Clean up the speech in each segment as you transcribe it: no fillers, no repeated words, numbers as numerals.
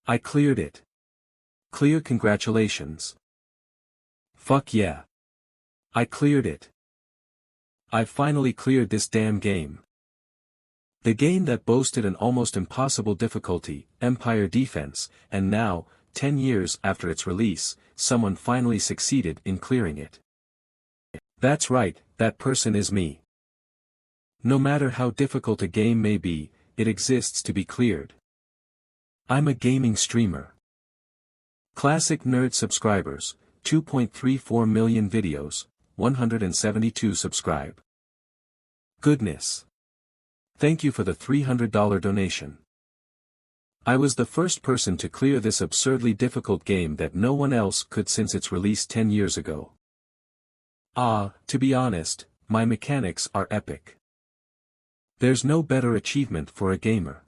I cleared it. Clear, congratulations. Fuck yeah. I cleared it. I finally cleared this damn game. The game that boasted an almost impossible difficulty, Empire Defense, and now, 10 years after its release, someone finally succeeded in clearing it. That's right, that person is me. No matter how difficult a game may be, it exists to be cleared. I'm a gaming streamer. Classic Nerd subscribers, 2.34 million videos, 172 subscribe. Goodness. Thank you for the $300 donation. I was the first person to clear this absurdly difficult game that no one else could since its release 10 years ago. To be honest, my mechanics are epic. There's no better achievement for a gamer.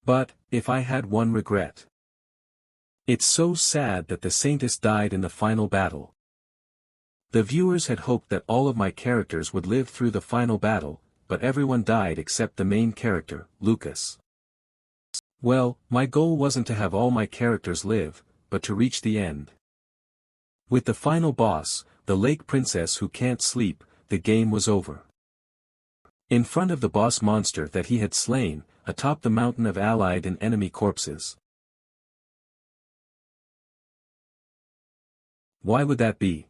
But, if I had one regret. It's so sad that the Saintess died in the final battle. The viewers had hoped that all of my characters would live through the final battle, but everyone died except the main character, Lucas. Well, my goal wasn't to have all my characters live, but to reach the end. With the final boss, the lake princess who can't sleep, the game was over. In front of the boss monster that he had slain, atop the mountain of allied and enemy corpses. Why would that be?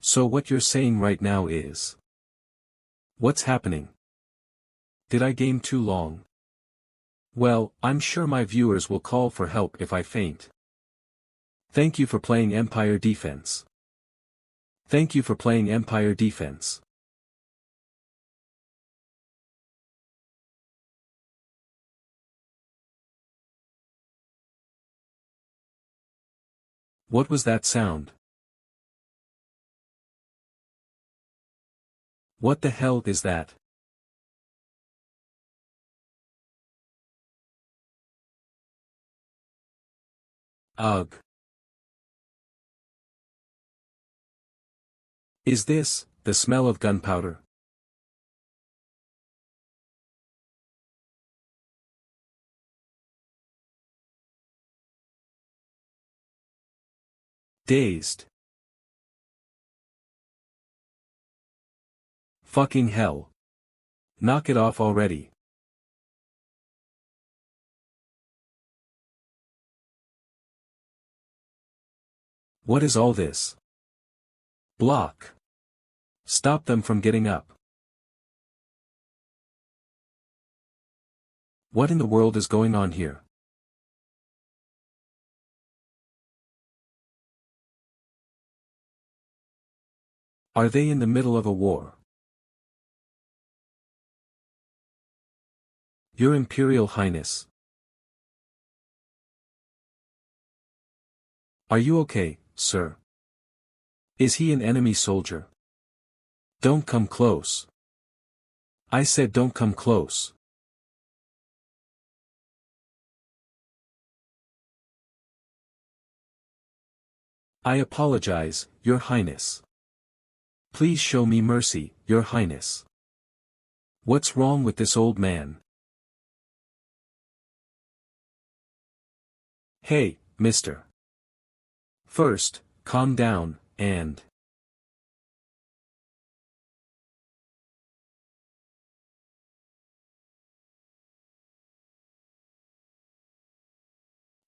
So what you're saying right now is... What's happening? Did I game too long? Well, I'm sure my viewers will call for help if I faint. Thank you for playing Empire Defense. Thank you for playing Empire Defense. What was that sound? What the hell is that? Ugh. Is this, the smell of gunpowder? Dazed. Fucking hell. Knock it off already. What is all this? Block. Stop them from getting up. What in the world is going on here? Are they in the middle of a war? Your Imperial Highness. Are you okay, sir? Is he an enemy soldier? Don't come close. I said don't come close. I apologize, Your Highness. Please show me mercy, Your Highness. What's wrong with this old man? Hey, mister. First, calm down, and...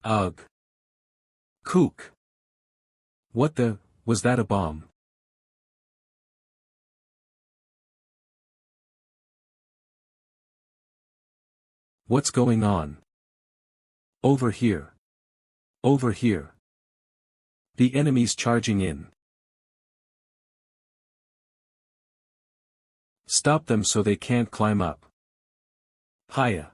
Ugh. Kook. What the, was that a bomb? What's going on? Over here. Over here. The enemy's charging in. Stop them so they can't climb up. Hiya.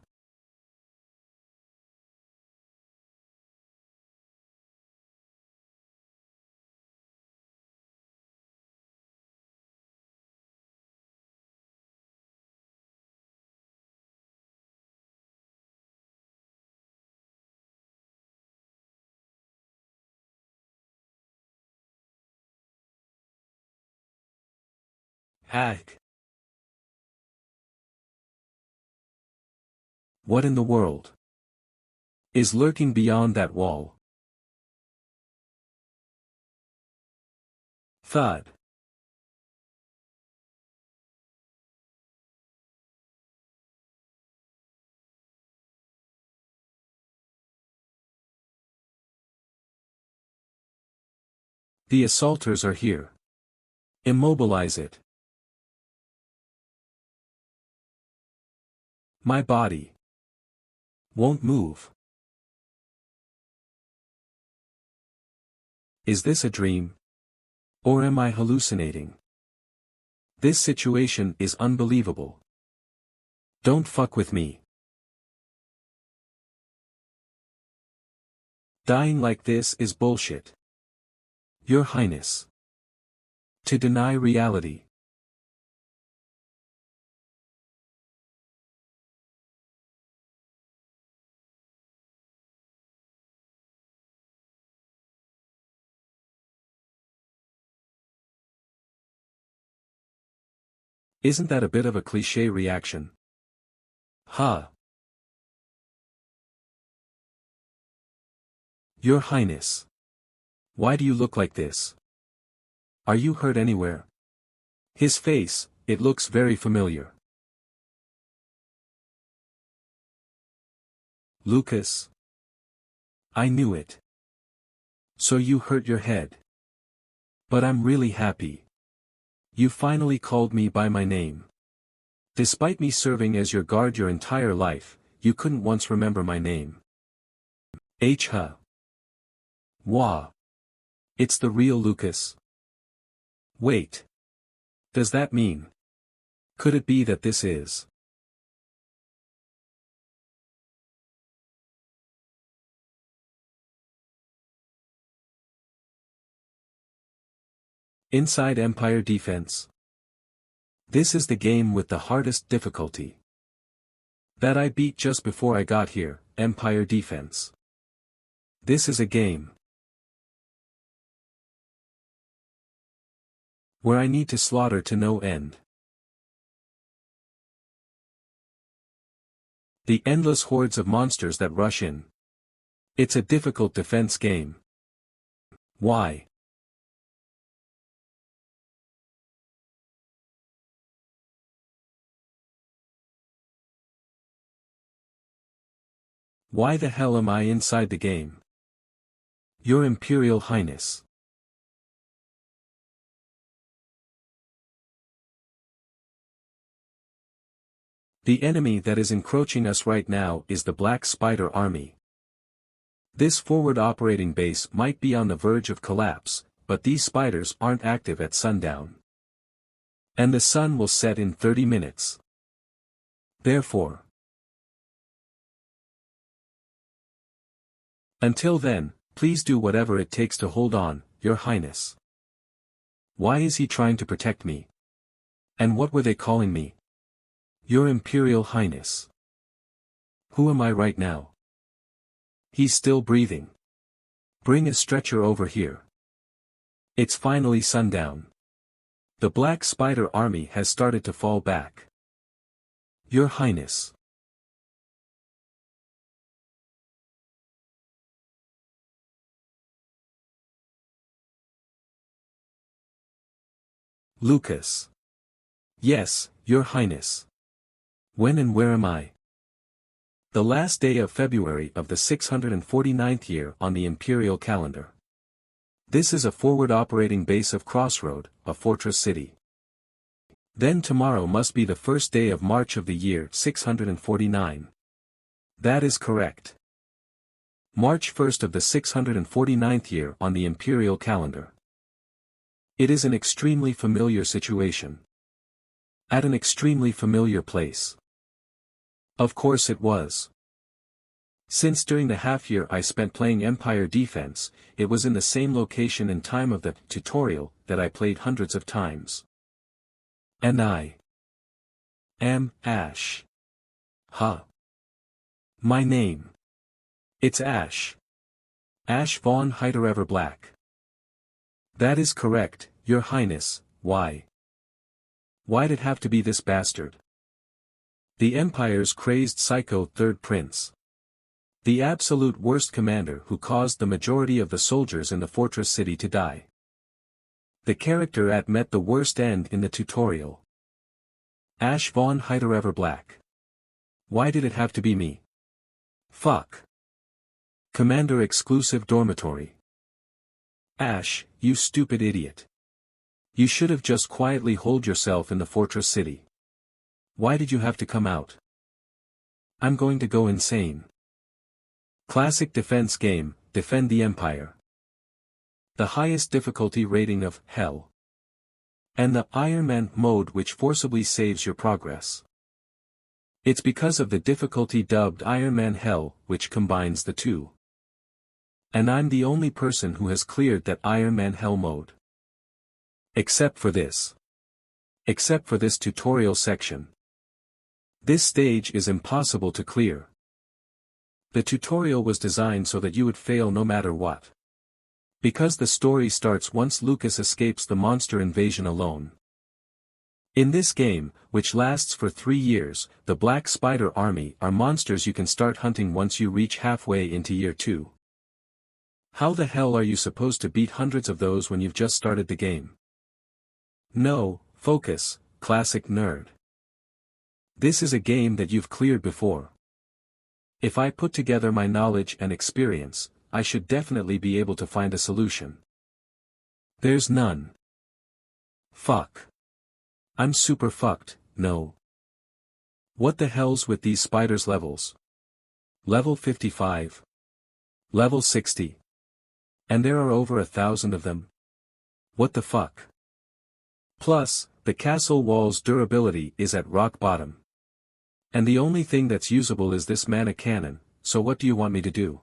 Hack. What in the world? is lurking beyond that wall. Thud. The assaulters are here. Immobilize it. My body won't move. Is this a dream? Or am I hallucinating? This situation is unbelievable. Don't fuck with me. Dying like this is bullshit. Your Highness. To deny reality. Isn't that a bit of a cliché reaction? Huh. Your Highness. Why do you look like this? Are you hurt anywhere? His face, it looks very familiar. Lucas. I knew it. So you hurt your head. But I'm really happy. You finally called me by my name. Despite me serving as your guard your entire life, you couldn't once remember my name. Huh. Wah. It's the real Lucas. Wait. Does that mean? Could it be that this is? Inside Empire Defense. This is the game with the hardest difficulty. That I beat just before I got here, Empire Defense. This is a game where I need to slaughter to no end. The endless hordes of monsters that rush in. It's a difficult defense game. Why? Why the hell am I inside the game? Your Imperial Highness. The enemy that is encroaching us right now is the Black Spider Army. This forward operating base might be on the verge of collapse, but these spiders aren't active at sundown. And the sun will set in 30 minutes. Therefore, until then, please do whatever it takes to hold on, Your Highness. Why is he trying to protect me? And what were they calling me? Your Imperial Highness. Who am I right now? He's still breathing. Bring a stretcher over here. It's finally sundown. The Black Spider Army has started to fall back. Your Highness. Lucas. Yes, Your Highness. When and where am I? The last day of February of the 649th year on the imperial calendar. This is a forward operating base of Crossroad, a fortress city. Then tomorrow must be the first day of March of the year 649. That is correct. March 1st of the 649th year on the imperial calendar. It is an extremely familiar situation. At an extremely familiar place. Of course it was. Since during the half year I spent playing Empire Defense, it was in the same location and time of the tutorial that I played hundreds of times. And I am Ash. Huh. My name. It's Ash. Ash von Heiderever Black. That is correct, Your Highness. Why? Why'd it have to be this bastard? The Empire's crazed psycho third prince. The absolute worst commander who caused the majority of the soldiers in the fortress city to die. The character at met the worst end in the tutorial. Ash von Heiterever Black. Why did it have to be me? Fuck. Commander exclusive dormitory. Ash, you stupid idiot. You should have just quietly holed yourself in the fortress city. Why did you have to come out? I'm going to go insane. Classic defense game, defend the empire. The highest difficulty rating of hell. And the Iron Man mode which forcibly saves your progress. It's because of the difficulty dubbed Iron Man Hell which combines the two. And I'm the only person who has cleared that Iron Man Hell mode. Except for this. Except for this tutorial section. This stage is impossible to clear. The tutorial was designed so that you would fail no matter what. Because the story starts once Lucas escapes the monster invasion alone. In this game, which lasts for 3 years, the Black Spider Army are monsters you can start hunting once you reach halfway into year 2. How the hell are you supposed to beat hundreds of those when you've just started the game? No, focus, classic nerd. This is a game that you've cleared before. If I put together my knowledge and experience, I should definitely be able to find a solution. There's none. Fuck. I'm super fucked, no. What the hell's with these spiders levels? Level 55. Level 60. And there are over 1,000 of them. What the fuck? Plus, the castle wall's durability is at rock bottom. And the only thing that's usable is this mana cannon, so what do you want me to do?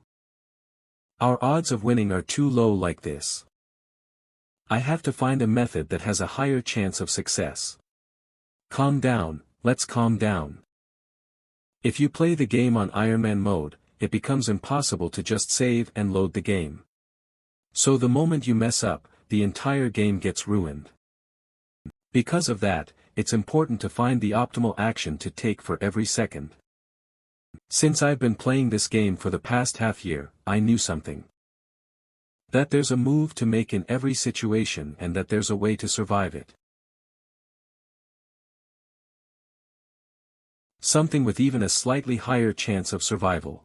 Our odds of winning are too low like this. I have to find a method that has a higher chance of success. Calm down, let's calm down. If you play the game on Iron Man mode, it becomes impossible to just save and load the game. So the moment you mess up, the entire game gets ruined. Because of that, it's important to find the optimal action to take for every second. Since I've been playing this game for the past half year, I knew something. That there's a move to make in every situation and that there's a way to survive it. Something with even a slightly higher chance of survival.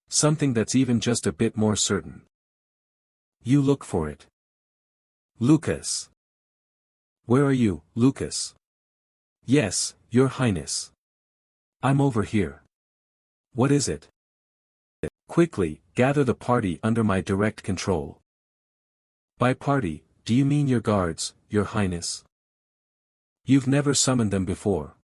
Something that's even just a bit more certain. You look for it. Lucas. Where are you, Lucas? Yes, Your Highness. I'm over here. What is it? Quickly, gather the party under my direct control. By party, do you mean your guards, Your Highness? You've never summoned them before.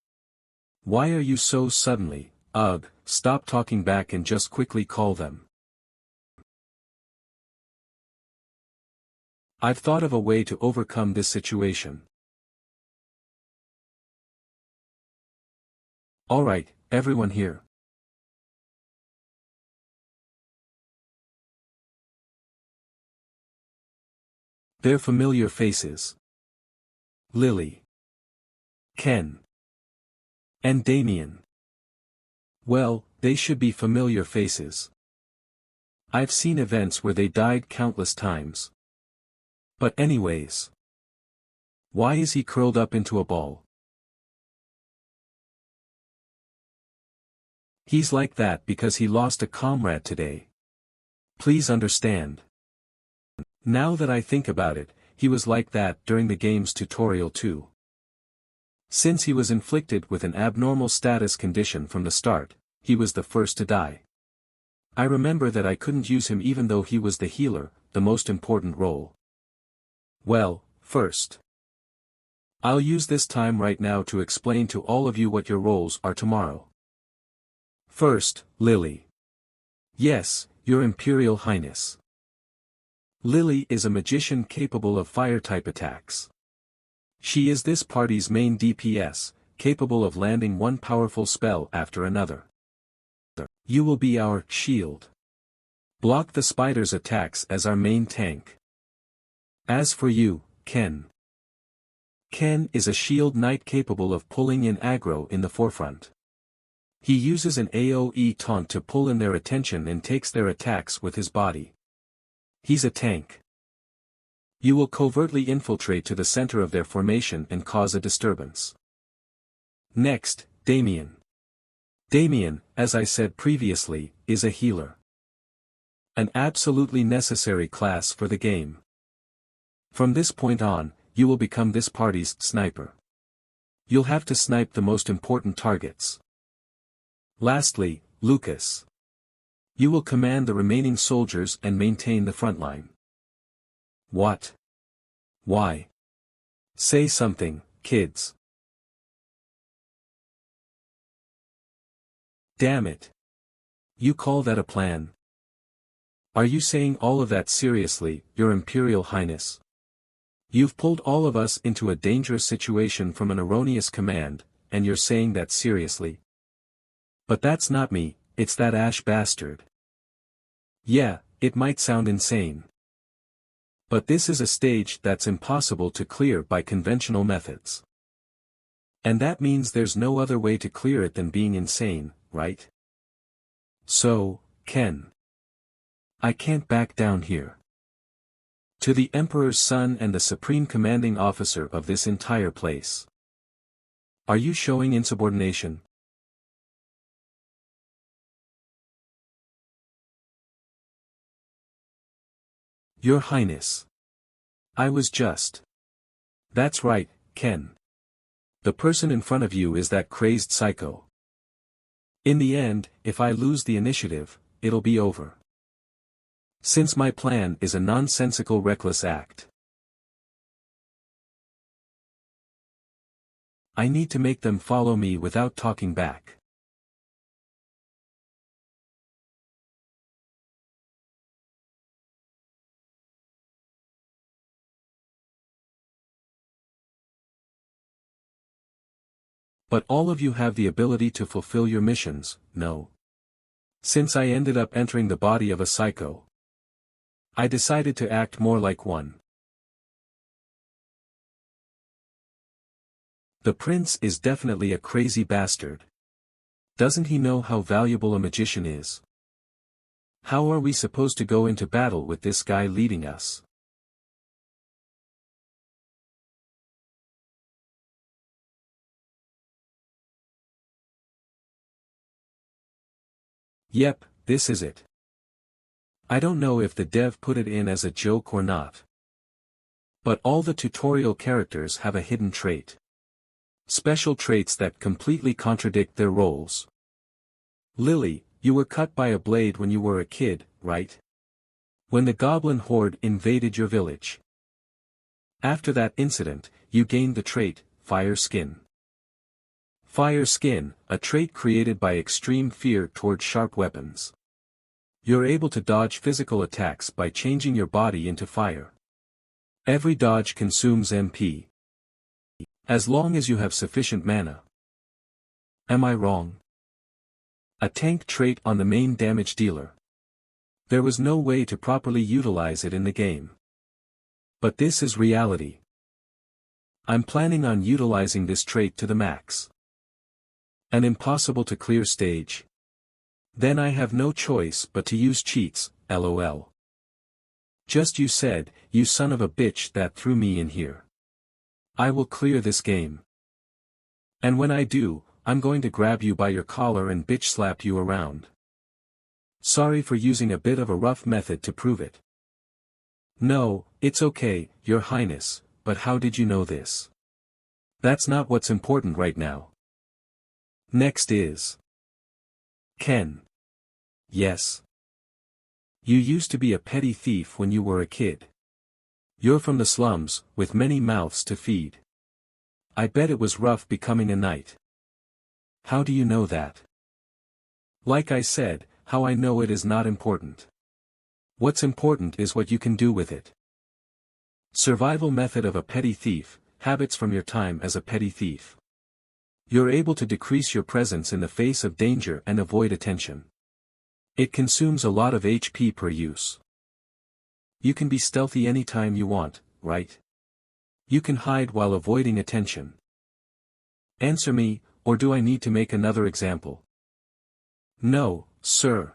Why are you so suddenly? Ugh, stop talking back and just quickly call them. I've thought of a way to overcome this situation. Alright, everyone here. They're familiar faces. Lily. Ken. And Damien. Well, they should be familiar faces. I've seen events where they died countless times. But anyways. Why is he curled up into a ball? He's like that because he lost a comrade today. Please understand. Now that I think about it, he was like that during the game's tutorial too. Since he was inflicted with an abnormal status condition from the start, he was the first to die. I remember that I couldn't use him even though he was the healer, the most important role. Well, first. I'll use this time right now to explain to all of you what your roles are tomorrow. First, Lily. Yes, Your Imperial Highness. Lily is a magician capable of fire-type attacks. She is this party's main DPS, capable of landing one powerful spell after another. You will be our shield. Block the spider's attacks as our main tank. As for you, Ken. Ken is a shield knight capable of pulling in aggro in the forefront. He uses an AoE taunt to pull in their attention and takes their attacks with his body. He's a tank. You will covertly infiltrate to the center of their formation and cause a disturbance. Next, Damien. Damien, as I said previously, is a healer. An absolutely necessary class for the game. From this point on, you will become this party's sniper. You'll have to snipe the most important targets. Lastly, Lucas. You will command the remaining soldiers and maintain the front line. What? Why? Say something, kids. Damn it. You call that a plan? Are you saying all of that seriously, Your Imperial Highness? You've pulled all of us into a dangerous situation from an erroneous command, and you're saying that seriously? But that's not me, it's that Ash bastard. Yeah, it might sound insane. But this is a stage that's impossible to clear by conventional methods. And that means there's no other way to clear it than being insane, right? So, Ken. I can't back down here. To the Emperor's son and the supreme commanding officer of this entire place. Are you showing insubordination? Your Highness. I was just. That's right, Ken. The person in front of you is that crazed psycho. In the end, if I lose the initiative, it'll be over. Since my plan is a nonsensical reckless act. I need to make them follow me without talking back. But all of you have the ability to fulfill your missions, no? Since I ended up entering the body of a psycho, I decided to act more like one. The prince is definitely a crazy bastard. Doesn't he know how valuable a magician is? How are we supposed to go into battle with this guy leading us? Yep, this is it. I don't know if the dev put it in as a joke or not. But all the tutorial characters have a hidden trait. Special traits that completely contradict their roles. Lily, you were cut by a blade when you were a kid, right? When the goblin horde invaded your village. After that incident, you gained the trait, Fire Skin. Fire Skin, a trait created by extreme fear toward sharp weapons. You're able to dodge physical attacks by changing your body into fire. Every dodge consumes MP. As long as you have sufficient mana. Am I wrong? A tank trait on the main damage dealer. There was no way to properly utilize it in the game. But this is reality. I'm planning on utilizing this trait to the max. An impossible to clear stage. Then I have no choice but to use cheats, lol. Just you said, you son of a bitch that threw me in here. I will clear this game. And when I do, I'm going to grab you by your collar and bitch slap you around. Sorry for using a bit of a rough method to prove it. No, it's okay, Your Highness, but how did you know this? That's not what's important right now. Next is Ken. Yes. You used to be a petty thief when you were a kid. You're from the slums, with many mouths to feed. I bet it was rough becoming a knight. How do you know that? Like I said, how I know it is not important. What's important is what you can do with it. Survival method of a petty thief, habits from your time as a petty thief. You're able to decrease your presence in the face of danger and avoid attention. It consumes a lot of HP per use. You can be stealthy anytime you want, right? You can hide while avoiding attention. Answer me, or do I need to make another example? No, sir.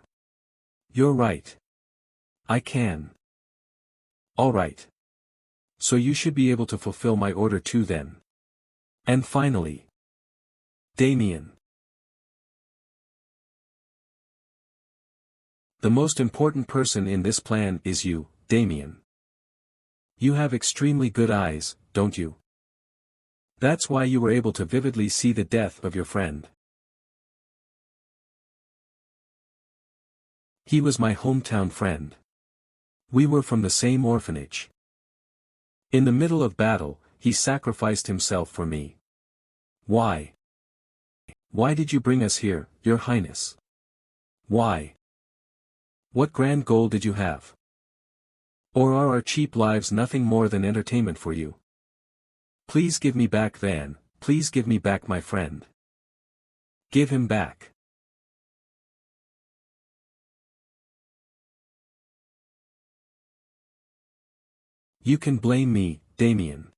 You're right. I can. Alright. So you should be able to fulfill my order too then. And finally. Damien. The most important person in this plan is you, Damien. You have extremely good eyes, don't you? That's why you were able to vividly see the death of your friend. He was my hometown friend. We were from the same orphanage. In the middle of battle, he sacrificed himself for me. Why? Why did you bring us here, Your Highness? Why? What grand goal did you have? Or are our cheap lives nothing more than entertainment for you? Please give me back Van, please give me back my friend. Give him back. You can blame me, Damien.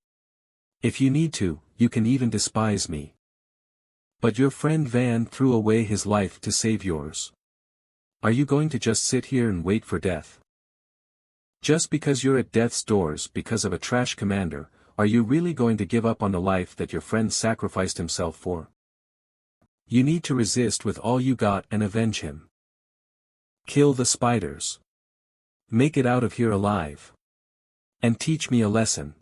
If you need to, you can even despise me. But your friend Van threw away his life to save yours. Are you going to just sit here and wait for death? Just because you're at death's doors because of a trash commander, are you really going to give up on the life that your friend sacrificed himself for? You need to resist with all you got and avenge him. Kill the spiders. Make it out of here alive. And teach me a lesson.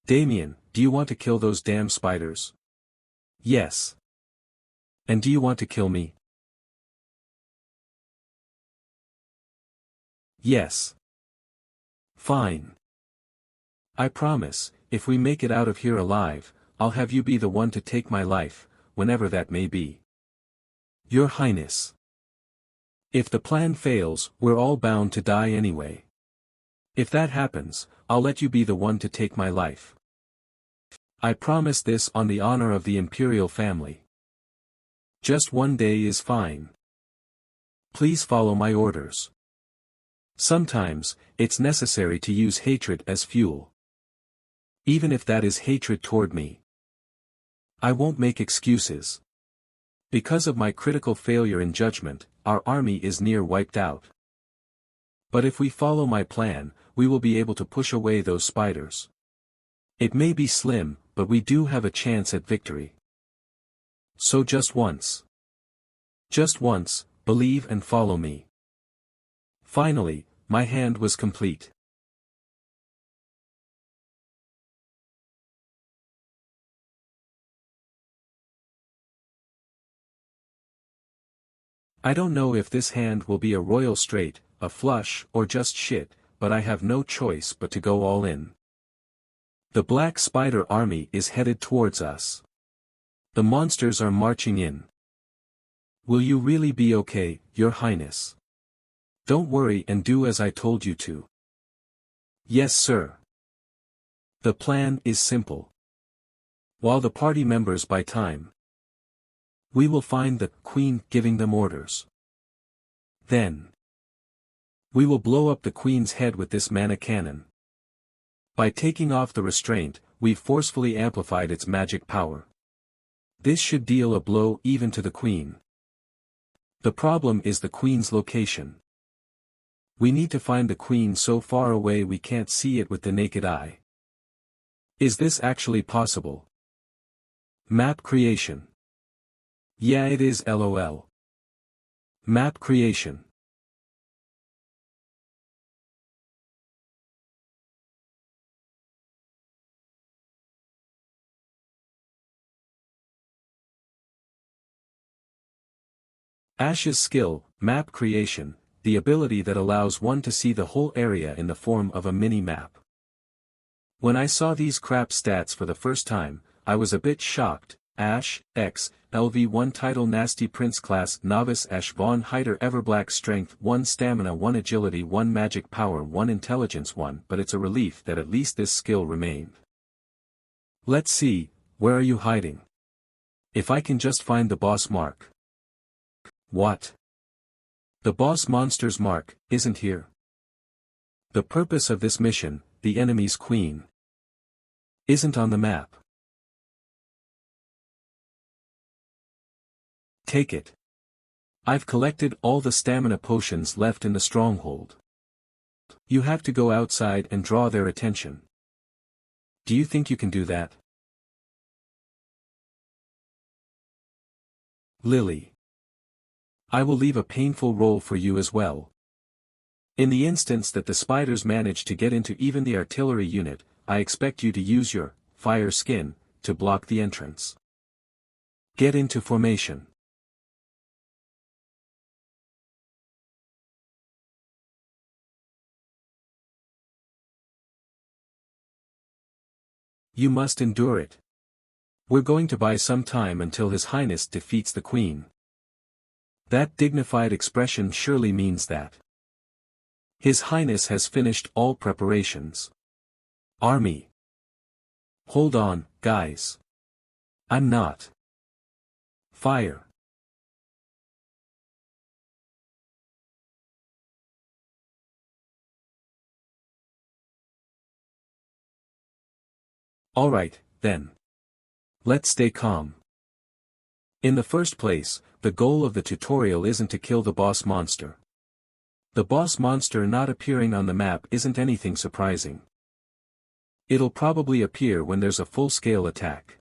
Damien, do you want to kill those damn spiders? Yes. And do you want to kill me? Yes. Fine. I promise, if we make it out of here alive, I'll have you be the one to take my life, whenever that may be. Your Highness. If the plan fails, we're all bound to die anyway. If that happens, I'll let you be the one to take my life. I promise this on the honor of the imperial family. Just one day is fine. Please follow my orders. Sometimes, it's necessary to use hatred as fuel. Even if that is hatred toward me. I won't make excuses. Because of my critical failure in judgment, our army is near wiped out. But if we follow my plan, we will be able to push away those spiders. It may be slim, but we do have a chance at victory. So just once. Just once, believe and follow me. Finally, my hand was complete. I don't know if this hand will be a royal straight, a flush, or just shit, but I have no choice but to go all in. The black spider army is headed towards us. The monsters are marching in. Will you really be okay, Your Highness? Don't worry and do as I told you to. Yes, sir. The plan is simple. While the party members buy time, we will find the Queen giving them orders. Then, we will blow up the Queen's head with this mana cannon. By taking off the restraint, we've forcefully amplified its magic power. This should deal a blow even to the Queen. The problem is the Queen's location. We need to find the Queen so far away we can't see it with the naked eye. Is this actually possible? Map creation. Yeah, it is, lol. Map creation. Ash's skill, map creation, the ability that allows one to see the whole area in the form of a mini-map. When I saw these crap stats for the first time, I was a bit shocked. Ash, X, LV1 title Nasty Prince class Novice Ash Von Hider Everblack Strength 1 Stamina 1 Agility 1 Magic Power 1 Intelligence 1 but it's a relief that at least this skill remained. Let's see, where are you hiding? If I can just find the boss mark. What? The boss monster's mark isn't here. The purpose of this mission, the enemy's queen, isn't on the map. Take it. I've collected all the stamina potions left in the stronghold. You have to go outside and draw their attention. Do you think you can do that? Lily. I will leave a painful role for you as well. In the instance that the spiders manage to get into even the artillery unit, I expect you to use your fire skin to block the entrance. Get into formation. You must endure it. We're going to buy some time until His Highness defeats the Queen. That dignified expression surely means that His Highness has finished all preparations. Army. Hold on, guys. I'm not. Fire. Alright, then. Let's stay calm. In the first place, the goal of the tutorial isn't to kill the boss monster. The boss monster not appearing on the map isn't anything surprising. It'll probably appear when there's a full-scale attack.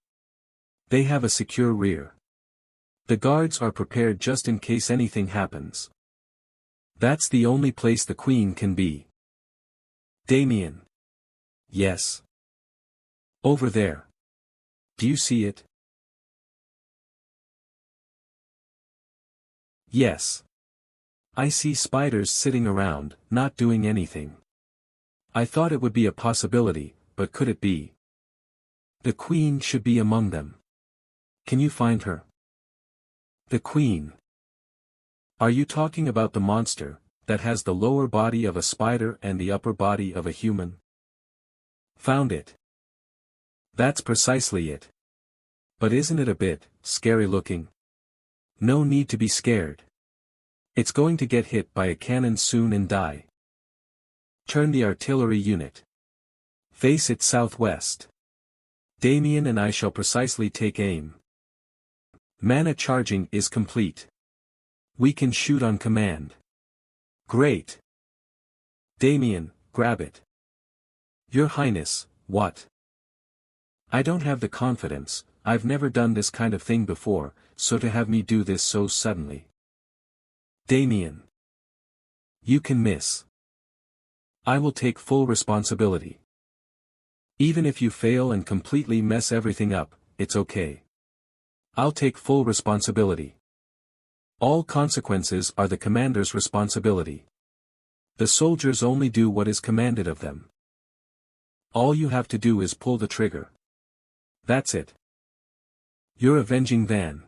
They have a secure rear. The guards are prepared just in case anything happens. That's the only place the Queen can be. Damien. Yes. Over there. Do you see it? Yes. I see spiders sitting around, not doing anything. I thought it would be a possibility, but could it be? The Queen should be among them. Can you find her? The Queen. Are you talking about the monster, that has the lower body of a spider and the upper body of a human? Found it. That's precisely it. But isn't it a bit scary looking? No need to be scared. It's going to get hit by a cannon soon and die. Turn the artillery unit. Face it southwest. Damien and I shall precisely take aim. Mana charging is complete. We can shoot on command. Great. Damien, grab it. Your Highness, what? I don't have the confidence, I've never done this kind of thing before, so to have me do this so suddenly. Damien. You can miss. I will take full responsibility. Even if you fail and completely mess everything up, it's okay. I'll take full responsibility. All consequences are the commander's responsibility. The soldiers only do what is commanded of them. All you have to do is pull the trigger. That's it. You're avenging Van.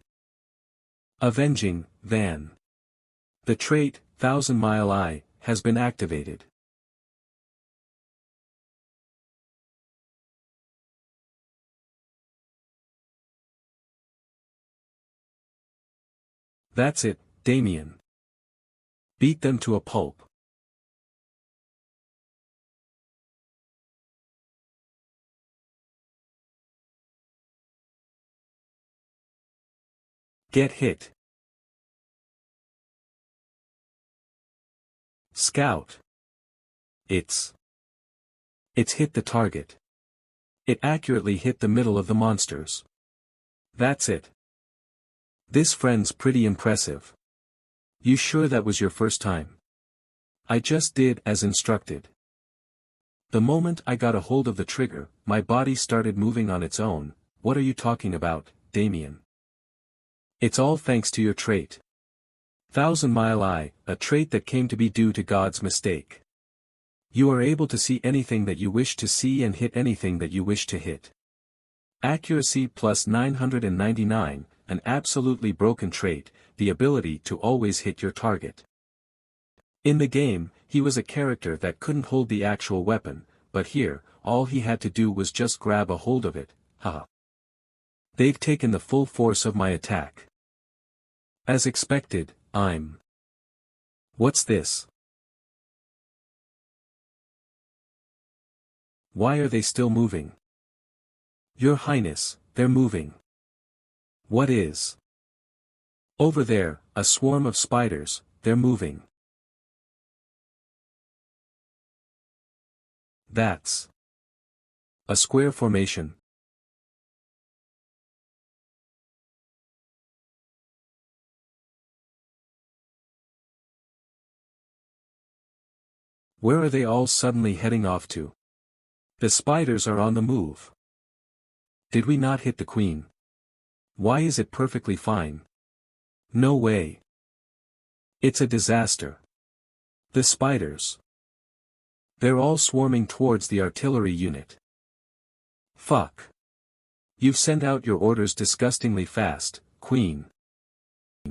Avenging Van. The trait, 1000-mile eye, has been activated. That's it, Damien. Beat them to a pulp. Get hit. Scout. It's hit the target. It accurately hit the middle of the monsters. That's it. This friend's pretty impressive. You sure that was your first time? I just did as instructed. The moment I got a hold of the trigger, my body started moving on its own. What are you talking about, Damien? It's all thanks to your trait. 1000-mile eye, a trait that came to be due to God's mistake. You are able to see anything that you wish to see and hit anything that you wish to hit. Accuracy plus 999, an absolutely broken trait, the ability to always hit your target. In the game, he was a character that couldn't hold the actual weapon, but here, all he had to do was just grab a hold of it, haha. They've taken the full force of my attack. As expected, I'm... What's this? Why are they still moving? Your Highness, they're moving. What is? Over there, a swarm of spiders, they're moving. That's a square formation. Where are they all suddenly heading off to? The spiders are on the move. Did we not hit the queen? Why is it perfectly fine? No way. It's a disaster. The spiders. They're all swarming towards the artillery unit. Fuck. You've sent out your orders disgustingly fast, Queen.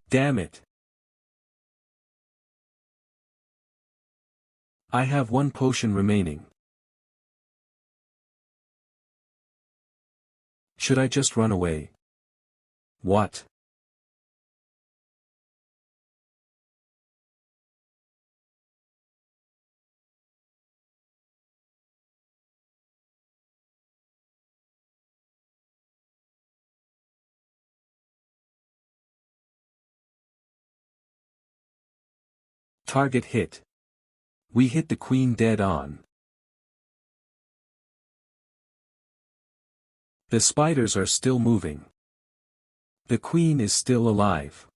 Damn it. I have one potion remaining. Should I just run away? What? Target hit. We hit the queen dead on. The spiders are still moving. The queen is still alive.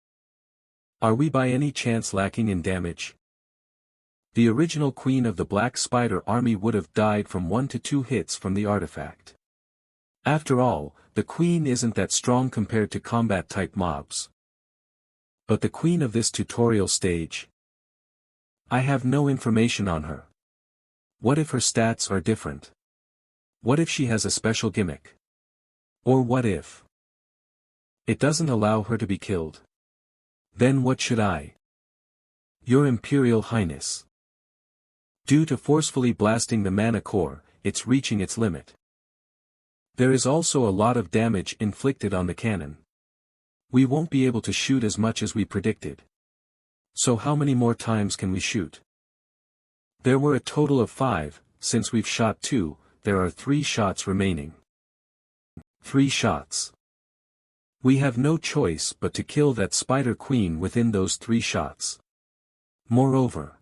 Are we by any chance lacking in damage? The original queen of the Black Spider army would have died from 1 to 2 hits from the artifact. After all, the queen isn't that strong compared to combat-type mobs. But the queen of this tutorial stage? I have no information on her. What if her stats are different? What if she has a special gimmick? Or what if it doesn't allow her to be killed? Then what should I? Your Imperial Highness. Due to forcefully blasting the mana core, it's reaching its limit. There is also a lot of damage inflicted on the cannon. We won't be able to shoot as much as we predicted. So how many more times can we shoot? There were a total of 5, since we've shot 2, there are 3 shots remaining. 3 shots. We have no choice but to kill that Spider Queen within those 3 shots. Moreover,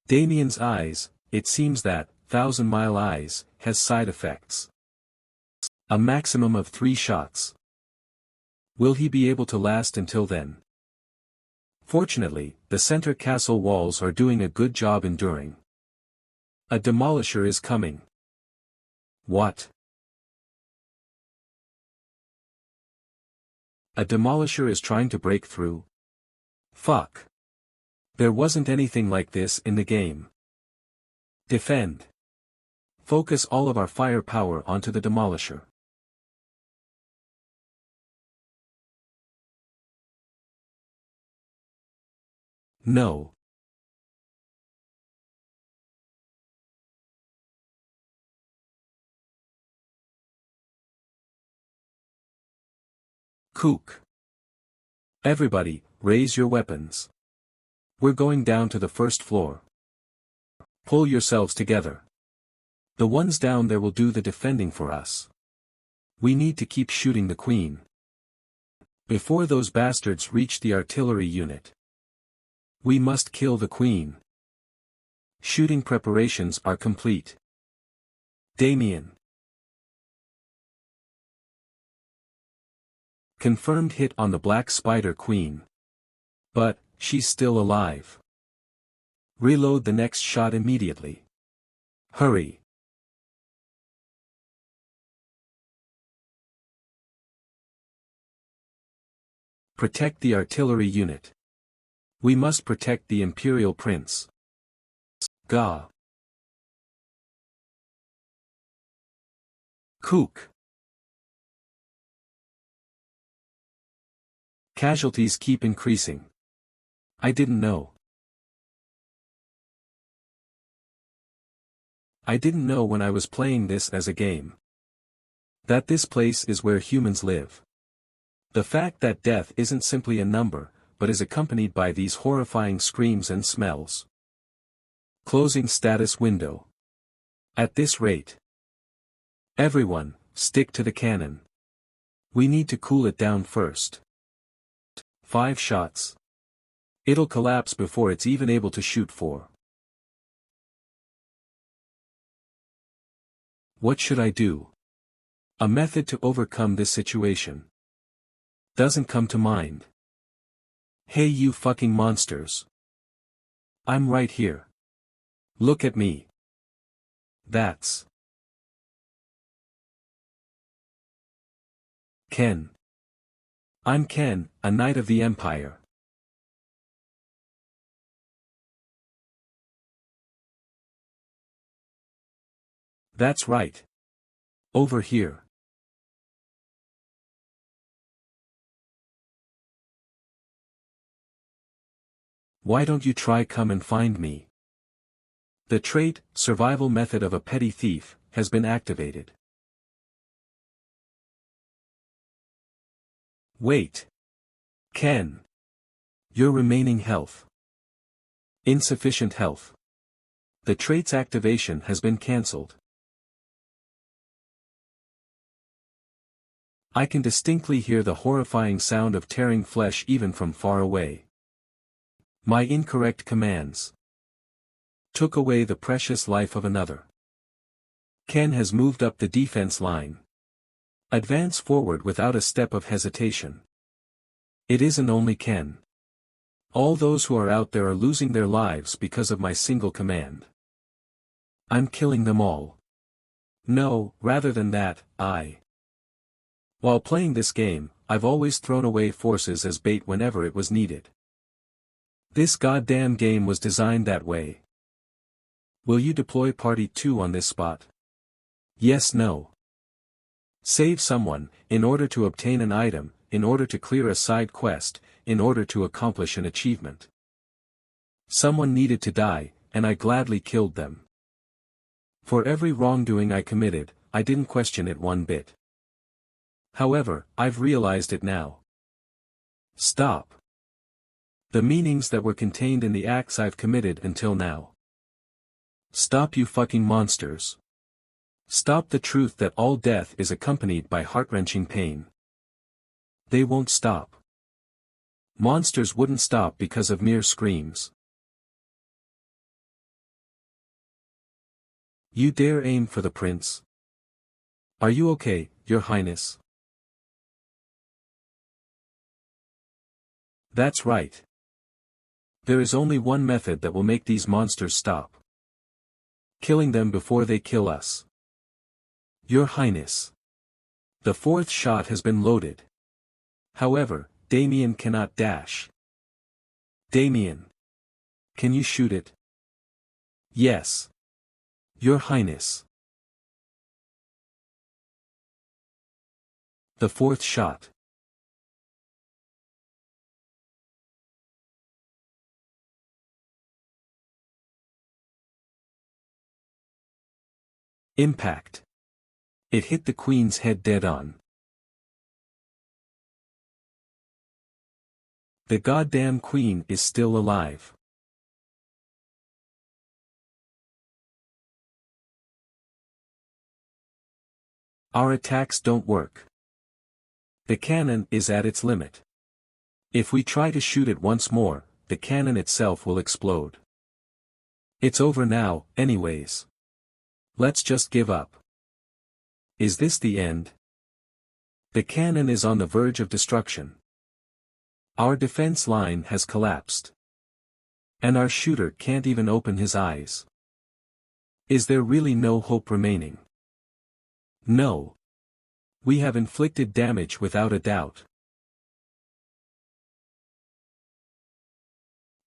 Damien's eyes, it seems that, 1,000-mile eyes, has side effects. A maximum of 3 shots. Will he be able to last until then? Fortunately, the center castle walls are doing a good job enduring. A demolisher is coming. What? A demolisher is trying to break through? Fuck. There wasn't anything like this in the game. Defend. Focus all of our firepower onto the demolisher. No. Kook. Everybody, raise your weapons. We're going down to the first floor. Pull yourselves together. The ones down there will do the defending for us. We need to keep shooting the queen. Before those bastards reach the artillery unit. We must kill the queen. Shooting preparations are complete. Damien. Confirmed hit on the Black Spider Queen. But, she's still alive. Reload the next shot immediately. Hurry. Protect the artillery unit. We must protect the Imperial Prince. Gah. Kook. Casualties keep increasing. I didn't know. I didn't know when I was playing this as a game. That this place is where humans live. The fact that death isn't simply a number, but is accompanied by these horrifying screams and smells. Closing status window. At this rate. Everyone, stick to the cannon. We need to cool it down first. 5 shots. It'll collapse before it's even able to shoot 4. What should I do? A method to overcome this situation doesn't come to mind. Hey you fucking monsters. I'm right here. Look at me. That's Ken. I'm Ken, a knight of the Empire. That's right. Over here. Why don't you try come and find me? The trait, survival method of a petty thief, has been activated. Wait. Ken. Your remaining health. Insufficient health. The trait's activation has been cancelled. I can distinctly hear the horrifying sound of tearing flesh even from far away. My incorrect commands took away the precious life of another. Ken has moved up the defense line. Advance forward without a step of hesitation. It isn't only Ken. All those who are out there are losing their lives because of my single command. I'm killing them all. No, rather than that, While playing this game, I've always thrown away forces as bait whenever it was needed. This goddamn game was designed that way. Will you deploy Party 2 on this spot? Yes, no. Save someone, in order to obtain an item, in order to clear a side quest, in order to accomplish an achievement. Someone needed to die, and I gladly killed them. For every wrongdoing I committed, I didn't question it one bit. However, I've realized it now. Stop. The meanings that were contained in the acts I've committed until now. Stop you fucking monsters. Stop the truth that all death is accompanied by heart-wrenching pain. They won't stop. Monsters wouldn't stop because of mere screams. You dare aim for the prince? Are you okay, Your Highness? That's right. There is only one method that will make these monsters stop. Killing them before they kill us. Your Highness. The 4th shot has been loaded. However, Damien cannot dash. Damien. Can you shoot it? Yes. Your Highness. The 4th shot. Impact. It hit the Queen's head dead on. The goddamn Queen is still alive. Our attacks don't work. The cannon is at its limit. If we try to shoot it once more, the cannon itself will explode. It's over now, anyways. Let's just give up. Is this the end? The cannon is on the verge of destruction. Our defense line has collapsed. And our shooter can't even open his eyes. Is there really no hope remaining? No. We have inflicted damage without a doubt.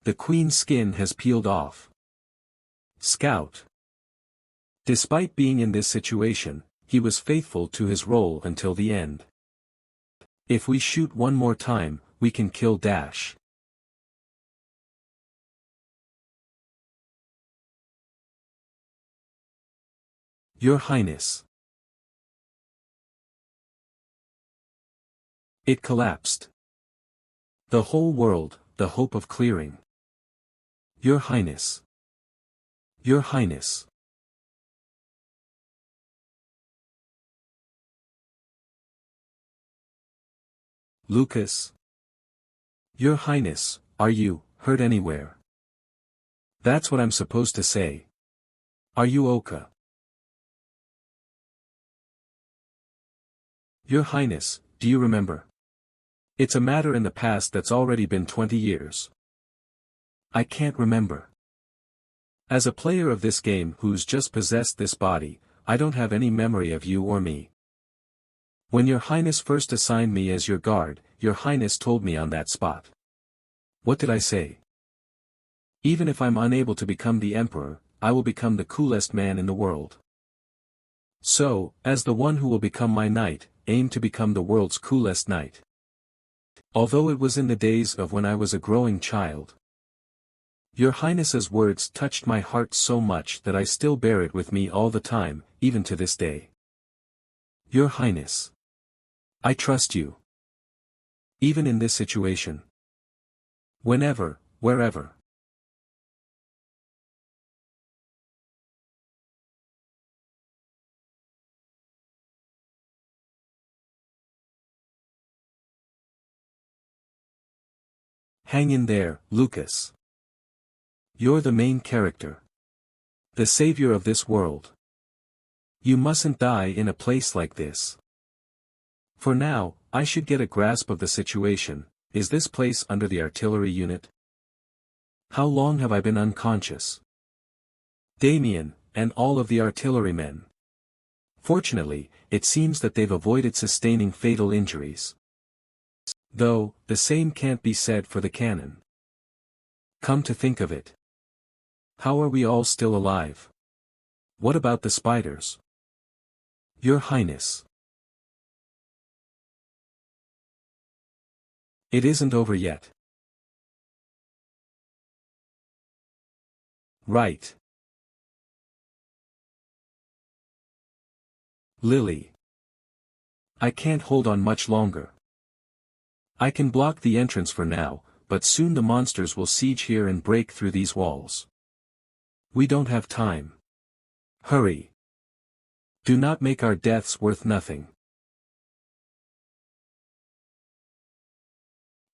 The Queen's skin has peeled off. Scout. Despite being in this situation, he was faithful to his role until the end. If we shoot one more time, we can kill Dash. Your Highness. It collapsed. The whole world, the hope of clearing. Your Highness. Your Highness. Lucas. Your Highness, are you hurt anywhere? That's what I'm supposed to say. Are you okay? Your Highness, do you remember? It's a matter in the past that's already been 20 years. I can't remember. As a player of this game who's just possessed this body, I don't have any memory of you or me. When Your Highness first assigned me as your guard, Your Highness told me on that spot. What did I say? Even if I'm unable to become the Emperor, I will become the coolest man in the world. So, as the one who will become my knight, aim to become the world's coolest knight. Although it was in the days of when I was a growing child. Your Highness's words touched my heart so much that I still bear it with me all the time, even to this day. Your Highness. I trust you. Even in this situation. Whenever, wherever. Hang in there, Lucas. You're the main character. The savior of this world. You mustn't die in a place like this. For now, I should get a grasp of the situation. Is this place under the artillery unit? How long have I been unconscious? Damien, and all of the artillerymen. Fortunately, it seems that they've avoided sustaining fatal injuries. Though, the same can't be said for the cannon. Come to think of it. How are we all still alive? What about the spiders? Your Highness. It isn't over yet. Right. Lily. I can't hold on much longer. I can block the entrance for now, but soon the monsters will siege here and break through these walls. We don't have time. Hurry. Do not make our deaths worth nothing.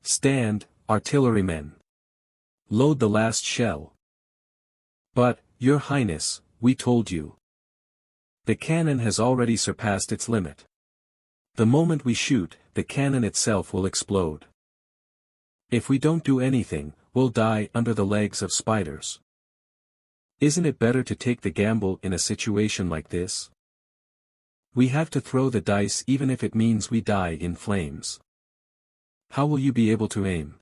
Stand, artillerymen. Load the last shell. But, Your Highness, we told you. The cannon has already surpassed its limit. The moment we shoot, the cannon itself will explode. If we don't do anything, we'll die under the legs of spiders. Isn't it better to take the gamble in a situation like this? We have to throw the dice even if it means we die in flames. How will you be able to aim?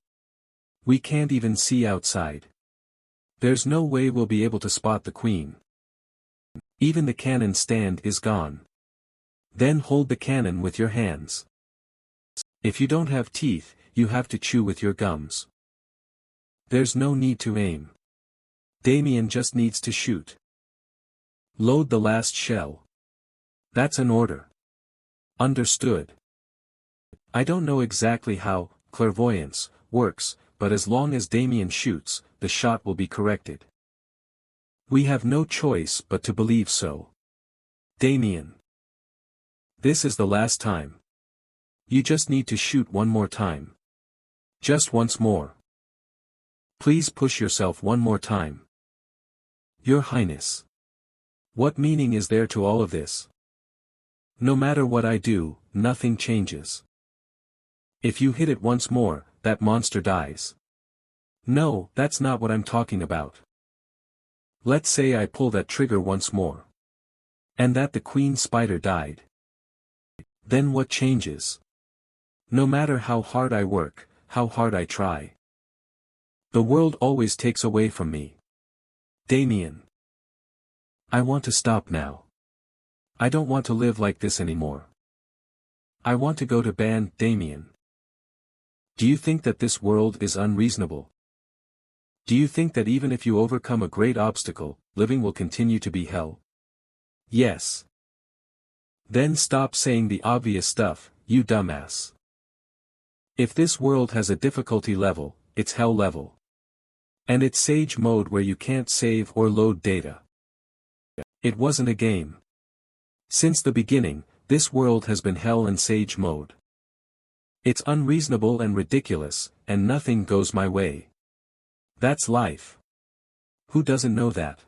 We can't even see outside. There's no way we'll be able to spot the queen. Even the cannon stand is gone. Then hold the cannon with your hands. If you don't have teeth, you have to chew with your gums. There's no need to aim. Damien just needs to shoot. Load the last shell. That's an order. Understood. I don't know exactly how clairvoyance works, but as long as Damien shoots, the shot will be corrected. We have no choice but to believe so. Damien. This is the last time. You just need to shoot one more time. Just once more. Please push yourself one more time. Your Highness. What meaning is there to all of this? No matter what I do, nothing changes. If you hit it once more, that monster dies. No, that's not what I'm talking about. Let's say I pull that trigger once more. And that the queen spider died. Then what changes? No matter how hard I work, how hard I try. The world always takes away from me. Damien. I want to stop now. I don't want to live like this anymore. I want to go to band, Damien. Do you think that this world is unreasonable? Do you think that even if you overcome a great obstacle, living will continue to be hell? Yes. Then stop saying the obvious stuff, you dumbass. If this world has a difficulty level, it's hell level. And it's sage mode where you can't save or load data. It wasn't a game. Since the beginning, this world has been hell and sage mode. It's unreasonable and ridiculous, and nothing goes my way. That's life. Who doesn't know that?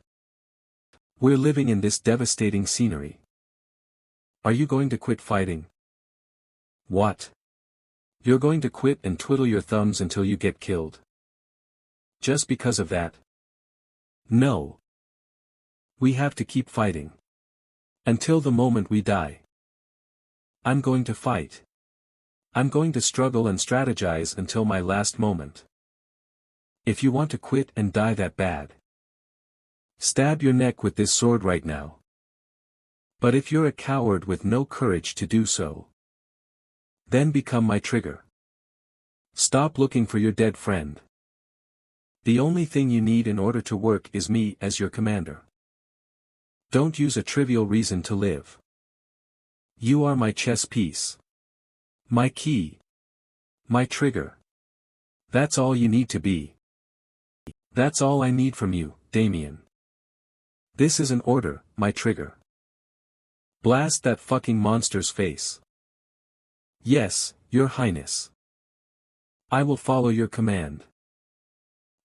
We're living in this devastating scenery. Are you going to quit fighting? What? You're going to quit and twiddle your thumbs until you get killed? Just because of that? No. We have to keep fighting. Until the moment we die. I'm going to fight. I'm going to struggle and strategize until my last moment. If you want to quit and die that bad, stab your neck with this sword right now. But if you're a coward with no courage to do so, then become my trigger. Stop looking for your dead friend. The only thing you need in order to work is me as your commander. Don't use a trivial reason to live. You are my chess piece. My key. My trigger. That's all you need to be. That's all I need from you, Damien. This is an order, my trigger. Blast that fucking monster's face. Yes, Your Highness. I will follow your command.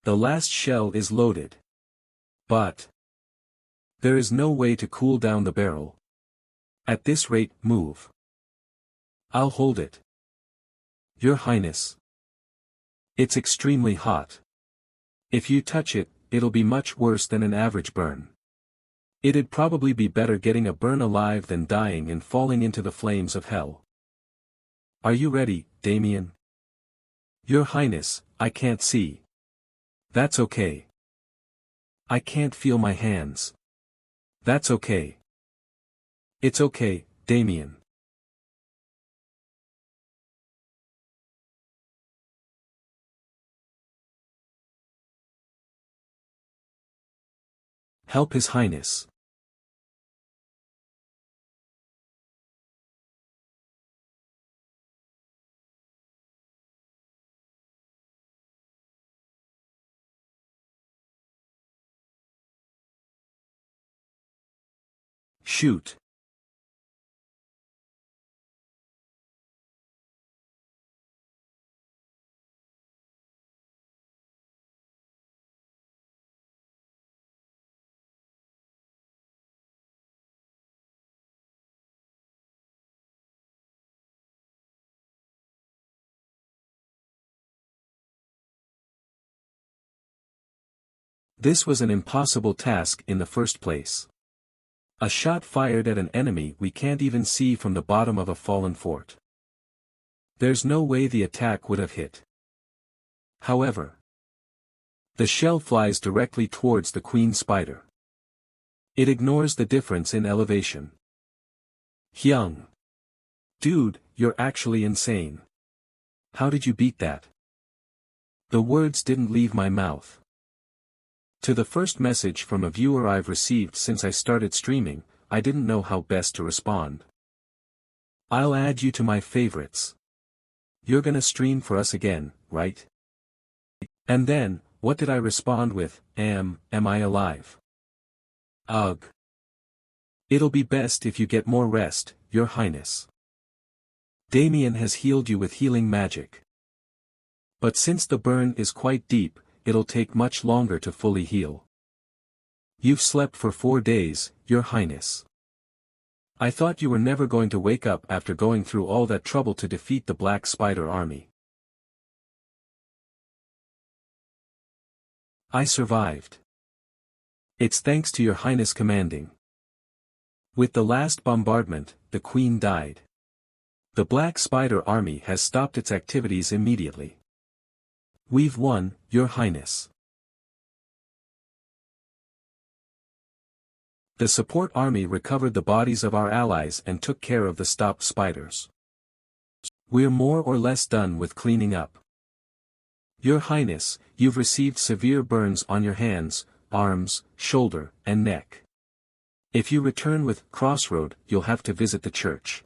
The last shell is loaded. But there is no way to cool down the barrel. At this rate, move. I'll hold it. Your Highness. It's extremely hot. If you touch it, it'll be much worse than an average burn. It'd probably be better getting a burn alive than dying and falling into the flames of hell. Are you ready, Damien? Your Highness, I can't see. That's okay. I can't feel my hands. That's okay. It's okay, Damien. Help His Highness. Shoot. This was an impossible task in the first place. A shot fired at an enemy we can't even see from the bottom of a fallen fort. There's no way the attack would have hit. However, the shell flies directly towards the queen spider. It ignores the difference in elevation. Hyung. Dude, you're actually insane. How did you beat that? The words didn't leave my mouth. To the first message from a viewer I've received since I started streaming, I didn't know how best to respond. I'll add you to my favorites. You're gonna stream for us again, right? And then, what did I respond with? Am I alive? Ugh. It'll be best if you get more rest, Your Highness. Damien has healed you with healing magic. But since the burn is quite deep, it'll take much longer to fully heal. You've slept for 4 days, Your Highness. I thought you were never going to wake up after going through all that trouble to defeat the Black Spider army. I survived. It's thanks to Your Highness commanding. With the last bombardment, the Queen died. The Black Spider army has stopped its activities immediately. We've won, Your Highness. The support army recovered the bodies of our allies and took care of the stopped spiders. We're more or less done with cleaning up. Your Highness, you've received severe burns on your hands, arms, shoulder, and neck. If you return with Crossroad, you'll have to visit the church.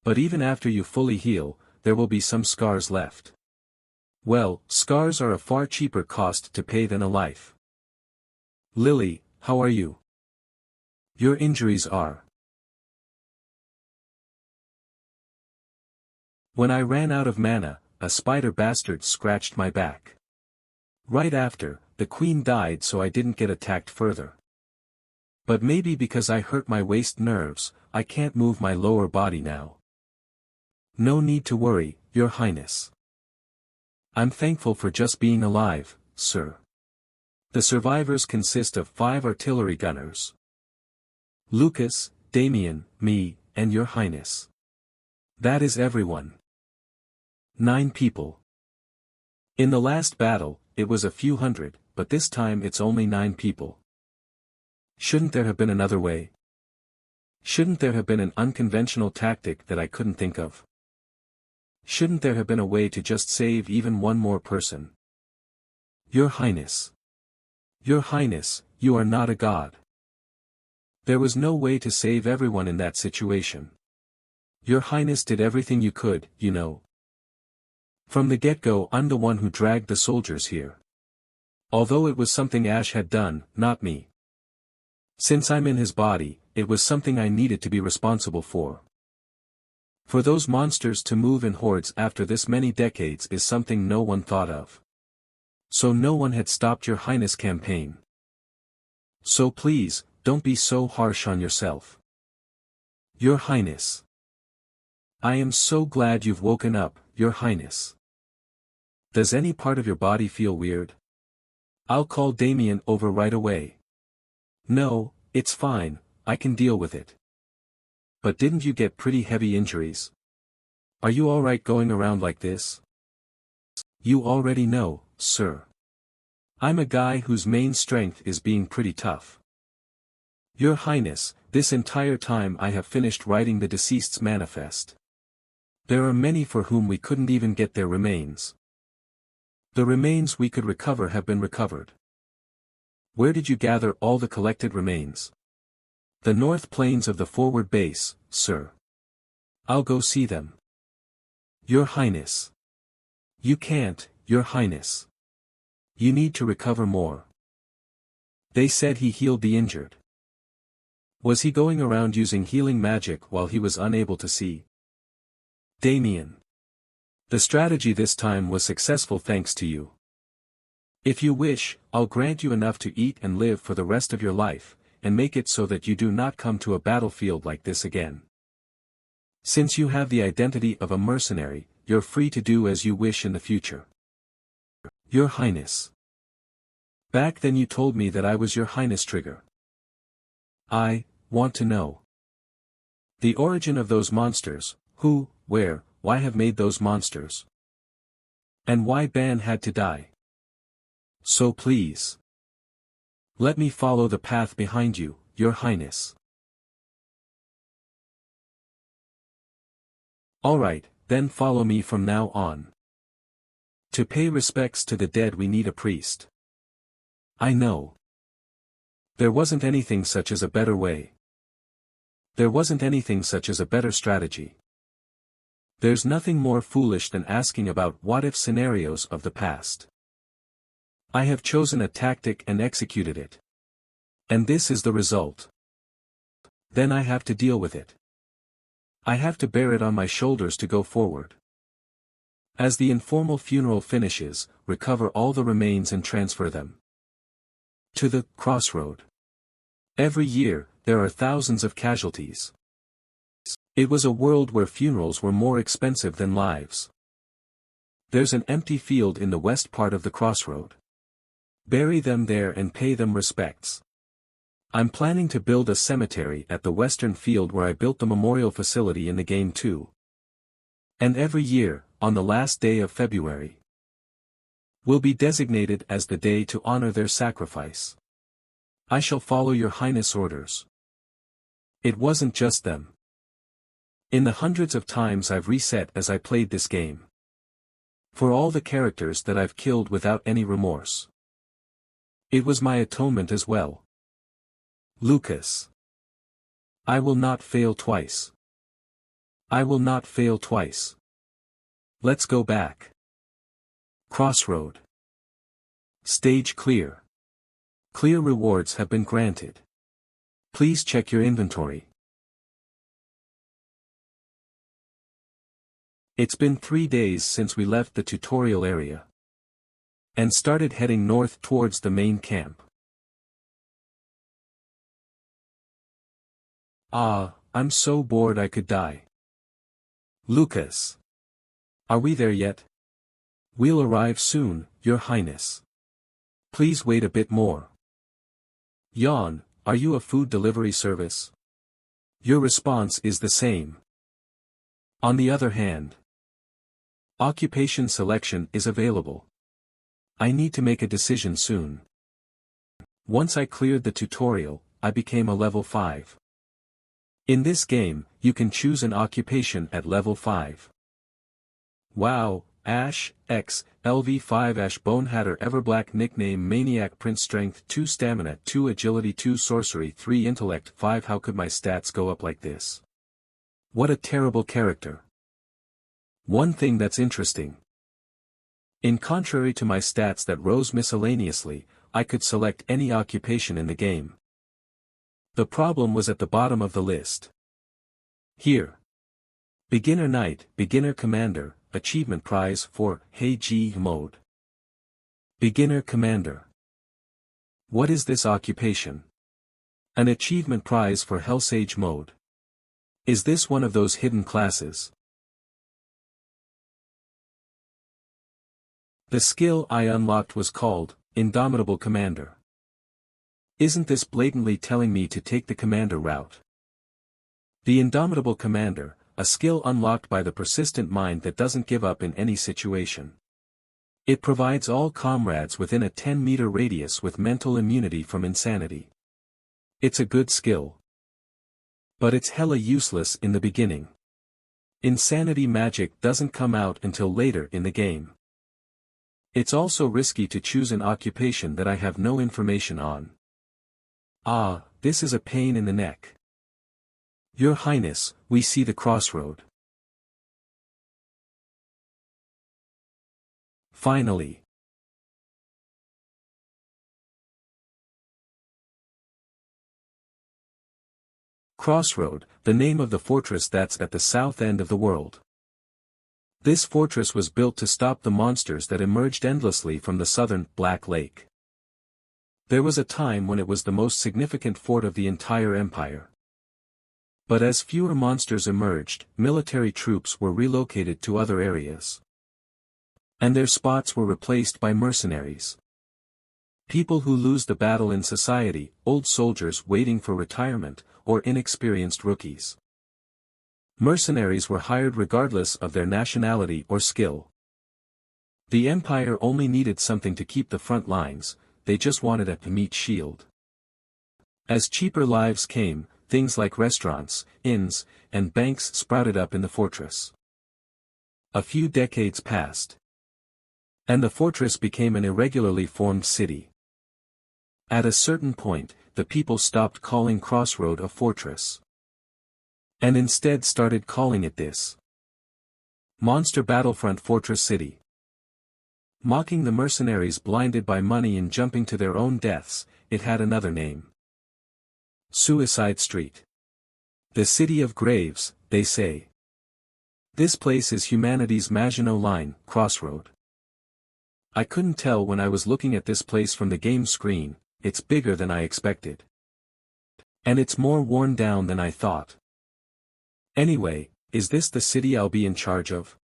But even after you fully heal, there will be some scars left. Well, scars are a far cheaper cost to pay than a life. Lily, how are you? Your injuries are When I ran out of mana, a spider bastard scratched my back. Right after, the queen died, so I didn't get attacked further. But maybe because I hurt my waist nerves, I can't move my lower body now. No need to worry, Your Highness. I'm thankful for just being alive, sir. The survivors consist of 5 artillery gunners. Lucas, Damien, me, and Your Highness. That is everyone. 9 people. In the last battle, it was a few hundred, but this time it's only 9 people. Shouldn't there have been another way? Shouldn't there have been an unconventional tactic that I couldn't think of? Shouldn't there have been a way to just save even one more person? Your Highness. Your Highness, you are not a god. There was no way to save everyone in that situation. Your Highness did everything you could, you know. From the get-go, I'm the one who dragged the soldiers here. Although it was something Ash had done, not me. Since I'm in his body, it was something I needed to be responsible for. For those monsters to move in hordes after this many decades is something no one thought of. So no one had stopped Your Highness' campaign. So please, don't be so harsh on yourself. Your Highness. I am so glad you've woken up, Your Highness. Does any part of your body feel weird? I'll call Damien over right away. No, it's fine, I can deal with it. But didn't you get pretty heavy injuries? Are you alright going around like this? You already know, sir. I'm a guy whose main strength is being pretty tough. Your Highness, this entire time I have finished writing the deceased's manifest. There are many for whom we couldn't even get their remains. The remains we could recover have been recovered. Where did you gather all the collected remains? The north plains of the forward base, sir. I'll go see them. Your Highness. You can't, Your Highness. You need to recover more. They said he healed the injured. Was he going around using healing magic while he was unable to see? Damien. The strategy this time was successful thanks to you. If you wish, I'll grant you enough to eat and live for the rest of your life, and make it so that you do not come to a battlefield like this again. Since you have the identity of a mercenary, you're free to do as you wish in the future. Your Highness. Back then you told me that I was Your Highness Trigger. I want to know the origin of those monsters, who, where, why have made those monsters? And why Ban had to die? So please. Let me follow the path behind you, Your Highness. Alright, then follow me from now on. To pay respects to the dead we need a priest. I know. There wasn't anything such as a better way. There wasn't anything such as a better strategy. There's nothing more foolish than asking about what-if scenarios of the past. I have chosen a tactic and executed it. And this is the result. Then I have to deal with it. I have to bear it on my shoulders to go forward. As the informal funeral finishes, recover all the remains and transfer them to the crossroad. Every year, there are thousands of casualties. It was a world where funerals were more expensive than lives. There's an empty field in the west part of the crossroad. Bury them there and pay them respects. I'm planning to build a cemetery at the western field where I built the memorial facility in the game too. And every year, on the last day of February, will be designated as the day to honor their sacrifice. I shall follow Your Highness' orders. It wasn't just them. In the hundreds of times I've reset as I played this game. For all the characters that I've killed without any remorse. It was my atonement as well. Lucas. I will not fail twice. I will not fail twice. Let's go back. Crossroad. Stage clear. Clear rewards have been granted. Please check your inventory. It's been 3 days since we left the tutorial area and started heading north towards the main camp. I'm so bored I could die. Lucas. Are we there yet? We'll arrive soon, Your Highness. Please wait a bit more. Yawn, are you a food delivery service? Your response is the same. On the other hand, occupation selection is available. I need to make a decision soon. Once I cleared the tutorial, I became a level 5. In this game, you can choose an occupation at level 5. Wow, Ash, X, LV5 Ash Bonehatter Everblack Nickname Maniac Prince Strength 2 Stamina 2 Agility 2 Sorcery 3 Intellect 5 How could my stats go up like this? What a terrible character. One thing that's interesting. In contrary to my stats that rose miscellaneously, I could select any occupation in the game. The problem was at the bottom of the list. Here. Beginner Knight, Beginner Commander, Achievement Prize for HG Mode. Beginner Commander. What is this occupation? An achievement prize for Hellsage Mode. Is this one of those hidden classes? The skill I unlocked was called Indomitable Commander. Isn't this blatantly telling me to take the commander route? The Indomitable Commander, a skill unlocked by the persistent mind that doesn't give up in any situation. It provides all comrades within a 10-meter radius with mental immunity from insanity. It's a good skill. But it's hella useless in the beginning. Insanity magic doesn't come out until later in the game. It's also risky to choose an occupation that I have no information on. This is a pain in the neck. Your Highness, we see the crossroad. Finally. Crossroad, the name of the fortress that's at the south end of the world. This fortress was built to stop the monsters that emerged endlessly from the southern Black Lake. There was a time when it was the most significant fort of the entire empire. But as fewer monsters emerged, military troops were relocated to other areas. And their spots were replaced by mercenaries. People who lose the battle in society, old soldiers waiting for retirement, or inexperienced rookies. Mercenaries were hired regardless of their nationality or skill. The empire only needed something to keep the front lines, they just wanted a meat shield. As cheaper lives came, things like restaurants, inns, and banks sprouted up in the fortress. A few decades passed. And the fortress became an irregularly formed city. At a certain point, the people stopped calling Crossroad a fortress. And instead started calling it this. Monster Battlefront Fortress City. Mocking the mercenaries blinded by money and jumping to their own deaths, it had another name. Suicide Street. The City of Graves, they say. This place is humanity's Maginot Line, crossroad. I couldn't tell when I was looking at this place from the game screen, it's bigger than I expected. And it's more worn down than I thought. Anyway, is this the city I'll be in charge of?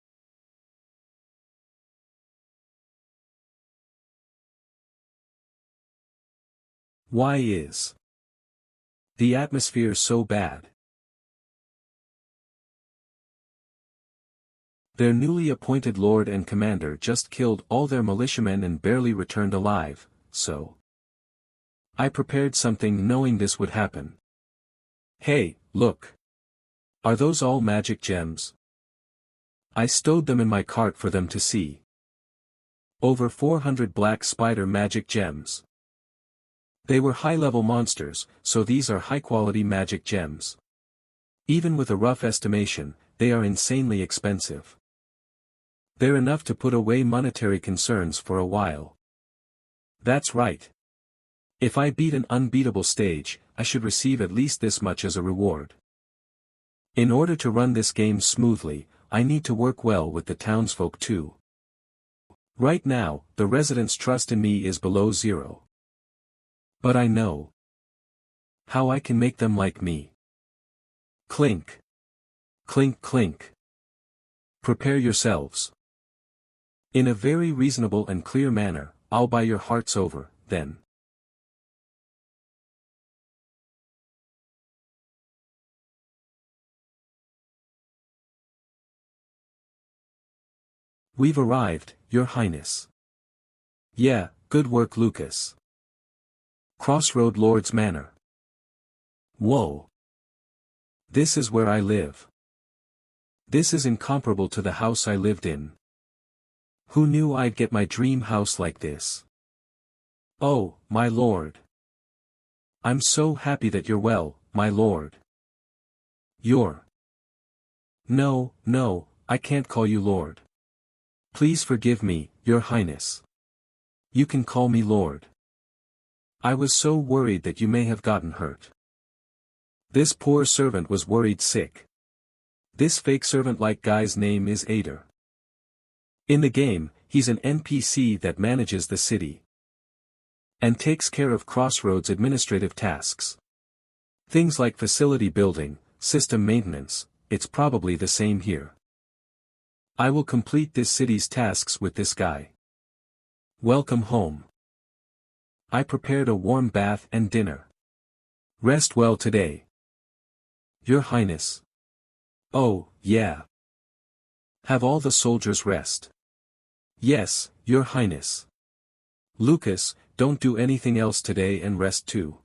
Why is the atmosphere so bad? Their newly appointed lord and commander just killed all their militiamen and barely returned alive, so I prepared something knowing this would happen. Hey, look. Are those all magic gems? I stowed them in my cart for them to see. Over 400 black spider magic gems. They were high-level monsters, so these are high-quality magic gems. Even with a rough estimation, they are insanely expensive. They're enough to put away monetary concerns for a while. That's right. If I beat an unbeatable stage, I should receive at least this much as a reward. In order to run this game smoothly, I need to work well with the townsfolk too. Right now, the residents' trust in me is below zero. But I know how I can make them like me. Clink. Clink clink. Prepare yourselves. In a very reasonable and clear manner, I'll buy your hearts over, then. We've arrived, Your Highness. Yeah, good work, Lucas. Crossroad Lord's Manor. Whoa. This is where I live. This is incomparable to the house I lived in. Who knew I'd get my dream house like this? Oh, my lord. I'm so happy that you're well, my lord. You're. No, I can't call you lord. Please forgive me, Your Highness. You can call me lord. I was so worried that you may have gotten hurt. This poor servant was worried sick. This fake servant-like guy's name is Ader. In the game, he's an NPC that manages the city and takes care of Crossroads' administrative tasks. Things like facility building, system maintenance. It's probably the same here. I will complete this city's tasks with this guy. Welcome home. I prepared a warm bath and dinner. Rest well today. Your Highness. Oh, yeah. Have all the soldiers rest. Yes, Your Highness. Lucas, don't do anything else today and rest too.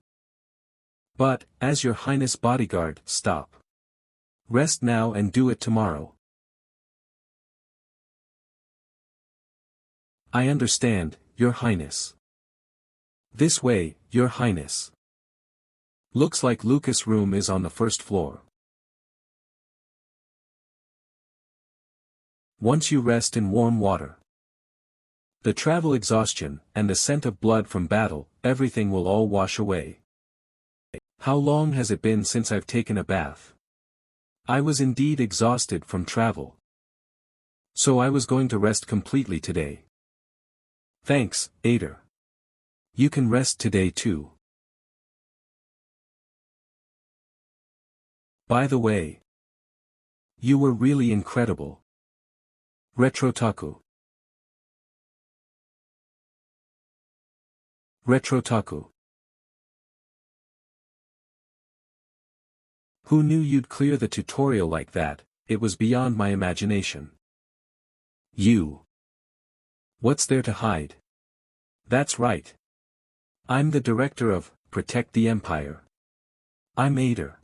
But, as Your Highness bodyguard, stop. Rest now and do it tomorrow. I understand, Your Highness. This way, Your Highness. Looks like Lucas' room is on the first floor. Once you rest in warm water, the travel exhaustion, and the scent of blood from battle, everything will all wash away. How long has it been since I've taken a bath? I was indeed exhausted from travel. So I was going to rest completely today. Thanks, Ader. You can rest today too. By the way, you were really incredible. Retrotaku. Retrotaku. Who knew you'd clear the tutorial like that? It was beyond my imagination. You. What's there to hide? That's right. I'm the director of Protect the Empire. I'm Ader.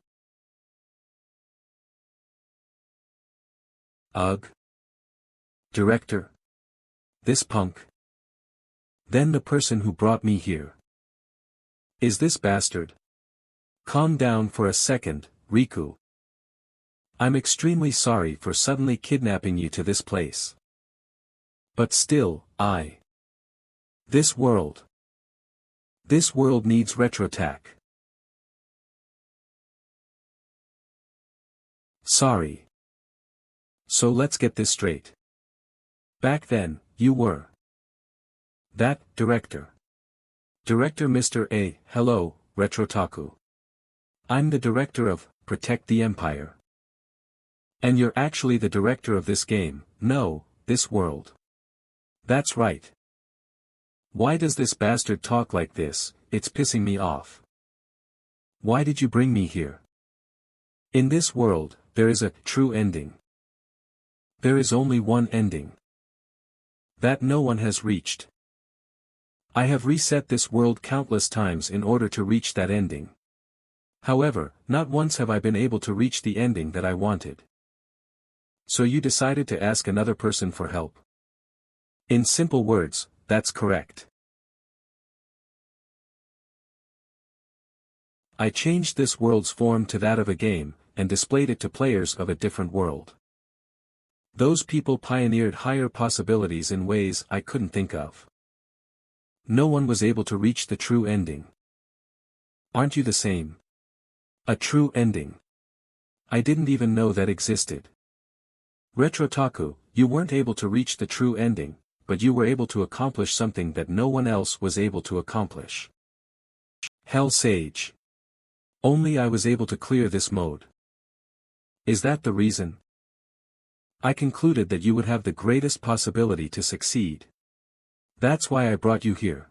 Ugh. Director. This punk. Then the person who brought me here. Is this bastard? Calm down for a second, Riku. I'm extremely sorry for suddenly kidnapping you to this place. But still, This world needs RetroTac. Sorry. So let's get this straight. Back then, you were that director. Director Mr. A. Hello, Retrotaku. I'm the director of Protect the Empire. And you're actually the director of this game, no, this world. That's right. Why does this bastard talk like this? It's pissing me off. Why did you bring me here? In this world, there is a true ending. There is only one ending. That no one has reached. I have reset this world countless times in order to reach that ending. However, not once have I been able to reach the ending that I wanted. So you decided to ask another person for help. In simple words, that's correct. I changed this world's form to that of a game, and displayed it to players of a different world. Those people pioneered higher possibilities in ways I couldn't think of. No one was able to reach the true ending. Aren't you the same? A true ending. I didn't even know that existed. Retrotaku, you weren't able to reach the true ending, but you were able to accomplish something that no one else was able to accomplish. Hell Sage. Only I was able to clear this mode. Is that the reason? I concluded that you would have the greatest possibility to succeed. That's why I brought you here.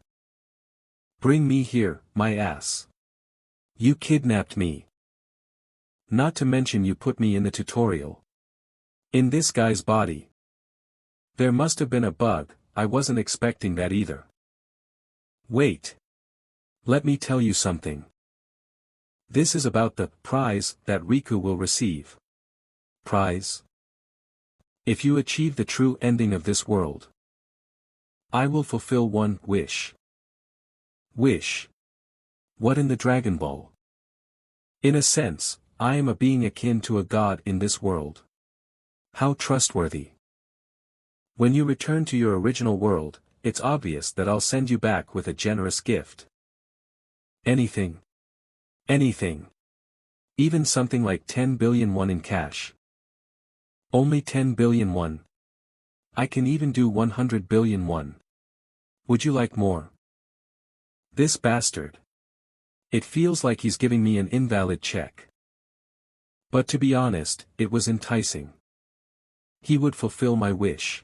Bring me here, my ass. You kidnapped me. Not to mention you put me in the tutorial. In this guy's body. There must have been a bug, I wasn't expecting that either. Wait. Let me tell you something. This is about the prize that Riku will receive. Prize? If you achieve the true ending of this world, I will fulfill one wish. Wish? What in the Dragon Ball? In a sense, I am a being akin to a god in this world. How trustworthy. When you return to your original world, it's obvious that I'll send you back with a generous gift. Anything. Anything. Even something like 10 billion won in cash. Only 10 billion won. I can even do 100 billion won. Would you like more? This bastard. It feels like he's giving me an invalid check. But to be honest, it was enticing. He would fulfill my wish.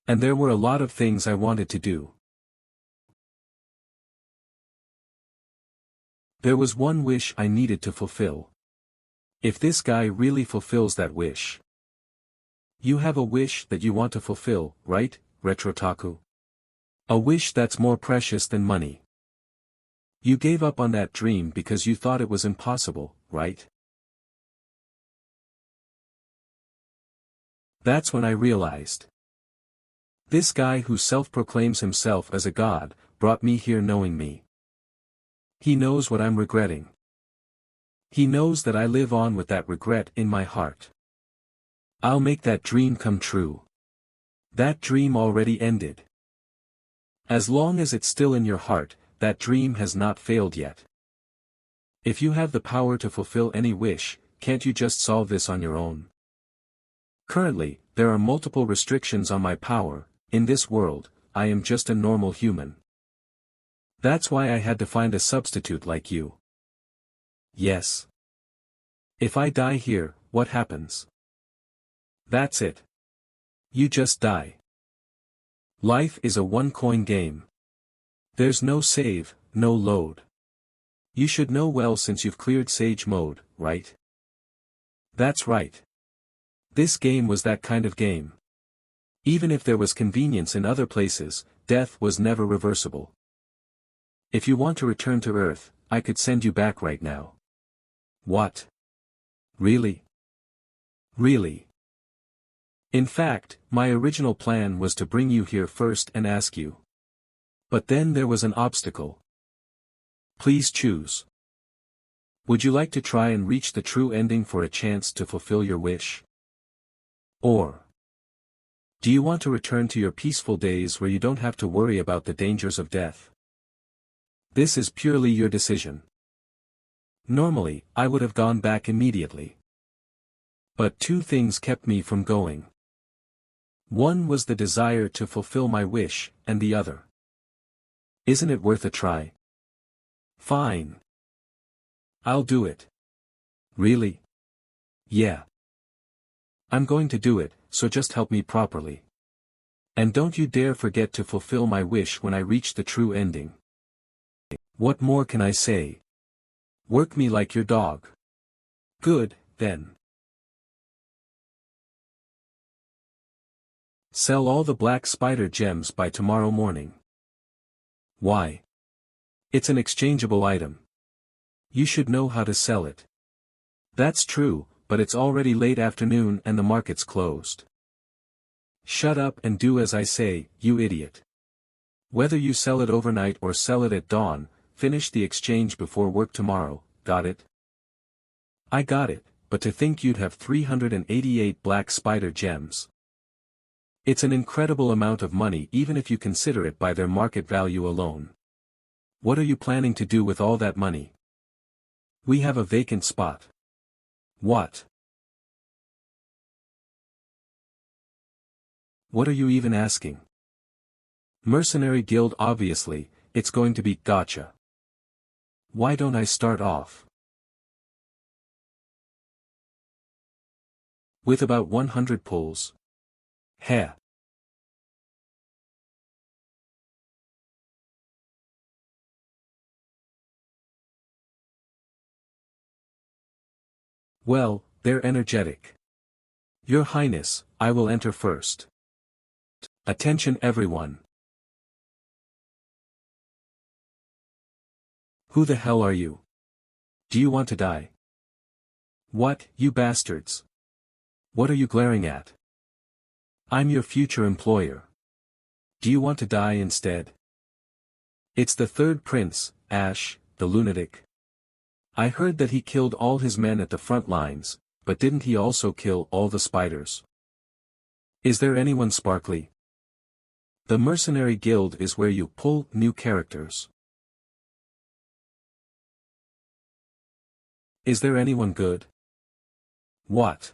And there were a lot of things I wanted to do. There was one wish I needed to fulfill. If this guy really fulfills that wish. You have a wish that you want to fulfill, right, Retrotaku? A wish that's more precious than money. You gave up on that dream because you thought it was impossible, right? That's when I realized. This guy who self-proclaims himself as a god, brought me here knowing me. He knows what I'm regretting. He knows that I live on with that regret in my heart. I'll make that dream come true. That dream already ended. As long as it's still in your heart, that dream has not failed yet. If you have the power to fulfill any wish, can't you just solve this on your own? Currently, there are multiple restrictions on my power. In this world, I am just a normal human. That's why I had to find a substitute like you. Yes. If I die here, what happens? That's it. You just die. Life is a one-coin game. There's no save, no load. You should know well since you've cleared Sage mode, right? That's right. This game was that kind of game. Even if there was convenience in other places, death was never reversible. If you want to return to Earth, I could send you back right now. What? Really? Really? In fact, my original plan was to bring you here first and ask you. But then there was an obstacle. Please choose. Would you like to try and reach the true ending for a chance to fulfill your wish? Or do you want to return to your peaceful days where you don't have to worry about the dangers of death? This is purely your decision. Normally, I would have gone back immediately. But two things kept me from going. One was the desire to fulfill my wish, and the other. Isn't it worth a try? Fine. I'll do it. Really? Yeah. I'm going to do it, so just help me properly. And don't you dare forget to fulfill my wish when I reach the true ending. What more can I say? Work me like your dog. Good, then. Sell all the black spider gems by tomorrow morning. Why? It's an exchangeable item. You should know how to sell it. That's true, but it's already late afternoon and the market's closed. Shut up and do as I say, you idiot. Whether you sell it overnight or sell it at dawn, finish the exchange before work tomorrow, got it? I got it, but to think you'd have 388 black spider gems. It's an incredible amount of money even if you consider it by their market value alone. What are you planning to do with all that money? We have a vacant spot. What? What are you even asking? Mercenary guild, obviously, it's going to be gotcha. Why don't I start off with about 100 pulls? Heh. Well, they're energetic. Your Highness, I will enter first. Attention everyone. Who the hell are you? Do you want to die? What, you bastards? What are you glaring at? I'm your future employer. Do you want to die instead? It's the third prince, Ash, the lunatic. I heard that he killed all his men at the front lines, but didn't he also kill all the spiders? Is there anyone sparkly? The Mercenary Guild is where you pull new characters. Is there anyone good? What?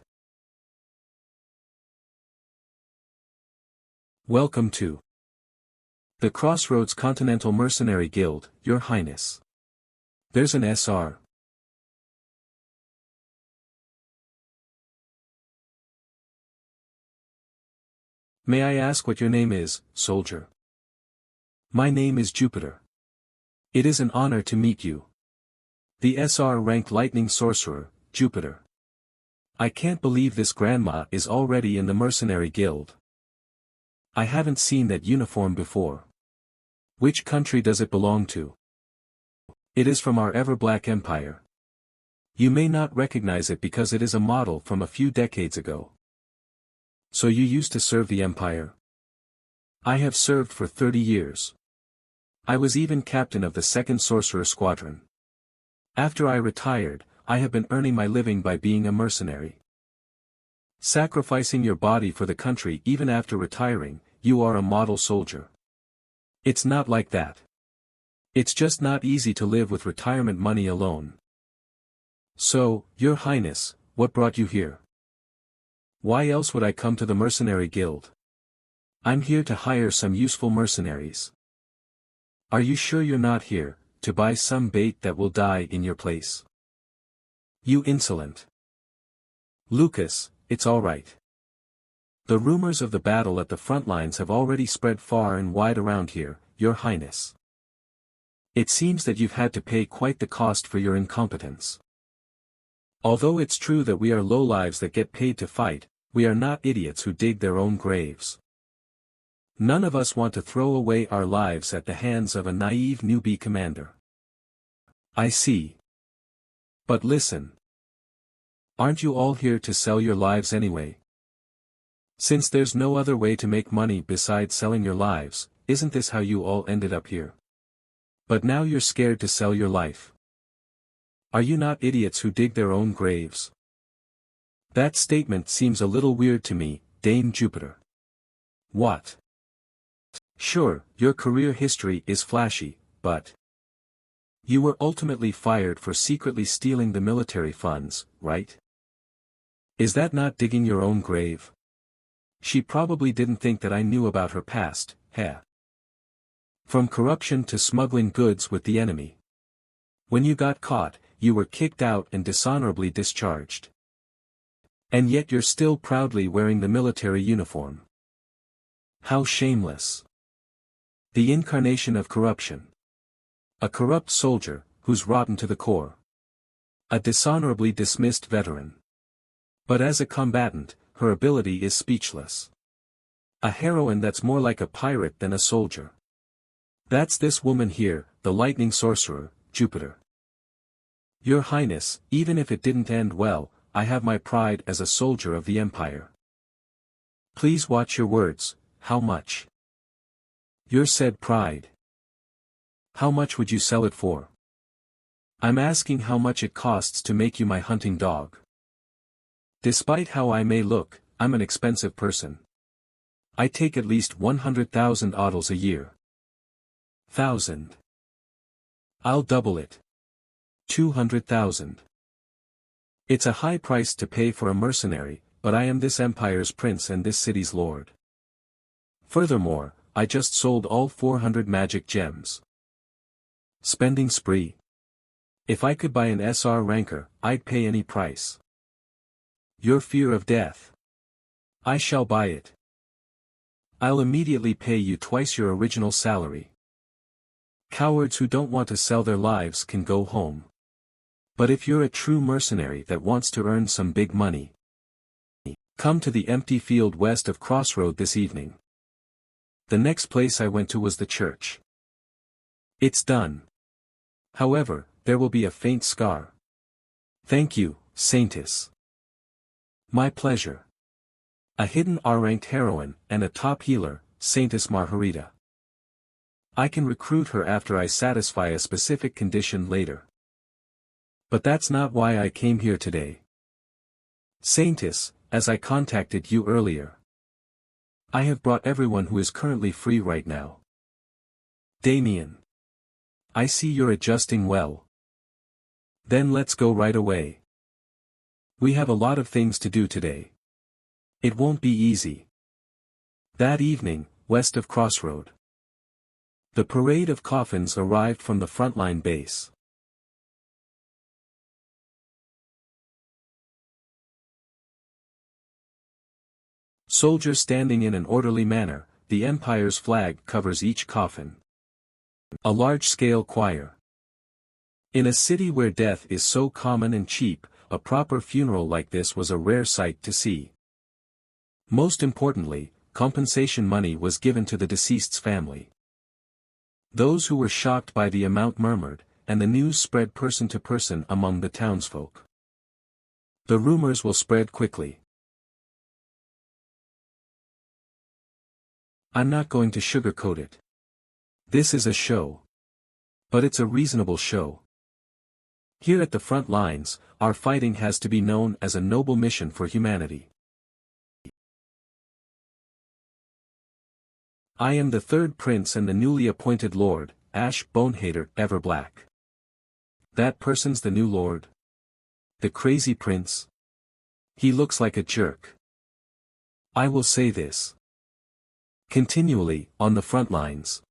Welcome to the Crossroads Continental Mercenary Guild, Your Highness. There's an SR. May I ask what your name is, soldier? My name is Jupiter. It is an honor to meet you. The SR ranked lightning sorcerer, Jupiter. I can't believe this grandma is already in the Mercenary Guild. I haven't seen that uniform before. Which country does it belong to? It is from our ever-black empire. You may not recognize it because it is a model from a few decades ago. So you used to serve the empire? I have served for 30 years. I was even captain of the 2nd Sorcerer Squadron. After I retired, I have been earning my living by being a mercenary. Sacrificing your body for the country even after retiring, you are a model soldier. It's not like that. It's just not easy to live with retirement money alone. So, Your Highness, what brought you here? Why else would I come to the Mercenary Guild? I'm here to hire some useful mercenaries. Are you sure you're not here to buy some bait that will die in your place? You insolent. Lucas, it's all right. The rumors of the battle at the front lines have already spread far and wide around here, Your Highness. It seems that you've had to pay quite the cost for your incompetence. Although it's true that we are lowlives that get paid to fight, we are not idiots who dig their own graves. None of us want to throw away our lives at the hands of a naive newbie commander. I see. But listen. Aren't you all here to sell your lives anyway? Since there's no other way to make money besides selling your lives, isn't this how you all ended up here? But now you're scared to sell your life. Are you not idiots who dig their own graves? That statement seems a little weird to me, Dame Jupiter. What? Sure, your career history is flashy, but you were ultimately fired for secretly stealing the military funds, right? Is that not digging your own grave? She probably didn't think that I knew about her past, heh. From corruption to smuggling goods with the enemy. When you got caught, you were kicked out and dishonorably discharged. And yet you're still proudly wearing the military uniform. How shameless. The incarnation of corruption. A corrupt soldier, who's rotten to the core. A dishonorably dismissed veteran. But as a combatant, her ability is speechless. A heroine that's more like a pirate than a soldier. That's this woman here, the lightning sorcerer, Jupiter. Your Highness, even if it didn't end well, I have my pride as a soldier of the Empire. Please watch your words, how much? Your said pride. How much would you sell it for? I'm asking how much it costs to make you my hunting dog. Despite how I may look, I'm an expensive person. I take at least 100,000 oddles a year. 1,000. I'll double it. 200,000. It's a high price to pay for a mercenary, but I am this empire's prince and this city's lord. Furthermore, I just sold all 400 magic gems. Spending spree. If I could buy an SR ranker, I'd pay any price. Your fear of death. I shall buy it. I'll immediately pay you twice your original salary. Cowards who don't want to sell their lives can go home. But if you're a true mercenary that wants to earn some big money, come to the empty field west of Crossroad this evening. The next place I went to was the church. It's done. However, there will be a faint scar. Thank you, Saintess. My pleasure. A hidden R-ranked heroine and a top healer, Saintess Margarita. I can recruit her after I satisfy a specific condition later. But that's not why I came here today. Saintess, as I contacted you earlier, I have brought everyone who is currently free right now. Damien. I see you're adjusting well. Then let's go right away. We have a lot of things to do today. It won't be easy. That evening, west of Crossroad. The parade of coffins arrived from the frontline base. Soldiers standing in an orderly manner, the Empire's flag covers each coffin. A large-scale choir. In a city where death is so common and cheap, a proper funeral like this was a rare sight to see. Most importantly, compensation money was given to the deceased's family. Those who were shocked by the amount murmured, and the news spread person to person among the townsfolk. The rumors will spread quickly. I'm not going to sugarcoat it. This is a show. But it's a reasonable show. Here at the front lines, our fighting has to be known as a noble mission for humanity. I am the third prince and the newly appointed lord, Ash Bonehater Everblack. That person's the new lord? The crazy prince? He looks like a jerk. I will say this. Continually, on the front lines.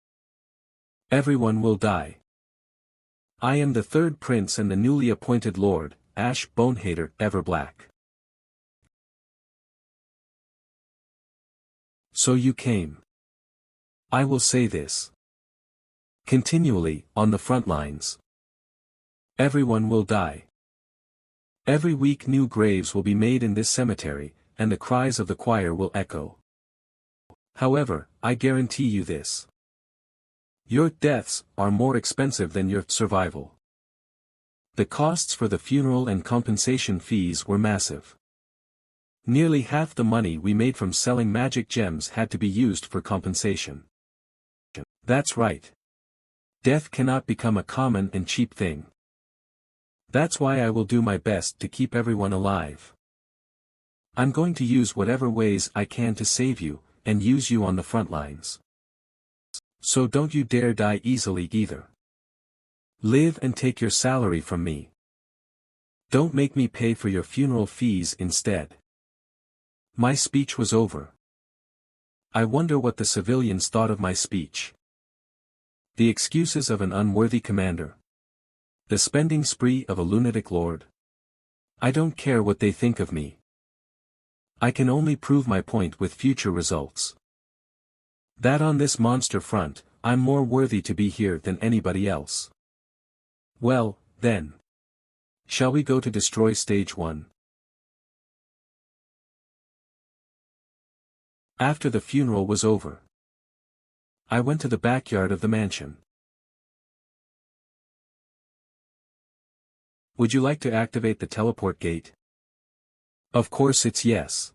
Everyone will die. I am the third prince and the newly appointed lord, Ash Bonehater Everblack. So you came. I will say this. Continually, on the front lines. Everyone will die. Every week new graves will be made in this cemetery, and the cries of the choir will echo. However, I guarantee you this. Your deaths are more expensive than your survival. The costs for the funeral and compensation fees were massive. Nearly half the money we made from selling magic gems had to be used for compensation. That's right. Death cannot become a common and cheap thing. That's why I will do my best to keep everyone alive. I'm going to use whatever ways I can to save you, and use you on the front lines. So don't you dare die easily either. Live and take your salary from me. Don't make me pay for your funeral fees instead. My speech was over. I wonder what the civilians thought of my speech. The excuses of an unworthy commander. The spending spree of a lunatic lord. I don't care what they think of me. I can only prove my point with future results. That on this monster front, I'm more worthy to be here than anybody else. Well, then. Shall we go to destroy stage 1? After the funeral was over, I went to the backyard of the mansion. Would you like to activate the teleport gate? Of course it's yes.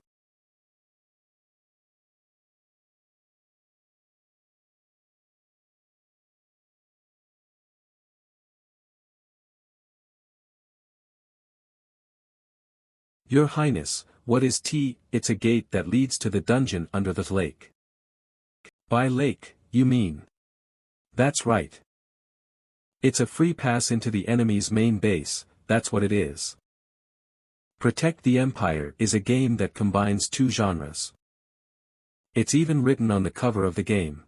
Your Highness, what is T? It's a gate that leads to the dungeon under the lake. By lake, you mean? That's right. It's a free pass into the enemy's main base, that's what it is. Protect the Empire is a game that combines two genres. It's even written on the cover of the game.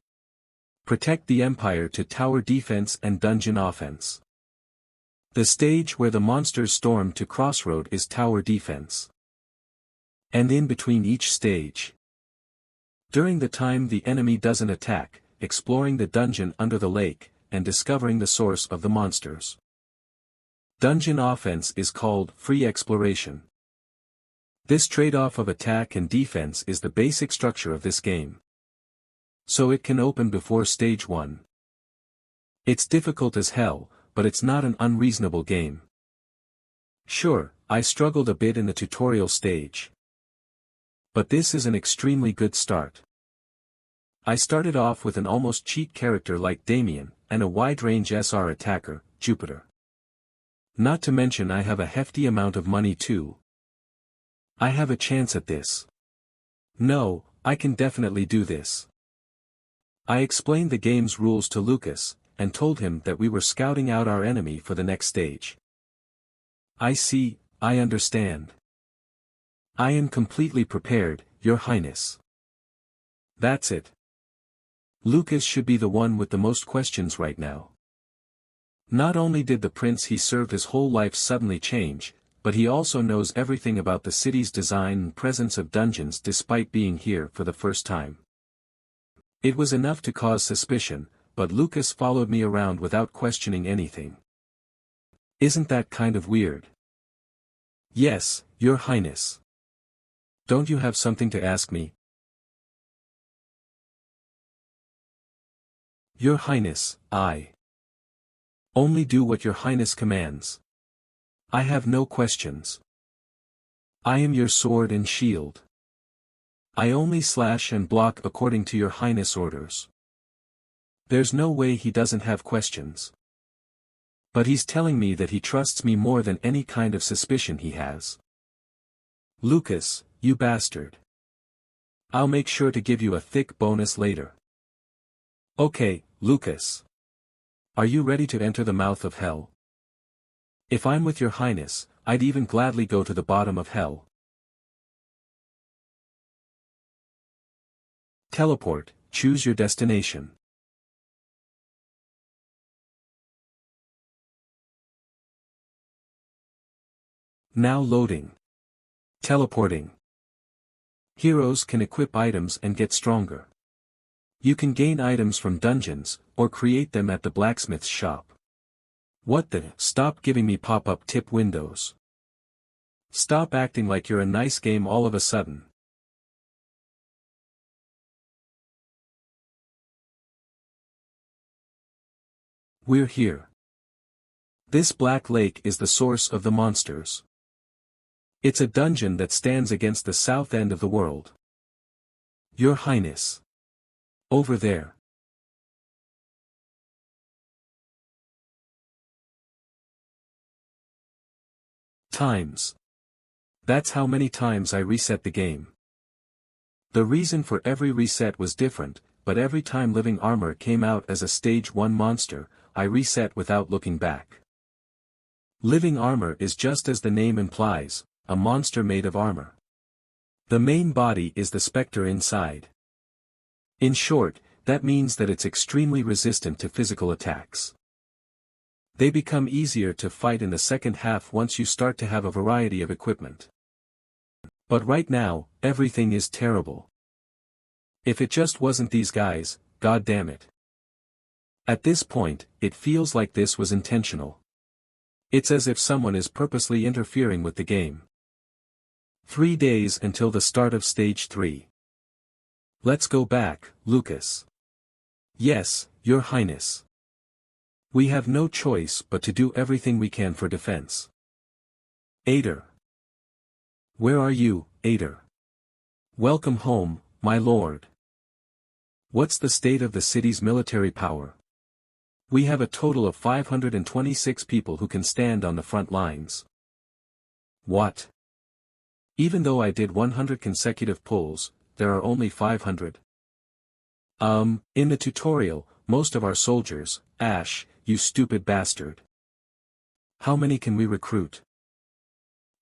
Protect the Empire to tower defense and dungeon offense. The stage where the monsters storm to crossroad is tower defense. And in between each stage, during the time the enemy doesn't attack, exploring the dungeon under the lake, and discovering the source of the monsters. Dungeon offense is called free exploration. This trade-off of attack and defense is the basic structure of this game. So it can open before stage 1. It's difficult as hell, but it's not an unreasonable game. Sure, I struggled a bit in the tutorial stage. But this is an extremely good start. I started off with an almost cheat character like Damien, and a wide-range SR attacker, Jupiter. Not to mention I have a hefty amount of money too. I have a chance at this. No, I can definitely do this. I explained the game's rules to Lucas, and told him that we were scouting out our enemy for the next stage. I see, I understand. I am completely prepared, Your Highness. That's it. Lucas should be the one with the most questions right now. Not only did the prince he served his whole life suddenly change, but he also knows everything about the city's design and presence of dungeons despite being here for the first time. It was enough to cause suspicion, but Lucas followed me around without questioning anything. Isn't that kind of weird? Yes, Your Highness. Don't you have something to ask me? Your Highness, I only do what Your Highness commands. I have no questions. I am your sword and shield. I only slash and block according to Your Highness orders. There's no way he doesn't have questions. But he's telling me that he trusts me more than any kind of suspicion he has. Lucas, you bastard. I'll make sure to give you a thick bonus later. Okay, Lucas. Are you ready to enter the mouth of hell? If I'm with Your Highness, I'd even gladly go to the bottom of hell. Teleport, choose your destination. Now loading. Teleporting. Heroes can equip items and get stronger. You can gain items from dungeons, or create them at the blacksmith's shop. What the? Stop giving me pop-up tip windows. Stop acting like you're a nice game all of a sudden. We're here. This black lake is the source of the monsters. It's a dungeon that stands against the south end of the world. Your Highness. Over there. Times. That's how many times I reset the game. The reason for every reset was different, but every time living armor came out as a stage 1 monster, I reset without looking back. Living armor is just as the name implies, a monster made of armor. The main body is the specter inside. In short, that means that it's extremely resistant to physical attacks. They become easier to fight in the second half once you start to have a variety of equipment. But right now, everything is terrible. If it just wasn't these guys, god damn it. At this point, it feels like this was intentional. It's as if someone is purposely interfering with the game. 3 days until the start of Stage 3. Let's go back, Lucas. Yes, Your Highness. We have no choice but to do everything we can for defense. Ader. Where are you, Ader? Welcome home, my lord. What's the state of the city's military power? We have a total of 526 people who can stand on the front lines. What? Even though I did 100 consecutive pulls, there are only 500. In the tutorial, most of our soldiers, Ash, you stupid bastard. How many can we recruit?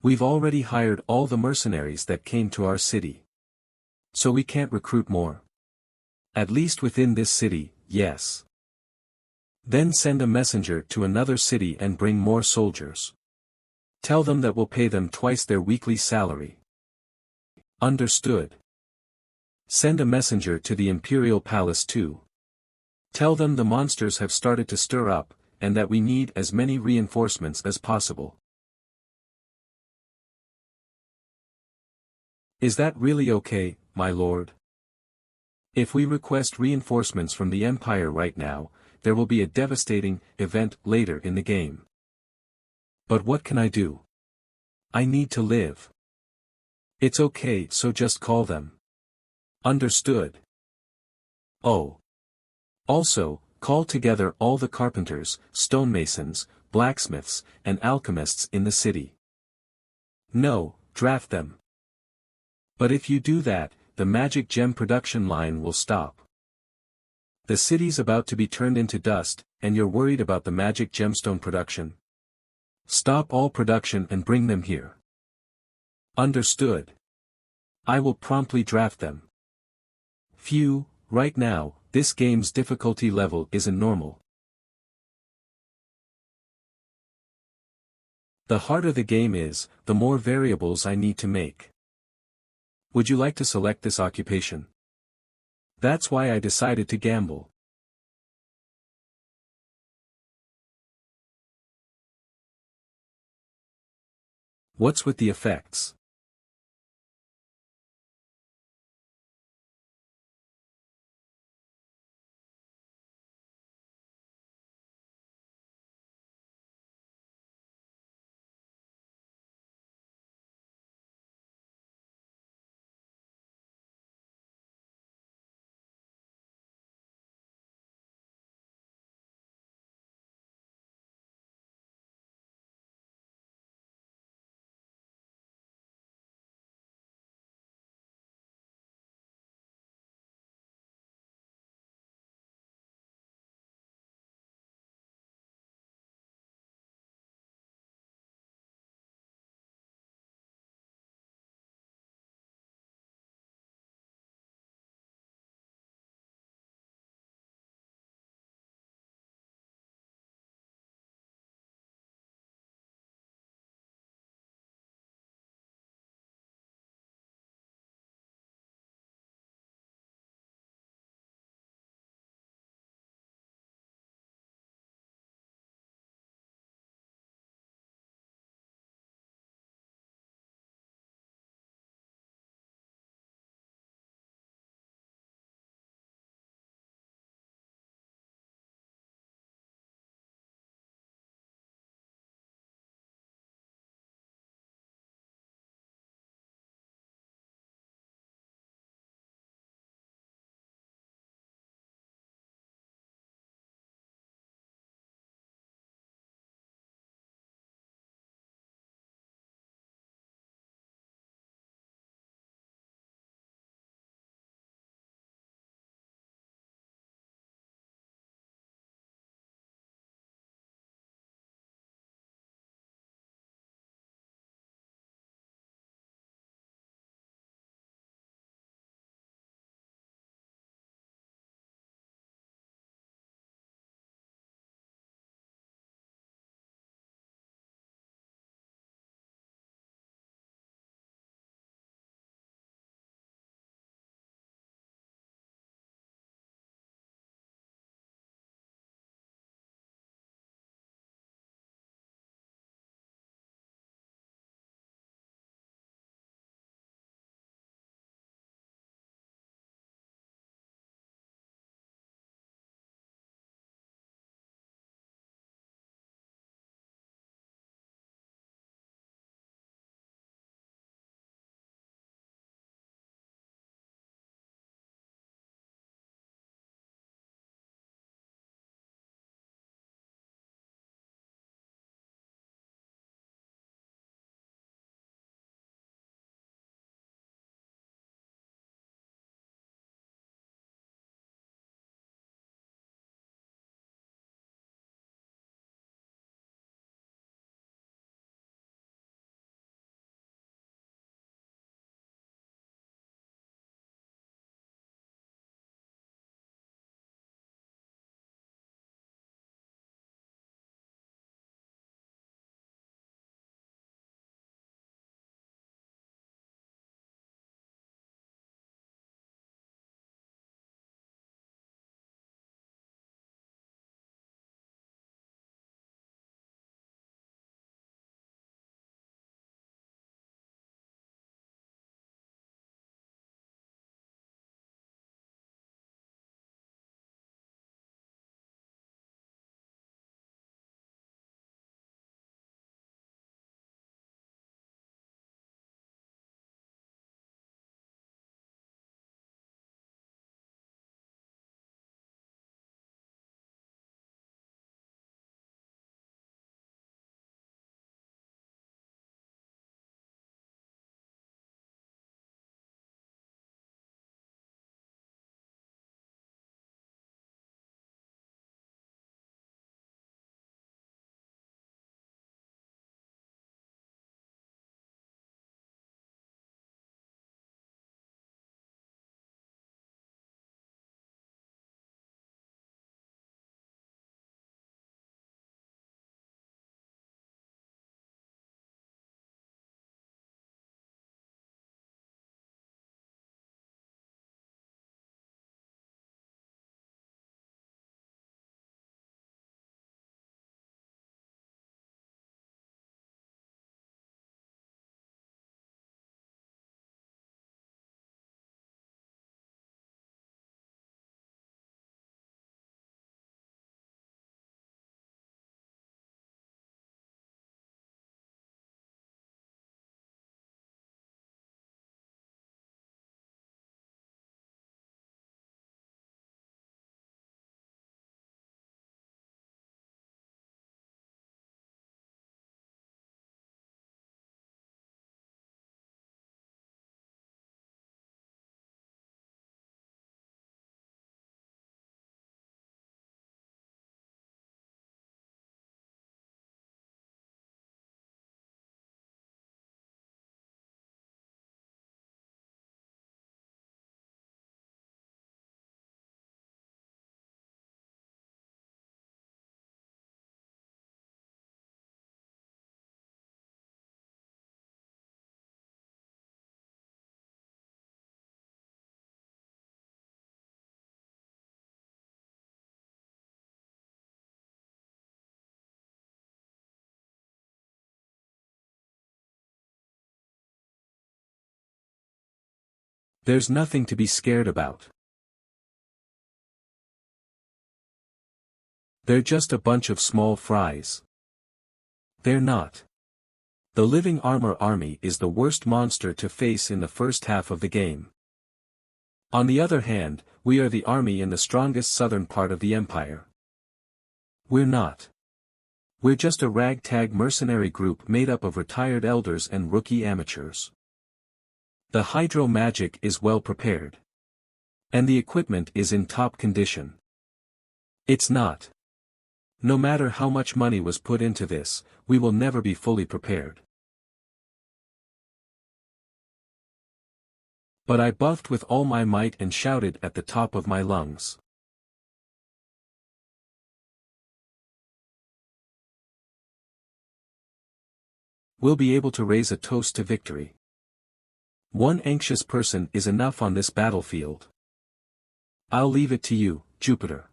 We've already hired all the mercenaries that came to our city. So we can't recruit more. At least within this city, yes. Then send a messenger to another city and bring more soldiers. Tell them that we'll pay them twice their weekly salary. Understood. Send a messenger to the Imperial Palace too. Tell them the monsters have started to stir up, and that we need as many reinforcements as possible. Is that really okay, my lord? If we request reinforcements from the Empire right now, there will be a devastating event later in the game. But what can I do? I need to live. It's okay, so just call them. Understood. Oh. Also, call together all the carpenters, stonemasons, blacksmiths, and alchemists in the city. No, draft them. But if you do that, the magic gem production line will stop. The city's about to be turned into dust, and you're worried about the magic gemstone production. Stop all production and bring them here. Understood. I will promptly draft them. Phew, right now, this game's difficulty level isn't normal. The harder the game is, the more variables I need to make. Would you like to select this occupation? That's why I decided to gamble. What's with the effects? There's nothing to be scared about. They're just a bunch of small fries. They're not. The living armor army is the worst monster to face in the first half of the game. On the other hand, we are the army in the strongest southern part of the empire. We're not. We're just a ragtag mercenary group made up of retired elders and rookie amateurs. The hydro magic is well prepared. And the equipment is in top condition. It's not. No matter how much money was put into this, we will never be fully prepared. But I buffed with all my might and shouted at the top of my lungs. We'll be able to raise a toast to victory. One anxious person is enough on this battlefield. I'll leave it to you, Jupiter.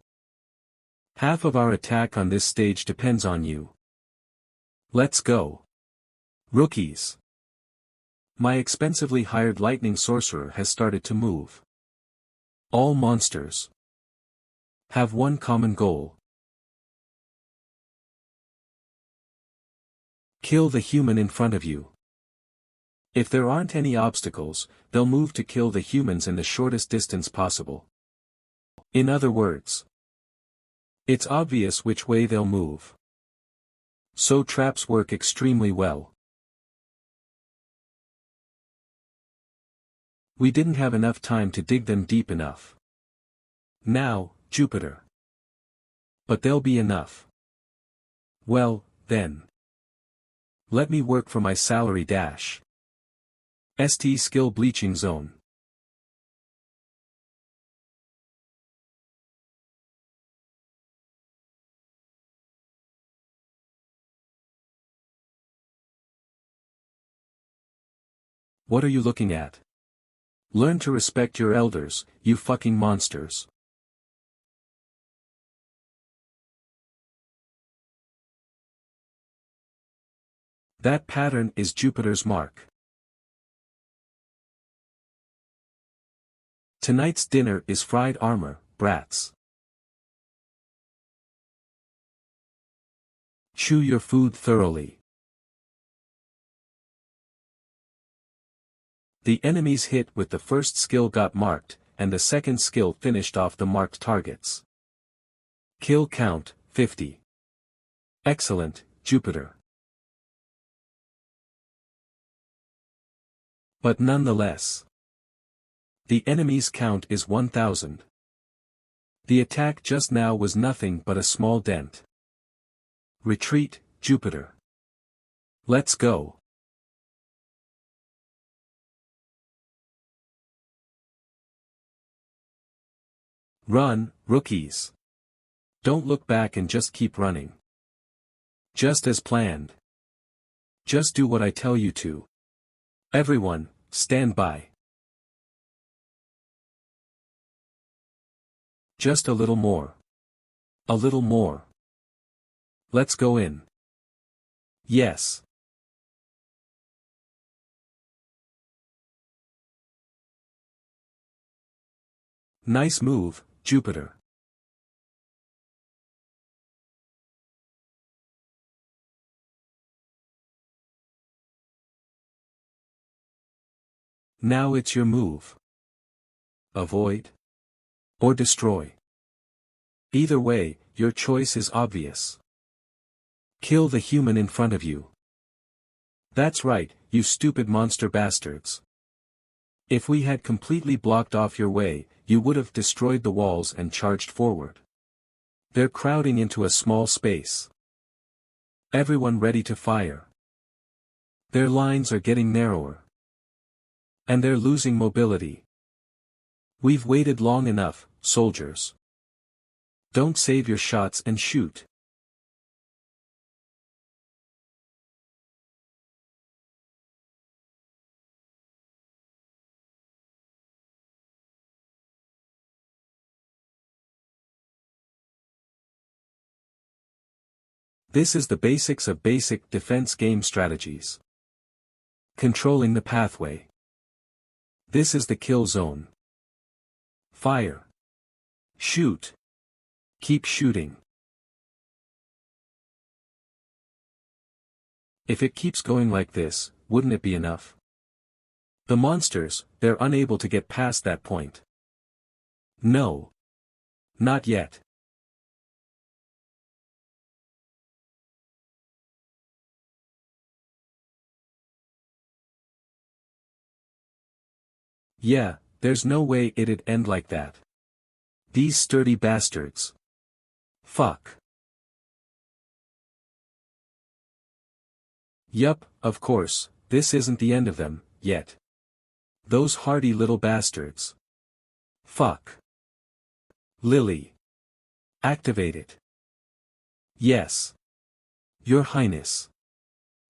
Half of our attack on this stage depends on you. Let's go. Rookies. My expensively hired lightning sorcerer has started to move. All monsters have one common goal. Kill the human in front of you. If there aren't any obstacles, they'll move to kill the humans in the shortest distance possible. In other words, it's obvious which way they'll move. So traps work extremely well. We didn't have enough time to dig them deep enough. Now, Jupiter. But there'll be enough. Well, then. Let me work for my salary dash. ST Skill Bleaching Zone. What are you looking at? Learn to respect your elders, you fucking monsters. That pattern is Jupiter's mark. Tonight's dinner is fried armor, brats. Chew your food thoroughly. The enemy's hit with the first skill got marked, and the second skill finished off the marked targets. Kill count, 50. Excellent, Jupiter. But nonetheless, the enemy's count is 1000. The attack just now was nothing but a small dent. Retreat, Jupiter. Let's go. Run, rookies. Don't look back and just keep running. Just as planned. Just do what I tell you to. Everyone, stand by. Just a little more. A little more. Let's go in. Yes. Nice move, Jupiter. Now it's your move. Avoid. Or destroy. Either way, your choice is obvious. Kill the human in front of you. That's right, you stupid monster bastards. If we had completely blocked off your way, you would have destroyed the walls and charged forward. They're crowding into a small space. Everyone ready to fire. Their lines are getting narrower. And they're losing mobility. We've waited long enough, soldiers. Don't save your shots and shoot. This is the basics of basic defense game strategies. Controlling the pathway. This is the kill zone. Fire. Shoot. Keep shooting. If it keeps going like this, wouldn't it be enough? The monsters, they're unable to get past that point. No. Not yet. Yeah, there's no way it'd end like that. These sturdy bastards. Fuck. Yup, of course, this isn't the end of them, yet. Those hardy little bastards. Fuck. Lily. Activate it. Yes. Your Highness.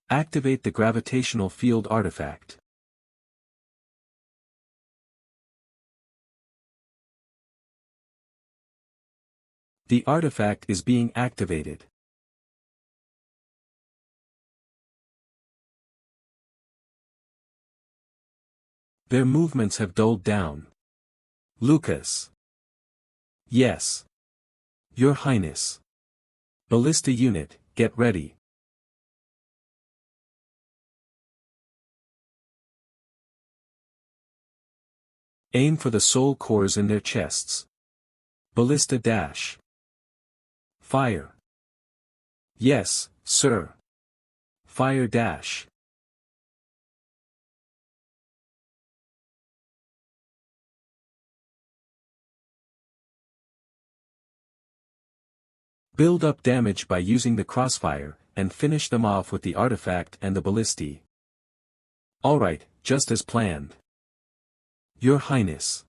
Activate the gravitational field artifact. The artifact is being activated. Their movements have dulled down. Lucas. Yes. Your Highness. Ballista unit, get ready. Aim for the soul cores in their chests. Ballista dash. Fire. Yes, sir. Fire dash. Build up damage by using the crossfire, and finish them off with the artifact and the ballistae. Alright, just as planned. Your Highness.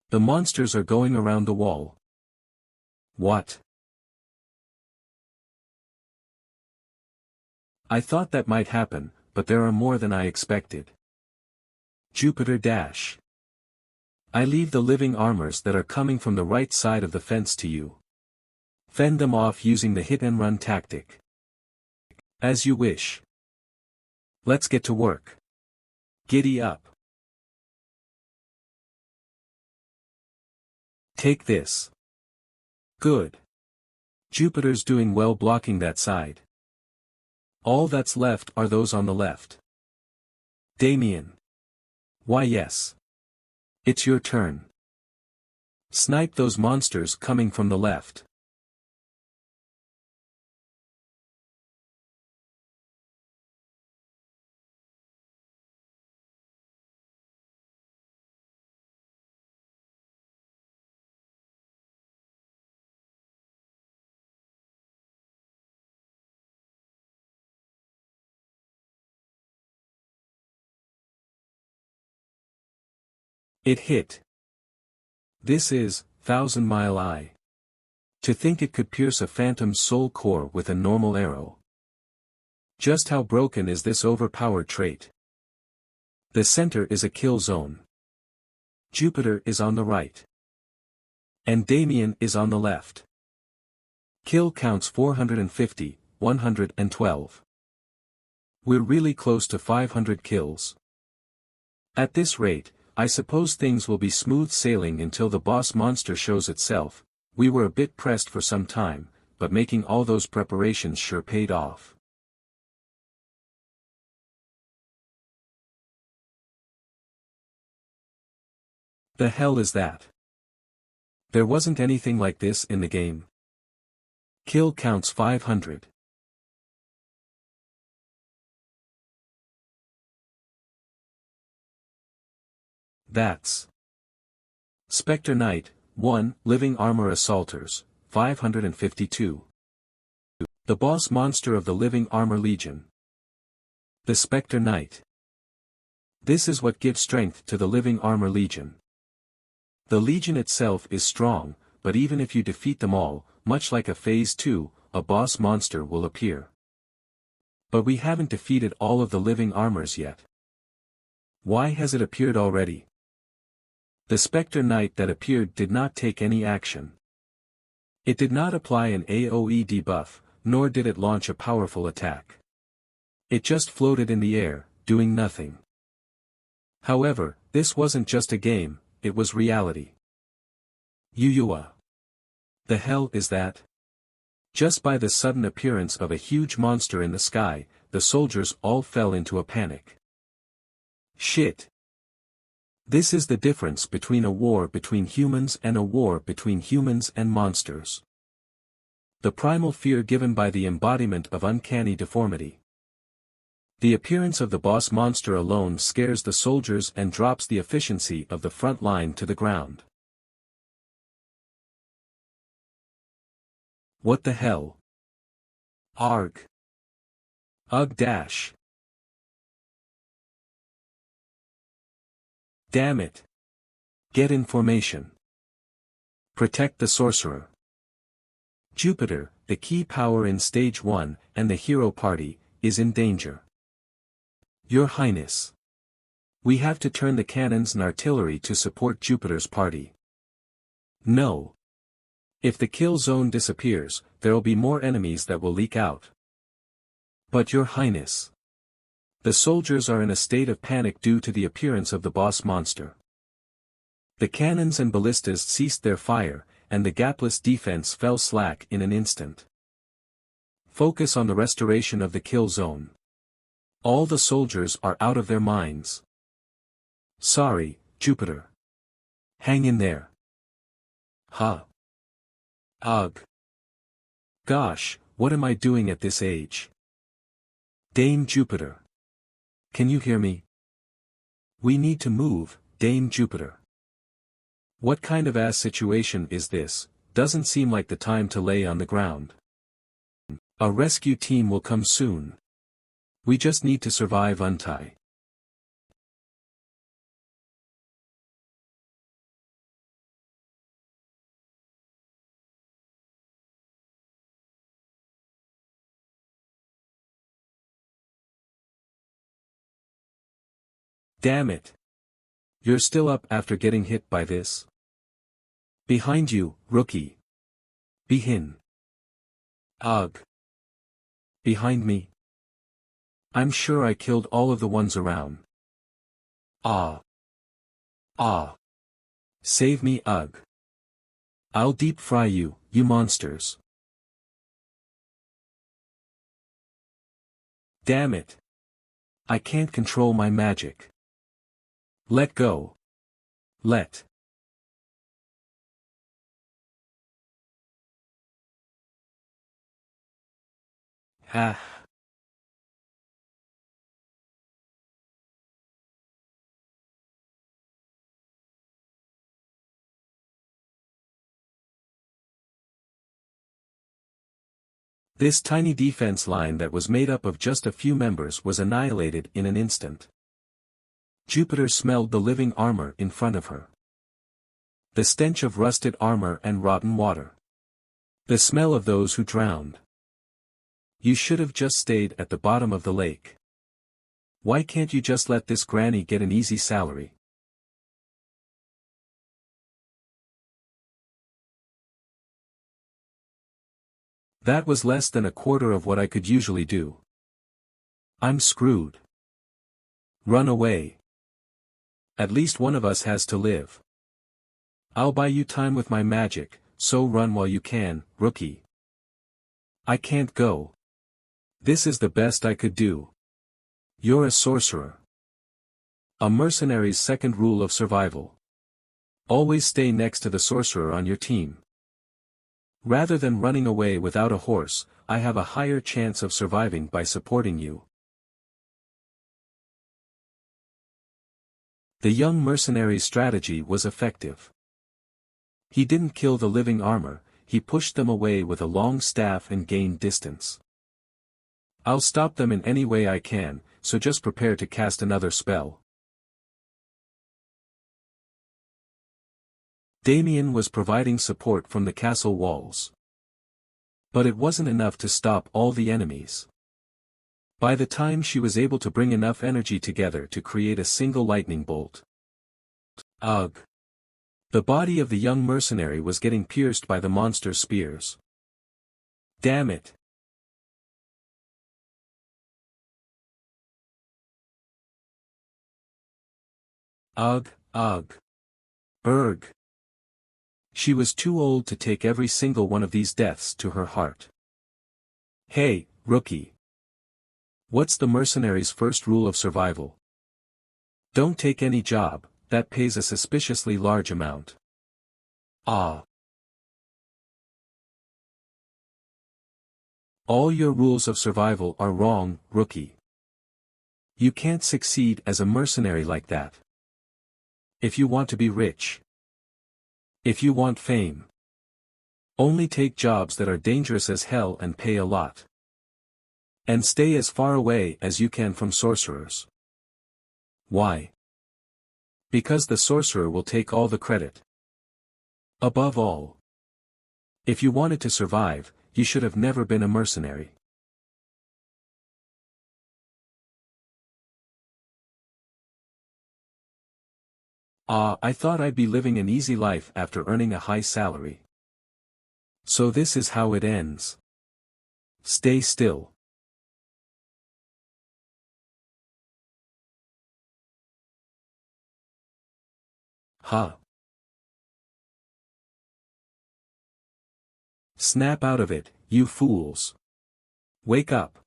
The monsters are going around the wall. What? I thought that might happen, but there are more than I expected. Jupiter dash. I leave the living armors that are coming from the right side of the fence to you. Fend them off using the hit-and-run tactic. As you wish. Let's get to work. Giddy up. Take this. Good. Jupiter's doing well blocking that side. All that's left are those on the left. Damien. Why yes. It's your turn. Snipe those monsters coming from the left. It hit. This is, 1,000-mile eye. To think it could pierce a phantom's soul core with a normal arrow. Just how broken is this overpowered trait? The center is a kill zone. Jupiter is on the right. And Damien is on the left. Kill counts 450, 112. We're really close to 500 kills. At this rate, I suppose things will be smooth sailing until the boss monster shows itself. We were a bit pressed for some time, but making all those preparations sure paid off. The hell is that? There wasn't anything like this in the game. Kill counts 500. That's Spectre Knight, 1, Living Armor Assaulters, 552. The boss monster of the Living Armor Legion. The Spectre Knight. This is what gives strength to the Living Armor Legion. The Legion itself is strong, but even if you defeat them all, much like a Phase 2, a boss monster will appear. But we haven't defeated all of the Living Armors yet. Why has it appeared already? The Spectre Knight that appeared did not take any action. It did not apply an AoE debuff, nor did it launch a powerful attack. It just floated in the air, doing nothing. However, This wasn't just a game, it was reality. MANHWA. The hell is that? Just by the sudden appearance of a huge monster in the sky, the soldiers all fell into a panic. Shit. This is the difference between a war between humans and a war between humans and monsters. The primal fear given by the embodiment of uncanny deformity. The appearance of the boss monster alone scares the soldiers and drops the efficiency of the front line to the ground. What the hell? Arg. Ugh dash. Damn it. Get information. Protect the sorcerer. Jupiter, the key power in Stage 1, and the hero party, is in danger. Your Highness. We have to turn the cannons and artillery to support Jupiter's party. No. If the kill zone disappears, there'll be more enemies that will leak out. But Your Highness. The soldiers are in a state of panic due to the appearance of the boss monster. The cannons and ballistas ceased their fire, and the gapless defense fell slack in an instant. Focus on the restoration of the kill zone. All the soldiers are out of their minds. Sorry, Jupiter. Hang in there. Huh. Ugh. Gosh, what am I doing at this age? Dame Jupiter. Can you hear me? We need to move, Dame Jupiter. What kind of ass situation is this? Doesn't seem like the time to lay on the ground. A rescue team will come soon. We just need to survive untie. Damn it. You're still up after getting hit by this? Behind you, rookie. Behin. Ugh. Behind me. I'm sure I killed all of the ones around. Ah. Ah. Save me, ugh. I'll deep fry you, you monsters. Damn it. I can't control my magic. Let go. Let. Ah. This tiny defense line that was made up of just a few members was annihilated in an instant. Jupiter smelled the living armor in front of her. The stench of rusted armor and rotten water. The smell of those who drowned. You should have just stayed at the bottom of the lake. Why can't you just let this granny get an easy salary? That was less than a quarter of what I could usually do. I'm screwed. Run away. At least one of us has to live. I'll buy you time with my magic, so run while you can, rookie. I can't go. This is the best I could do. You're a sorcerer. A mercenary's second rule of survival. Always stay next to the sorcerer on your team. Rather than running away without a horse, I have a higher chance of surviving by supporting you. The young mercenary's strategy was effective. He didn't kill the living armor, he pushed them away with a long staff and gained distance. I'll stop them in any way I can, so just prepare to cast another spell. Damien was providing support from the castle walls. But it wasn't enough to stop all the enemies. By the time she was able to bring enough energy together to create a single lightning bolt. Ugh. The body of the young mercenary was getting pierced by the monster's spears. Damn it. Ugh, ugh. Erg. She was too old to take every single one of these deaths to her heart. Hey, rookie. What's the mercenary's first rule of survival? Don't take any job that pays a suspiciously large amount. Ah. All your rules of survival are wrong, rookie. You can't succeed as a mercenary like that. If you want to be rich, if you want fame, only take jobs that are dangerous as hell and pay a lot. And stay as far away as you can from sorcerers. Why? Because the sorcerer will take all the credit. Above all, if you wanted to survive, you should have never been a mercenary. I thought I'd be living an easy life after earning a high salary. So this is how it ends. Stay still. Huh. Snap out of it, you fools. Wake up.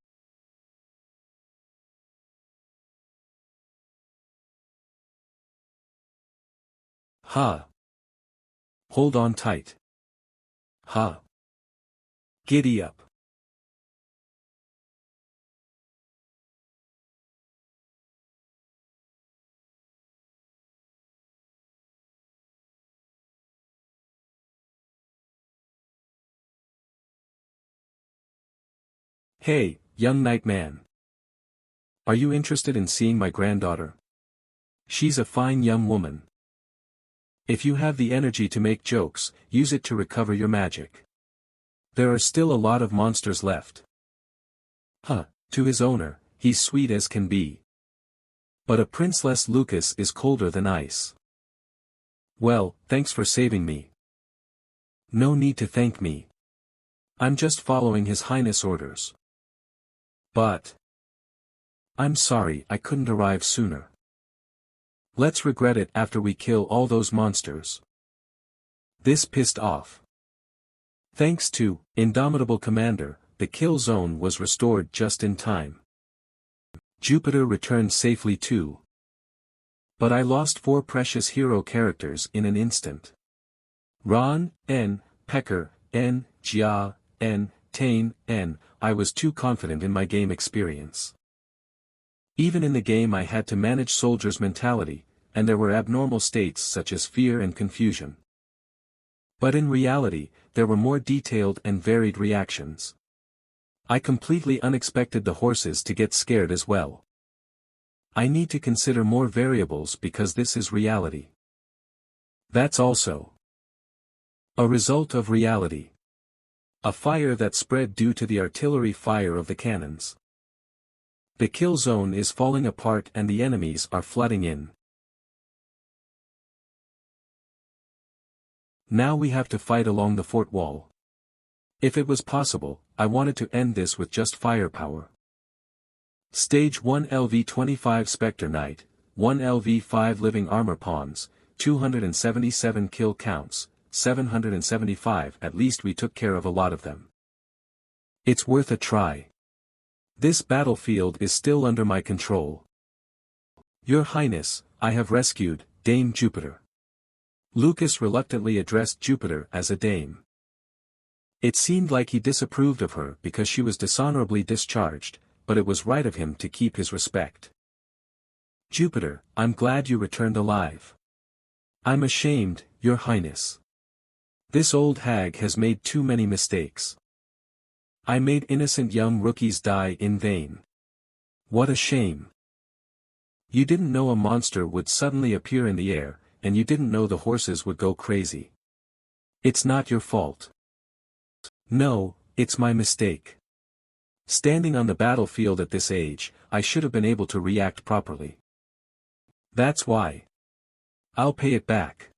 Huh. Hold on tight. Huh. Giddy up. Hey, young night man. Are you interested in seeing my granddaughter? She's a fine young woman. If you have the energy to make jokes, use it to recover your magic. There are still a lot of monsters left. Huh, to his owner, he's sweet as can be. But a Princeless Lucas is colder than ice. Well, thanks for saving me. No need to thank me. I'm just following His Highness' orders. But I'm sorry I couldn't arrive sooner. Let's regret it after we kill all those monsters. This pissed off. Thanks to Indomitable Commander, the kill zone was restored just in time. Jupiter returned safely too. But I lost 4 precious hero characters in an instant. Ron, N, Pecker, N, Jia, N, Tane, N. I was too confident in my game experience. Even in the game I had to manage soldiers' mentality, and there were abnormal states such as fear and confusion. But in reality, there were more detailed and varied reactions. I completely unexpected the horses to get scared as well. I need to consider more variables because this is reality. That's also a result of reality. A fire that spread due to the artillery fire of the cannons. The kill zone is falling apart and the enemies are flooding in. Now we have to fight along the fort wall. If it was possible, I wanted to end this with just firepower. Stage 1 LV-25 Spectre Knight, 1 LV-5 Living Armor Pawns, 277 kill counts, 775. At least we took care of a lot of them. It's worth a try. This battlefield is still under my control. Your Highness, I have rescued Dame Jupiter. Lucas reluctantly addressed Jupiter as a dame. It seemed like he disapproved of her because she was dishonorably discharged, but it was right of him to keep his respect. Jupiter, I'm glad you returned alive. I'm ashamed, Your Highness. This old hag has made too many mistakes. I made innocent young rookies die in vain. What a shame. You didn't know a monster would suddenly appear in the air, and you didn't know the horses would go crazy. It's not your fault. No, it's my mistake. Standing on the battlefield at this age, I should have been able to react properly. That's why. I'll pay it back.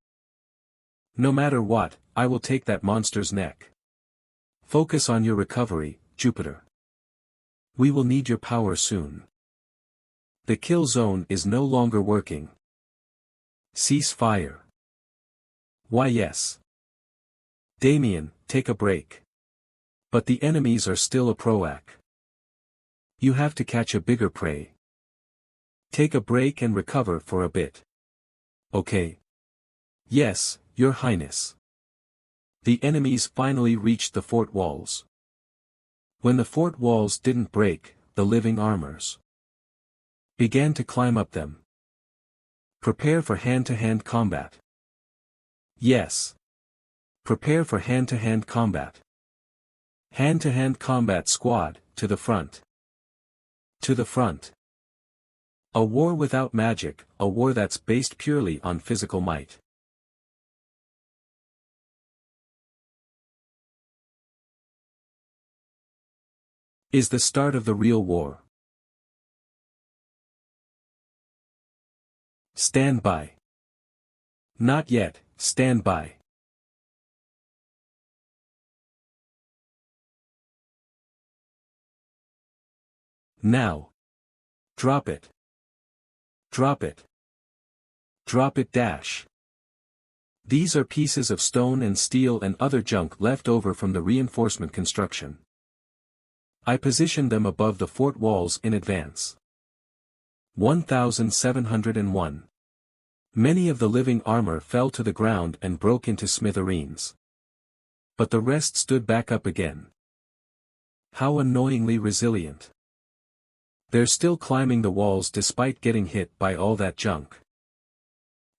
No matter what, I will take that monster's neck. Focus on your recovery, Jupiter. We will need your power soon. The kill zone is no longer working. Cease fire. Why yes. Damien, take a break. But the enemies are still a proac. You have to catch a bigger prey. Take a break and recover for a bit. Okay. Yes, Your Highness. The enemies finally reached the fort walls. When the fort walls didn't break, the living armors began to climb up them. Prepare for hand-to-hand combat. Yes. Prepare for hand-to-hand combat. Hand-to-hand combat squad, to the front. To the front. A war without magic, a war that's based purely on physical might. Is the start of the real war. Stand by. Not yet, stand by. Now. Drop it. Drop it. Drop it dash. These are pieces of stone and steel and other junk left over from the reinforcement construction. I positioned them above the fort walls in advance. 1701. Many of the living armor fell to the ground and broke into smithereens. But the rest stood back up again. How annoyingly resilient. They're still climbing the walls despite getting hit by all that junk.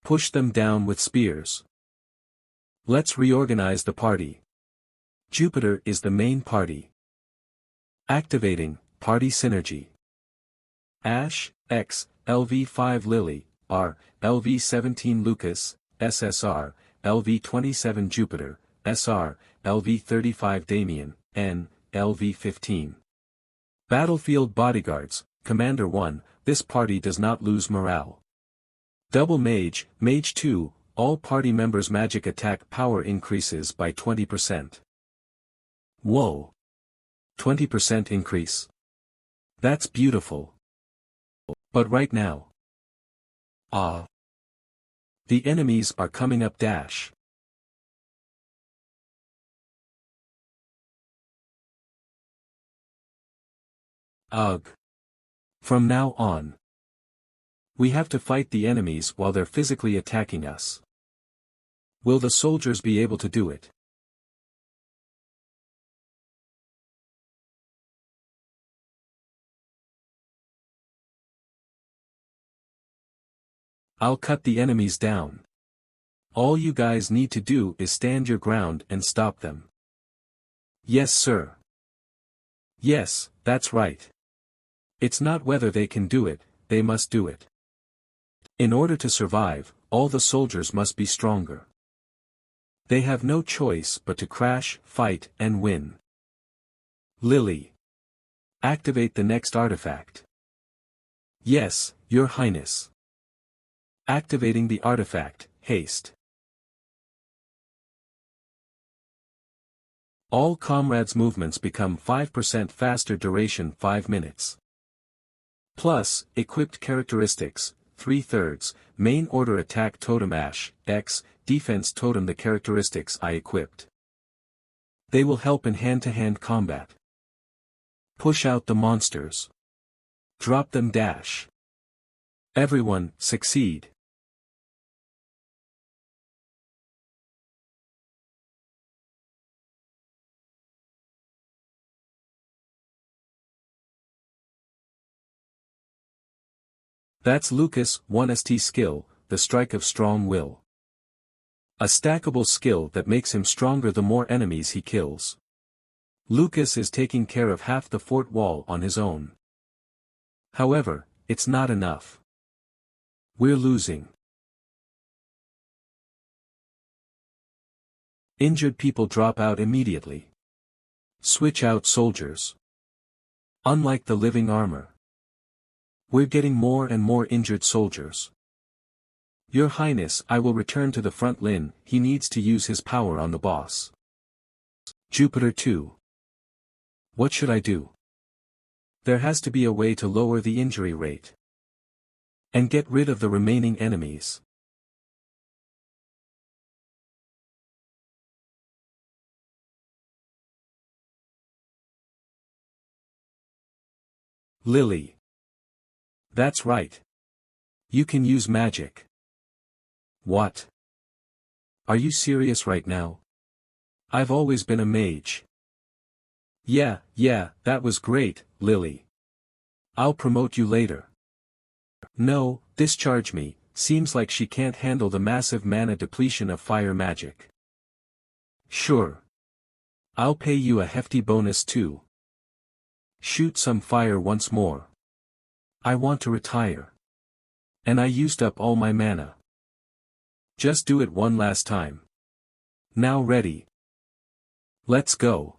Push them down with spears. Let's reorganize the party. Jupiter is the main party. Activating, party synergy. Ash, X, LV5 Lily, R, LV17 Lucas, SSR, LV27 Jupiter, SR, LV35 Damien, N, LV15. Battlefield Bodyguards, Commander 1, this party does not lose morale. Double Mage, Mage 2, all party members' magic attack power increases by 20%. Whoa! 20% increase. That's beautiful. But right now. The enemies are coming up dash. Ugh. From now on. We have to fight the enemies while they're physically attacking us. Will the soldiers be able to do it? I'll cut the enemies down. All you guys need to do is stand your ground and stop them. Yes, sir. Yes, that's right. It's not whether they can do it, they must do it. In order to survive, all the soldiers must be stronger. They have no choice but to crash, fight, and win. Lily. Activate the next artifact. Yes, Your Highness. Activating the artifact, haste. All comrades' movements become 5% faster duration 5 minutes. Plus, equipped characteristics, 3/3, main order attack totem Ash, X, defense totem the characteristics I equipped. They will help in hand-to-hand combat. Push out the monsters. Drop them dash. Everyone, succeed. That's Lucas 1st skill, the strike of strong will. A stackable skill that makes him stronger the more enemies he kills. Lucas is taking care of half the fort wall on his own. However, it's not enough. We're losing. Injured people drop out immediately. Switch out soldiers. Unlike the living armor. We're getting more and more injured soldiers. Your Highness, I will return to the front line, he needs to use his power on the boss. Jupiter 2. What should I do? There has to be a way to lower the injury rate. And get rid of the remaining enemies. Lily. That's right. You can use magic. What? Are you serious right now? I've always been a mage. Yeah, that was great, Lily. I'll promote you later. No, discharge me, seems like she can't handle the massive mana depletion of fire magic. Sure. I'll pay you a hefty bonus too. Shoot some fire once more. I want to retire. And I used up all my mana. Just do it one last time. Now ready. Let's go.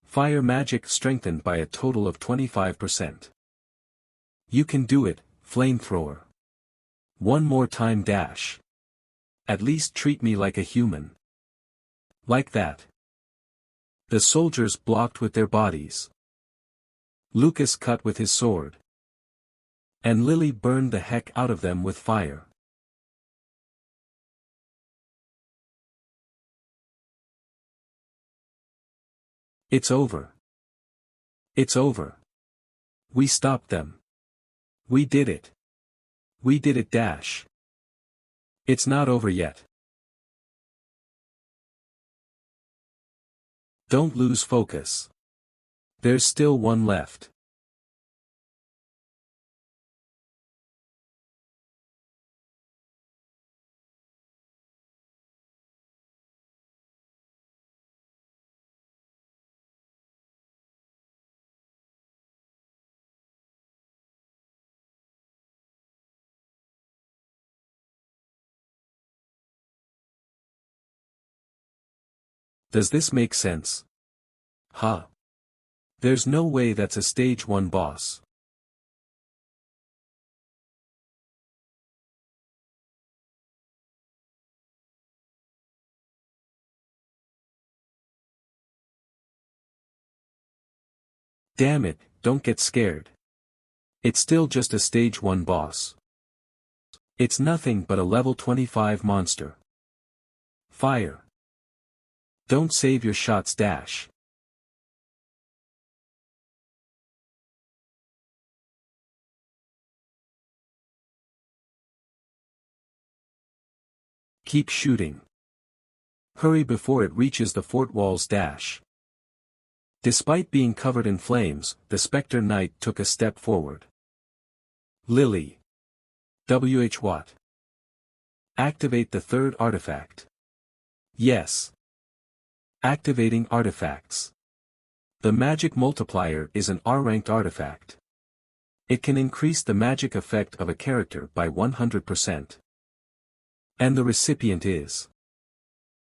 Fire magic strengthened by a total of 25%. You can do it, flamethrower. One more time dash. At least treat me like a human. Like that. The soldiers blocked with their bodies. Lucas cut with his sword. And Lily burned the heck out of them with fire. It's over. It's over. We stopped them. We did it. We did it dash. It's not over yet. Don't lose focus. There's still one left. Does this make sense? Huh. There's no way that's a stage 1 boss. Damn it, don't get scared. It's still just a stage 1 boss. It's nothing but a level 25 monster. Fire. Don't save your shots dash. Keep shooting. Hurry before it reaches the fort walls dash. Despite being covered in flames, the Spectre Knight took a step forward. Lily. What? Activate the third artifact. Yes. Activating artifacts. The magic multiplier is an R-ranked artifact. It can increase the magic effect of a character by 100%. And the recipient is.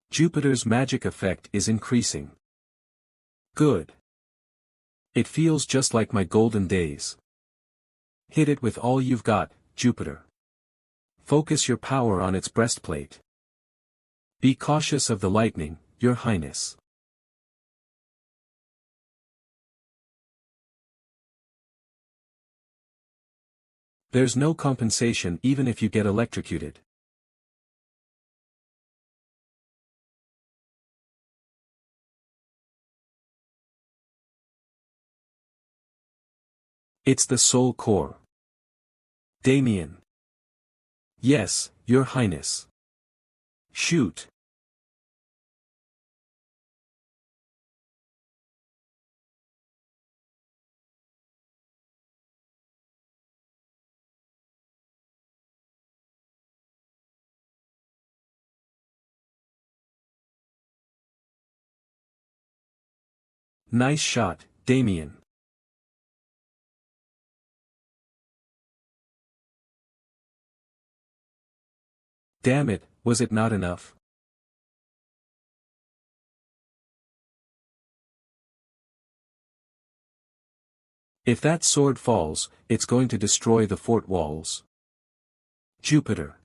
Jupiter's magic effect is increasing. Good. It feels just like my golden days. Hit it with all you've got, Jupiter. Focus your power on its breastplate. Be cautious of the lightning, Your Highness. There's no compensation even if you get electrocuted. It's the soul core. Damien. Yes, Your Highness. Shoot. Nice shot, Damien. Damn it, was it not enough? If that sword falls, it's going to destroy the fort walls. Jupiter.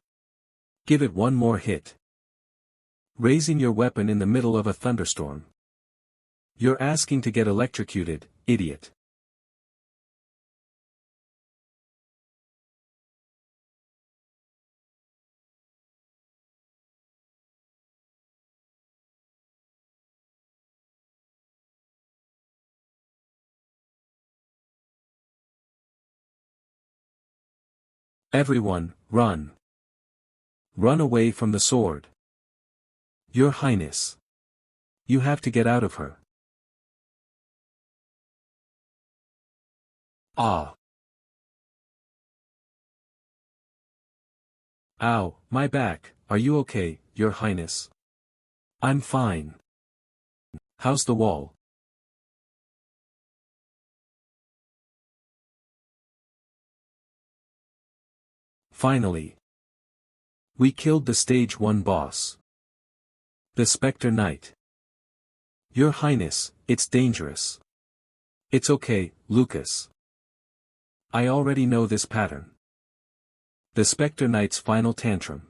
Give it one more hit. Raising your weapon in the middle of a thunderstorm. You're asking to get electrocuted, idiot. Everyone, run. Run away from the sword. Your Highness. You have to get out of her. Ah. Ow, my back, are you okay, Your Highness? I'm fine. How's the wall? Finally. We killed the Stage 1 boss. The Spectre Knight. Your Highness, it's dangerous. It's okay, Lucas. I already know this pattern. The Spectre Knight's final tantrum.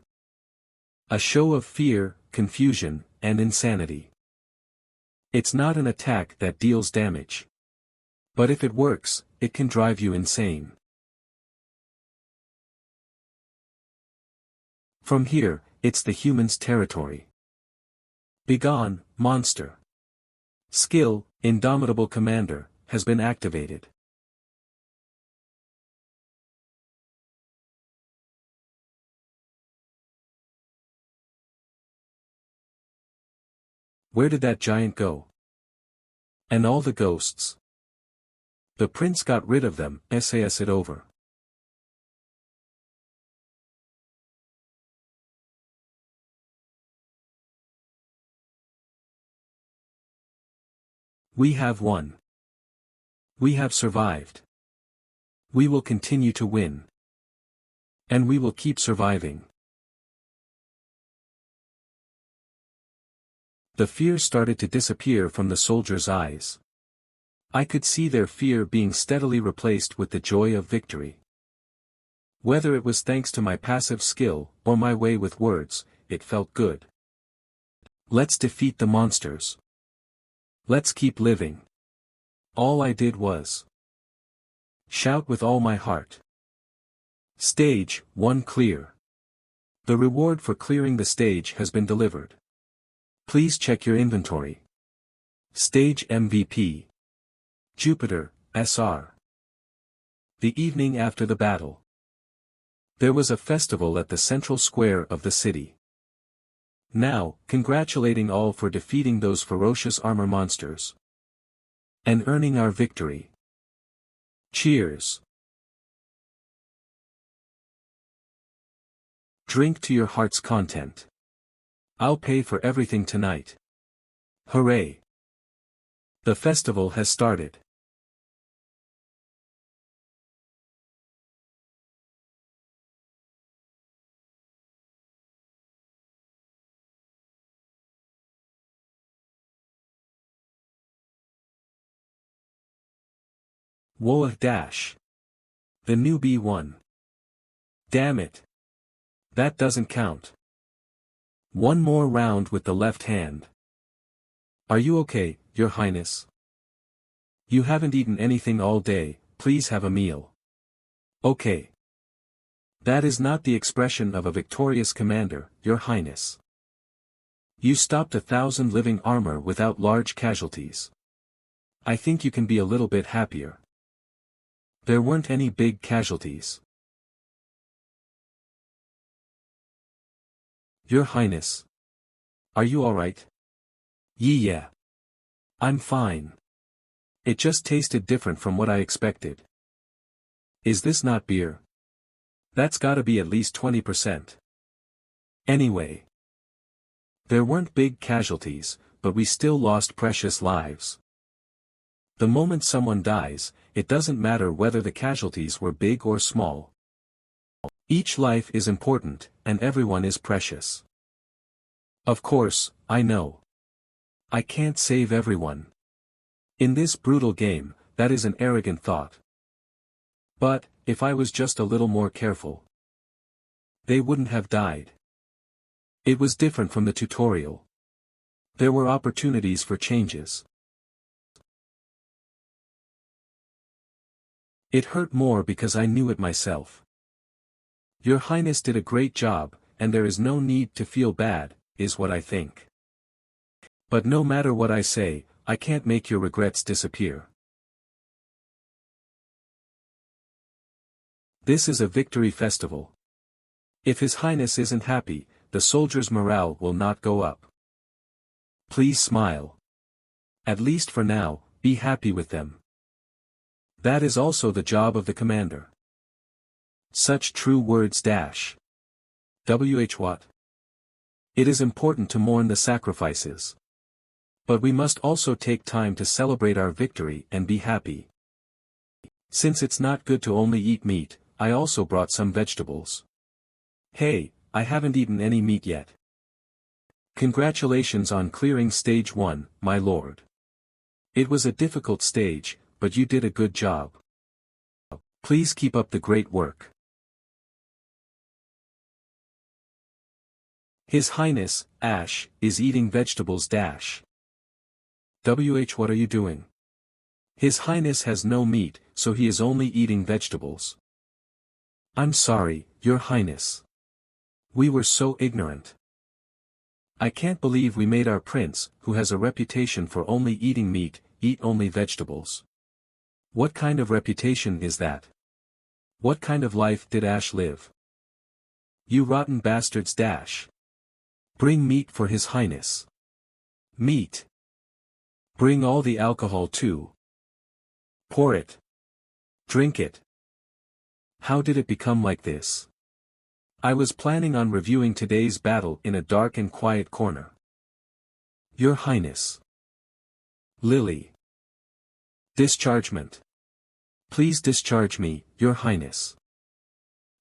A show of fear, confusion, and insanity. It's not an attack that deals damage. But if it works, it can drive you insane. From here, it's the human's territory. Begone, monster. Skill, Indomitable Commander, has been activated. Where did that giant go? And all the ghosts? The prince got rid of them, SAS it over. We have won. We have survived. We will continue to win. And we will keep surviving. The fear started to disappear from the soldiers' eyes. I could see their fear being steadily replaced with the joy of victory. Whether it was thanks to my passive skill, or my way with words, it felt good. Let's defeat the monsters. Let's keep living. All I did was shout with all my heart. Stage 1 clear. The reward for clearing the stage has been delivered. Please check your inventory. Stage MVP. Jupiter, SR. The evening after the battle. There was a festival at the central square of the city. Now, congratulating all for defeating those ferocious armor monsters. And earning our victory. Cheers. Drink to your heart's content. I'll pay for everything tonight. Hooray! The festival has started. Whoa dash. The newbie won. Damn it. That doesn't count. One more round with the left hand. Are you okay, Your Highness? You haven't eaten anything all day, please have a meal. Okay. That is not the expression of a victorious commander, Your Highness. You stopped 1,000 living armor without large casualties. I think you can be a little bit happier. There weren't any big casualties. Your Highness. Are you alright? Yeah. I'm fine. It just tasted different from what I expected. Is this not beer? That's gotta be at least 20%. Anyway. There weren't big casualties, but we still lost precious lives. The moment someone dies, it doesn't matter whether the casualties were big or small. Each life is important, and everyone is precious. Of course, I know. I can't save everyone. In this brutal game, that is an arrogant thought. But, if I was just a little more careful, they wouldn't have died. It was different from the tutorial. There were opportunities for changes. It hurt more because I knew it myself. Your Highness did a great job, and there is no need to feel bad, is what I think. But no matter what I say, I can't make your regrets disappear. This is a victory festival. If His Highness isn't happy, the soldiers' morale will not go up. Please smile. At least for now, be happy with them. That is also the job of the commander. Such true words. What? It is important to mourn the sacrifices. But we must also take time to celebrate our victory and be happy. Since it's not good to only eat meat, I also brought some vegetables. Hey, I haven't eaten any meat yet. Congratulations on clearing stage 1, my lord. It was a difficult stage, but you did a good job. Please keep up the great work. His Highness, Ash, is eating vegetables. What are you doing? His Highness has no meat, so he is only eating vegetables. I'm sorry, Your Highness. We were so ignorant. I can't believe we made our prince, who has a reputation for only eating meat, eat only vegetables. What kind of reputation is that? What kind of life did Ash live? You rotten bastards. Bring meat for His Highness. Meat. Bring all the alcohol too. Pour it. Drink it. How did it become like this? I was planning on reviewing today's battle in a dark and quiet corner. Your Highness. Lily. Dischargement. Please discharge me, Your Highness.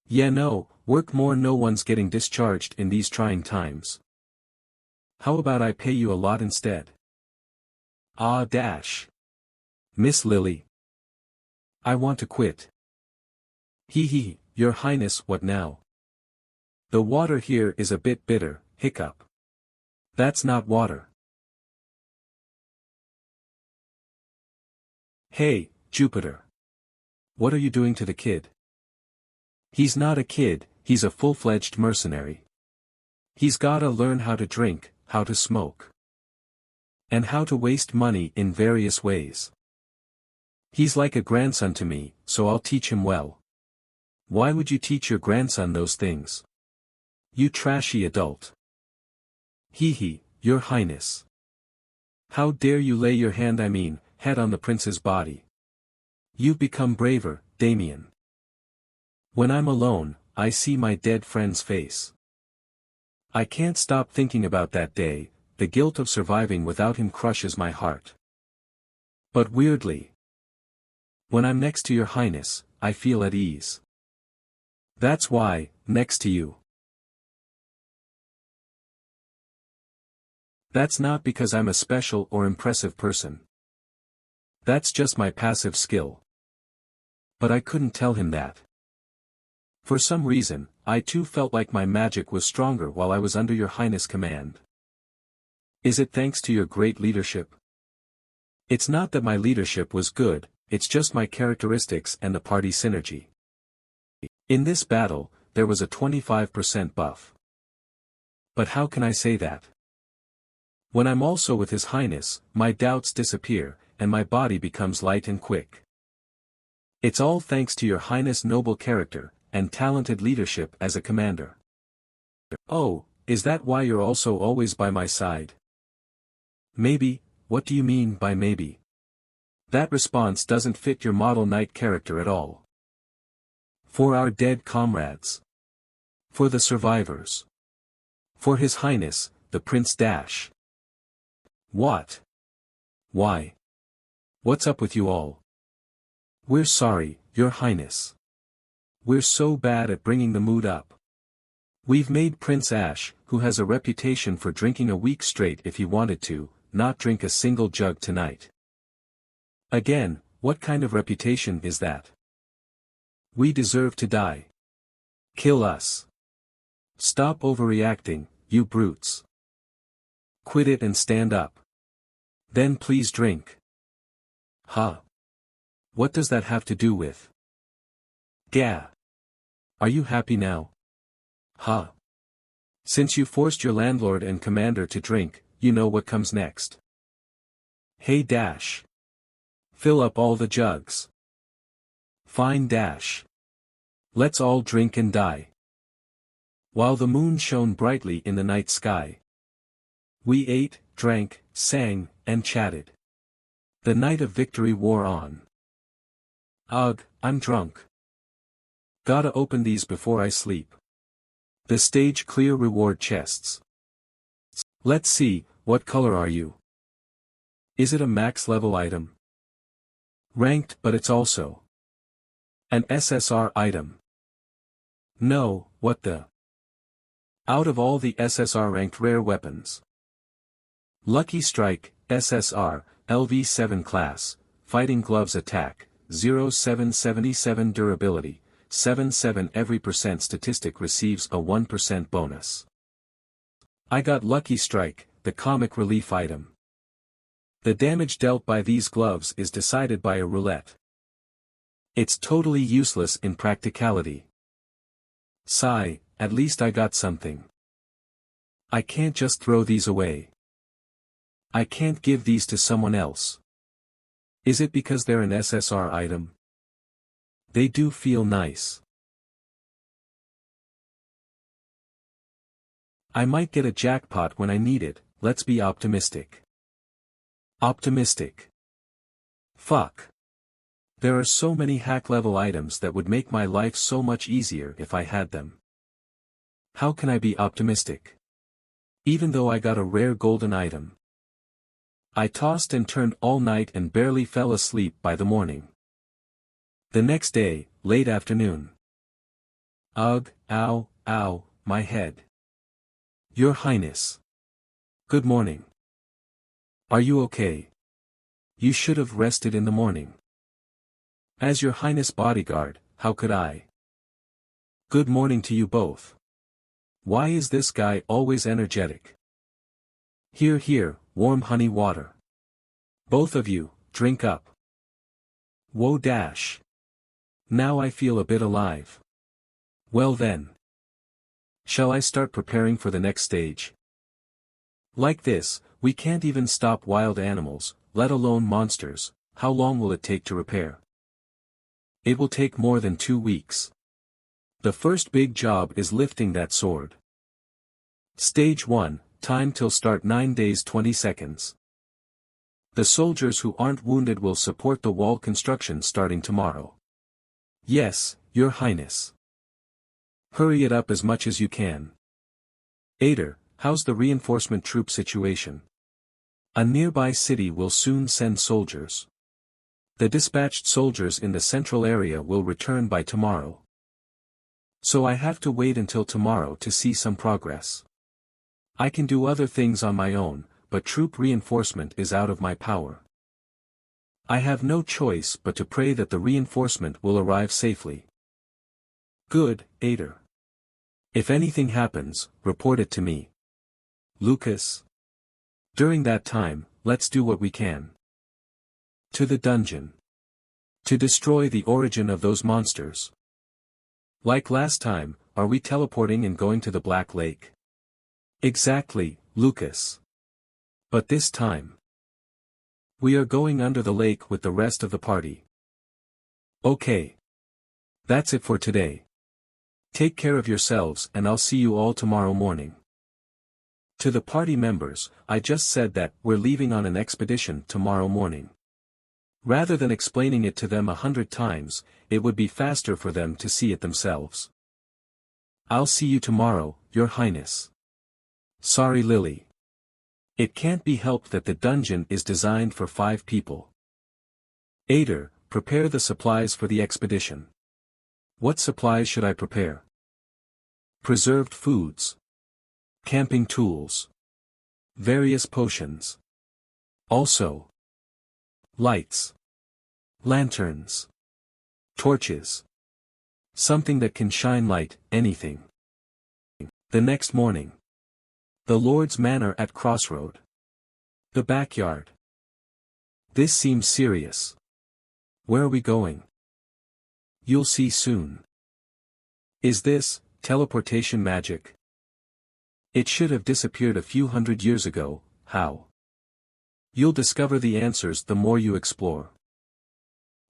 Yeah, no, work more. No one's getting discharged in these trying times. How about I pay you a lot instead? Ah. Miss Lily. I want to quit. Hee, Your Highness. What now? The water here is a bit bitter. Hiccup. That's not water. Hey, Jupiter. What are you doing to the kid? He's not a kid, he's a full-fledged mercenary. He's gotta learn how to drink, how to smoke, and how to waste money in various ways. He's like a grandson to me, so I'll teach him well. Why would you teach your grandson those things? You trashy adult. Hee, Your Highness. How dare you lay your head on the prince's body? You've become braver, Damien. When I'm alone, I see my dead friend's face. I can't stop thinking about that day. The guilt of surviving without him crushes my heart. But weirdly, when I'm next to Your Highness, I feel at ease. That's why, next to you. That's not because I'm a special or impressive person. That's just my passive skill. But I couldn't tell him that. For some reason, I too felt like my magic was stronger while I was under Your Highness' command. Is it thanks to your great leadership? It's not that my leadership was good, it's just my characteristics and the party synergy. In this battle, there was a 25% buff. But how can I say that? When I'm also with His Highness, my doubts disappear, and my body becomes light and quick. It's all thanks to Your Highness' noble character, and talented leadership as a commander. Oh, is that why you're also always by my side? Maybe. What do you mean by maybe? That response doesn't fit your model knight character at all. For our dead comrades. For the survivors. For His Highness, the Prince. What? Why? What's up with you all? We're sorry, Your Highness. We're so bad at bringing the mood up. We've made Prince Ash, who has a reputation for drinking a week straight if he wanted to, not drink a single jug tonight. Again, what kind of reputation is that? We deserve to die. Kill us. Stop overreacting, you brutes. Quit it and stand up. Then please drink. Huh? What does that have to do with? Gah. Are you happy now? Huh? Since you forced your landlord and commander to drink, you know what comes next. Hey. Fill up all the jugs. Fine. Let's all drink and die. While the moon shone brightly in the night sky, we ate, drank, sang, and chatted. The night of victory wore on. Ugh, I'm drunk. Gotta open these before I sleep. The stage clear reward chests. Let's see, what color are you? Is it a max level item? Ranked, but it's also an SSR item. No, what the? Out of all the SSR ranked rare weapons. Lucky Strike, SSR, LV7 class, Fighting Gloves attack, 0777 durability, 77 every percent statistic receives a 1% bonus. I got Lucky Strike, the comic relief item. The damage dealt by these gloves is decided by a roulette. It's totally useless in practicality. Sigh, at least I got something. I can't just throw these away. I can't give these to someone else. Is it because they're an SSR item? They do feel nice. I might get a jackpot when I need it, let's be optimistic. Optimistic. Fuck. There are so many hack-level items that would make my life so much easier if I had them. How can I be optimistic? Even though I got a rare golden item. I tossed and turned all night and barely fell asleep by the morning. The next day, late afternoon. Ugh, ow, ow, my head. Your Highness. Good morning. Are you okay? You should have rested in the morning. As Your Highness bodyguard, how could I? Good morning to you both. Why is this guy always energetic? Here, here, warm honey water. Both of you, drink up. Whoa dash. Now I feel a bit alive. Well then. Shall I start preparing for the next stage? Like this, we can't even stop wild animals, let alone monsters. How long will it take to repair? It will take more than 2 weeks. The first big job is lifting that sword. Stage 1, time till start 9 days 20 seconds. The soldiers who aren't wounded will support the wall construction starting tomorrow. Yes, Your Highness. Hurry it up as much as you can. Ader, how's the reinforcement troop situation? A nearby city will soon send soldiers. The dispatched soldiers in the central area will return by tomorrow. So I have to wait until tomorrow to see some progress. I can do other things on my own, but troop reinforcement is out of my power. I have no choice but to pray that the reinforcement will arrive safely. Good, Ader. If anything happens, report it to me. Lucas. During that time, let's do what we can. To the dungeon. To destroy the origin of those monsters. Like last time, are we teleporting and going to the Black Lake? Exactly, Lucas. But this time, we are going under the lake with the rest of the party. Okay. That's it for today. Take care of yourselves and I'll see you all tomorrow morning. To the party members, I just said that we're leaving on an expedition tomorrow morning. Rather than explaining it to them 100 times, it would be faster for them to see it themselves. I'll see you tomorrow, Your Highness. Sorry Lily. It can't be helped that the dungeon is designed for 5 people. Ader, prepare the supplies for the expedition. What supplies should I prepare? Preserved foods. Camping tools. Various potions. Also, lights. Lanterns. Torches. Something that can shine light, anything. The next morning. The Lord's Manor at Crossroad. The backyard. This seems serious. Where are we going? You'll see soon. Is this teleportation magic? It should have disappeared a few hundred years ago. How? You'll discover the answers the more you explore.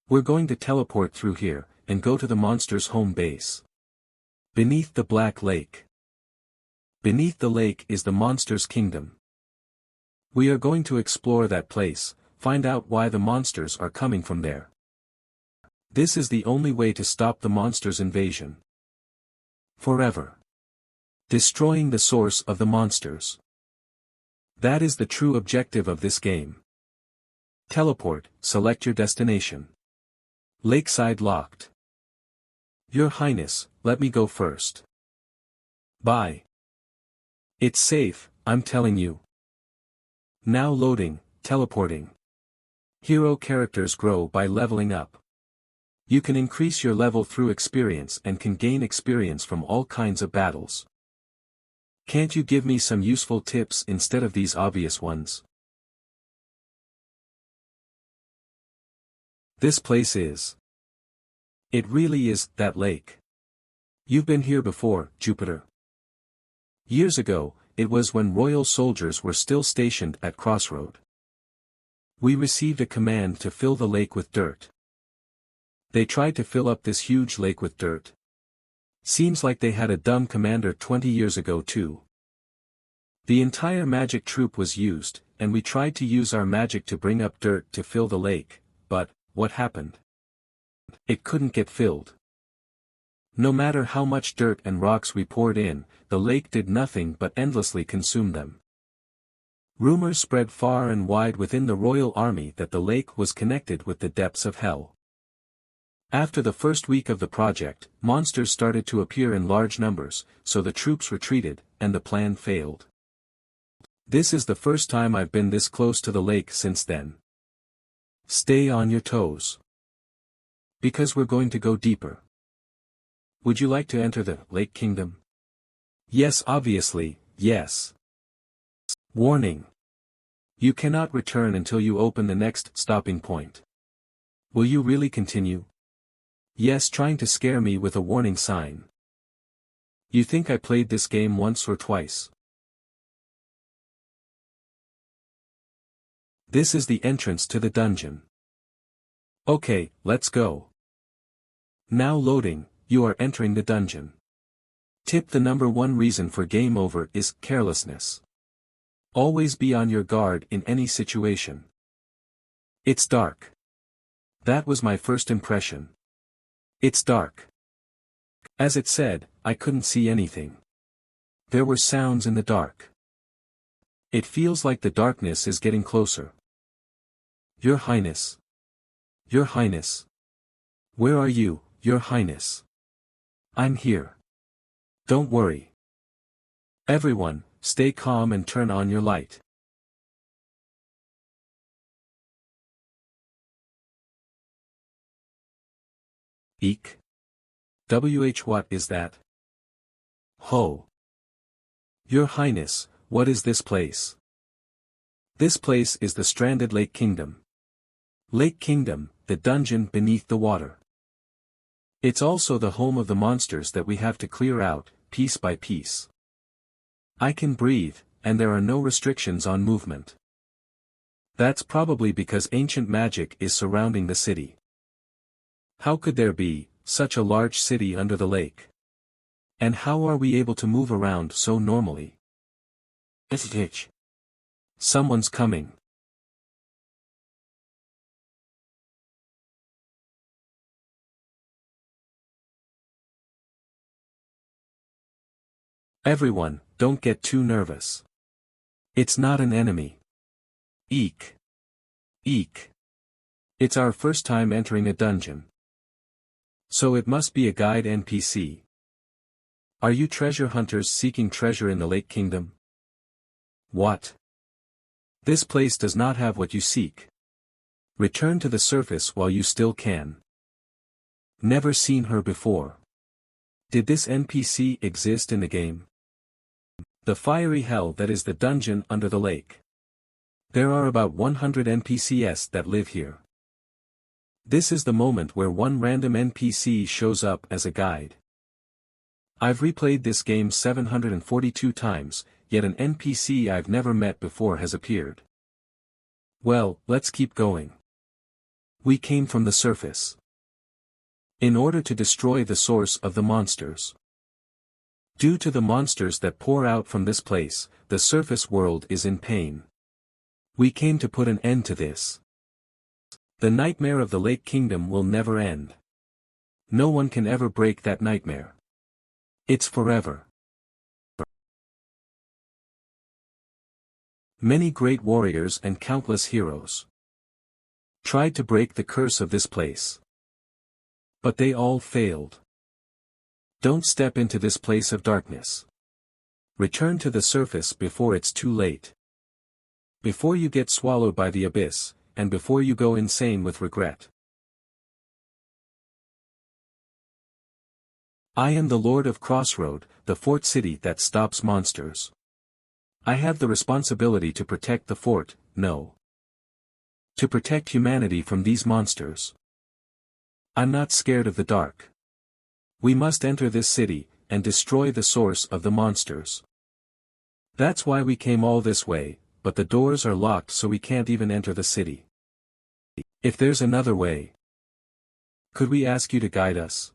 We're going to teleport through here, and go to the monster's home base. Beneath the Black Lake. Beneath the lake is the monster's kingdom. We are going to explore that place, find out why the monsters are coming from there. This is the only way to stop the monster's invasion. Forever. Destroying the source of the monsters. That is the true objective of this game. Teleport, select your destination. Lakeside locked. Your Highness, let me go first. Bye. It's safe, I'm telling you. Now loading, teleporting. Hero characters grow by leveling up. You can increase your level through experience and can gain experience from all kinds of battles. Can't you give me some useful tips instead of these obvious ones? This place is. It really is, that lake. You've been here before, Jupiter. Years ago, it was when royal soldiers were still stationed at Crossroad. We received a command to fill the lake with dirt. They tried to fill up this huge lake with dirt. Seems like they had a dumb commander 20 years ago too. The entire magic troop was used, and we tried to use our magic to bring up dirt to fill the lake, but, what happened? It couldn't get filled. No matter how much dirt and rocks we poured in, the lake did nothing but endlessly consume them. Rumors spread far and wide within the royal army that the lake was connected with the depths of hell. After the first week of the project, monsters started to appear in large numbers, so the troops retreated, and the plan failed. This is the first time I've been this close to the lake since then. Stay on your toes. Because we're going to go deeper. Would you like to enter the Lake Kingdom? Yes, obviously, yes. Warning. You cannot return until you open the next stopping point. Will you really continue? Yes, trying to scare me with a warning sign. You think I played this game once or twice? This is the entrance to the dungeon. Okay, let's go. Now loading, you are entering the dungeon. Tip: the number one reason for game over is carelessness. Always be on your guard in any situation. It's dark. That was my first impression. It's dark. As it said, I couldn't see anything. There were sounds in the dark. It feels like the darkness is getting closer. Your Highness. Your Highness. Where are you, Your Highness? I'm here. Don't worry. Everyone, stay calm and turn on your light. Eek. What is that? Ho. Your Highness, what is this place? This place is the Stranded Lake Kingdom. Lake Kingdom, the dungeon beneath the water. It's also the home of the monsters that we have to clear out, piece by piece. I can breathe, and there are no restrictions on movement. That's probably because ancient magic is surrounding the city. How could there be such a large city under the lake? And how are we able to move around so normally? Someone's coming. Everyone, don't get too nervous. It's not an enemy. Eek. Eek. It's our first time entering a dungeon. So it must be a guide NPC. Are you treasure hunters seeking treasure in the Lake Kingdom? What? This place does not have what you seek. Return to the surface while you still can. Never seen her before. Did this NPC exist in the game? The fiery hell that is the dungeon under the lake. There are about 100 NPCs that live here. This is the moment where one random NPC shows up as a guide. I've replayed this game 742 times, yet an NPC I've never met before has appeared. Well, let's keep going. We came from the surface. In order to destroy the source of the monsters. Due to the monsters that pour out from this place, the surface world is in pain. We came to put an end to this. The nightmare of the Lake Kingdom will never end. No one can ever break that nightmare. It's forever. Many great warriors and countless heroes tried to break the curse of this place. But they all failed. Don't step into this place of darkness. Return to the surface before it's too late. Before you get swallowed by the abyss, and before you go insane with regret. I am the Lord of Crossroad, the fort city that stops monsters. I have the responsibility to protect the fort, no. To protect humanity from these monsters. I'm not scared of the dark. We must enter this city, and destroy the source of the monsters. That's why we came all this way, but the doors are locked so we can't even enter the city. If there's another way. Could we ask you to guide us?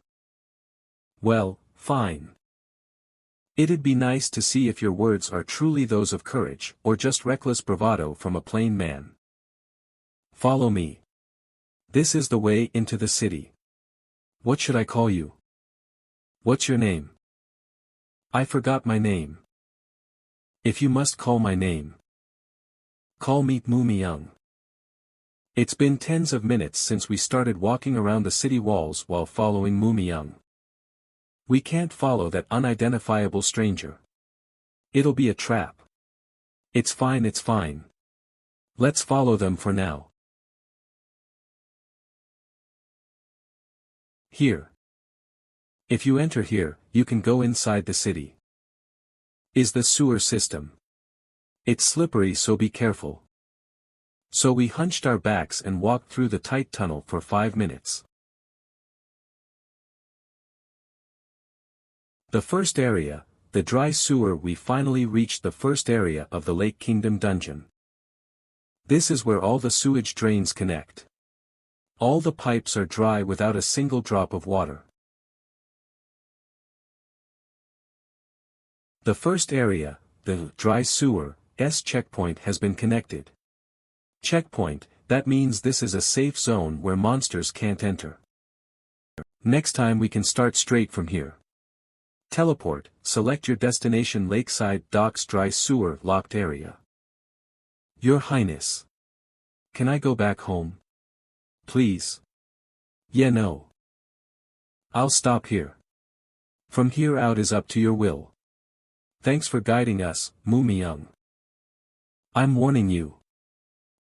Well, fine. It'd be nice to see if your words are truly those of courage, or just reckless bravado from a plain man. Follow me. This is the way into the city. What should I call you? What's your name? I forgot my name. If you must call my name. Call me Young. It's been tens of minutes since we started walking around the city walls while following Young. We can't follow that unidentifiable stranger. It'll be a trap. It's fine, it's fine. Let's follow them for now. Here. If you enter here, you can go inside the city. Is the sewer system. It's slippery, so be careful. So we hunched our backs and walked through the tight tunnel for 5 minutes. The first area, the dry sewer. We finally reached the first area of the Lake Kingdom dungeon. This is where all the sewage drains connect. All the pipes are dry without a single drop of water. The first area, the dry sewer, checkpoint has been connected. Checkpoint, that means this is a safe zone where monsters can't enter. Next time we can start straight from here. Teleport, select your destination: Lakeside Docks Dry Sewer Locked Area. Your Highness. Can I go back home? Please. Yeah, no. I'll stop here. From here out is up to your will. Thanks for guiding us, Young. I'm warning you.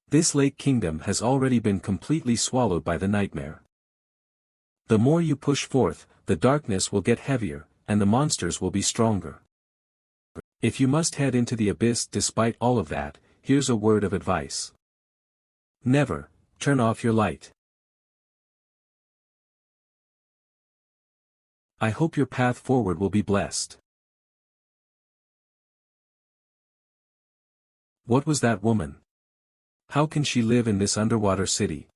This Lake Kingdom has already been completely swallowed by the nightmare. The more you push forth, the darkness will get heavier, and the monsters will be stronger. If you must head into the abyss despite all of that, here's a word of advice. Never turn off your light. I hope your path forward will be blessed. What was that woman? How can she live in this underwater city?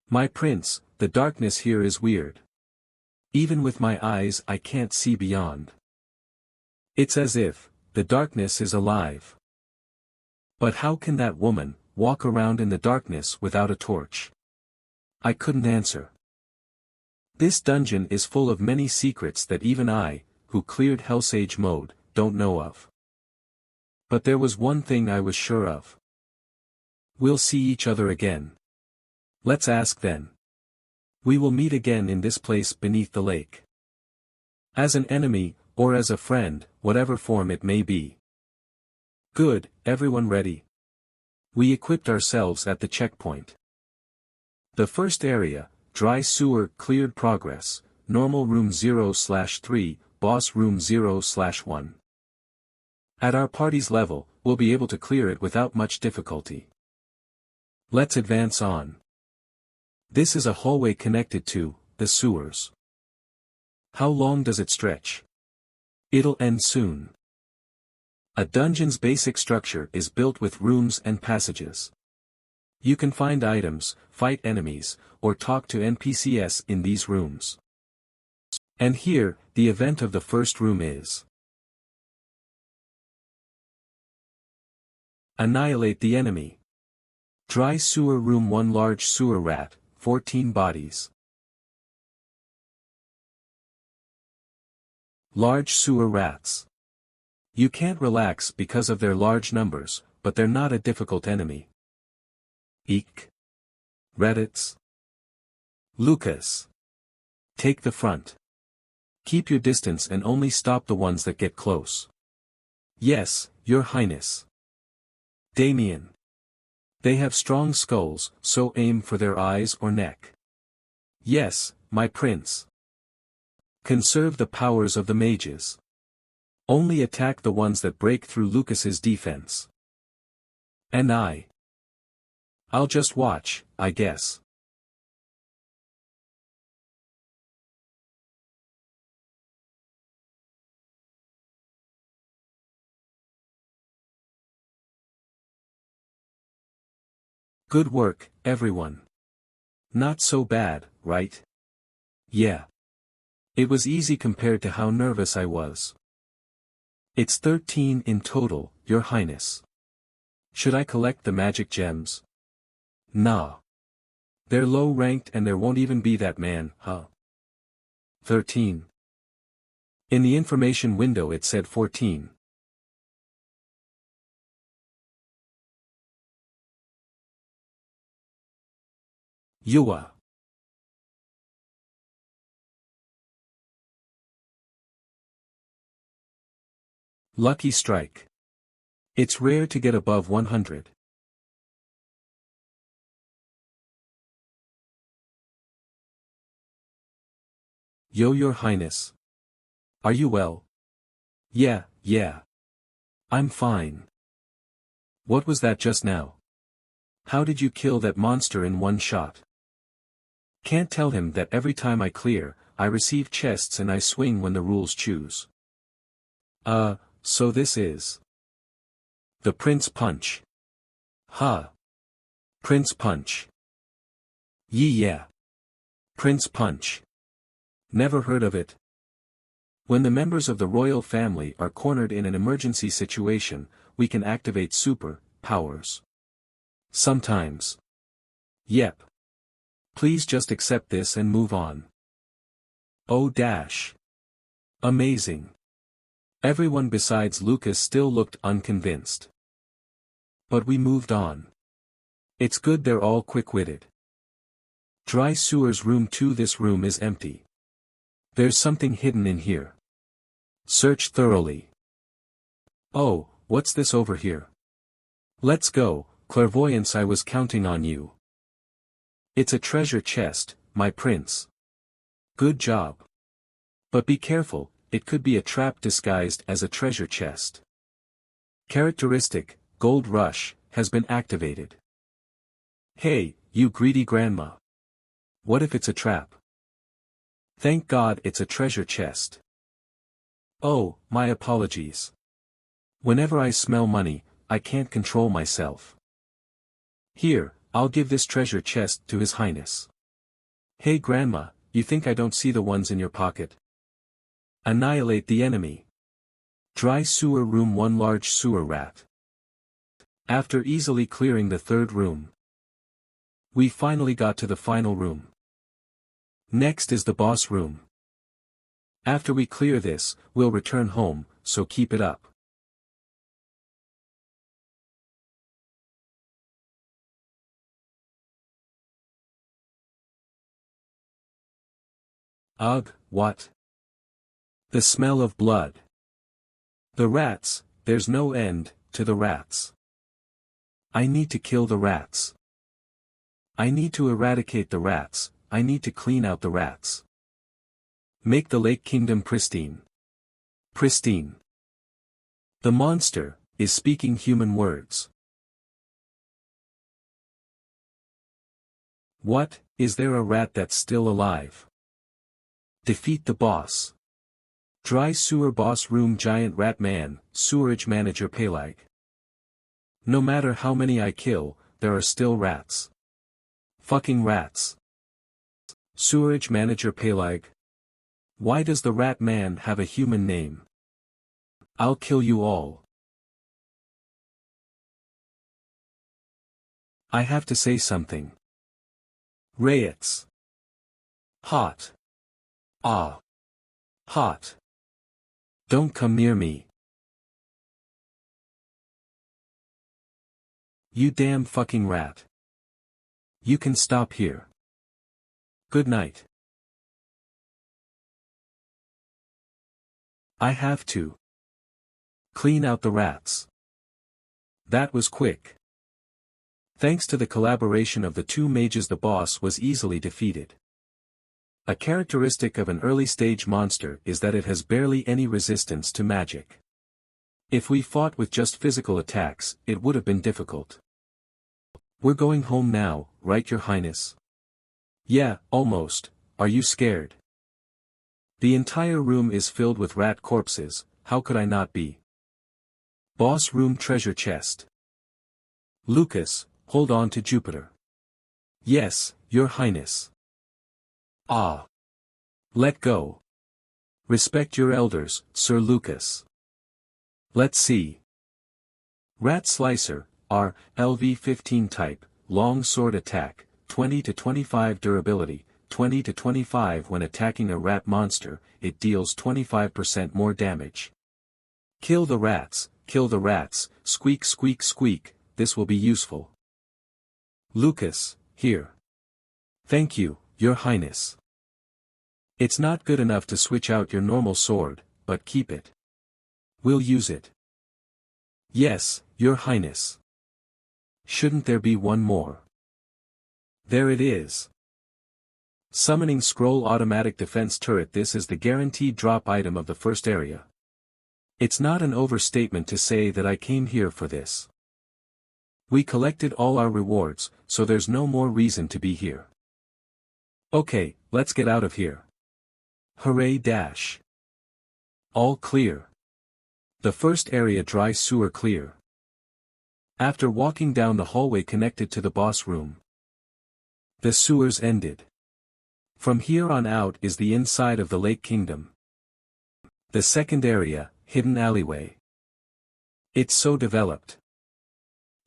My prince, the darkness here is weird. Even with my eyes I can't see beyond. It's as if the darkness is alive. But how can that woman walk around in the darkness without a torch? I couldn't answer. This dungeon is full of many secrets that even I, who cleared Hellsage mode, don't know of. But there was one thing I was sure of. We'll see each other again. Let's ask then. We will meet again in this place beneath the lake. As an enemy, or as a friend, whatever form it may be. Good, everyone ready? We equipped ourselves at the checkpoint. The first area, dry sewer, cleared. Progress, normal room 0/3, boss room 0/1. At our party's level, we'll be able to clear it without much difficulty. Let's advance on. This is a hallway connected to the sewers. How long does it stretch? It'll end soon. A dungeon's basic structure is built with rooms and passages. You can find items, fight enemies, or talk to NPCs in these rooms. And here, the event of the first room is: annihilate the enemy. Dry sewer room 1 large sewer rat, 14 bodies. Large sewer rats. You can't relax because of their large numbers, but they're not a difficult enemy. Eek. Reddits. Lucas. Take the front. Keep your distance and only stop the ones that get close. Yes, Your Highness. Damien. They have strong skulls, so aim for their eyes or neck. Yes, my prince. Conserve the powers of the mages. Only attack the ones that break through Lucas's defense. And I'll just watch, I guess. Good work, everyone. Not so bad, right? Yeah. It was easy compared to how nervous I was. It's 13 in total, Your Highness. Should I collect the magic gems? Nah. They're low ranked and there won't even be that man, huh? 13. In the information window it said 14. Yua. Lucky strike. It's rare to get above 100. Yo, Your Highness. Are you well? Yeah. I'm fine. What was that just now? How did you kill that monster in one shot? Can't tell him that every time I clear, I receive chests and I swing when the rules choose. So this is the Prince Punch. Huh. Prince Punch. Yeah. Prince Punch. Never heard of it. When the members of the royal family are cornered in an emergency situation, we can activate super powers. Sometimes. Yep. Please just accept this and move on. Oh dash. Amazing. Everyone besides Lucas still looked unconvinced. But we moved on. It's good they're all quick-witted. Dry sewers room 2. This room is empty. There's something hidden in here. Search thoroughly. Oh, what's this over here? Let's go, clairvoyance, I was counting on you. It's a treasure chest, my prince. Good job. But be careful, it could be a trap disguised as a treasure chest. Characteristic, Gold Rush, has been activated. Hey, you greedy grandma. What if it's a trap? Thank God it's a treasure chest. Oh, my apologies. Whenever I smell money, I can't control myself. Here, I'll give this treasure chest to His Highness. Hey grandma, you think I don't see the ones in your pocket? Annihilate the enemy. Dry sewer room 1 large sewer rat. After easily clearing the third room, we finally got to the final room. Next is the boss room. After we clear this, we'll return home, so keep it up. Ugh, what? The smell of blood. The rats, there's no end to the rats. I need to kill the rats. I need to eradicate the rats, I need to clean out the rats. Make the Lake Kingdom pristine. Pristine. The monster is speaking human words. What, is there a rat that's still alive? Defeat the boss. Dry sewer boss room giant rat man, sewerage manager Pelag. No matter how many I kill, there are still rats. Fucking rats. Sewerage manager Peleg. Why does the rat man have a human name? I'll kill you all. I have to say something. Riots. Hot. Ah. Hot. Don't come near me. You damn fucking rat. You can stop here. Good night. I have to clean out the rats. That was quick. Thanks to the collaboration of the two mages, the boss was easily defeated. A characteristic of an early-stage monster is that it has barely any resistance to magic. If we fought with just physical attacks, it would have been difficult. We're going home now, right, Your Highness? Yeah, almost. Are you scared? The entire room is filled with rat corpses, how could I not be? Boss room treasure chest. Lucas, hold on to Jupiter. Yes, Your Highness. Ah. Let go. Respect your elders, Sir Lucas. Let's see. Rat Slicer, R, LV-15 type, long sword attack, 20 to 25 durability, 20 to 25 when attacking a rat monster, it deals 25% more damage. Kill the rats, squeak squeak squeak, this will be useful. Lucas, here. Thank you, Your Highness. It's not good enough to switch out your normal sword, but keep it. We'll use it. Yes, Your Highness. Shouldn't there be one more? There it is. Summoning Scroll Automatic Defense Turret. This is the guaranteed drop item of the first area. It's not an overstatement to say that I came here for this. We collected all our rewards, so there's no more reason to be here. Okay, let's get out of here. Hooray dash. All clear. The first area, dry sewer, clear. After walking down the hallway connected to the boss room, the sewers ended. From here on out is the inside of the Lake Kingdom. The second area, hidden alleyway. It's so developed.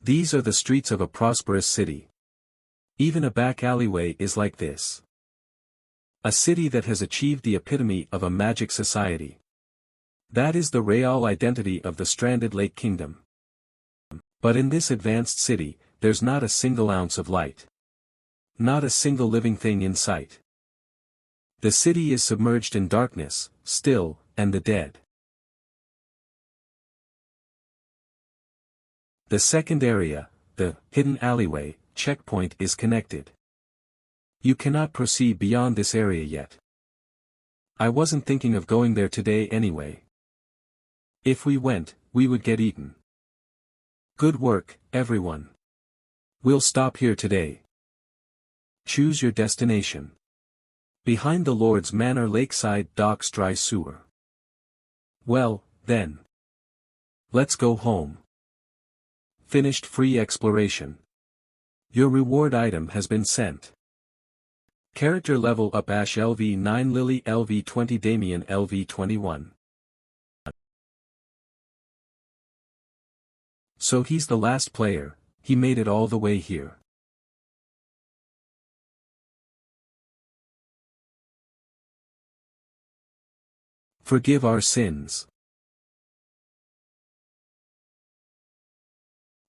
These are the streets of a prosperous city. Even a back alleyway is like this. A city that has achieved the epitome of a magic society. That is the real identity of the stranded Lake Kingdom. But in this advanced city, there's not a single ounce of light. Not a single living thing in sight. The city is submerged in darkness, still, and the dead. The second area, the hidden alleyway, checkpoint is connected. You cannot proceed beyond this area yet. I wasn't thinking of going there today anyway. If we went, we would get eaten. Good work, everyone. We'll stop here today. Choose your destination. Behind the Lord's Manor, Lakeside Docks, dry sewer. Well, then. Let's go home. Finished free exploration. Your reward item has been sent. Character level up: Ash LV9, Lily LV20, Damien LV21. So he's the last player, he made it all the way here. Forgive our sins.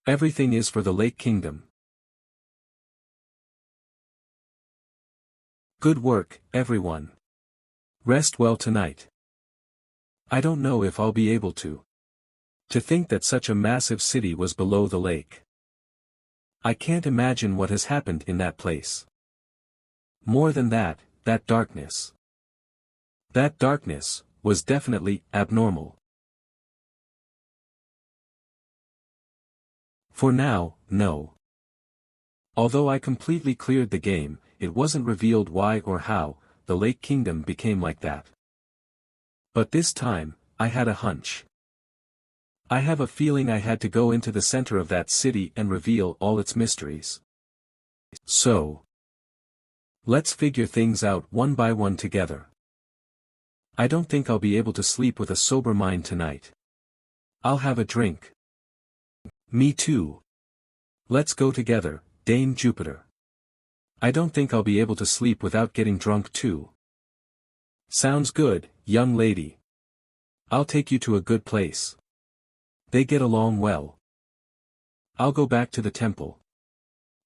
Everything is for the Lake Kingdom. Good work, everyone. Rest well tonight. I don't know if I'll be able to. To think that such a massive city was below the lake. I can't imagine what has happened in that place. More than that, that darkness. That darkness was definitely abnormal. For now, no. Although I completely cleared the game, it wasn't revealed why or how the Lake Kingdom became like that. But this time, I had a hunch. I have a feeling I had to go into the center of that city and reveal all its mysteries. So, let's figure things out one by one together. I don't think I'll be able to sleep with a sober mind tonight. I'll have a drink. Me too. Let's go together, Dame Jupiter. I don't think I'll be able to sleep without getting drunk too. Sounds good, young lady. I'll take you to a good place. They get along well. I'll go back to the temple.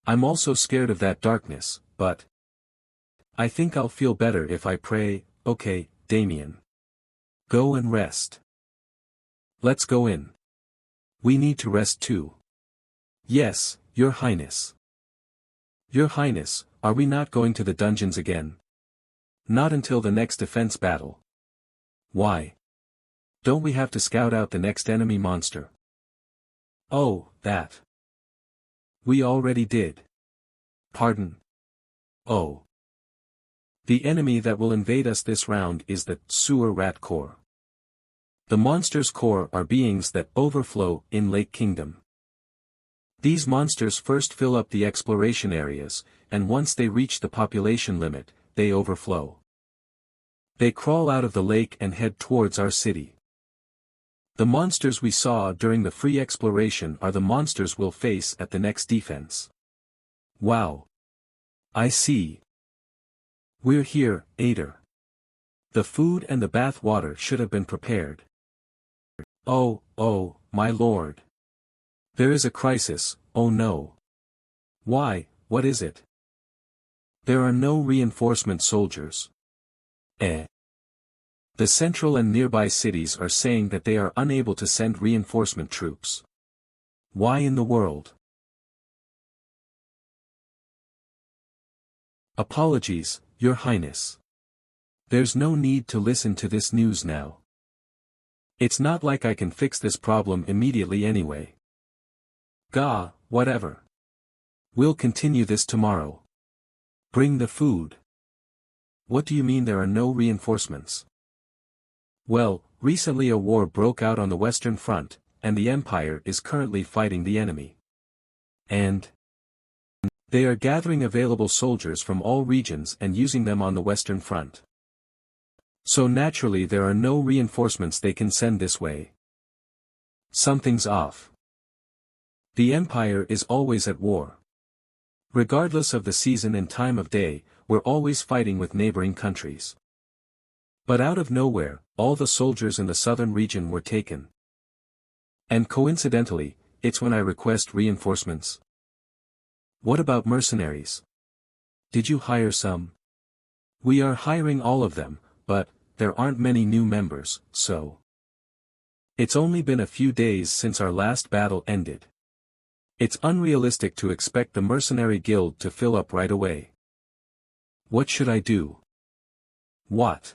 I'm also scared of that darkness, but I think I'll feel better if I pray. Okay, Damien. Go and rest. Let's go in. We need to rest too. Yes, Your Highness. Your Highness, are we not going to the dungeons again? Not until the next defense battle. Why? Don't we have to scout out the next enemy monster? Oh, that. We already did. Pardon? Oh. The enemy that will invade us this round is the Sewer Rat Core. The monsters' core are beings that overflow in Lake Kingdom. These monsters first fill up the exploration areas, and once they reach the population limit, they overflow. They crawl out of the lake and head towards our city. The monsters we saw during the free exploration are the monsters we'll face at the next defense. Wow. I see. We're here, Ader. The food and the bath water should have been prepared. Oh, my lord. There is a crisis, oh no. Why, what is it? There are no reinforcement soldiers. The central and nearby cities are saying that they are unable to send reinforcement troops. Why in the world? Apologies, Your Highness. There's no need to listen to this news now. It's not like I can fix this problem immediately anyway. Gah, whatever. We'll continue this tomorrow. Bring the food. What do you mean there are no reinforcements? Well, recently a war broke out on the Western Front, and the Empire is currently fighting the enemy. And they are gathering available soldiers from all regions and using them on the Western Front. So naturally there are no reinforcements they can send this way. Something's off. The Empire is always at war. Regardless of the season and time of day, we're always fighting with neighboring countries. But out of nowhere, all the soldiers in the southern region were taken. And coincidentally, it's when I request reinforcements. What about mercenaries? Did you hire some? We are hiring all of them, but there aren't many new members, so. It's only been a few days since our last battle ended. It's unrealistic to expect the mercenary guild to fill up right away. What should I do? What?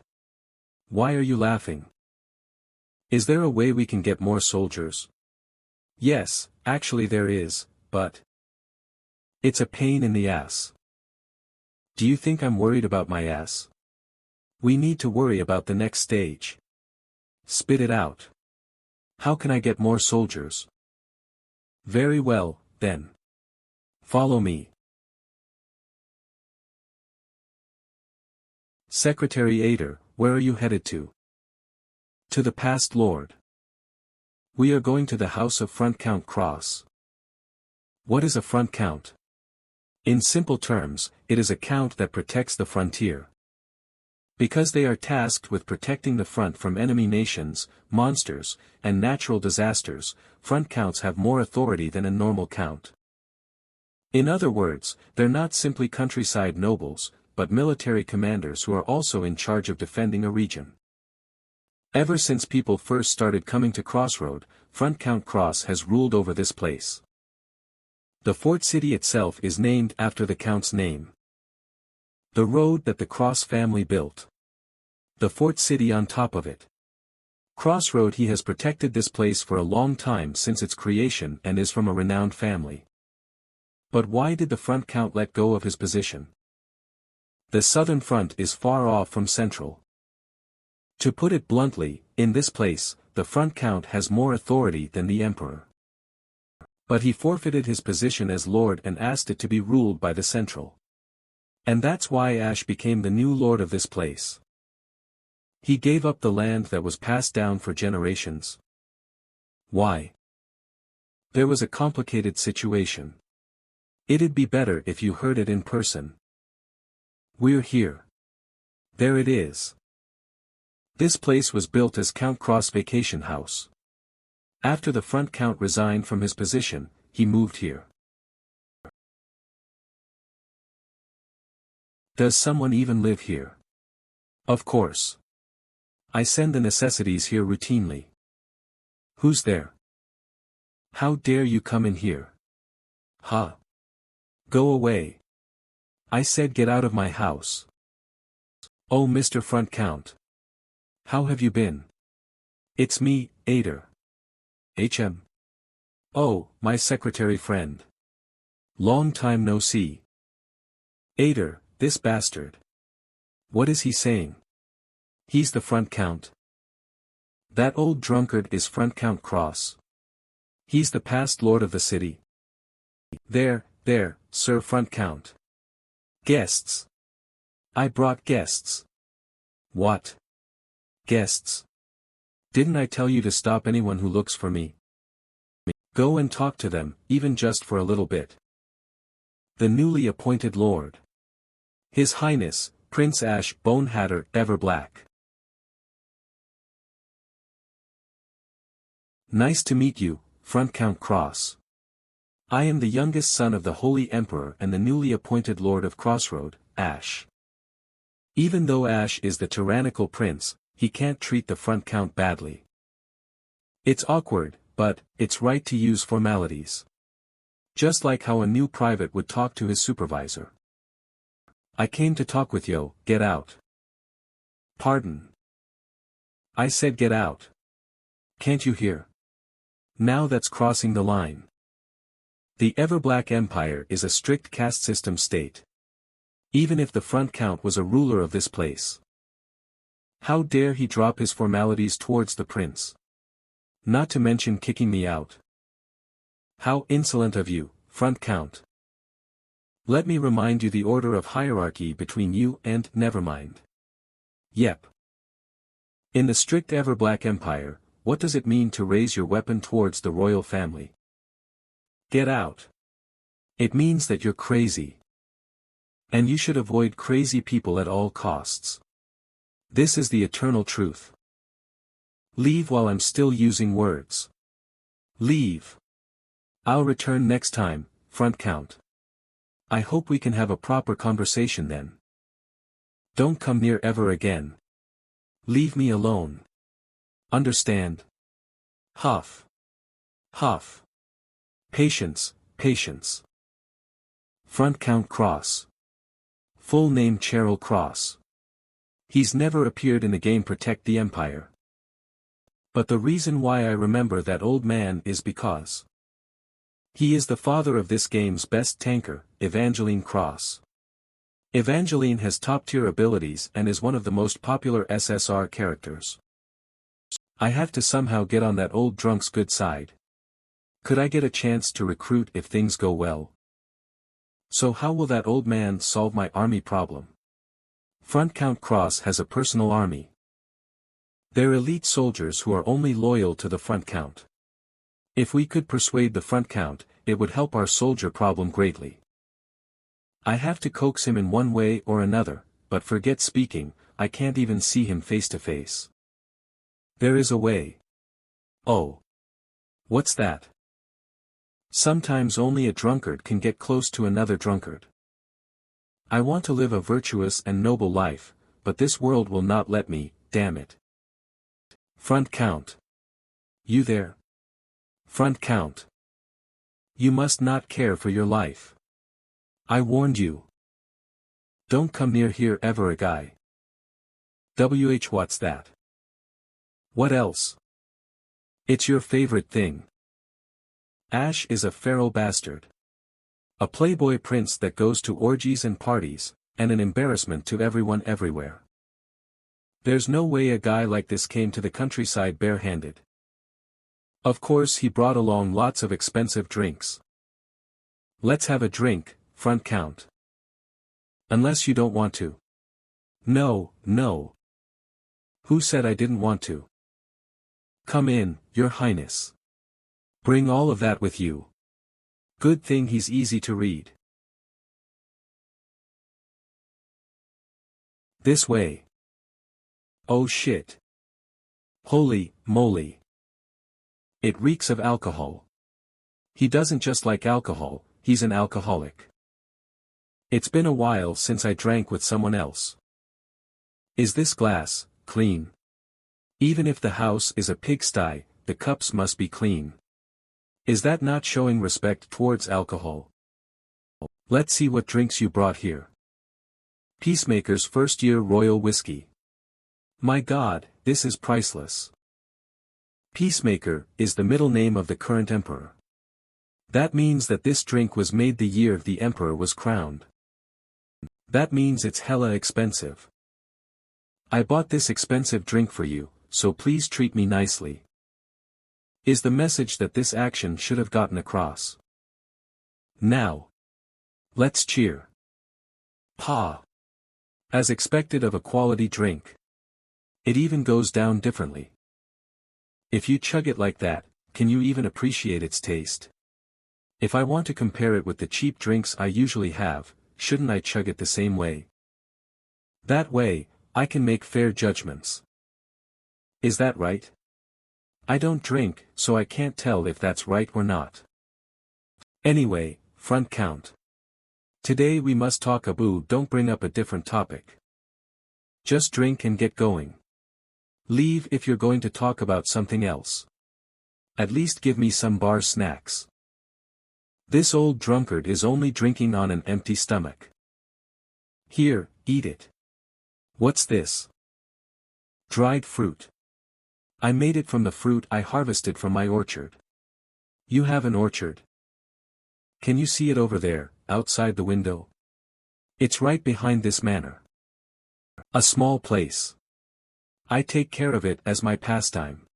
Why are you laughing? Is there a way we can get more soldiers? Yes, actually there is, but it's a pain in the ass. Do you think I'm worried about my ass? We need to worry about the next stage. Spit it out. How can I get more soldiers? Very well, then. Follow me. Secretary Ader, where are you headed to? To the past lord. We are going to the house of Front Count Cross. What is a front count? In simple terms, it is a count that protects the frontier. Because they are tasked with protecting the front from enemy nations, monsters, and natural disasters, front counts have more authority than a normal count. In other words, they're not simply countryside nobles, but military commanders who are also in charge of defending a region. Ever since people first started coming to Crossroad, Front Count Cross has ruled over this place. The fort city itself is named after the count's name. The road that the Cross family built. The fort city on top of it. Crossroad. He has protected this place for a long time since its creation and is from a renowned family. But why did the front count let go of his position? The southern front is far off from central. To put it bluntly, in this place, the front count has more authority than the emperor. But he forfeited his position as lord and asked it to be ruled by the central. And that's why Ash became the new lord of this place. He gave up the land that was passed down for generations. Why? There was a complicated situation. It'd be better if you heard it in person. We're here. There it is. This place was built as Count Cross vacation house. After the front count resigned from his position, he moved here. Does someone even live here? Of course. I send the necessities here routinely. Who's there? How dare you come in here? Huh? Go away. I said get out of my house. Oh, Mr. Front Count. How have you been? It's me, Ader. HM. Oh, my secretary friend. Long time no see. Ader, this bastard. What is he saying? He's the front count. That old drunkard is Front Count Cross. He's the past lord of the city. There, Sir Front Count. Guests. I brought guests. What? Guests? Didn't I tell you to stop anyone who looks for me? Go and talk to them, even just for a little bit. The newly appointed lord. His Highness, Prince Ash Bonehatter Everblack. Nice to meet you, Front Count Cross. I am the youngest son of the Holy Emperor and the newly appointed Lord of Crossroad, Ash. Even though Ash is the tyrannical prince, he can't treat the front count badly. It's awkward, but it's right to use formalities. Just like how a new private would talk to his supervisor. I came to talk with you, get out. Pardon. I said get out. Can't you hear? Now that's crossing the line. The Everblack Empire is a strict caste system state. Even if the front count was a ruler of this place. How dare he drop his formalities towards the prince? Not to mention kicking me out. How insolent of you, front count. Let me remind you the order of hierarchy between you and Nevermind. Yep. In the strict Everblack Empire, what does it mean to raise your weapon towards the royal family? Get out. It means that you're crazy. And you should avoid crazy people at all costs. This is the eternal truth. Leave while I'm still using words. Leave. I'll return next time, front count. I hope we can have a proper conversation then. Don't come near ever again. Leave me alone. Understand? Huff. Huff. Patience, patience. Front Count Cross. Full name Cheryl Cross. He's never appeared in the game Protect the Empire. But the reason why I remember that old man is because he is the father of this game's best tanker, Evangeline Cross. Evangeline has top-tier abilities and is one of the most popular SSR characters. I have to somehow get on that old drunk's good side. Could I get a chance to recruit if things go well? So how will that old man solve my army problem? Front Count Cross has a personal army. They're elite soldiers who are only loyal to the front count. If we could persuade the front count, it would help our soldier problem greatly. I have to coax him in one way or another, but forget speaking, I can't even see him face to face. There is a way. Oh. What's that? Sometimes only a drunkard can get close to another drunkard. I want to live a virtuous and noble life, but this world will not let me, damn it. Front count. You there? Front count. You must not care for your life. I warned you. Don't come near here ever again. What's that? What else? It's your favorite thing. Ash is a feral bastard. A playboy prince that goes to orgies and parties, and an embarrassment to everyone everywhere. There's no way a guy like this came to the countryside barehanded. Of course he brought along lots of expensive drinks. Let's have a drink, front count. Unless you don't want to. No, no. Who said I didn't want to? Come in, Your Highness. Bring all of that with you. Good thing he's easy to read. This way. Oh shit. Holy moly. It reeks of alcohol. He doesn't just like alcohol, he's an alcoholic. It's been a while since I drank with someone else. Is this glass clean? Even if the house is a pigsty, the cups must be clean. Is that not showing respect towards alcohol? Let's see what drinks you brought here. Peacemaker's first year royal whiskey. My God, this is priceless. Peacemaker is the middle name of the current emperor. That means that this drink was made the year the emperor was crowned. That means it's hella expensive. I bought this expensive drink for you, so please treat me nicely. Is the message that this action should have gotten across. Now. Let's cheer. Pa. As expected of a quality drink. It even goes down differently. If you chug it like that, can you even appreciate its taste? If I want to compare it with the cheap drinks I usually have, shouldn't I chug it the same way? That way, I can make fair judgments. Is that right? I don't drink, so I can't tell if that's right or not. Anyway, front count. Today we must talk don't bring up a different topic. Just drink and get going. Leave if you're going to talk about something else. At least give me some bar snacks. This old drunkard is only drinking on an empty stomach. Here, eat it. What's this? Dried fruit. I made it from the fruit I harvested from my orchard. You have an orchard? Can you see it over there, outside the window? It's right behind this manor. A small place. I take care of it as my pastime.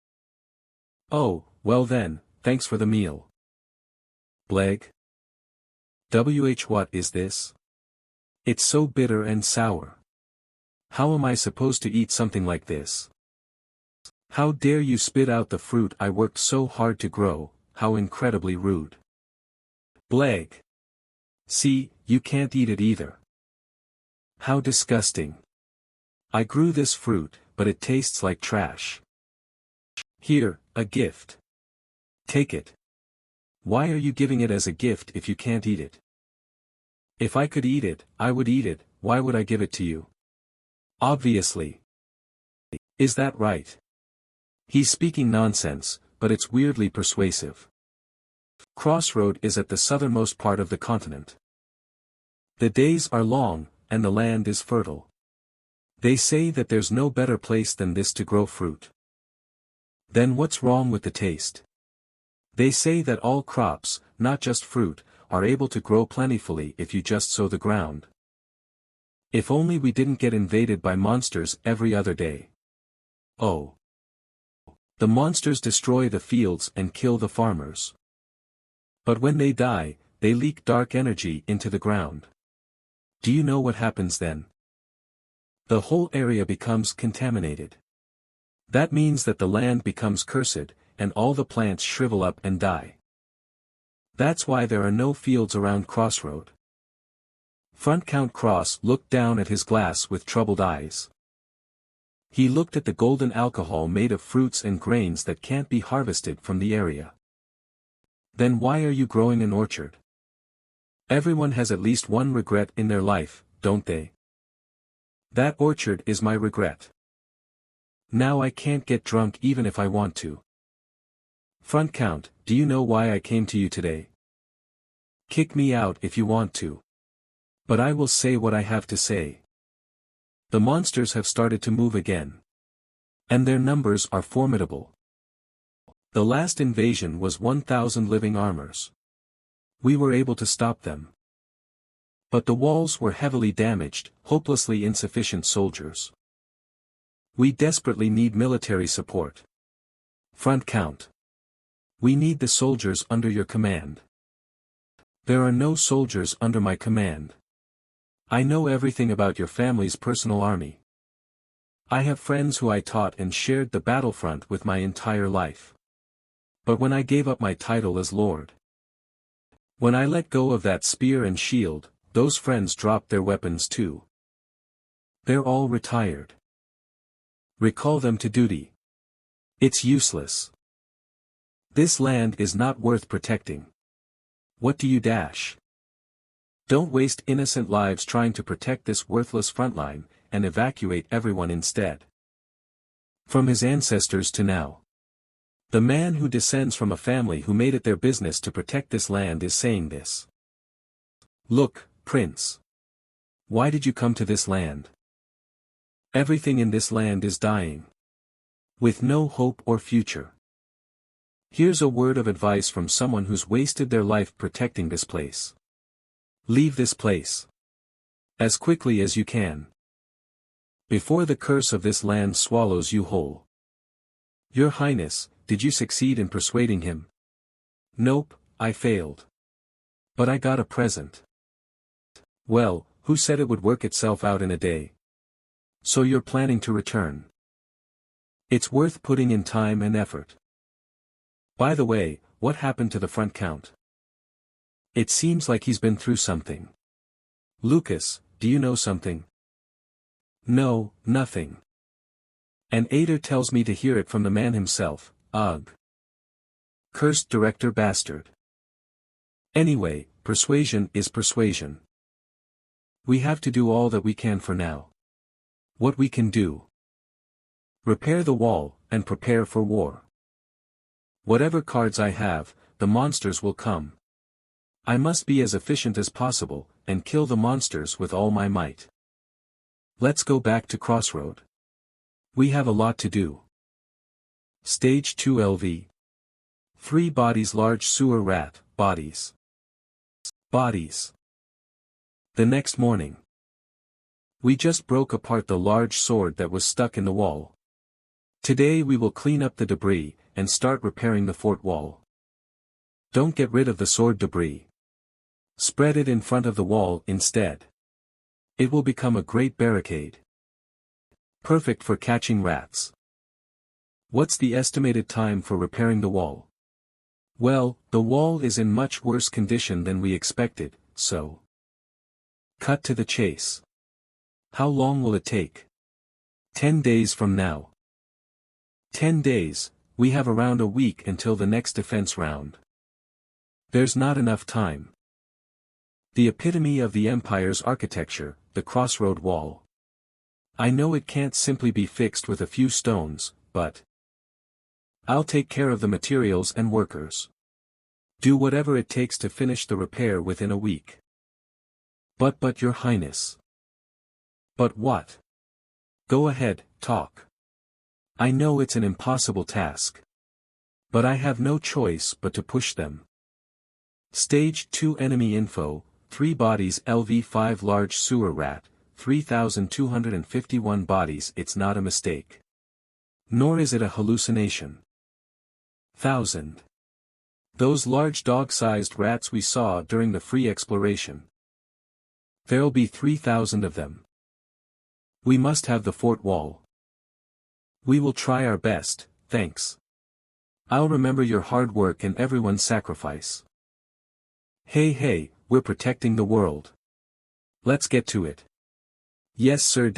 Oh, well then, thanks for the meal. Bleg? What is this? It's so bitter and sour. How am I supposed to eat something like this? How dare you spit out the fruit I worked so hard to grow, how incredibly rude. Bleg. See, you can't eat it either. How disgusting. I grew this fruit, but it tastes like trash. Here, a gift. Take it. Why are you giving it as a gift if you can't eat it? If I could eat it, I would eat it, why would I give it to you? Obviously. Is that right? He's speaking nonsense, but it's weirdly persuasive. Crossroad is at the southernmost part of the continent. The days are long, and the land is fertile. They say that there's no better place than this to grow fruit. Then what's wrong with the taste? They say that all crops, not just fruit, are able to grow plentifully if you just sow the ground. If only we didn't get invaded by monsters every other day. Oh. The monsters destroy the fields and kill the farmers. But when they die, they leak dark energy into the ground. Do you know what happens then? The whole area becomes contaminated. That means that the land becomes cursed, and all the plants shrivel up and die. That's why there are no fields around Crossroad. Front Count Cross looked down at his glass with troubled eyes. He looked at the golden alcohol made of fruits and grains that can't be harvested from the area. Then why are you growing an orchard? Everyone has at least one regret in their life, don't they? That orchard is my regret. Now I can't get drunk even if I want to. Front Count, do you know why I came to you today? Kick me out if you want to. But I will say what I have to say. The monsters have started to move again. And their numbers are formidable. The last invasion was 1,000 living armors. We were able to stop them. But the walls were heavily damaged, hopelessly insufficient soldiers. We desperately need military support. Front Count. We need the soldiers under your command. There are no soldiers under my command. I know everything about your family's personal army. I have friends who I taught and shared the battlefront with my entire life. But when I gave up my title as Lord, when I let go of that spear and shield, those friends dropped their weapons too. They're all retired. Recall them to duty. It's useless. This land is not worth protecting. What do you dash? Don't waste innocent lives trying to protect this worthless frontline, and evacuate everyone instead. From his ancestors to now, the man who descends from a family who made it their business to protect this land is saying this. Look, Prince. Why did you come to this land? Everything in this land is dying, with no hope or future. Here's a word of advice from someone who's wasted their life protecting this place. Leave this place as quickly as you can, before the curse of this land swallows you whole. Your Highness, did you succeed in persuading him? Nope, I failed. But I got a present. Well, who said it would work itself out in a day? So you're planning to return. It's worth putting in time and effort. By the way, what happened to the front count? It seems like he's been through something. Lucas, do you know something? No, nothing. An aider tells me to hear it from the man himself, ugh. Cursed director bastard. Anyway, persuasion is persuasion. We have to do all that we can for now. What we can do. Repair the wall, and prepare for war. Whatever cards I have, the monsters will come. I must be as efficient as possible, and kill the monsters with all my might. Let's go back to Crossroad. We have a lot to do. Stage 2 LV. 3 bodies large sewer rat, bodies. Bodies. The next morning. We just broke apart the large sword that was stuck in the wall. Today we will clean up the debris, and start repairing the fort wall. Don't get rid of the sword debris. Spread it in front of the wall instead. It will become a great barricade. Perfect for catching rats. What's the estimated time for repairing the wall? Well, the wall is in much worse condition than we expected, so. Cut to the chase. How long will it take? 10 days from now. 10 days, we have around a week until the next defense round. There's not enough time. The epitome of the Empire's architecture, the Crossroad Wall. I know it can't simply be fixed with a few stones, but I'll take care of the materials and workers. Do whatever it takes to finish the repair within a week. But Your Highness. But what? Go ahead, talk. I know it's an impossible task. But I have no choice but to push them. Stage 2 enemy info, 3 bodies LV5 large sewer rat, 3,251 bodies. It's not a mistake. Nor is it a hallucination. 1,000. Those large dog-sized rats we saw during the free exploration. There'll be 3,000 of them. We must have the fort wall. We will try our best, thanks. I'll remember your hard work and everyone's sacrifice. Hey, we're protecting the world. Let's get to it. Yes sir.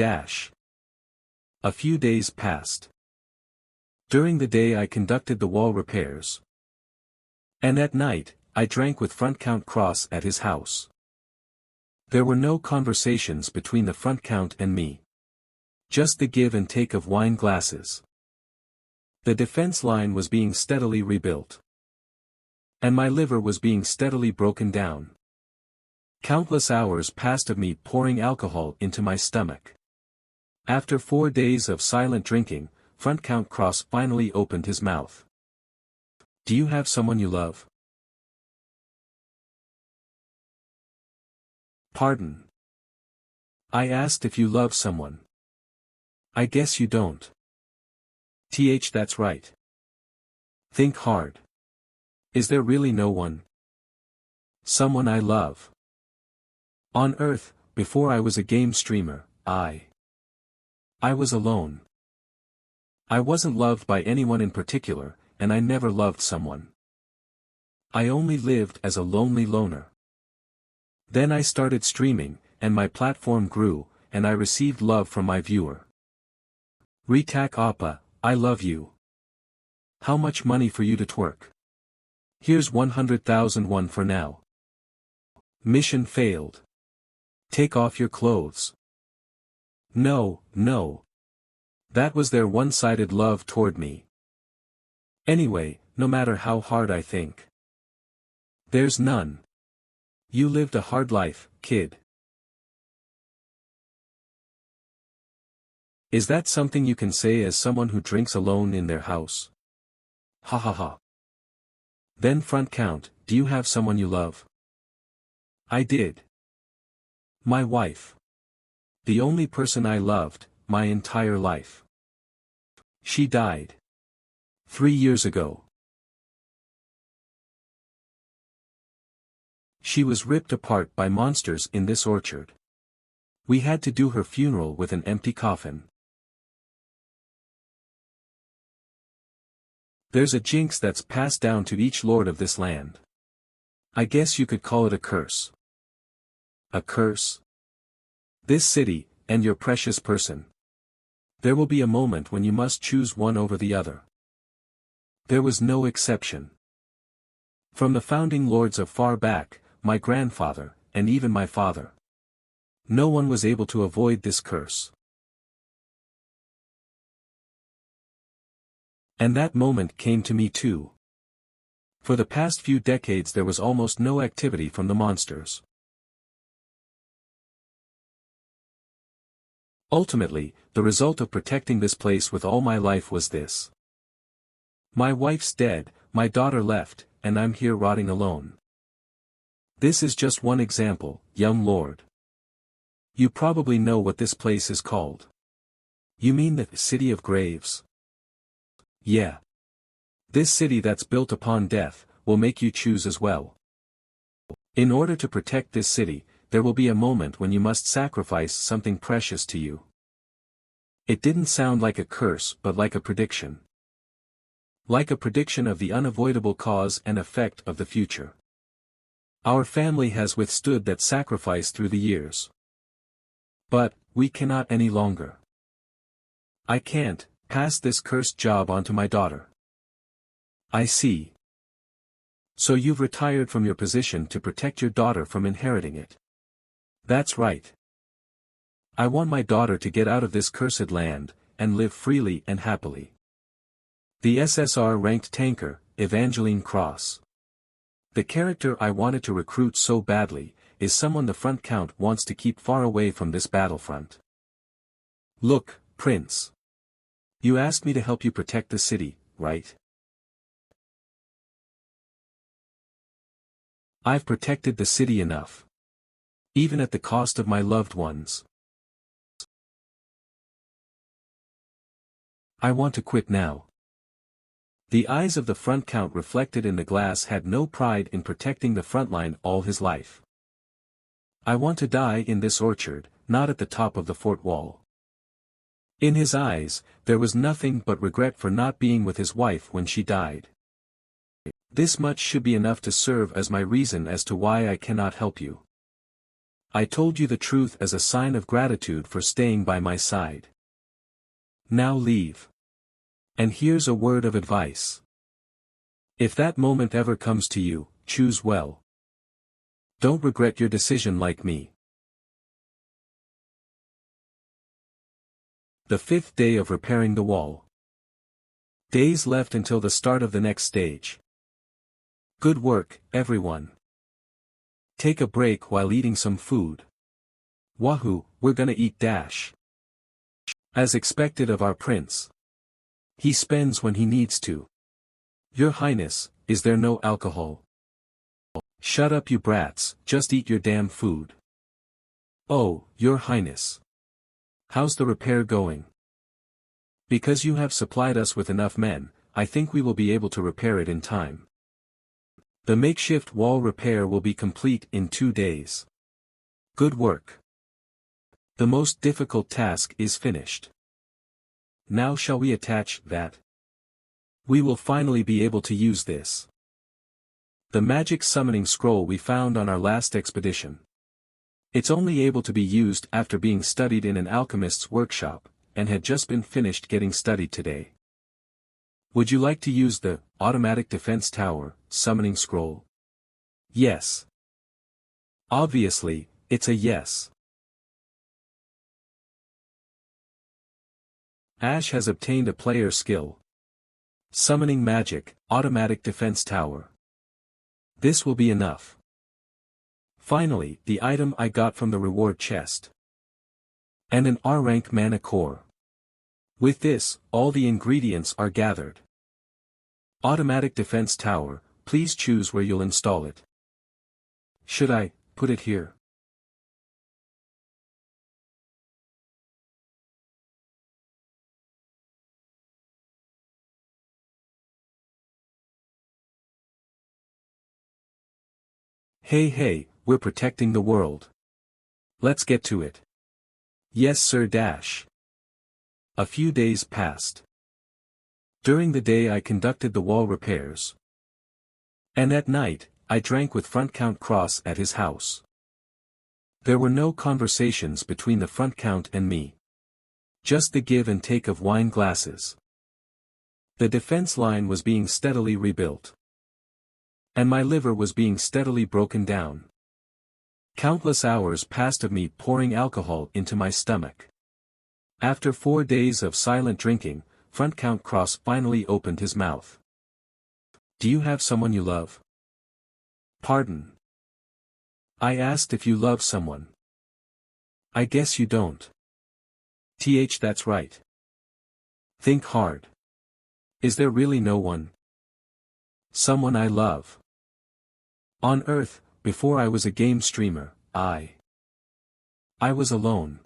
A few days passed. During the day I conducted the wall repairs. And at night, I drank with Front Count Cross at his house. There were no conversations between the Front Count and me. Just the give and take of wine glasses. The defense line was being steadily rebuilt. And my liver was being steadily broken down. Countless hours passed of me pouring alcohol into my stomach. After 4 days of silent drinking, Front Count Cross finally opened his mouth. Do you have someone you love? Pardon. I asked if you love someone. I guess you don't. That's right. Think hard. Is there really no one? Someone I love. On Earth, before I was a game streamer, I was alone. I wasn't loved by anyone in particular, and I never loved someone. I only lived as a lonely loner. Then I started streaming, and my platform grew, and I received love from my viewer. Retak Appa, I love you. How much money for you to twerk? Here's 100,001 for now. Mission failed. Take off your clothes. No, no. That was their one-sided love toward me. Anyway, no matter how hard I think. There's none. You lived a hard life, kid. Is that something you can say as someone who drinks alone in their house? Ha ha ha. Then front count, do you have someone you love? I did. My wife. The only person I loved, my entire life. She died. 3 years ago. She was ripped apart by monsters in this orchard. We had to do her funeral with an empty coffin. There's a jinx that's passed down to each lord of this land. I guess you could call it a curse. A curse? This city, and your precious person. There will be a moment when you must choose one over the other. There was no exception. From the founding lords of far back, my grandfather, and even my father. No one was able to avoid this curse. And that moment came to me too. For the past few decades there was almost no activity from the monsters. Ultimately, the result of protecting this place with all my life was this. My wife's dead, my daughter left, and I'm here rotting alone. This is just one example, young lord. You probably know what this place is called. You mean the City of Graves? Yeah. This city that's built upon death, will make you choose as well. In order to protect this city, there will be a moment when you must sacrifice something precious to you. It didn't sound like a curse but like a prediction. Like a prediction of the unavoidable cause and effect of the future. Our family has withstood that sacrifice through the years. But, we cannot any longer. I can't pass this cursed job on to my daughter. I see. So you've retired from your position to protect your daughter from inheriting it. That's right. I want my daughter to get out of this cursed land, and live freely and happily. The SSR-ranked tanker, Evangeline Cross. The character I wanted to recruit so badly, is someone the front count wants to keep far away from this battlefront. Look, Prince. You asked me to help you protect the city, right? I've protected the city enough. Even at the cost of my loved ones. I want to quit now. The eyes of the front count reflected in the glass had no pride in protecting the front line all his life. I want to die in this orchard, not at the top of the fort wall. In his eyes, there was nothing but regret for not being with his wife when she died. This much should be enough to serve as my reason as to why I cannot help you. I told you the truth as a sign of gratitude for staying by my side. Now leave. And here's a word of advice. If that moment ever comes to you, choose well. Don't regret your decision like me. The 5th day of repairing the wall. Days left until the start of the next stage. Good work, everyone. Take a break while eating some food. Wahoo, we're gonna eat dash. As expected of our prince. He spends when he needs to. Your Highness, is there no alcohol? Shut up you brats, just eat your damn food. Oh, Your Highness. How's the repair going? Because you have supplied us with enough men, I think we will be able to repair it in time. The makeshift wall repair will be complete in 2 days. Good work. The most difficult task is finished. Now shall we attach that? We will finally be able to use this. The magic summoning scroll we found on our last expedition. It's only able to be used after being studied in an alchemist's workshop, and had just been finished getting studied today. Would you like to use the automatic defense tower summoning scroll? Yes. Obviously, it's a yes. Ash has obtained a player skill. Summoning magic, automatic defense tower. This will be enough. Finally, the item I got from the reward chest. And an R-rank mana core. With this, all the ingredients are gathered. Automatic defense tower, please choose where you'll install it. Should I put it here? Hey, we're protecting the world. Let's get to it. Yes sir. A few days passed. During the day I conducted the wall repairs. And at night, I drank with Front Count Cross at his house. There were no conversations between the Front Count and me. Just the give and take of wine glasses. The defense line was being steadily rebuilt. And my liver was being steadily broken down. Countless hours passed of me pouring alcohol into my stomach. After 4 days of silent drinking, Front Count Cross finally opened his mouth. Do you have someone you love? Pardon. I asked if you love someone. I guess you don't. That's right. Think hard. Is there really no one? Someone I love. On Earth, before I was a game streamer, I was alone.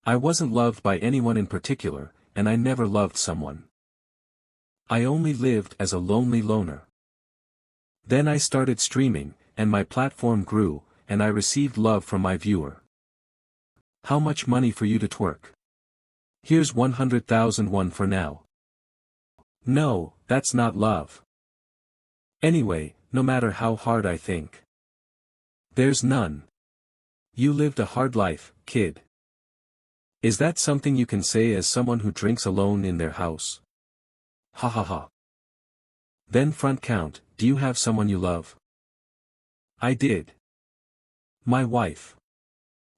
I wasn't loved by anyone in particular, and I never loved someone. I only lived as a lonely loner. Then I started streaming, and my platform grew, and I received love from my viewer. How much money for you to twerk? Here's 100,001 for now. No, that's not love. Anyway, no matter how hard I think. There's none. You lived a hard life, kid. Is that something you can say as someone who drinks alone in their house? Ha ha ha. Then Front Count, do you have someone you love? I did. My wife.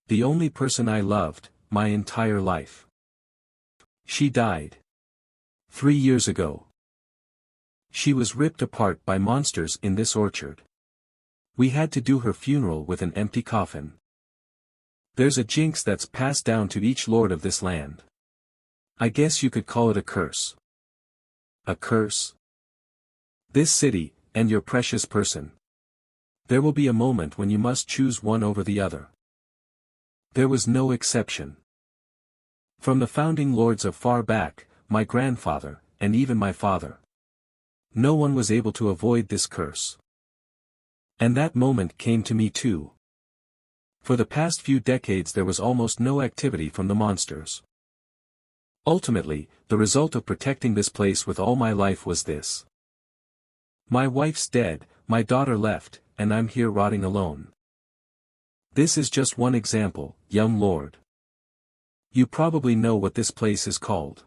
The only person I loved, my entire life. She died. 3 years ago. She was ripped apart by monsters in this orchard. We had to do her funeral with an empty coffin. There's a jinx that's passed down to each lord of this land. I guess you could call it a curse. A curse? This city, and your precious person. There will be a moment when you must choose one over the other. There was no exception. From the founding lords of far back, my grandfather, and even my father. No one was able to avoid this curse. And that moment came to me too. For the past few decades there was almost no activity from the monsters. Ultimately, the result of protecting this place with all my life was this. My wife's dead, my daughter left, and I'm here rotting alone. This is just one example, young lord. You probably know what this place is called.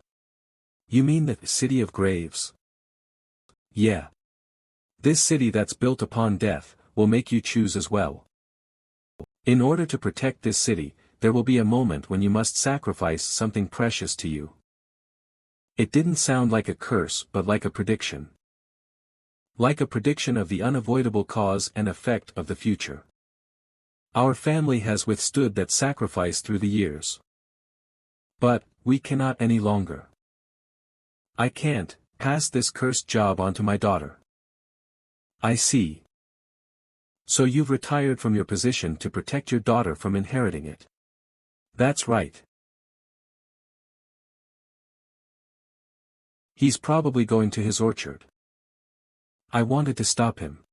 You mean the City of Graves? Yeah. This city that's built upon death, will make you choose as well. In order to protect this city, there will be a moment when you must sacrifice something precious to you. It didn't sound like a curse but like a prediction. Like a prediction of the unavoidable cause and effect of the future. Our family has withstood that sacrifice through the years. But, we cannot any longer. I can't pass this cursed job on to my daughter. I see. So you've retired from your position to protect your daughter from inheriting it. That's right. He's probably going to his orchard. I wanted to stop him.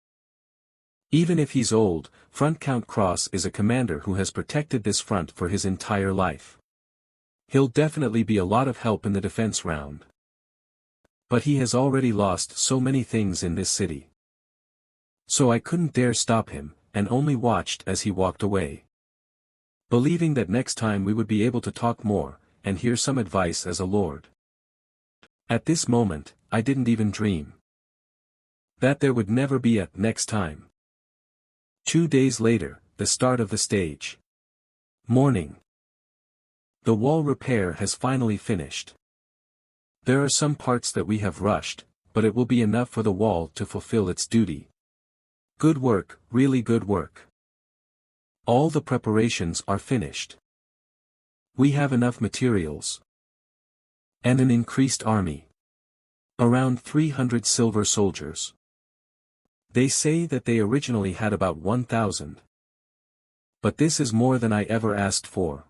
Even if he's old, Front Count Cross is a commander who has protected this front for his entire life. He'll definitely be a lot of help in the defense round. But he has already lost so many things in this city. So I couldn't dare stop him, and only watched as he walked away. Believing that next time we would be able to talk more, and hear some advice as a lord. At this moment, I didn't even dream that there would never be a next time. 2 days later, the start of the stage. Morning. The wall repair has finally finished. There are some parts that we have rushed, but it will be enough for the wall to fulfill its duty. Good work, really good work. All the preparations are finished. We have enough materials. And an increased army. Around 300 silver soldiers. They say that they originally had about 1,000. But this is more than I ever asked for.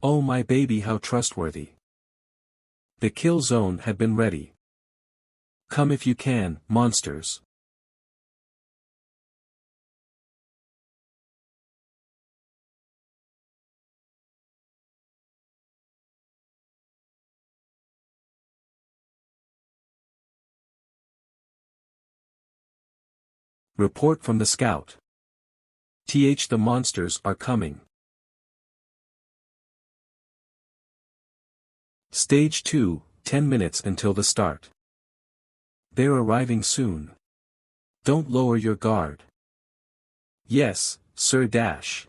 Oh my baby, how trustworthy. The kill zone had been ready. Come if you can, monsters. Report from the scout. The monsters are coming. Stage 2, 10 minutes until the start. They're arriving soon. Don't lower your guard. Yes, Sir Dash.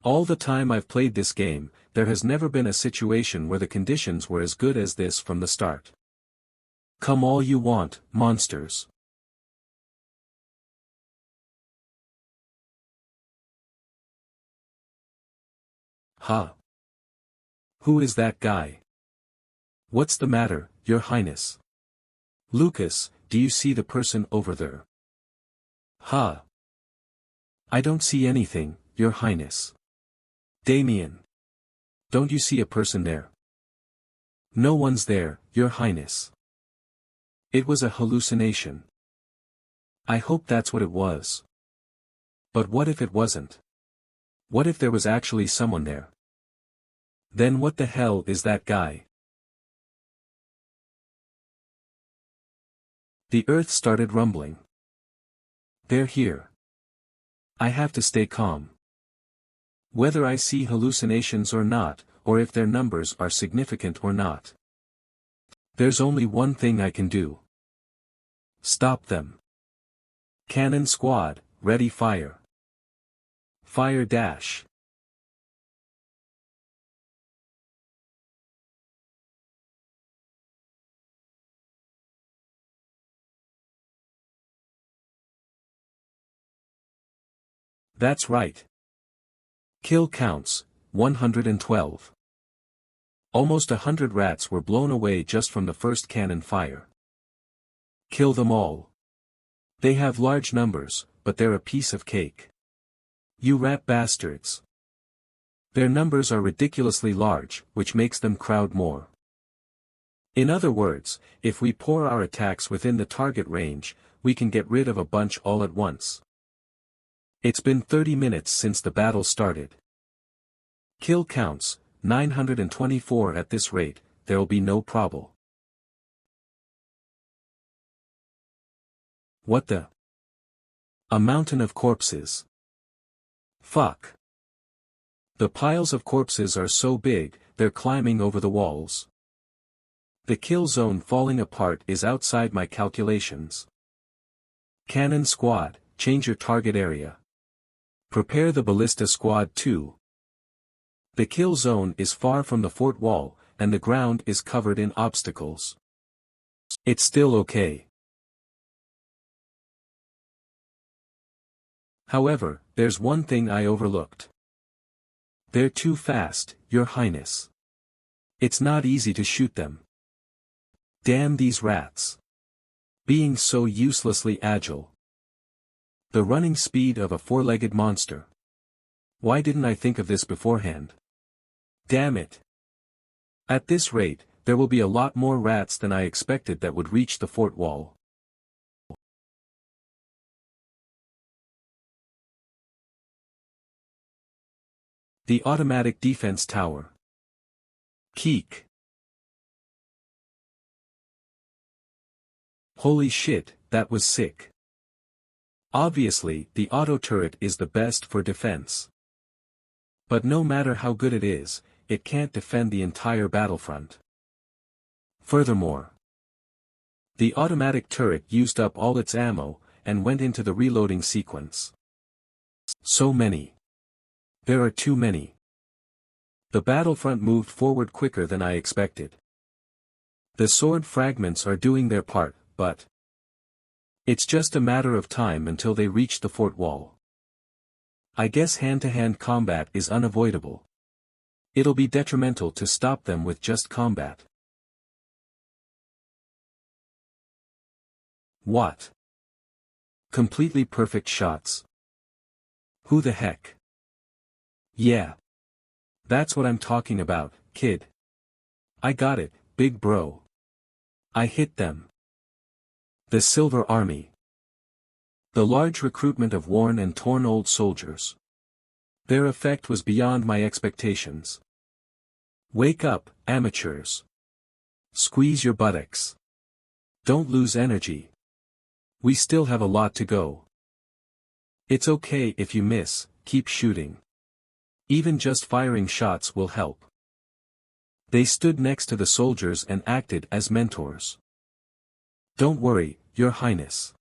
All the time I've played this game, there has never been a situation where the conditions were as good as this from the start. Come all you want, monsters. Huh? Who is that guy? What's the matter, Your Highness? Lucas, do you see the person over there? Huh? I don't see anything, Your Highness. Damien. Don't you see a person there? No one's there, Your Highness. It was a hallucination. I hope that's what it was. But what if it wasn't? What if there was actually someone there? Then what the hell is that guy? The earth started rumbling. They're here. I have to stay calm. Whether I see hallucinations or not, or if their numbers are significant or not. There's only one thing I can do. Stop them. Cannon squad, ready fire. Fire dash. That's right. Kill counts, 112. Almost 100 rats were blown away just from the first cannon fire. Kill them all. They have large numbers, but they're a piece of cake. You rat bastards. Their numbers are ridiculously large, which makes them crowd more. In other words, if we pour our attacks within the target range, we can get rid of a bunch all at once. It's been 30 minutes since the battle started. Kill counts, 924 at this rate, there'll be no problem. What the? A mountain of corpses. Fuck. The piles of corpses are so big, they're climbing over the walls. The kill zone falling apart is outside my calculations. Cannon squad, change your target area. Prepare the ballista squad too. The kill zone is far from the fort wall, and the ground is covered in obstacles. It's still okay. However, there's one thing I overlooked. They're too fast, Your Highness. It's not easy to shoot them. Damn these rats. Being so uselessly agile. The running speed of a four-legged monster. Why didn't I think of this beforehand? Damn it. At this rate, there will be a lot more rats than I expected that would reach the fort wall. The automatic defense tower. Keek. Holy shit, that was sick. Obviously, the auto turret is the best for defense. But no matter how good it is, it can't defend the entire battlefront. Furthermore, the automatic turret used up all its ammo, and went into the reloading sequence. So many. There are too many. The battlefront moved forward quicker than I expected. The sword fragments are doing their part, but it's just a matter of time until they reach the fort wall. I guess hand-to-hand combat is unavoidable. It'll be detrimental to stop them with just combat. What? Completely perfect shots. Who the heck? Yeah. That's what I'm talking about, kid. I got it, big bro. I hit them. The Silver Army. The large recruitment of worn and torn old soldiers. Their effect was beyond my expectations. Wake up, amateurs. Squeeze your buttocks. Don't lose energy. We still have a lot to go. It's okay if you miss, keep shooting. Even just firing shots will help. They stood next to the soldiers and acted as mentors. Don't worry, Your Highness.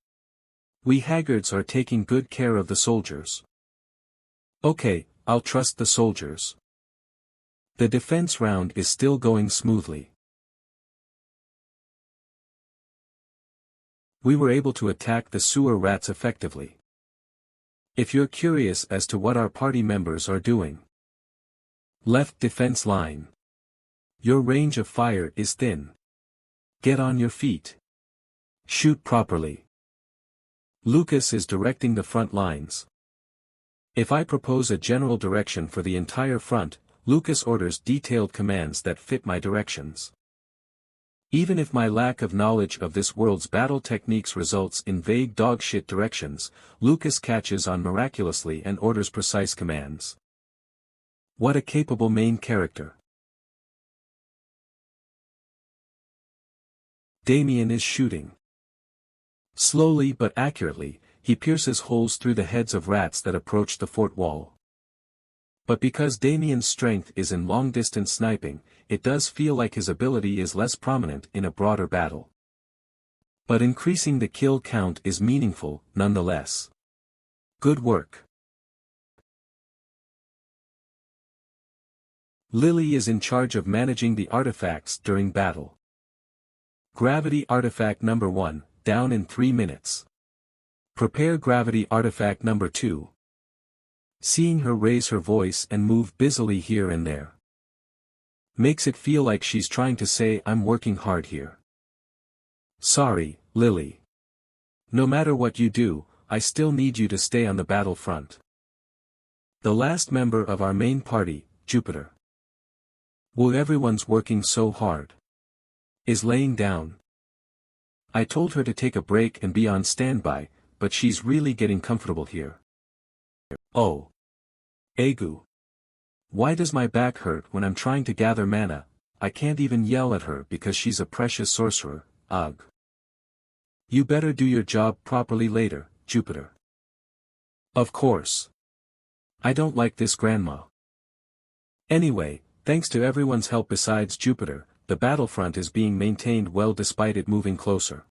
We Haggards are taking good care of the soldiers. Okay, I'll trust the soldiers. The defense round is still going smoothly. We were able to attack the sewer rats effectively. If you're curious as to what our party members are doing. Left defense line. Your range of fire is thin. Get on your feet. Shoot properly. Lucas is directing the front lines. If I propose a general direction for the entire front, Lucas orders detailed commands that fit my directions. Even if my lack of knowledge of this world's battle techniques results in vague dogshit directions, Lucas catches on miraculously and orders precise commands. What a capable main character. Damien is shooting. Slowly but accurately, he pierces holes through the heads of rats that approach the fort wall. But because Damien's strength is in long-distance sniping, it does feel like his ability is less prominent in a broader battle. But increasing the kill count is meaningful, nonetheless. Good work. Lily is in charge of managing the artifacts during battle. Gravity Artifact Number 1, down in 3 minutes. Prepare Gravity Artifact Number 2. Seeing her raise her voice and move busily here and there makes it feel like she's trying to say I'm working hard here. Sorry, Lily. No matter what you do, I still need you to stay on the battlefront. The last member of our main party, Jupiter. Well, everyone's working so hard. Is laying down. I told her to take a break and be on standby, but she's really getting comfortable here. Oh. Egu. Why does my back hurt when I'm trying to gather mana? I can't even yell at her because she's a precious sorcerer, ugh. You better do your job properly later, Jupiter. Of course. I don't like this grandma. Anyway, thanks to everyone's help besides Jupiter, the battlefront is being maintained well despite it moving closer.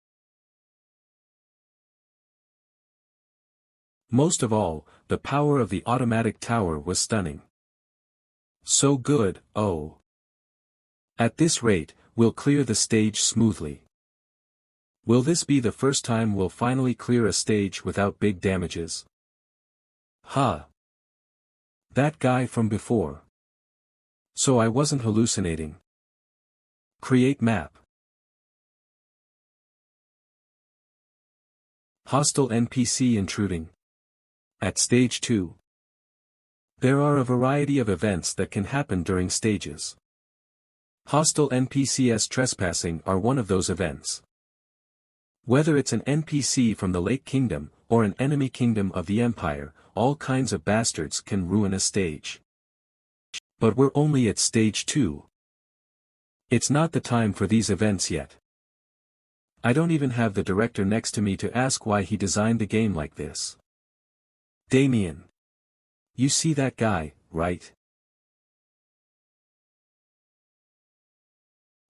Most of all, the power of the automatic tower was stunning. So good, oh. At this rate, we'll clear the stage smoothly. Will this be the first time we'll finally clear a stage without big damages? Huh. That guy from before. So I wasn't hallucinating. Create map. Hostile NPC intruding. At stage 2. There are a variety of events that can happen during stages. Hostile NPCs trespassing are one of those events. Whether it's an NPC from the Lake Kingdom, or an enemy kingdom of the Empire, all kinds of bastards can ruin a stage. But we're only at stage 2. It's not the time for these events yet. I don't even have the director next to me to ask why he designed the game like this. Damien. You see that guy, right?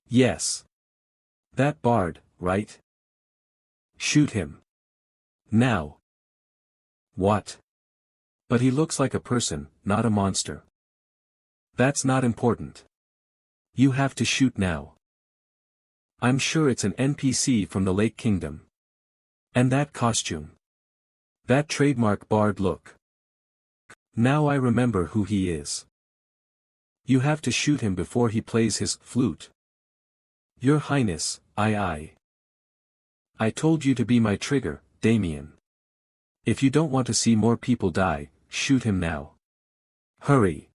Yes. That bard, right? Shoot him. Now. What? But he looks like a person, not a monster. That's not important. You have to shoot now. I'm sure it's an NPC from the Lake Kingdom. And that costume. That trademark bard look. Now I remember who he is. You have to shoot him before he plays his flute. Your Highness, I told you to be my trigger, Damien. If you don't want to see more people die, shoot him now. Hurry.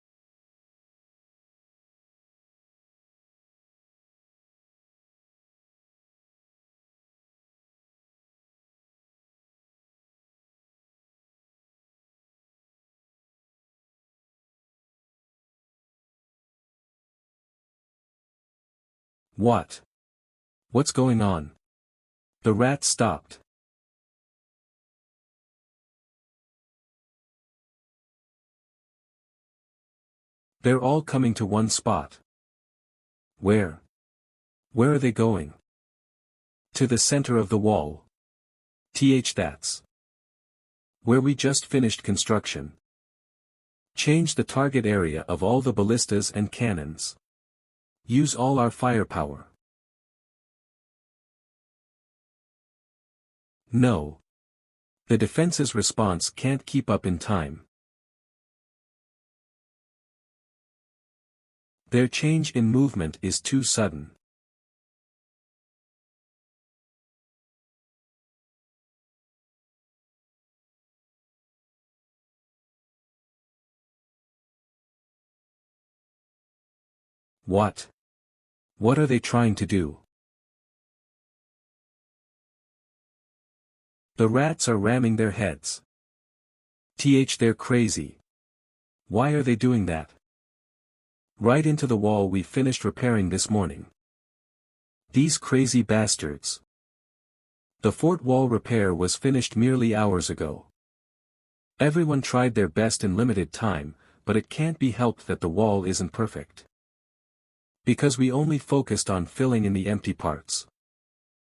What? What's going on? The rat stopped. They're all coming to one spot. Where? Where are they going? To the center of the wall. That's where we just finished construction. Change the target area of all the ballistas and cannons. Use all our firepower. No. The defense's response can't keep up in time. Their change in movement is too sudden. What? What are they trying to do? The rats are ramming their heads. They're crazy. Why are they doing that? Right into the wall we finished repairing this morning. These crazy bastards. The fort wall repair was finished merely hours ago. Everyone tried their best in limited time, but it can't be helped that the wall isn't perfect. Because we only focused on filling in the empty parts.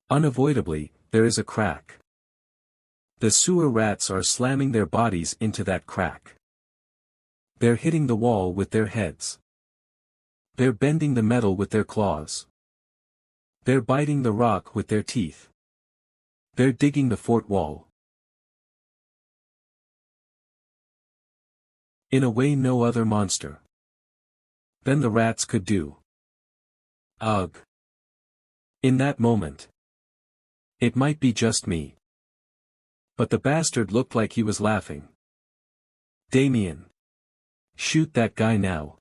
Unavoidably, there is a crack. The sewer rats are slamming their bodies into that crack. They're hitting the wall with their heads. They're bending the metal with their claws. They're biting the rock with their teeth. They're digging the fort wall. In a way no other monster than the rats could do. Ugh. In that moment. It might be just me. But the bastard looked like he was laughing. Damien. Shoot that guy now.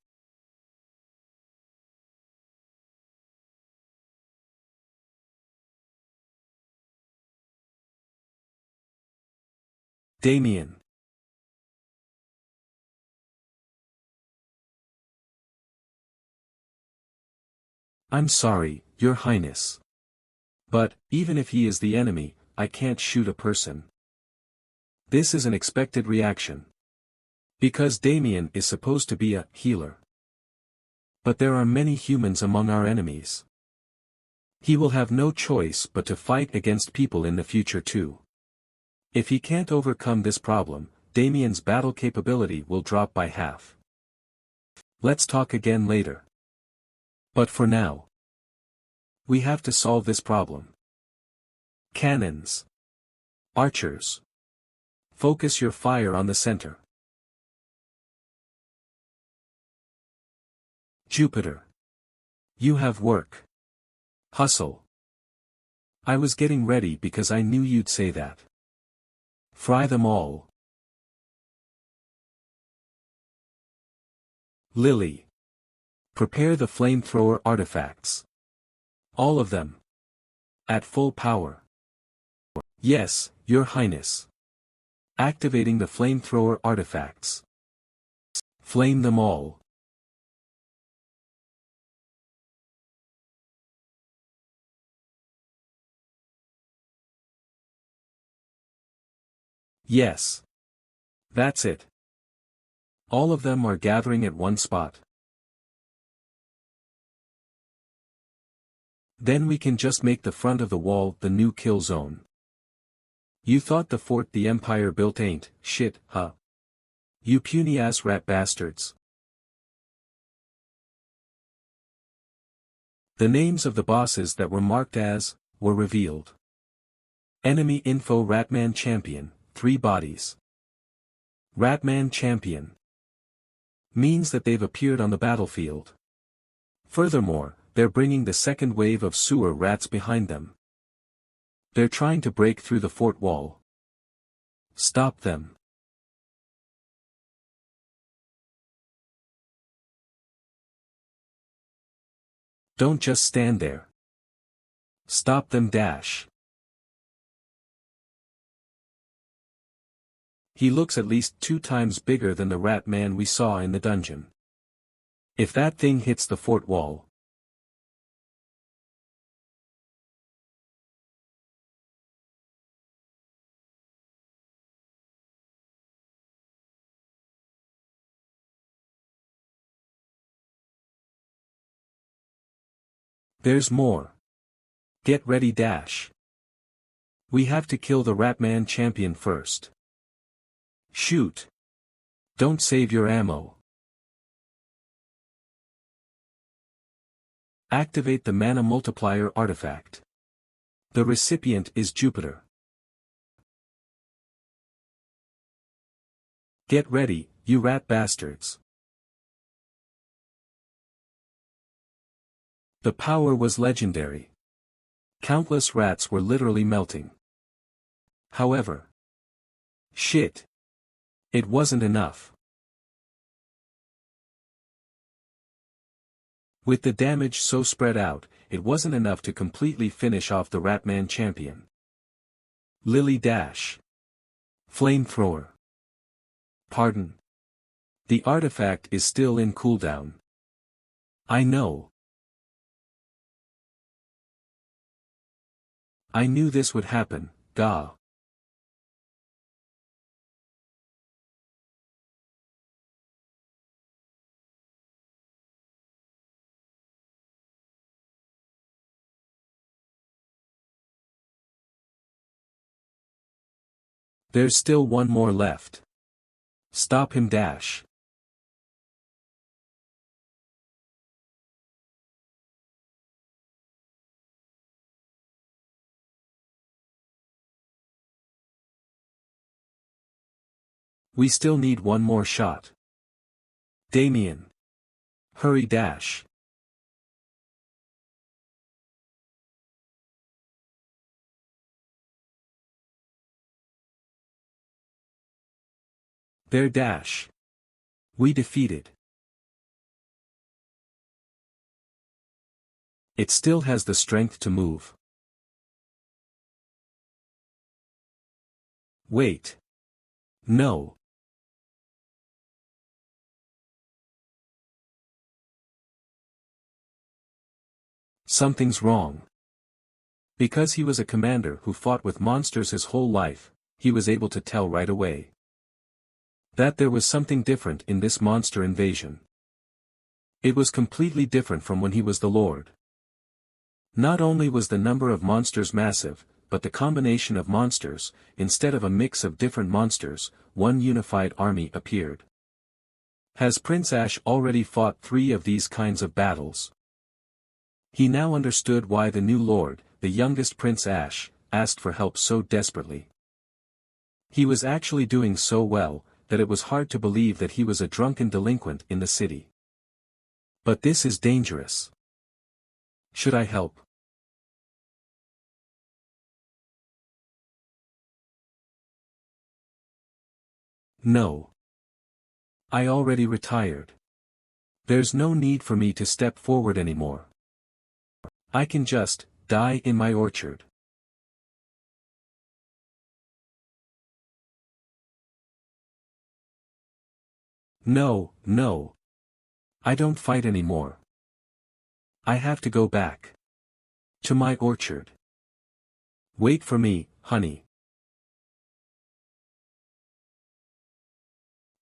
Damien. I'm sorry, Your Highness. But, even if he is the enemy, I can't shoot a person. This is an expected reaction. Because Damien is supposed to be a healer. But there are many humans among our enemies. He will have no choice but to fight against people in the future too. If he can't overcome this problem, Damien's battle capability will drop by half. Let's talk again later. But for now, we have to solve this problem. Cannons. Archers. Focus your fire on the center. Jupiter. You have work. Hustle. I was getting ready because I knew you'd say that. Fry them all. Lily. Prepare the flamethrower artifacts. All of them. At full power. Yes, Your Highness. Activating the flamethrower artifacts. Flame them all. Yes. That's it. All of them are gathering at one spot. Then we can just make the front of the wall the new kill zone. You thought the fort the Empire built ain't shit, huh? You puny-ass rat bastards. The names of the bosses that were marked as, were revealed. Enemy info Ratman Champion, 3 bodies. Ratman Champion. Means that they've appeared on the battlefield. Furthermore, they're bringing the second wave of sewer rats behind them. They're trying to break through the fort wall. Stop them. Don't just stand there. Stop them dash. He looks at least 2 times bigger than the rat man we saw in the dungeon. If that thing hits the fort wall. There's more. Get ready dash. We have to kill the Ratman Champion first. Shoot. Don't save your ammo. Activate the mana multiplier artifact. The recipient is Jupiter. Get ready, you rat bastards. The power was legendary. Countless rats were literally melting. However. Shit. It wasn't enough. With the damage so spread out, it wasn't enough to completely finish off the Ratman Champion. Lily Dash. Flamethrower. Pardon. The artifact is still in cooldown. I know. I knew this would happen, gah. There's still one more left. Stop him dash. We still need one more shot. Damien. Hurry dash. There dash. We defeated. It still has the strength to move. Wait. No. Something's wrong. Because he was a commander who fought with monsters his whole life, he was able to tell right away that there was something different in this monster invasion. It was completely different from when he was the Lord. Not only was the number of monsters massive, but the combination of monsters, instead of a mix of different monsters, one unified army appeared. Has Prince Ash already fought 3 of these kinds of battles? He now understood why the new Lord, the youngest Prince Ash, asked for help so desperately. He was actually doing so well, that it was hard to believe that he was a drunken delinquent in the city. But this is dangerous. Should I help? No. I already retired. There's no need for me to step forward anymore. I can just die in my orchard. No, no. I don't fight anymore. I have to go back. To my orchard. Wait for me, honey.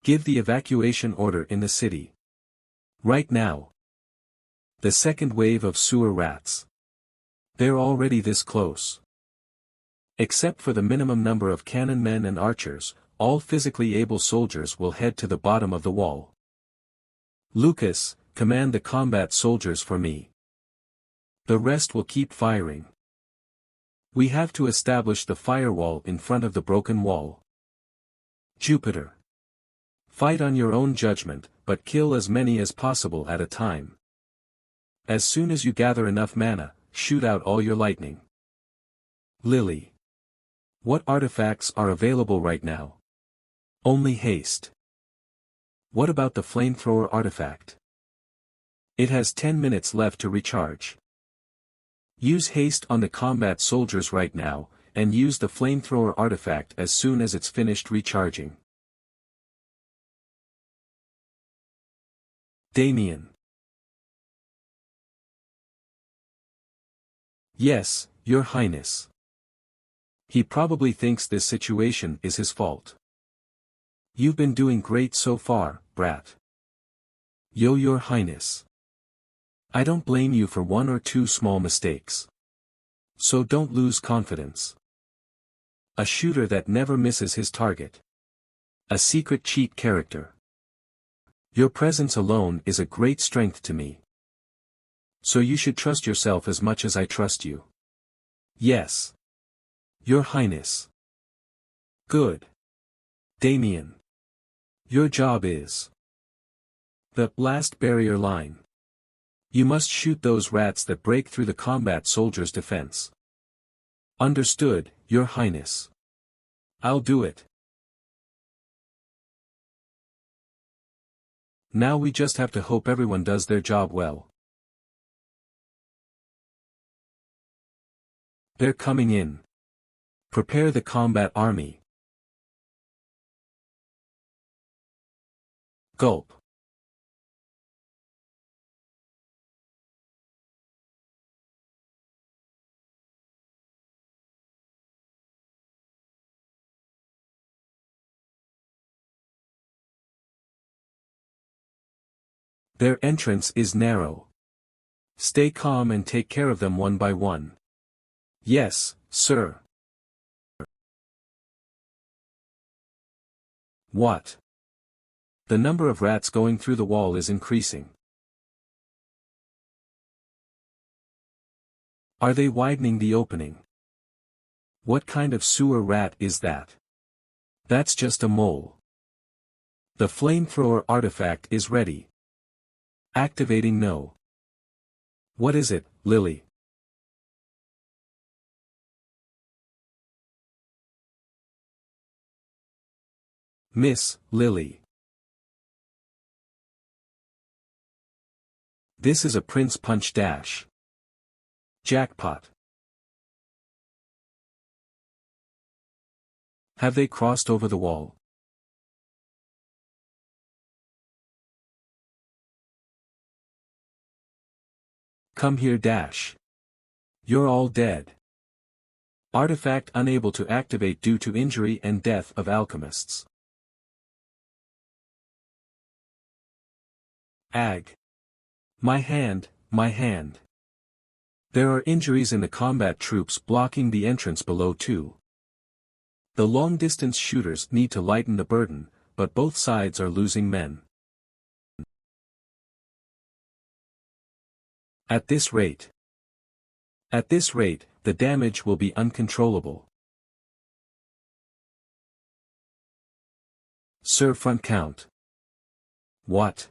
Give the evacuation order in the city. Right now. The second wave of sewer rats. They're already this close. Except for the minimum number of cannon men and archers, all physically able soldiers will head to the bottom of the wall. Lucas, command the combat soldiers for me. The rest will keep firing. We have to establish the firewall in front of the broken wall. Jupiter. Fight on your own judgment, but kill as many as possible at a time. As soon as you gather enough mana, shoot out all your lightning. Lily. What artifacts are available right now? Only haste. What about the flamethrower artifact? It has 10 minutes left to recharge. Use haste on the combat soldiers right now, and use the flamethrower artifact as soon as it's finished recharging. Damien. Yes, Your Highness. He probably thinks this situation is his fault. You've been doing great so far, brat. Your Highness. I don't blame you for one or two small mistakes. So don't lose confidence. A shooter that never misses his target. A secret cheat character. Your presence alone is a great strength to me. So you should trust yourself as much as I trust you. Yes. Your Highness. Good. Damien. Your job is the last barrier line. You must shoot those rats that break through the combat soldiers' defense. Understood, Your Highness. I'll do it. Now we just have to hope everyone does their job well. They're coming in. Prepare the combat army. Gulp. Their entrance is narrow. Stay calm and take care of them one by one. Yes, sir. What? The number of rats going through the wall is increasing. Are they widening the opening? What kind of sewer rat is that? That's just a mole. The flamethrower artifact is ready. Activating no. What is it, Lily? Miss Lily. This is a Prince Punch Dash. Jackpot. Have they crossed over the wall? Come here, Dash. You're all dead. Artifact unable to activate due to injury and death of alchemists. Ag. My hand, my hand. There are injuries in the combat troops blocking the entrance below too. The long-distance shooters need to lighten the burden, but both sides are losing men. At this rate, the damage will be uncontrollable. Sir, front count. What?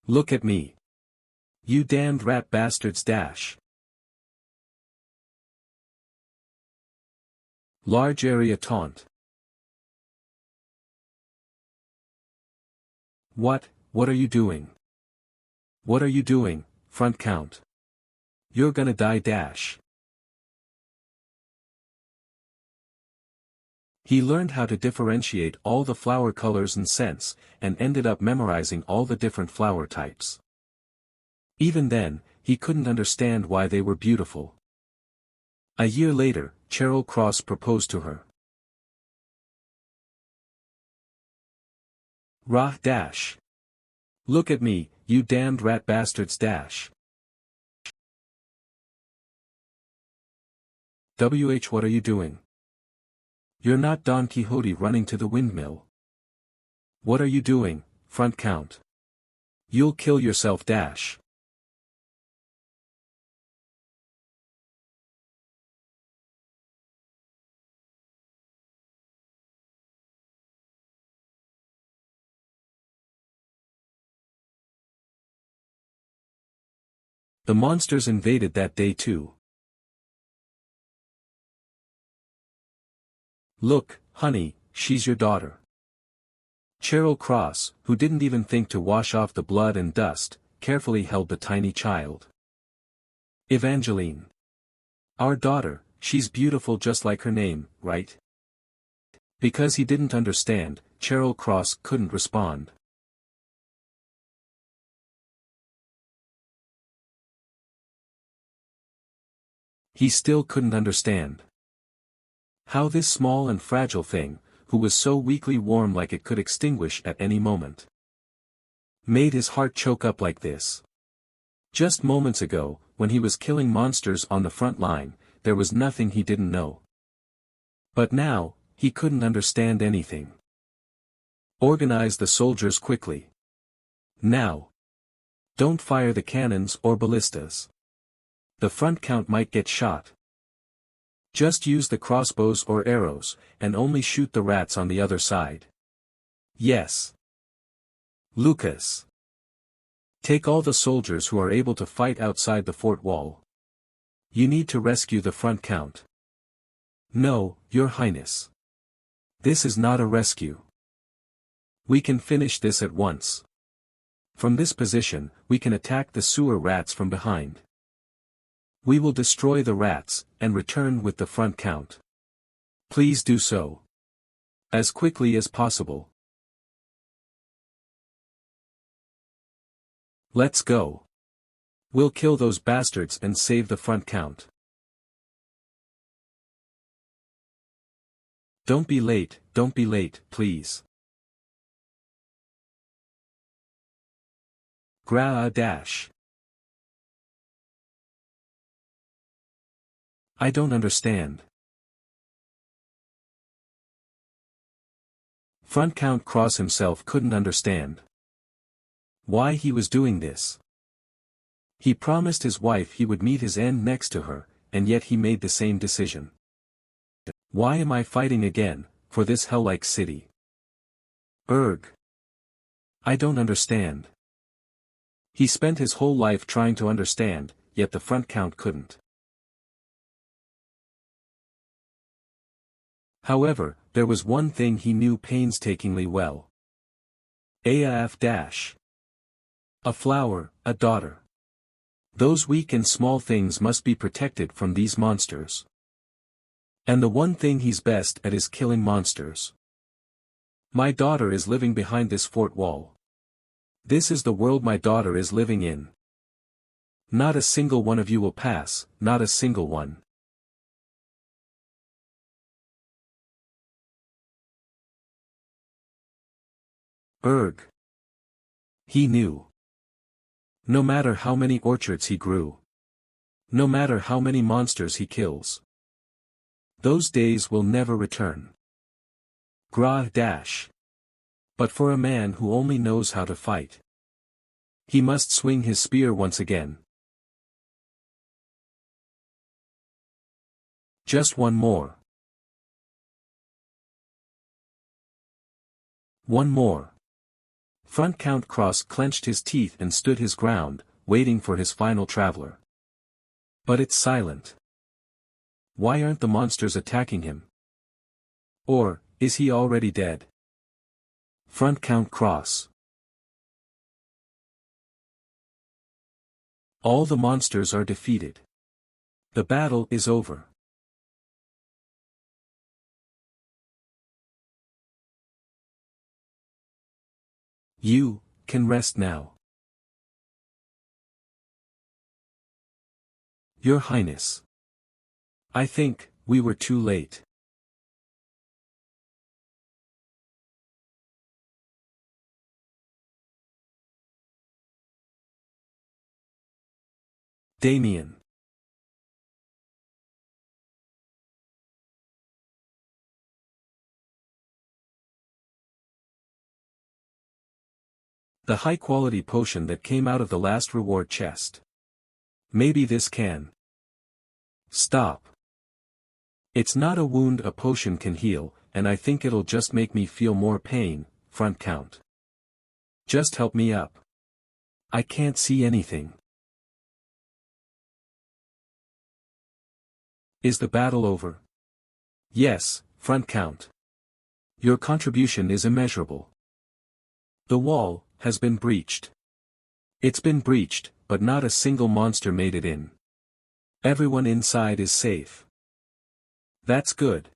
Look at me. You damned rat bastards, Dash. Large area taunt. What are you doing? What are you doing, front count? You're gonna die dash. He learned how to differentiate all the flower colors and scents, and ended up memorizing all the different flower types. Even then, he couldn't understand why they were beautiful. A year later, Cheryl Cross proposed to her. Rah dash. Look at me, you damned rat bastards dash. What are you doing? You're not Don Quixote running to the windmill. What are you doing, front count? You'll kill yourself dash. The monsters invaded that day too. Look, honey, she's your daughter. Cheryl Cross, who didn't even think to wash off the blood and dust, carefully held the tiny child. Evangeline. Our daughter, she's beautiful just like her name, right? Because he didn't understand, Cheryl Cross couldn't respond. He still couldn't understand how this small and fragile thing, who was so weakly warm like it could extinguish at any moment, made his heart choke up like this. Just moments ago, when he was killing monsters on the front line, there was nothing he didn't know. But now, he couldn't understand anything. Organize the soldiers quickly. Now. Don't fire the cannons or ballistas. The front count might get shot. Just use the crossbows or arrows, and only shoot the rats on the other side. Yes. Lucas. Take all the soldiers who are able to fight outside the fort wall. You need to rescue the front count. No, Your Highness. This is not a rescue. We can finish this at once. From this position, we can attack the sewer rats from behind. We will destroy the rats, and return with the front count. Please do so. As quickly as possible. Let's go. We'll kill those bastards and save the front count. Don't be late, please. Dash. I don't understand. Front count Cross himself couldn't understand why he was doing this. He promised his wife he would meet his end next to her, and yet he made the same decision. Why am I fighting again, for this hell-like city? I don't understand. He spent his whole life trying to understand, yet the front count couldn't. However, there was one thing he knew painstakingly well. A flower, a daughter. Those weak and small things must be protected from these monsters. And the one thing he's best at is killing monsters. My daughter is living behind this fort wall. This is the world my daughter is living in. Not a single one of you will pass, not a single one. He knew. No matter how many orchards he grew. No matter how many monsters he kills. Those days will never return. But for a man who only knows how to fight, he must swing his spear once again. Just one more. One more. Front count Cross clenched his teeth and stood his ground, waiting for his final traveler. But it's silent. Why aren't the monsters attacking him? Or, is he already dead? Front count cross. All the monsters are defeated. The battle is over. You can rest now. Your Highness. I think we were too late. Damien. The high-quality potion that came out of the last reward chest. Maybe this can. Stop. It's not a wound a potion can heal, and I think it'll just make me feel more pain, front count. Just help me up. I can't see anything. Is the battle over? Yes, front count. Your contribution is immeasurable. The wall has been breached. It's been breached, but not a single monster made it in. Everyone inside is safe. That's good.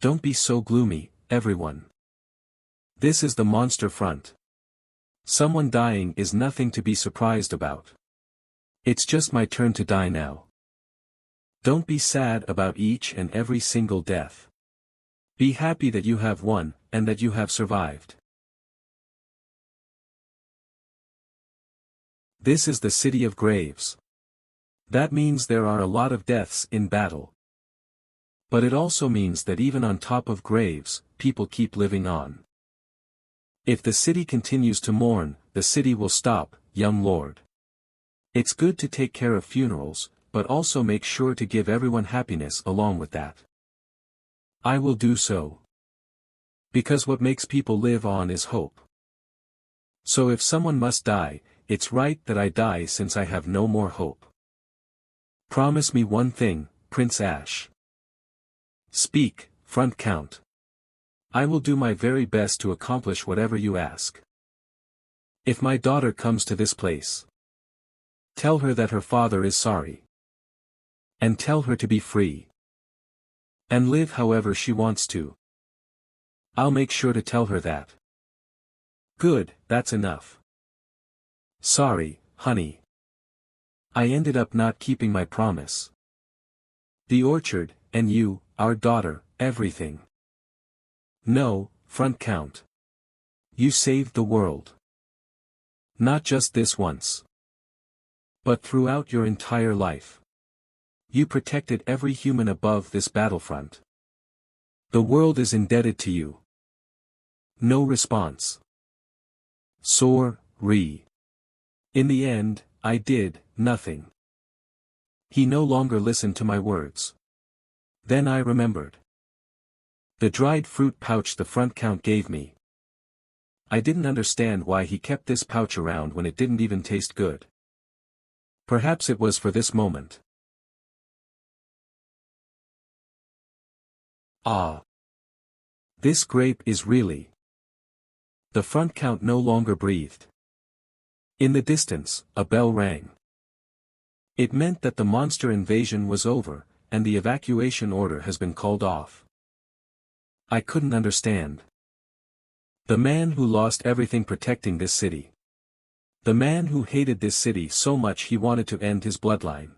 Don't be so gloomy, everyone. This is the monster front. Someone dying is nothing to be surprised about. It's just my turn to die now. Don't be sad about each and every single death. Be happy that you have won, and that you have survived. This is the city of graves. That means there are a lot of deaths in battle. But it also means that even on top of graves, people keep living on. If the city continues to mourn, the city will stop, young lord. It's good to take care of funerals, but also make sure to give everyone happiness along with that. I will do so. Because what makes people live on is hope. So if someone must die, it's right that I die since I have no more hope. Promise me one thing, Prince Ash. Speak, front count. I will do my very best to accomplish whatever you ask. If my daughter comes to this place, tell her that her father is sorry. And tell her to be free. And live however she wants to. I'll make sure to tell her that. Good, that's enough. Sorry, honey. I ended up not keeping my promise. The orchard, and you, our daughter, everything. No, front count. You saved the world. Not just this once. But throughout your entire life. You protected every human above this battlefront. The world is indebted to you. No response. Sorry. In the end, I did nothing. He no longer listened to my words. Then I remembered. The dried fruit pouch the front count gave me. I didn't understand why he kept this pouch around when it didn't even taste good. Perhaps it was for this moment. Ah. This grape is really. The front count no longer breathed. In the distance, a bell rang. It meant that the monster invasion was over, and the evacuation order has been called off. I couldn't understand. The man who lost everything protecting this city. The man who hated this city so much he wanted to end his bloodline.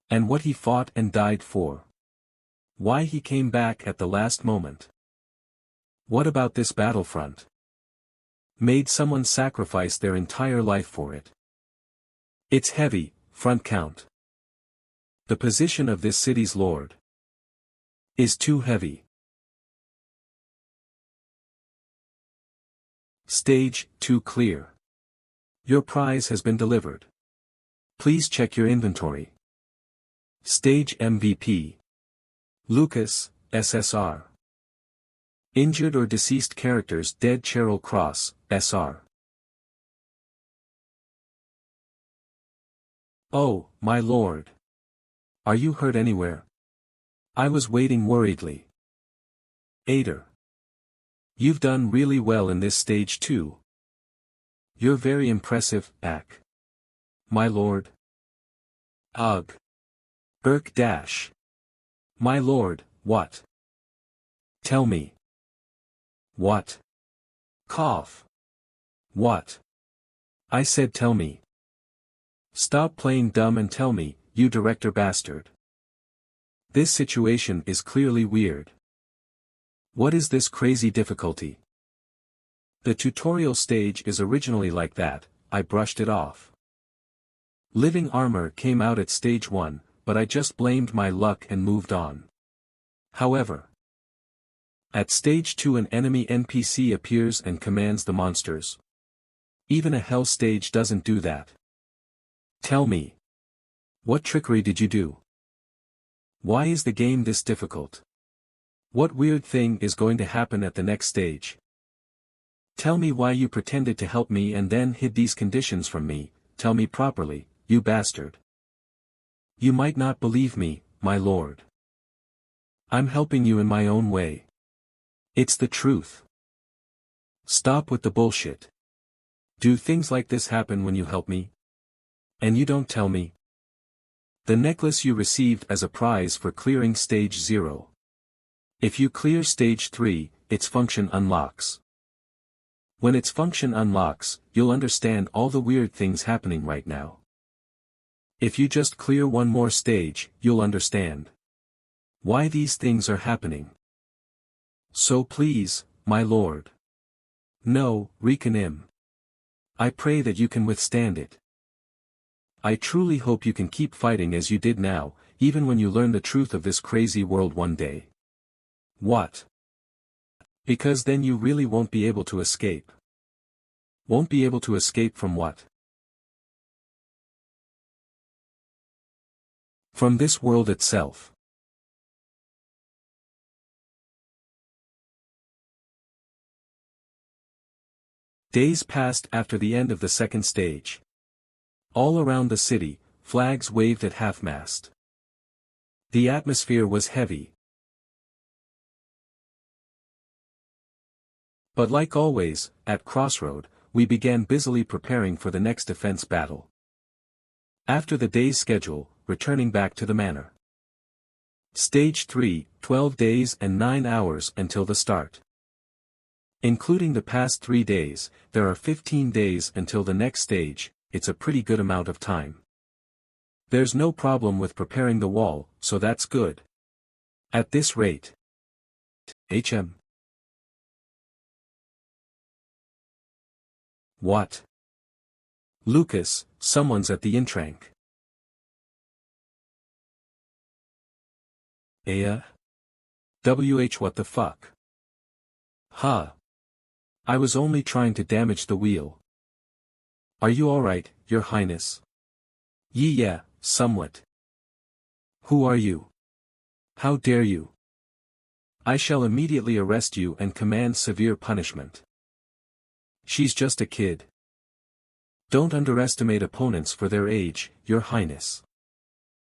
And what he fought and died for. Why he came back at the last moment. What about this battlefront? Made someone sacrifice their entire life for it. It's heavy, front count. The position of this city's lord is too heavy. Stage 2 clear. Your prize has been delivered. Please check your inventory. Stage MVP. Lucas, SSR. Injured or deceased characters dead Cheryl Cross, SR. Oh, my lord. Are you hurt anywhere? I was waiting worriedly. Ader. You've done really well in this stage too. You're very impressive, Ak. My lord. Ugh. Irk dash. My lord, what? Tell me. What? Cough. What? I said tell me. Stop playing dumb and tell me, you director bastard. This situation is clearly weird. What is this crazy difficulty? The tutorial stage is originally like that, I brushed it off. Living armor came out at stage 1, but I just blamed my luck and moved on. However, at stage 2 an enemy NPC appears and commands the monsters. Even a hell stage doesn't do that. Tell me. What trickery did you do? Why is the game this difficult? What weird thing is going to happen at the next stage? Tell me why you pretended to help me and then hid these conditions from me, tell me properly, you bastard. You might not believe me, my lord. I'm helping you in my own way. It's the truth. Stop with the bullshit. Do things like this happen when you help me? And you don't tell me? The necklace you received as a prize for clearing stage 0. If you clear stage 3, its function unlocks. When its function unlocks, you'll understand all the weird things happening right now. If you just clear one more stage, you'll understand why these things are happening. So please, my lord. No, Rikanim. I pray that you can withstand it. I truly hope you can keep fighting as you did now, even when you learn the truth of this crazy world one day. What? Because then you really won't be able to escape. Won't be able to escape from what? From this world itself. Days passed after the end of the second stage. All around the city, flags waved at half-mast. The atmosphere was heavy. But like always, at Crossroad, we began busily preparing for the next defense battle. After the day's schedule, returning back to the manor. Stage 3, 12 days and 9 hours until the start. Including the past 3 days, there are 15 days until the next stage, it's a pretty good amount of time. There's no problem with preparing the wall, so that's good. At this rate. HM. What? Lucas, someone's at the intrank. Aya? What the fuck? Huh. I was only trying to damage the wheel. Are you alright, your highness? Yeah, somewhat. Who are you? How dare you? I shall immediately arrest you and command severe punishment. She's just a kid. Don't underestimate opponents for their age, your highness.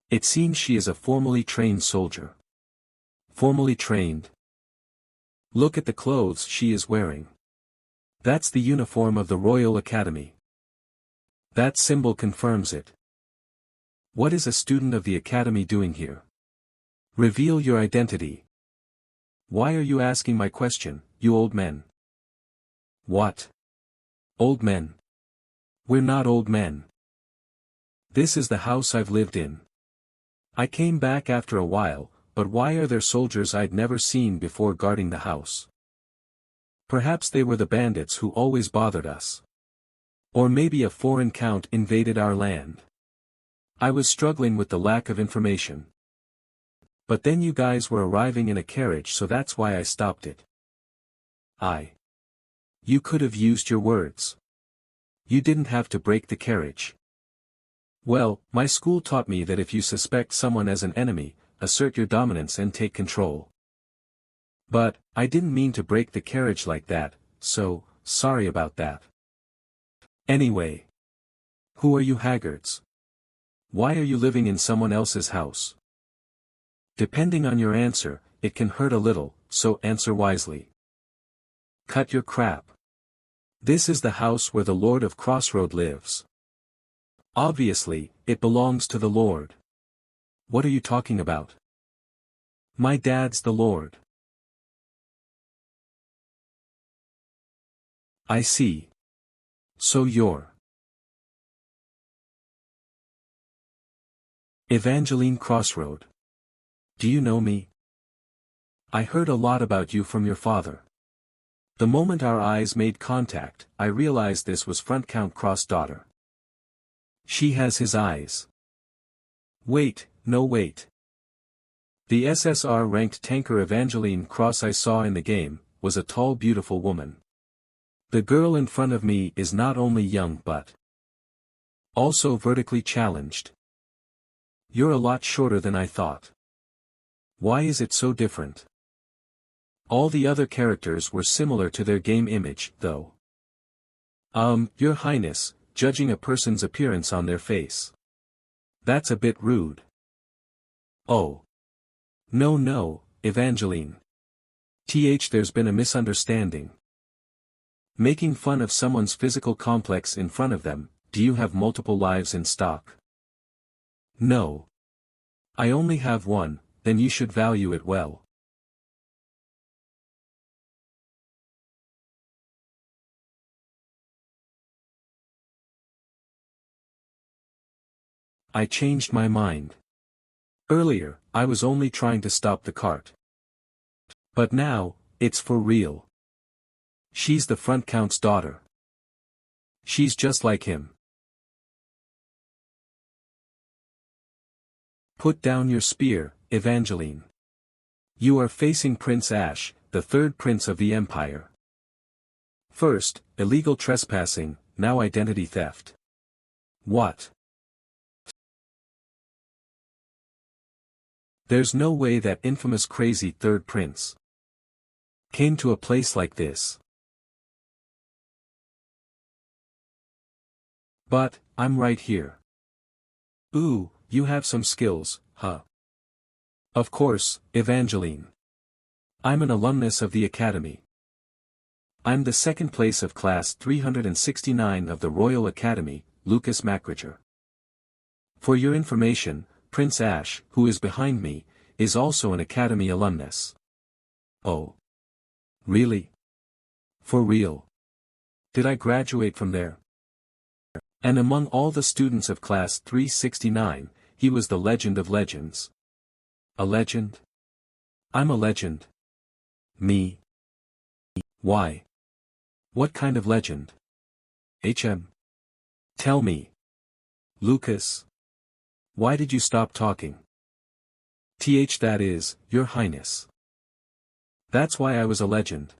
It seems she is a formally trained soldier. Formally trained? Look at the clothes she is wearing. That's the uniform of the Royal Academy. That symbol confirms it. What is a student of the Academy doing here? Reveal your identity. Why are you asking my question, you old men? What? Old men? We're not old men. This is the house I've lived in. I came back after a while, but why are there soldiers I'd never seen before guarding the house? Perhaps they were the bandits who always bothered us. Or maybe a foreign count invaded our land. I was struggling with the lack of information. But then you guys were arriving in a carriage, so that's why I stopped it. You could have used your words. You didn't have to break the carriage. Well, my school taught me that if you suspect someone as an enemy, assert your dominance and take control. But, I didn't mean to break the carriage like that, so, sorry about that. Anyway. Who are you haggards? Why are you living in someone else's house? Depending on your answer, it can hurt a little, so answer wisely. Cut your crap. This is the house where the Lord of Crossroad lives. Obviously, it belongs to the Lord. What are you talking about? My dad's the Lord. I see. So you're Evangeline Crossroad. Do you know me? I heard a lot about you from your father. The moment our eyes made contact, I realized this was Front Count Cross' daughter. She has his eyes. Wait, no wait. The SSR-ranked tanker Evangeline Cross I saw in the game, was a tall beautiful woman. The girl in front of me is not only young but also vertically challenged. You're a lot shorter than I thought. Why is it so different? All the other characters were similar to their game image, though. Your Highness, judging a person's appearance on their face. That's a bit rude. Oh. No, Evangeline. There's been a misunderstanding. Making fun of someone's physical complex in front of them, do you have multiple lives in stock? No. I only have one, then you should value it well. I changed my mind. Earlier, I was only trying to stop the cart. But now, it's for real. She's the Front Count's daughter. She's just like him. Put down your spear, Evangeline. You are facing Prince Ash, the third prince of the Empire. First, illegal trespassing, now identity theft. What? There's no way that infamous crazy third prince came to a place like this. But, I'm right here. Ooh, you have some skills, huh? Of course, Evangeline. I'm an alumnus of the Academy. I'm the second place of class 369 of the Royal Academy, Lucas Macrager. For your information, Prince Ash, who is behind me, is also an Academy alumnus. Oh. Really? For real? Did I graduate from there? And among all the students of class 369, he was the legend of legends. A legend? I'm a legend. Me? Why? What kind of legend? Tell me. Lucas. Why did you stop talking? That is, Your Highness. That's why I was a legend.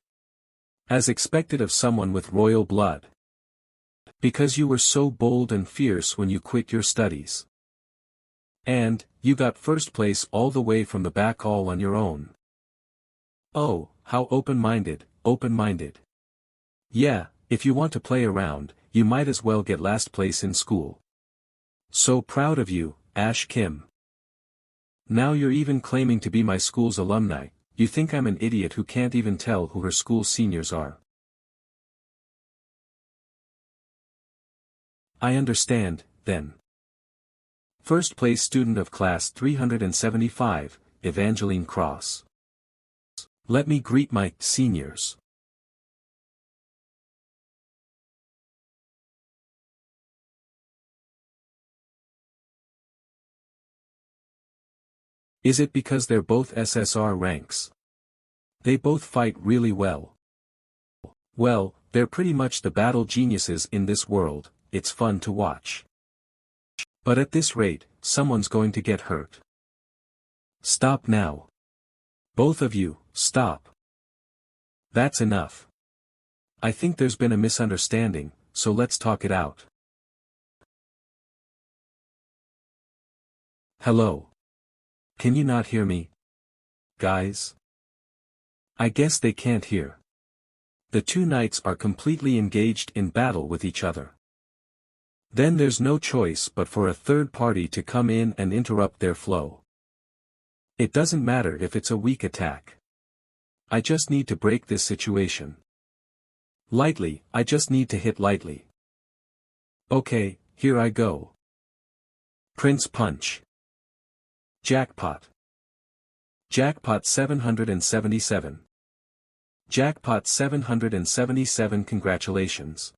As expected of someone with royal blood. Because you were so bold and fierce when you quit your studies. And, you got first place all the way from the back all on your own. Oh, how open-minded, open-minded. Yeah, if you want to play around, you might as well get last place in school. So proud of you, Ash Kim. Now you're even claiming to be my school's alumni, you think I'm an idiot who can't even tell who her school seniors are. I understand, then. First place student of class 375, Evangeline Cross. Let me greet my seniors. Is it because they're both SSR ranks? They both fight really well. Well, they're pretty much the battle geniuses in this world, it's fun to watch. But at this rate, someone's going to get hurt. Stop now. Both of you, stop. That's enough. I think there's been a misunderstanding, so let's talk it out. Hello. Can you not hear me? Guys? I guess they can't hear. The two knights are completely engaged in battle with each other. Then there's no choice but for a third party to come in and interrupt their flow. It doesn't matter if it's a weak attack. I just need to break this situation. Lightly, I just need to hit lightly. Okay, here I go. Prince Punch. Jackpot. Jackpot 777. Jackpot 777. Congratulations.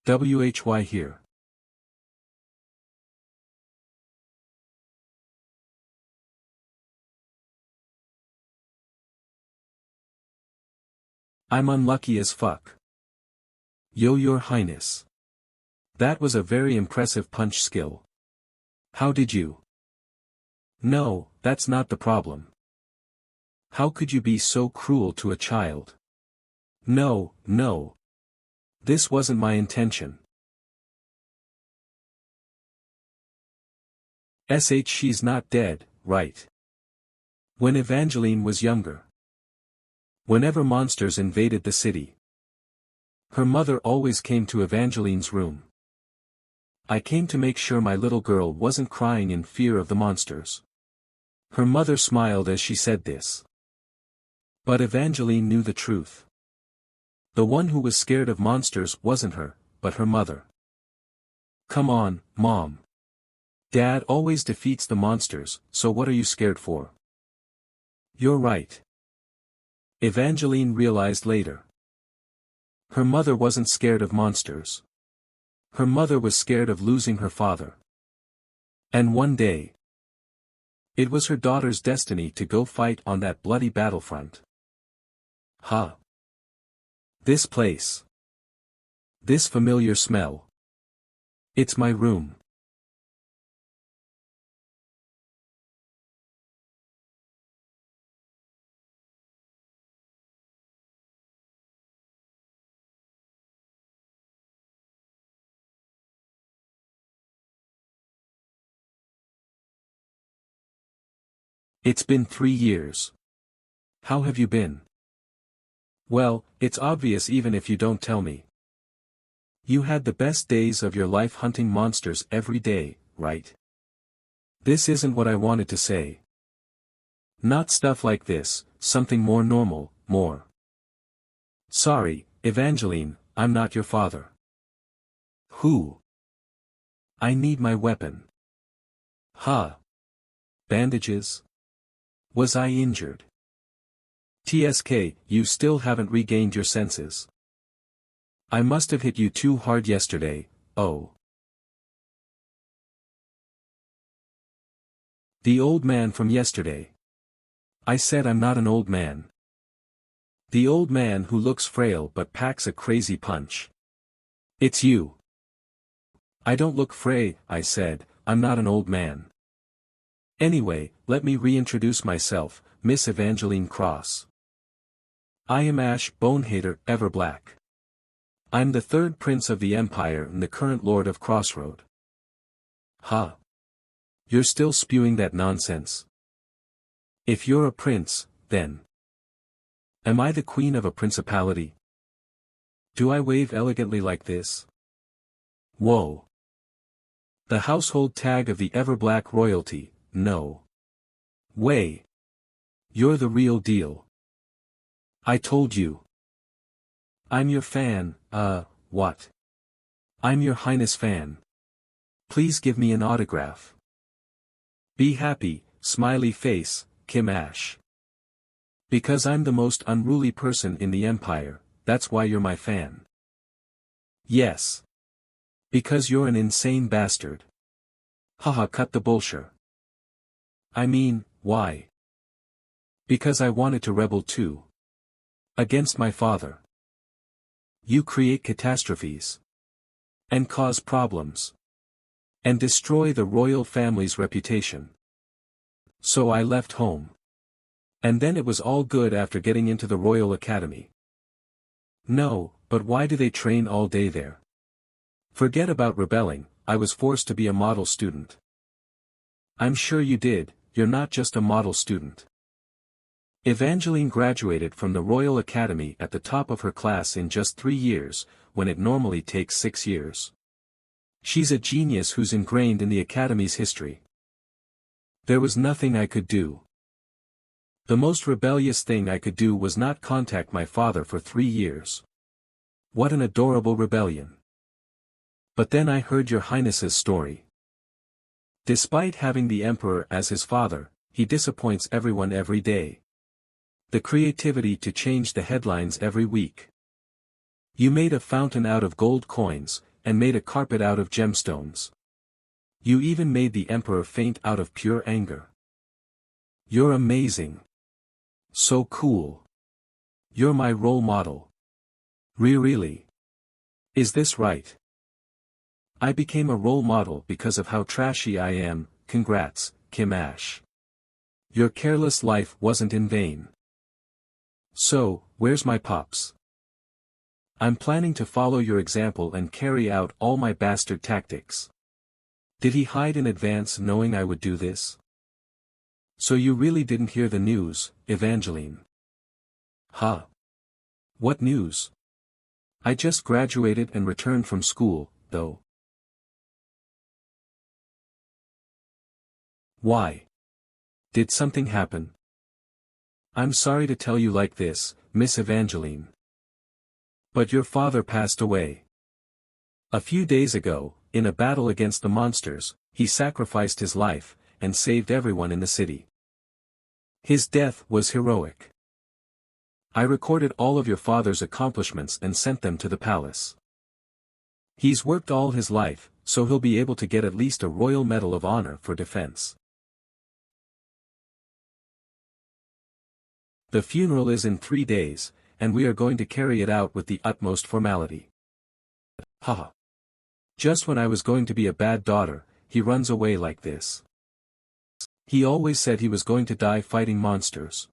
WHY here. I'm unlucky as fuck. Yo, your highness. That was a very impressive punch skill. How did you? No, that's not the problem. How could you be so cruel to a child? No, no. This wasn't my intention. She's not dead, right? When Evangeline was younger. Whenever monsters invaded the city, her mother always came to Evangeline's room. I came to make sure my little girl wasn't crying in fear of the monsters. Her mother smiled as she said this. But Evangeline knew the truth. The one who was scared of monsters wasn't her, but her mother. Come on, Mom. Dad always defeats the monsters, so what are you scared for? You're right. Evangeline realized later. Her mother wasn't scared of monsters. Her mother was scared of losing her father. And one day, it was her daughter's destiny to go fight on that bloody battlefront. Huh. This place. This familiar smell. It's my room. It's been 3 years. How have you been? Well, it's obvious even if you don't tell me. You had the best days of your life hunting monsters every day, right? This isn't what I wanted to say. Not stuff like this, something more normal, more. Sorry, Evangeline, I'm not your father. Who? I need my weapon. Huh. Bandages? Was I injured? TSK, you still haven't regained your senses. I must have hit you too hard yesterday, oh. The old man from yesterday. I said I'm not an old man. The old man who looks frail but packs a crazy punch. It's you. I don't look frail, I said, I'm not an old man. Anyway, let me reintroduce myself, Miss Evangeline Cross. I am Ash Bonehater Everblack. I'm the third prince of the Empire and the current lord of Crossroad. Huh. You're still spewing that nonsense. If you're a prince, then. Am I the queen of a principality? Do I wave elegantly like this? Whoa. The household tag of the Everblack royalty, no. Way. You're the real deal. I told you. I'm your fan, what? I'm your highness fan. Please give me an autograph. Be happy, smiley face, Kim Ash. Because I'm the most unruly person in the Empire, that's why you're my fan. Yes. Because you're an insane bastard. Haha, cut the bullshit. I mean, why? Because I wanted to rebel too. Against my father. You create catastrophes. And cause problems. And destroy the royal family's reputation. So I left home. And then it was all good after getting into the Royal Academy. No, but why do they train all day there? Forget about rebelling, I was forced to be a model student. I'm sure you did, you're not just a model student. Evangeline graduated from the Royal Academy at the top of her class in just 3 years, when it normally takes 6 years. She's a genius who's ingrained in the Academy's history. There was nothing I could do. The most rebellious thing I could do was not contact my father for 3 years. What an adorable rebellion. But then I heard your highness's story. Despite having the emperor as his father, he disappoints everyone every day. The creativity to change the headlines every week. You made a fountain out of gold coins, and made a carpet out of gemstones. You even made the emperor faint out of pure anger. You're amazing. So cool. You're my role model. Really? Is this right? I became a role model because of how trashy I am. Congrats, Kim Ash. Your careless life wasn't in vain. So, where's my pops? I'm planning to follow your example and carry out all my bastard tactics. Did he hide in advance knowing I would do this? So you really didn't hear the news, Evangeline? Huh? What news? I just graduated and returned from school, though. Why? Did something happen? I'm sorry to tell you like this, Miss Evangeline. But your father passed away. A few days ago, in a battle against the monsters, he sacrificed his life, and saved everyone in the city. His death was heroic. I recorded all of your father's accomplishments and sent them to the palace. He's worked all his life, so he'll be able to get at least a Royal Medal of Honor for defense. The funeral is in 3 days, and we are going to carry it out with the utmost formality. Haha. Just when I was going to be a bad daughter, he runs away like this. He always said he was going to die fighting monsters.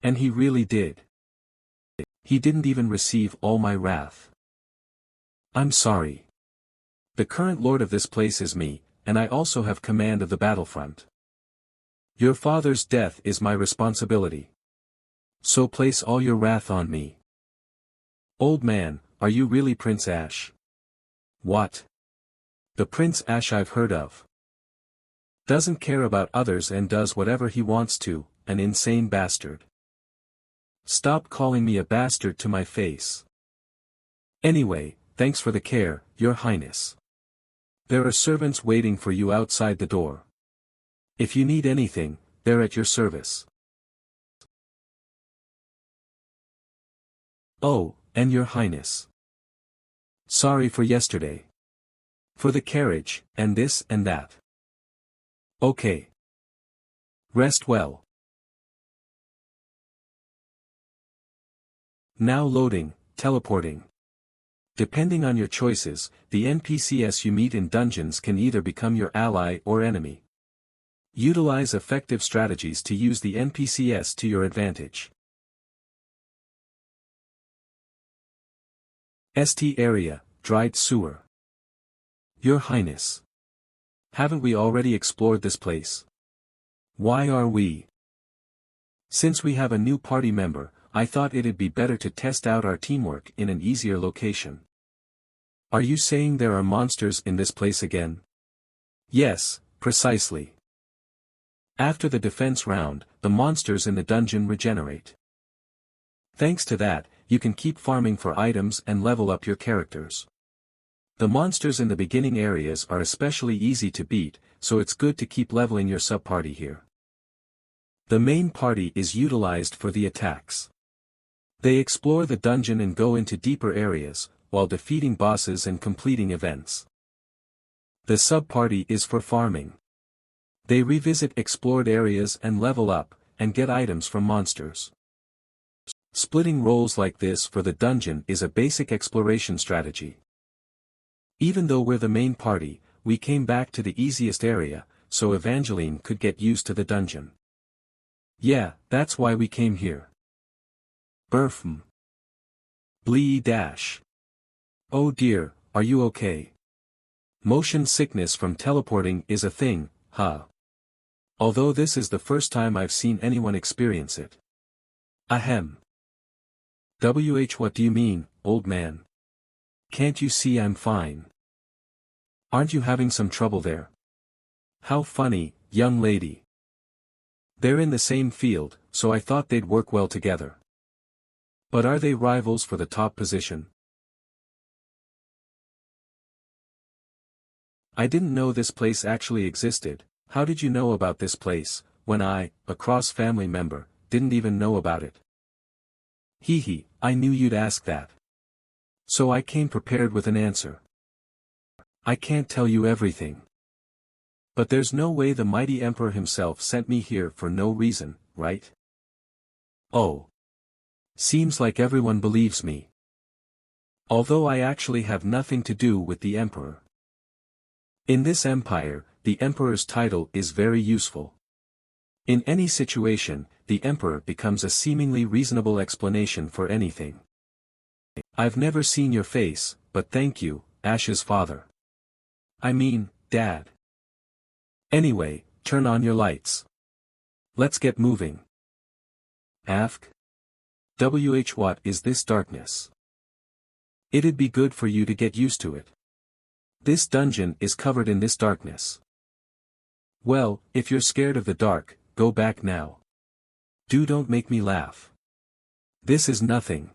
And he really did. He didn't even receive all my wrath. I'm sorry. The current lord of this place is me, and I also have command of the battlefront. Your father's death is my responsibility. So place all your wrath on me. Old man, are you really Prince Ash? What? The Prince Ash I've heard of. Doesn't care about others and does whatever he wants to, an insane bastard. Stop calling me a bastard to my face. Anyway, thanks for the care, Your Highness. There are servants waiting for you outside the door. If you need anything, they're at your service. Oh, and Your Highness. Sorry for yesterday. For the carriage, and this and that. Okay. Rest well. Now loading, teleporting. Depending on your choices, the NPCs you meet in dungeons can either become your ally or enemy. Utilize effective strategies to use the NPCs to your advantage. ST area, dried sewer. Your Highness. Haven't we already explored this place? Why are we? Since we have a new party member, I thought it'd be better to test out our teamwork in an easier location. Are you saying there are monsters in this place again? Yes, precisely. After the defense round, the monsters in the dungeon regenerate. Thanks to that, you can keep farming for items and level up your characters. The monsters in the beginning areas are especially easy to beat, so it's good to keep leveling your sub-party here. The main party is utilized for the attacks. They explore the dungeon and go into deeper areas, while defeating bosses and completing events. The sub-party is for farming. They revisit explored areas and level up, and get items from monsters. Splitting roles like this for the dungeon is a basic exploration strategy. Even though we're the main party, we came back to the easiest area, so Evangeline could get used to the dungeon. Yeah, that's why we came here. Burfm. Blee dash. Oh dear, are you okay? Motion sickness from teleporting is a thing, huh? Although this is the first time I've seen anyone experience it. Ahem. What do you mean, old man? Can't you see I'm fine? Aren't you having some trouble there? How funny, young lady. They're in the same field, so I thought they'd work well together. But are they rivals for the top position? I didn't know this place actually existed. How did you know about this place, when I, a cross-family member, didn't even know about it? Hee hee, I knew you'd ask that. So I came prepared with an answer. I can't tell you everything. But there's no way the mighty emperor himself sent me here for no reason, right? Oh. Seems like everyone believes me. Although I actually have nothing to do with the emperor. In this empire, the emperor's title is very useful. In any situation, the emperor becomes a seemingly reasonable explanation for anything. I've never seen your face, but thank you, Ash's father. I mean, Dad. Anyway, turn on your lights. Let's get moving. Ask. What is this darkness? It'd be good for you to get used to it. This dungeon is covered in this darkness. Well, if you're scared of the dark, go back now. Don't make me laugh. This is nothing.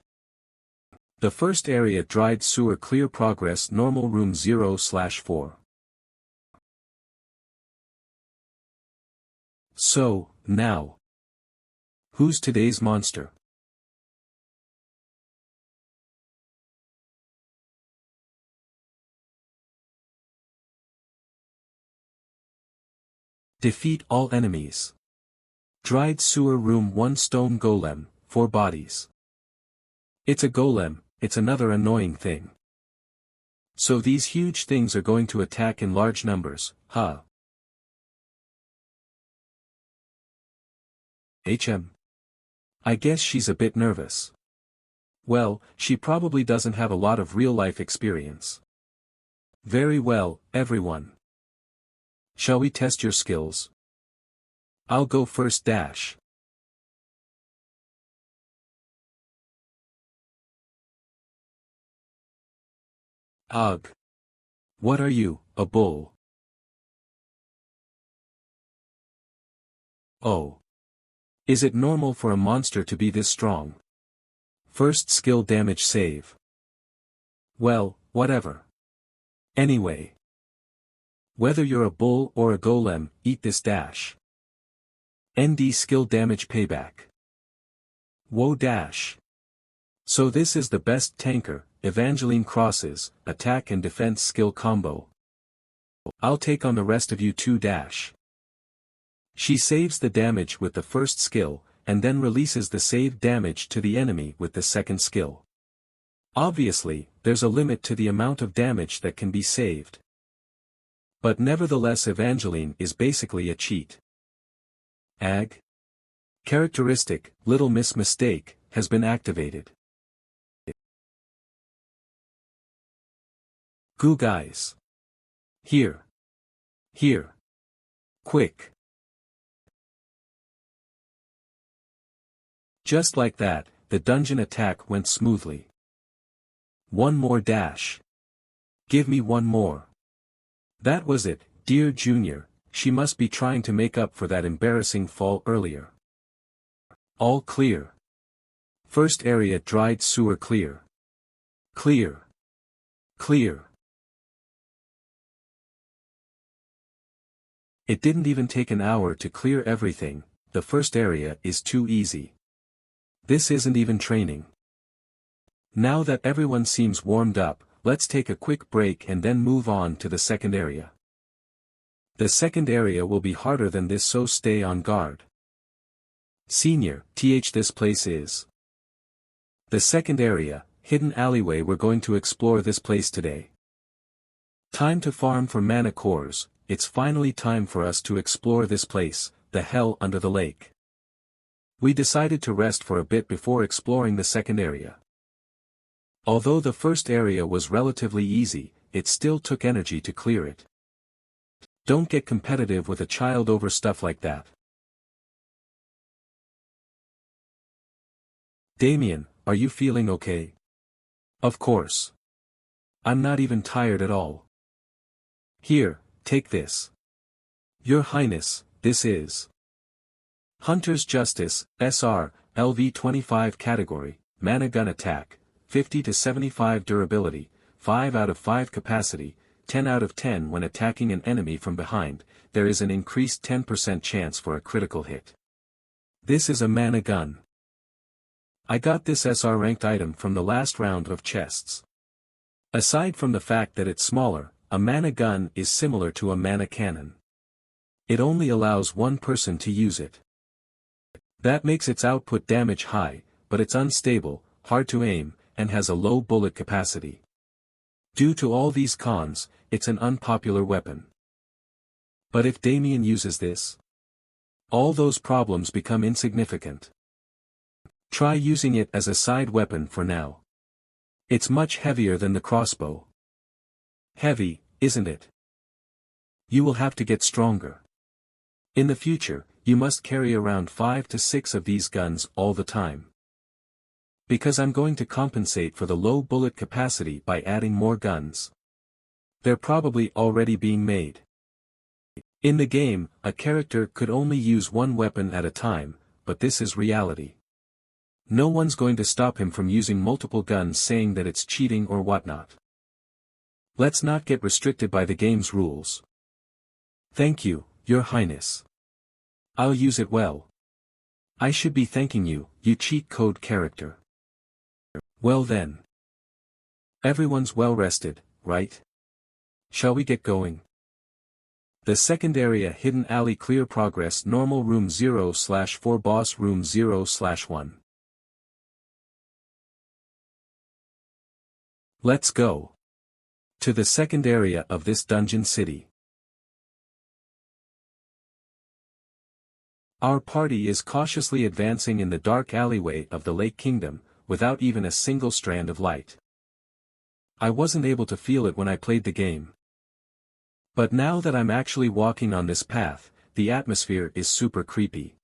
The first area dried sewer clear progress normal room 0/4. So, now. Who's today's monster? Defeat all enemies. Dried sewer room 1 stone golem, 4 bodies. It's a golem, it's another annoying thing. So these huge things are going to attack in large numbers, huh? I guess she's a bit nervous. Well, she probably doesn't have a lot of real-life experience. Very well, everyone. Shall we test your skills? I'll go first. Ugh. What are you, a bull? Oh. Is it normal for a monster to be this strong? First skill damage save. Well, whatever. Anyway. Whether you're a bull or a golem, eat this. ND skill damage payback. Whoa. So this is the best tanker, Evangeline Cross's, attack and defense skill combo. I'll take on the rest of you too. She saves the damage with the first skill, and then releases the saved damage to the enemy with the second skill. Obviously, there's a limit to the amount of damage that can be saved. But nevertheless Evangeline is basically a cheat. Characteristic, Little Miss Mistake, has been activated. Goo guys. Here. Here. Quick. Just like that, the dungeon attack went smoothly. One more. Give me one more. That was it, dear Junior, she must be trying to make up for that embarrassing fall earlier. All clear. First area dried sewer clear. Clear. Clear. It didn't even take an hour to clear everything, the first area is too easy. This isn't even training. Now that everyone seems warmed up, let's take a quick break and then move on to the second area. The second area will be harder than this, so stay on guard. Senior, this place is. The second area, hidden alleyway. We're going to explore this place today. Time to farm for mana cores. It's finally time for us to explore this place, the hell under the lake. We decided to rest for a bit before exploring the second area. Although the first area was relatively easy, it still took energy to clear it. Don't get competitive with a child over stuff like that. Damien, are you feeling okay? Of course. I'm not even tired at all. Here, take this. Your Highness, this is Hunter's Justice, SR, LV25 category, mana gun attack, 50 to 75 durability, 5 out of 5 capacity, 10 out of 10 when attacking an enemy from behind, there is an increased 10% chance for a critical hit. This is a mana gun. I got this SR ranked item from the last round of chests. Aside from the fact that it's smaller, a mana gun is similar to a mana cannon. It only allows one person to use it. That makes its output damage high, but it's unstable, hard to aim, and has a low bullet capacity. Due to all these cons, it's an unpopular weapon. But if Damien uses this, all those problems become insignificant. Try using it as a side weapon for now. It's much heavier than the crossbow. Heavy, isn't it? You will have to get stronger. In the future, you must carry around 5 to 6 of these guns all the time. Because I'm going to compensate for the low bullet capacity by adding more guns. They're probably already being made. In the game, a character could only use one weapon at a time, but this is reality. No one's going to stop him from using multiple guns saying that it's cheating or whatnot. Let's not get restricted by the game's rules. Thank you, Your Highness. I'll use it well. I should be thanking you, you cheat code character. Well then. Everyone's well rested, right? Shall we get going? The second area hidden alley clear progress normal room 0/4 boss room 0/1. Let's go. To the second area of this dungeon city. Our party is cautiously advancing in the dark alleyway of the Lake Kingdom, without even a single strand of light. I wasn't able to feel it when I played the game. But now that I'm actually walking on this path, the atmosphere is super creepy.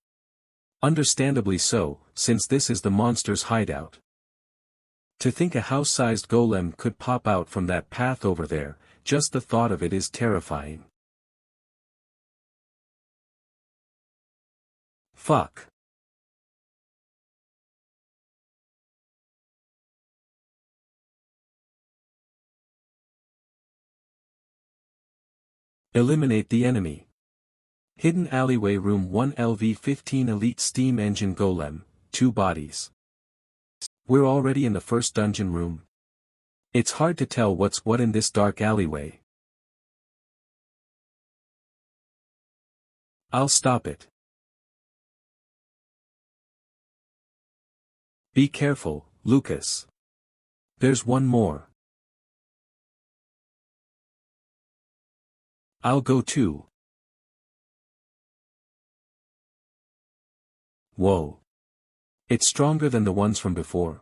Understandably so, since this is the monster's hideout. To think a house-sized golem could pop out from that path over there, just the thought of it is terrifying. Fuck. Eliminate the enemy. Hidden alleyway room 1 LV15 elite steam engine golem, 2 bodies. We're already in the first dungeon room. It's hard to tell what's what in this dark alleyway. I'll stop it. Be careful, Lucas. There's one more. I'll go too. Whoa. It's stronger than the ones from before.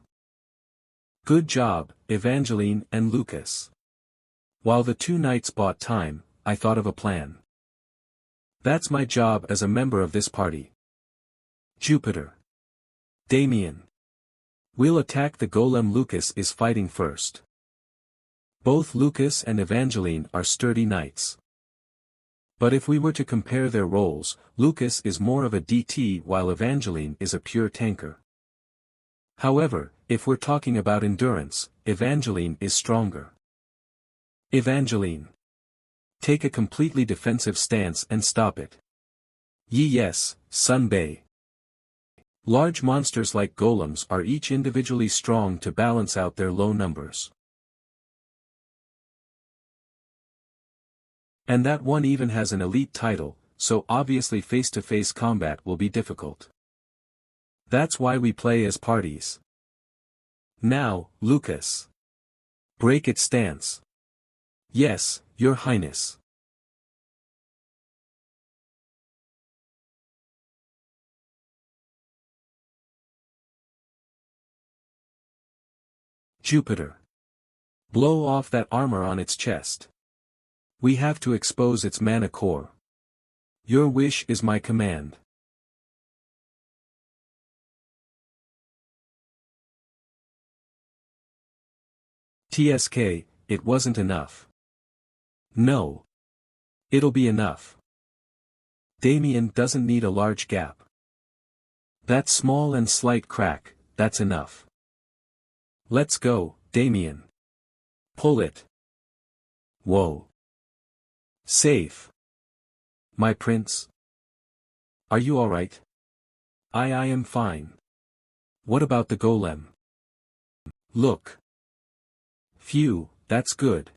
Good job, Evangeline and Lucas. While the 2 knights bought time, I thought of a plan. That's my job as a member of this party. Jupiter. Damien. We'll attack the golem Lucas is fighting first. Both Lucas and Evangeline are sturdy knights. But if we were to compare their roles, Lucas is more of a DT while Evangeline is a pure tanker. However, if we're talking about endurance, Evangeline is stronger. Evangeline. Take a completely defensive stance and stop it. Yes, Sun Bei. Large monsters like golems are each individually strong to balance out their low numbers. And that one even has an elite title, so obviously face-to-face combat will be difficult. That's why we play as parties. Now, Lucas. Break its stance. Yes, Your Highness. Jupiter. Blow off that armor on its chest. We have to expose its mana core. Your wish is my command. TSK, it wasn't enough. No. It'll be enough. Damien doesn't need a large gap. That small and slight crack, that's enough. Let's go, Damien. Pull it. Whoa. Safe. My prince? Are you alright? I am fine. What about the golem? Look. Phew, that's good.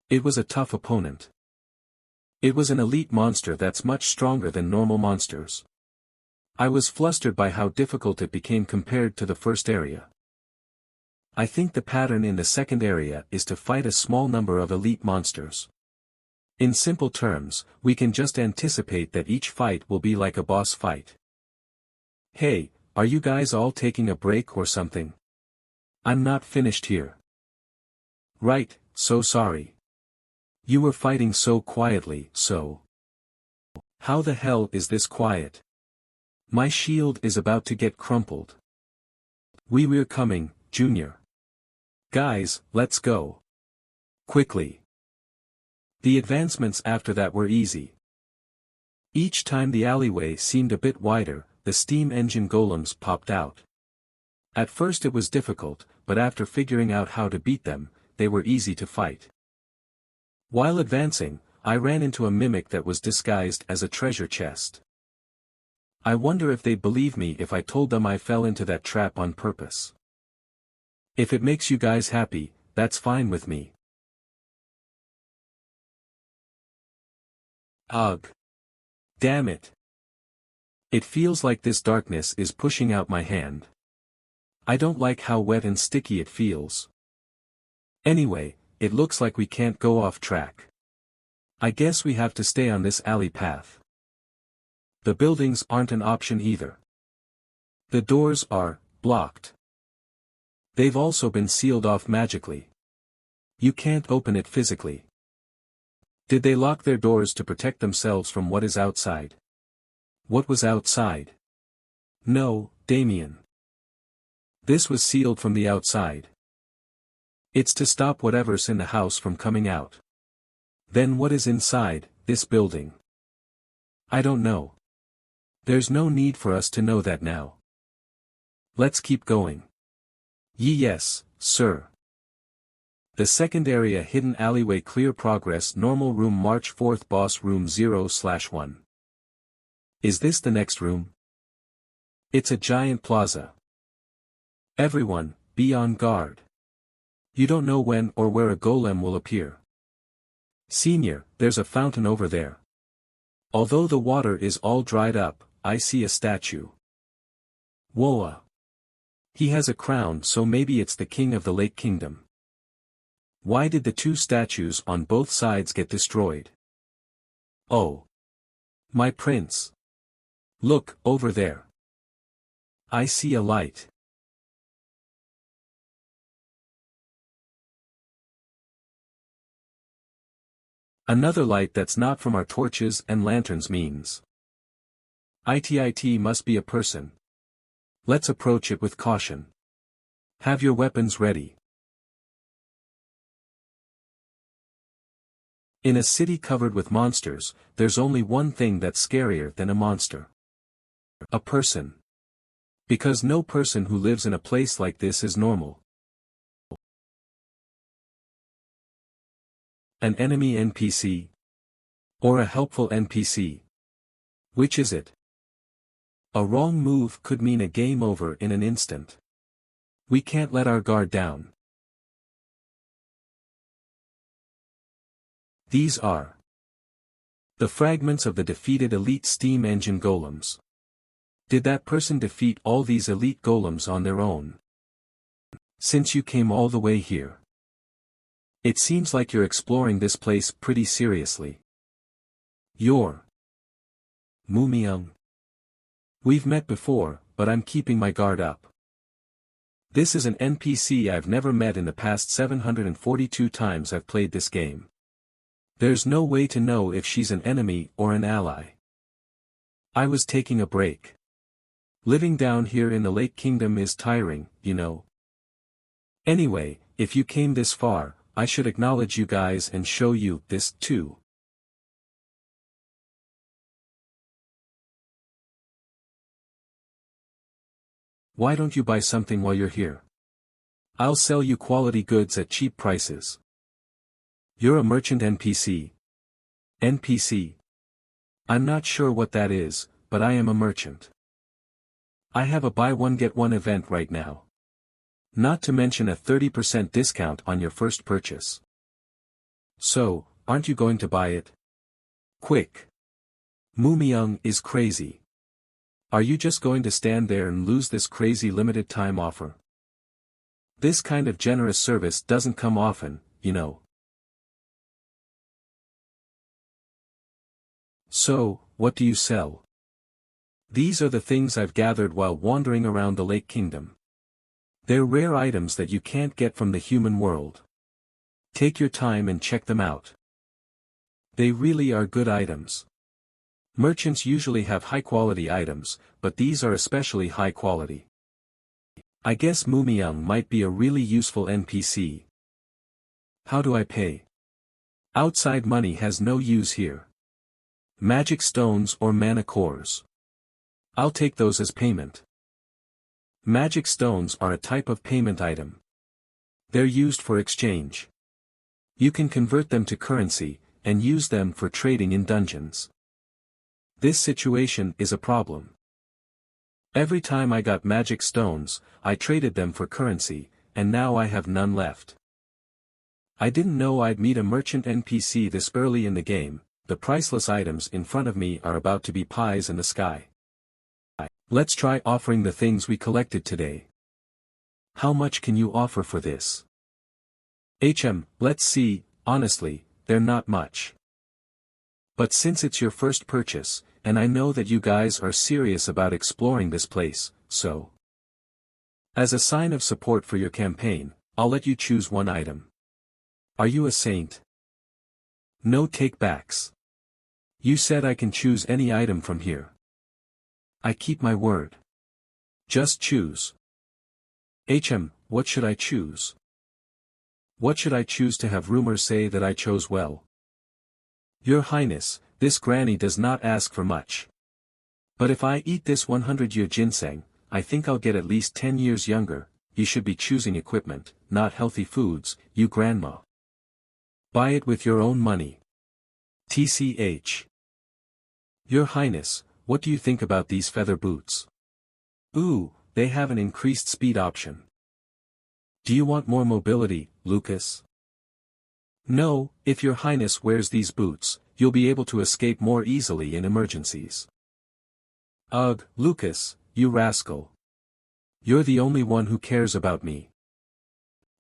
It was a tough opponent. It was an elite monster that's much stronger than normal monsters. I was flustered by how difficult it became compared to the first area. I think the pattern in the second area is to fight a small number of elite monsters. In simple terms, we can just anticipate that each fight will be like a boss fight. Hey, are you guys all taking a break or something? I'm not finished here. Right, so sorry. You were fighting so quietly, so. How the hell is this quiet? My shield is about to get crumpled. We're coming, Junior. Guys, let's go. Quickly. The advancements after that were easy. Each time the alleyway seemed a bit wider, the steam engine golems popped out. At first it was difficult, but after figuring out how to beat them, they were easy to fight. While advancing, I ran into a mimic that was disguised as a treasure chest. I wonder if they'd believe me if I told them I fell into that trap on purpose. If it makes you guys happy, that's fine with me. Ugh. Damn it. It feels like this darkness is pushing out my hand. I don't like how wet and sticky it feels. Anyway, it looks like we can't go off track. I guess we have to stay on this alley path. The buildings aren't an option either. The doors are blocked. They've also been sealed off magically. You can't open it physically. Did they lock their doors to protect themselves from what is outside? What was outside? No, Damien. This was sealed from the outside. It's to stop whatever's in the house from coming out. Then what is inside this building? I don't know. There's no need for us to know that now. Let's keep going. Yes, sir. The second area hidden alleyway clear progress normal room March 4th boss room 0/1. Is this the next room? It's a giant plaza. Everyone, be on guard. You don't know when or where a golem will appear. Senior, there's a fountain over there. Although the water is all dried up, I see a statue. Whoa. He has a crown, so maybe it's the king of the Lake Kingdom. Why did the two statues on both sides get destroyed? Oh. My prince. Look, over there. I see a light. Another light that's not from our torches and lanterns means. It must be a person. Let's approach it with caution. Have your weapons ready. In a city covered with monsters, there's only one thing that's scarier than a monster. A person. Because no person who lives in a place like this is normal. An enemy NPC? Or a helpful NPC? Which is it? A wrong move could mean a game over in an instant. We can't let our guard down. These are the fragments of the defeated elite steam engine golems. Did that person defeat all these elite golems on their own? Since you came all the way here. It seems like you're exploring this place pretty seriously. You're Mumyung. We've met before, but I'm keeping my guard up. This is an NPC I've never met in the past 742 times I've played this game. There's no way to know if she's an enemy or an ally. I was taking a break. Living down here in the Lake Kingdom is tiring, you know. Anyway, if you came this far, I should acknowledge you guys and show you this too. Why don't you buy something while you're here? I'll sell you quality goods at cheap prices. You're a merchant NPC. NPC. I'm not sure what that is, but I am a merchant. I have a buy one get one event right now. Not to mention a 30% discount on your first purchase. So, aren't you going to buy it? Quick. Moomyung is crazy. Are you just going to stand there and lose this crazy limited time offer? This kind of generous service doesn't come often, you know. So, what do you sell? These are the things I've gathered while wandering around the Lake Kingdom. They're rare items that you can't get from the human world. Take your time and check them out. They really are good items. Merchants usually have high-quality items, but these are especially high quality. I guess Moomyung might be a really useful NPC. How do I pay? Outside money has no use here. Magic stones or mana cores. I'll take those as payment. Magic stones are a type of payment item. They're used for exchange. You can convert them to currency, and use them for trading in dungeons. This situation is a problem. Every time I got magic stones, I traded them for currency, and now I have none left. I didn't know I'd meet a merchant NPC this early in the game. The priceless items in front of me are about to be pies in the sky. Let's try offering the things we collected today. How much can you offer for this? Let's see, honestly, they're not much. But since it's your first purchase, and I know that you guys are serious about exploring this place, so. As a sign of support for your campaign, I'll let you choose one item. Are you a saint? No take-backs. You said I can choose any item from here. I keep my word. Just choose. What should I choose? What should I choose to have rumors say that I chose well? Your Highness, this granny does not ask for much. But if I eat this 100-year ginseng, I think I'll get at least 10 years younger. You should be choosing equipment, not healthy foods, you grandma. Buy it with your own money. TCH. Your Highness, what do you think about these feather boots? Ooh, they have an increased speed option. Do you want more mobility, Lucas? No, if your Highness wears these boots, you'll be able to escape more easily in emergencies. Ugh, Lucas, you rascal. You're the only one who cares about me.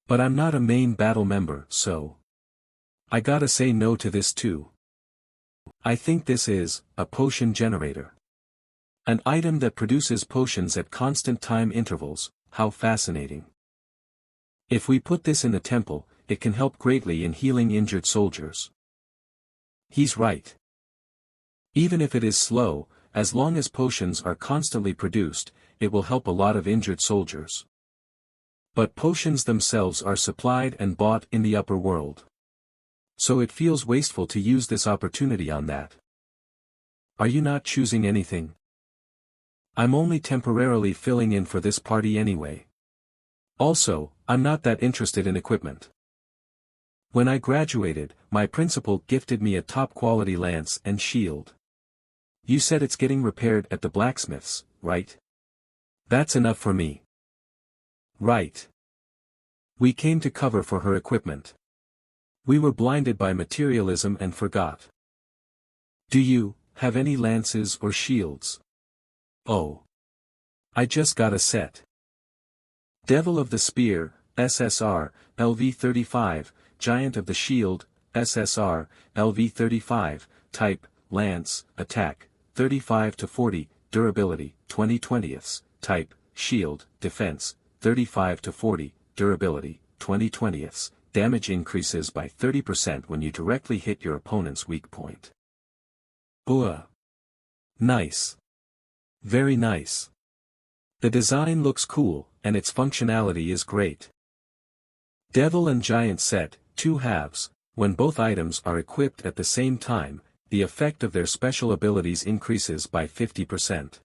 But I'm not a main battle member, so. I gotta say no to this too. I think this is a potion generator. An item that produces potions at constant time intervals. How fascinating. If we put this in the temple, it can help greatly in healing injured soldiers. He's right. Even if it is slow, as long as potions are constantly produced, it will help a lot of injured soldiers. But potions themselves are supplied and bought in the upper world. So it feels wasteful to use this opportunity on that. Are you not choosing anything? I'm only temporarily filling in for this party anyway. Also, I'm not that interested in equipment. When I graduated, my principal gifted me a top-quality lance and shield. You said it's getting repaired at the blacksmith's, right? That's enough for me. Right. We came to cover for her equipment. We were blinded by materialism and forgot. Do you have any lances or shields? Oh. I just got a set. Devil of the Spear, SSR, LV35, Giant of the Shield, SSR, LV35, Type, Lance, Attack, 35 to 40, Durability, 20/20ths, Type, Shield, Defense, 35 to 40, Durability, 20/20ths, Damage increases by 30% when you directly hit your opponent's weak point. Nice. Very nice. The design looks cool, and its functionality is great. Devil and Giant set, 2 halves. When both items are equipped at the same time, the effect of their special abilities increases by 50%.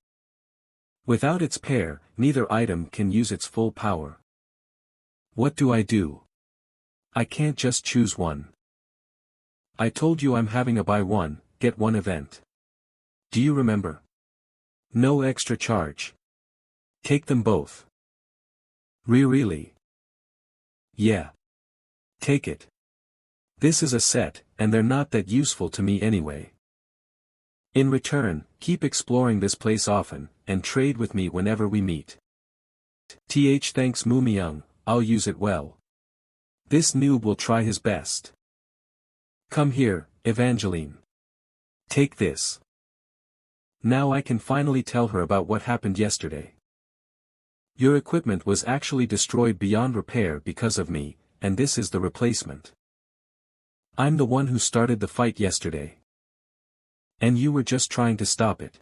Without its pair, neither item can use its full power. What do? I can't just choose one. I told you I'm having a buy one, get one event. Do you remember? No extra charge. Take them both. Really? Yeah. Take it. This is a set, and they're not that useful to me anyway. In return, keep exploring this place often, and trade with me whenever we meet. Thanks Mumiyoung, I'll use it well. This noob will try his best. Come here, Evangeline. Take this. Now I can finally tell her about what happened yesterday. Your equipment was actually destroyed beyond repair because of me, and this is the replacement. I'm the one who started the fight yesterday. And you were just trying to stop it.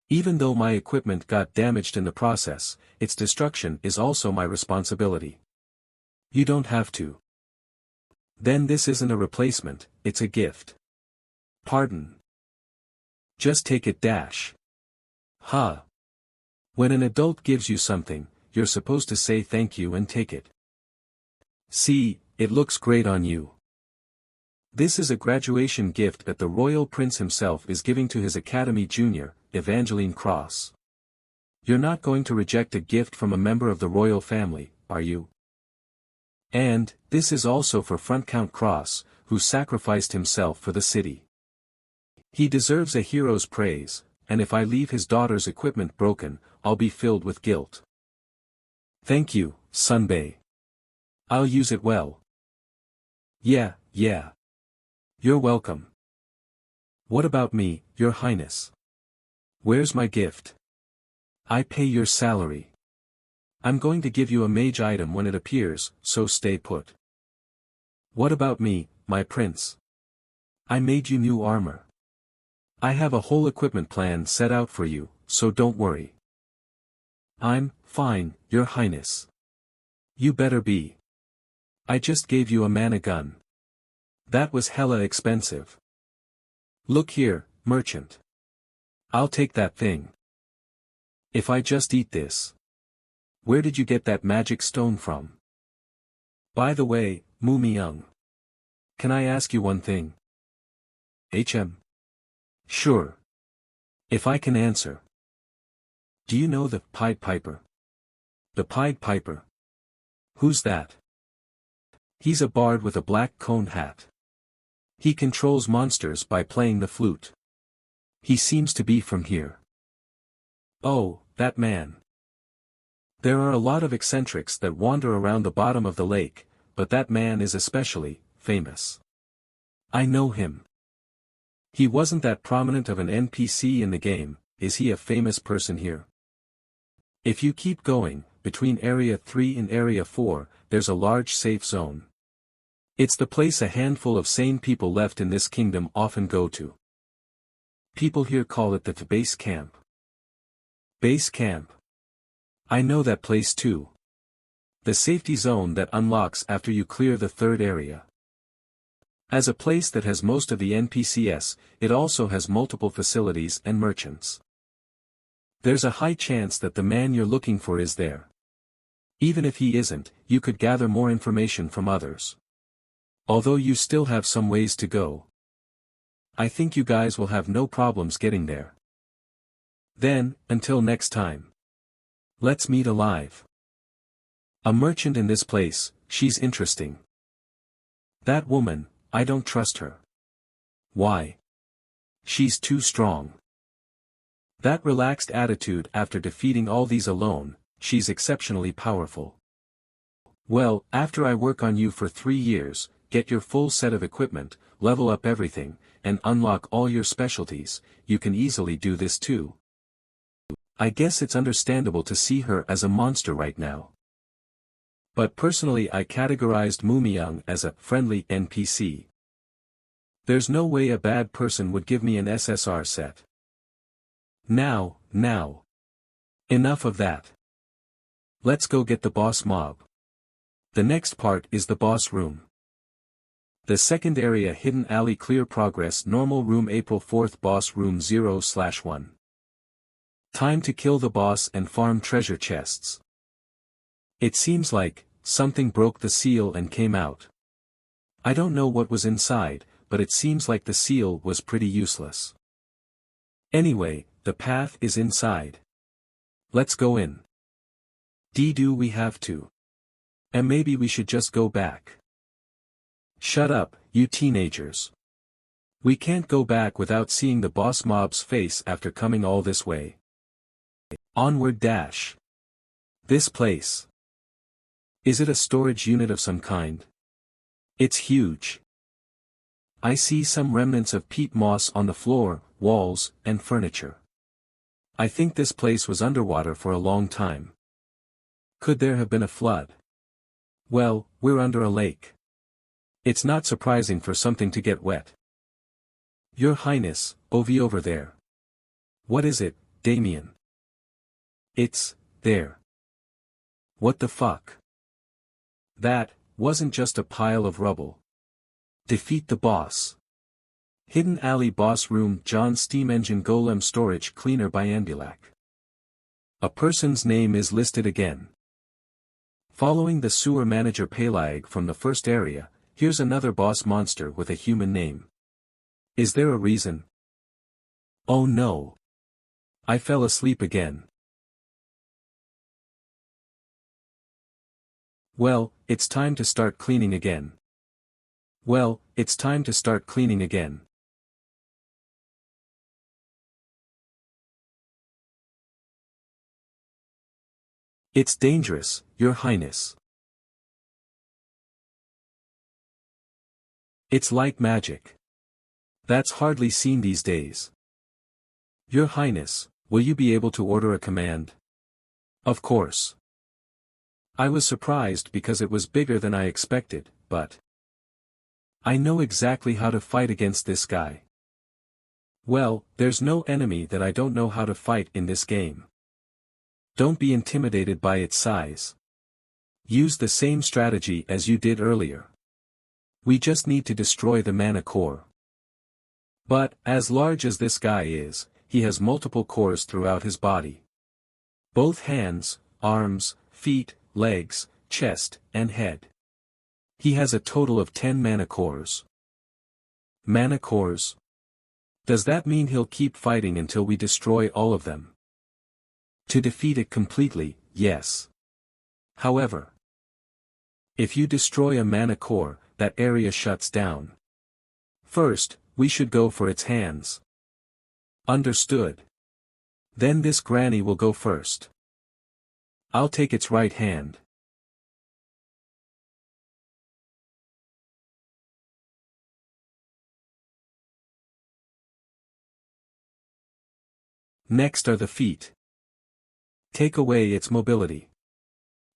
Even though my equipment got damaged in the process, its destruction is also my responsibility. You don't have to. Then this isn't a replacement, it's a gift. Pardon. Just take it. Ha. When an adult gives you something, you're supposed to say thank you and take it. See, it looks great on you. This is a graduation gift that the royal prince himself is giving to his Academy Junior, Evangeline Cross. You're not going to reject a gift from a member of the royal family, are you? And, this is also for Front Count Cross, who sacrificed himself for the city. He deserves a hero's praise, and if I leave his daughter's equipment broken, I'll be filled with guilt. Thank you, Sunbae. I'll use it well. Yeah. You're welcome. What about me, Your Highness? Where's my gift? I pay your salary. I'm going to give you a mage item when it appears, so stay put. What about me, my prince? I made you new armor. I have a whole equipment plan set out for you, so don't worry. I'm fine, Your Highness. You better be. I just gave you a mana gun. That was hella expensive. Look here, merchant. I'll take that thing. If I just eat this. Where did you get that magic stone from? By the way, Mumiyoung. Can I ask you one thing? Sure. If I can answer. Do you know the Pied Piper? The Pied Piper? Who's that? He's a bard with a black cone hat. He controls monsters by playing the flute. He seems to be from here. Oh, that man. There are a lot of eccentrics that wander around the bottom of the lake, but that man is especially famous. I know him. He wasn't that prominent of an NPC in the game. Is he a famous person here? If you keep going, between Area 3 and Area 4, there's a large safe zone. It's the place a handful of sane people left in this kingdom often go to. People here call it the base camp. Base camp. I know that place too. The safety zone that unlocks after you clear the third area. As a place that has most of the NPCs, it also has multiple facilities and merchants. There's a high chance that the man you're looking for is there. Even if he isn't, you could gather more information from others. Although you still have some ways to go. I think you guys will have no problems getting there. Then, until next time. Let's meet alive. A merchant in this place, she's interesting. That woman, I don't trust her. Why? She's too strong. That relaxed attitude after defeating all these alone, she's exceptionally powerful. Well, after I work on you for 3 years, get your full set of equipment, level up everything, and unlock all your specialties, you can easily do this too. I guess it's understandable to see her as a monster right now. But personally I categorized Mumiyoung as a friendly NPC. There's no way a bad person would give me an SSR set. Now. Enough of that. Let's go get the boss mob. The next part is the boss room. The second area hidden alley clear progress normal room April 4th boss room 0/1. Time to kill the boss and farm treasure chests. It seems like something broke the seal and came out. I don't know what was inside, but it seems like the seal was pretty useless. Anyway, the path is inside. Let's go in. Do we have to? And maybe we should just go back. Shut up, you teenagers. We can't go back without seeing the boss mob's face after coming all this way. Onward dash. This place. Is it a storage unit of some kind? It's huge. I see some remnants of peat moss on the floor, walls, and furniture. I think this place was underwater for a long time. Could there have been a flood? Well, we're under a lake. It's not surprising for something to get wet. Your Highness, over there. What is it, Damien? It's there. What the fuck? That wasn't just a pile of rubble. Defeat the boss. Hidden alley boss room John steam engine golem storage cleaner by Ambulac. A person's name is listed again. Following the sewer manager Pelag from the first area, here's another boss monster with a human name. Is there a reason? Oh no. I fell asleep again. Well, it's time to start cleaning again. Well, it's time to start cleaning again. It's dangerous, Your Highness. It's like magic. That's hardly seen these days. Your Highness, will you be able to order a command? Of course. I was surprised because it was bigger than I expected, but I know exactly how to fight against this guy. Well, there's no enemy that I don't know how to fight in this game. Don't be intimidated by its size. Use the same strategy as you did earlier. We just need to destroy the mana core. But, as large as this guy is, he has multiple cores throughout his body. Both hands, arms, feet, legs, chest, and head. He has a total of 10 mana cores. Mana cores? Does that mean he'll keep fighting until we destroy all of them? To defeat it completely, yes. However, if you destroy a mana core, that area shuts down. First, we should go for its hands. Understood. Then this granny will go first. I'll take its right hand. Next are the feet. Take away its mobility.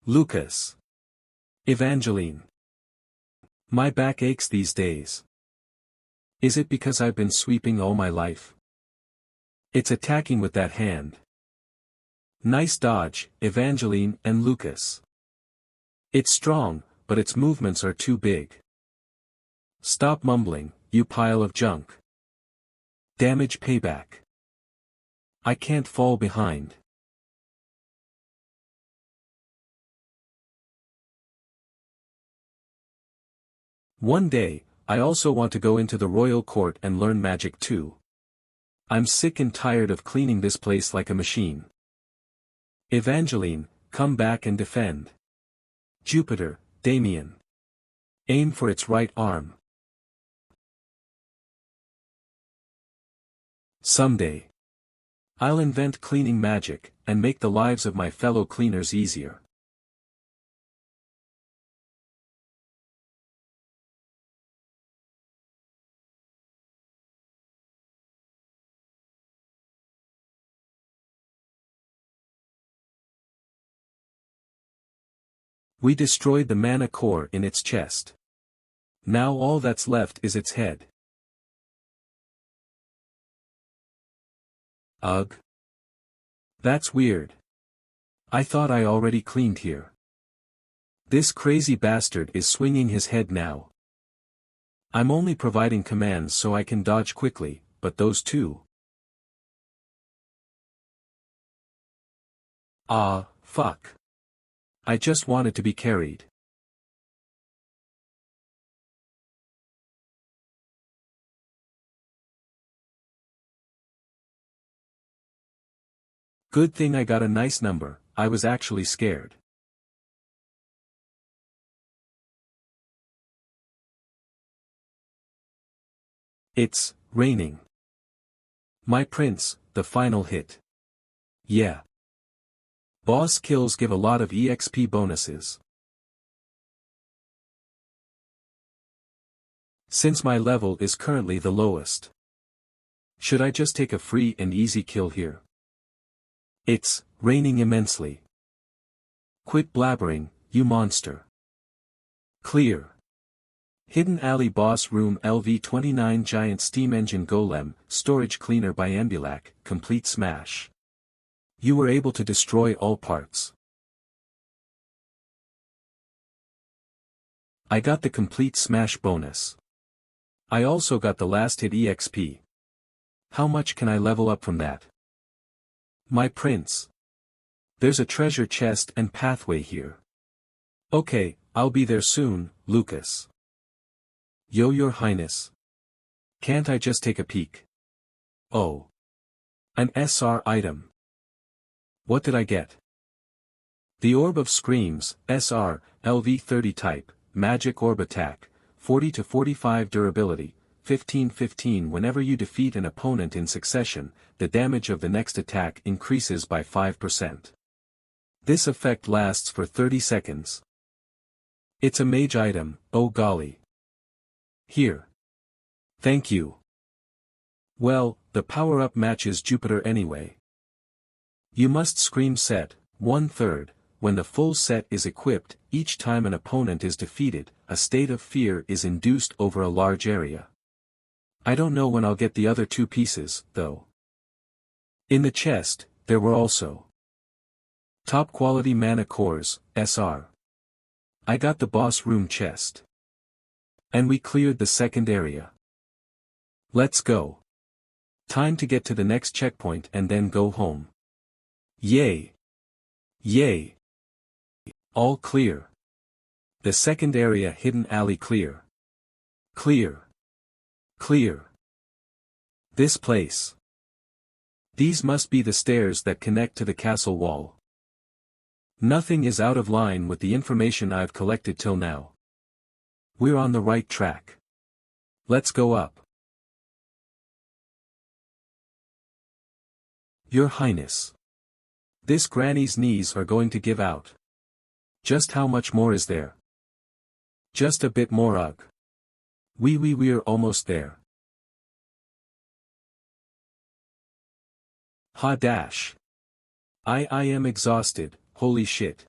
Lucas. Evangeline. My back aches these days. Is it because I've been sweeping all my life? It's attacking with that hand. Nice dodge, Evangeline and Lucas. It's strong, but its movements are too big. Stop mumbling, you pile of junk. Damage payback. I can't fall behind. One day, I also want to go into the royal court and learn magic too. I'm sick and tired of cleaning this place like a machine. Evangeline, come back and defend. Jupiter, Damien. Aim for its right arm. Someday, I'll invent cleaning magic, and make the lives of my fellow cleaners easier. We destroyed the mana core in its chest. Now all that's left is its head. Ugh. That's weird. I thought I already cleaned here. This crazy bastard is swinging his head now. I'm only providing commands so I can dodge quickly, but those two. Ah, fuck. I just wanted to be carried. Good thing I got a nice number, I was actually scared. It's raining. My prince, the final hit. Yeah. Boss kills give a lot of EXP bonuses. Since my level is currently the lowest. Should I just take a free and easy kill here? It's raining immensely. Quit blabbering, you monster. Clear. Hidden Alley Boss Room LV29 Giant Steam Engine Golem, Storage Cleaner by Ambulac, Complete Smash. You were able to destroy all parts. I got the Complete Smash bonus. I also got the last hit EXP. How much can I level up from that? My prince. There's a treasure chest and pathway here. Okay, I'll be there soon, Lucas. Yo, your highness. Can't I just take a peek? Oh. An SR item. What did I get? The Orb of Screams, SR, LV30 type, Magic Orb Attack, 40 to 45 durability, 15-15 whenever you defeat an opponent in succession, the damage of the next attack increases by 5%. This effect lasts for 30 seconds. It's a mage item, oh golly. Here. Thank you. Well, the power-up matches Jupiter anyway. You must scream set, 1/3, when the full set is equipped, each time an opponent is defeated, a state of fear is induced over a large area. I don't know when I'll get the other two pieces, though. In the chest, there were also top quality mana cores, SR. I got the boss room chest. And we cleared the second area. Let's go. Time to get to the next checkpoint and then go home. Yay! Yay! All clear. The second area Hidden Alley clear. Clear. Clear. This place. These must be the stairs that connect to the castle wall. Nothing is out of line with the information I've collected till now. We're on the right track. Let's go up. Your Highness. This granny's knees are going to give out. Just how much more is there? Just a bit more, ugh. We're almost there. Ha dash. I am exhausted, holy shit.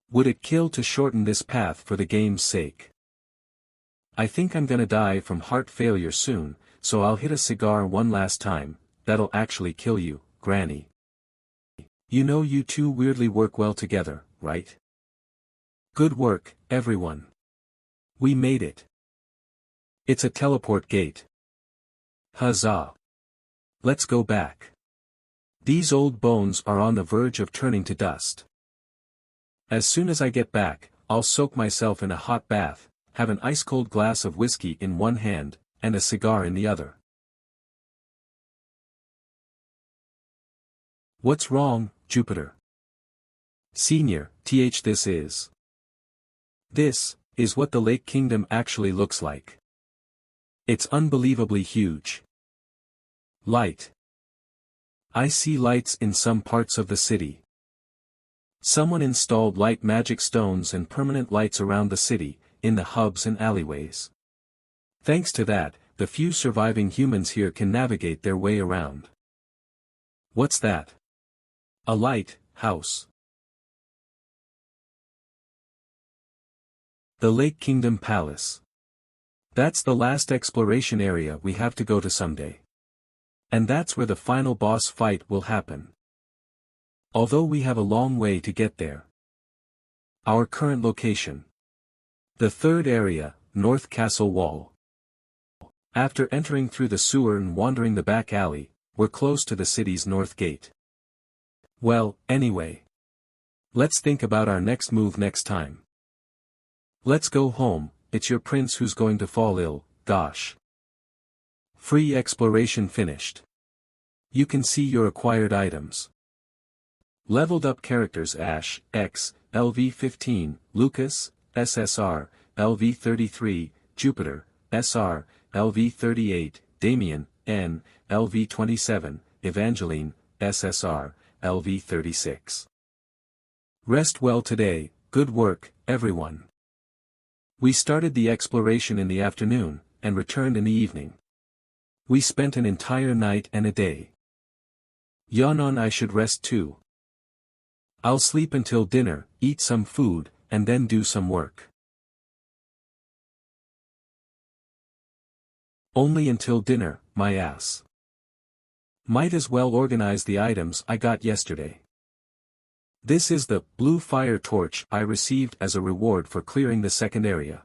Would it kill to shorten this path for the game's sake? I think I'm gonna die from heart failure soon, so I'll hit a cigar one last time. That'll actually kill you, Granny. You know you two weirdly work well together, right? Good work, everyone. We made it. It's a teleport gate. Huzzah. Let's go back. These old bones are on the verge of turning to dust. As soon as I get back, I'll soak myself in a hot bath, have an ice-cold glass of whiskey in one hand, and a cigar in the other. What's wrong, Jupiter? Senior, this is. This is what the Lake Kingdom actually looks like. It's unbelievably huge. Light. I see lights in some parts of the city. Someone installed light magic stones and permanent lights around the city, in the hubs and alleyways. Thanks to that, the few surviving humans here can navigate their way around. What's that? A light house. The Lake Kingdom Palace. That's the last exploration area we have to go to someday. And that's where the final boss fight will happen. Although we have a long way to get there. Our current location. The third area, North Castle Wall. After entering through the sewer and wandering the back alley, we're close to the city's north gate. Well, anyway. Let's think about our next move next time. Let's go home, it's your prince who's going to fall ill, gosh. Free exploration finished. You can see your acquired items. Leveled up characters Ash, X, LV15, Lucas, SSR, LV33, Jupiter, SR, LV38, Damien, N, LV27, Evangeline, SSR, LV36. Rest well today, good work, everyone. We started the exploration in the afternoon, and returned in the evening. We spent an entire night and a day. Yawn on, I should rest too. I'll sleep until dinner, eat some food, and then do some work. Only until dinner, my ass. Might as well organize the items I got yesterday. This is the blue fire torch I received as a reward for clearing the second area.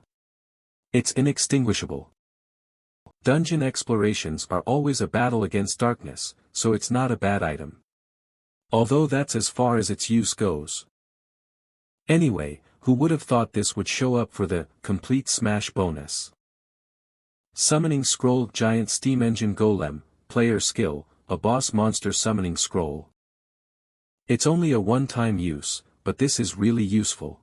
It's inextinguishable. Dungeon explorations are always a battle against darkness, so it's not a bad item. Although that's as far as its use goes. Anyway, who would have thought this would show up for the complete smash bonus? Summoning Scroll Giant Steam Engine Golem, Player Skill, a Boss Monster Summoning Scroll. It's only a one-time use, but this is really useful.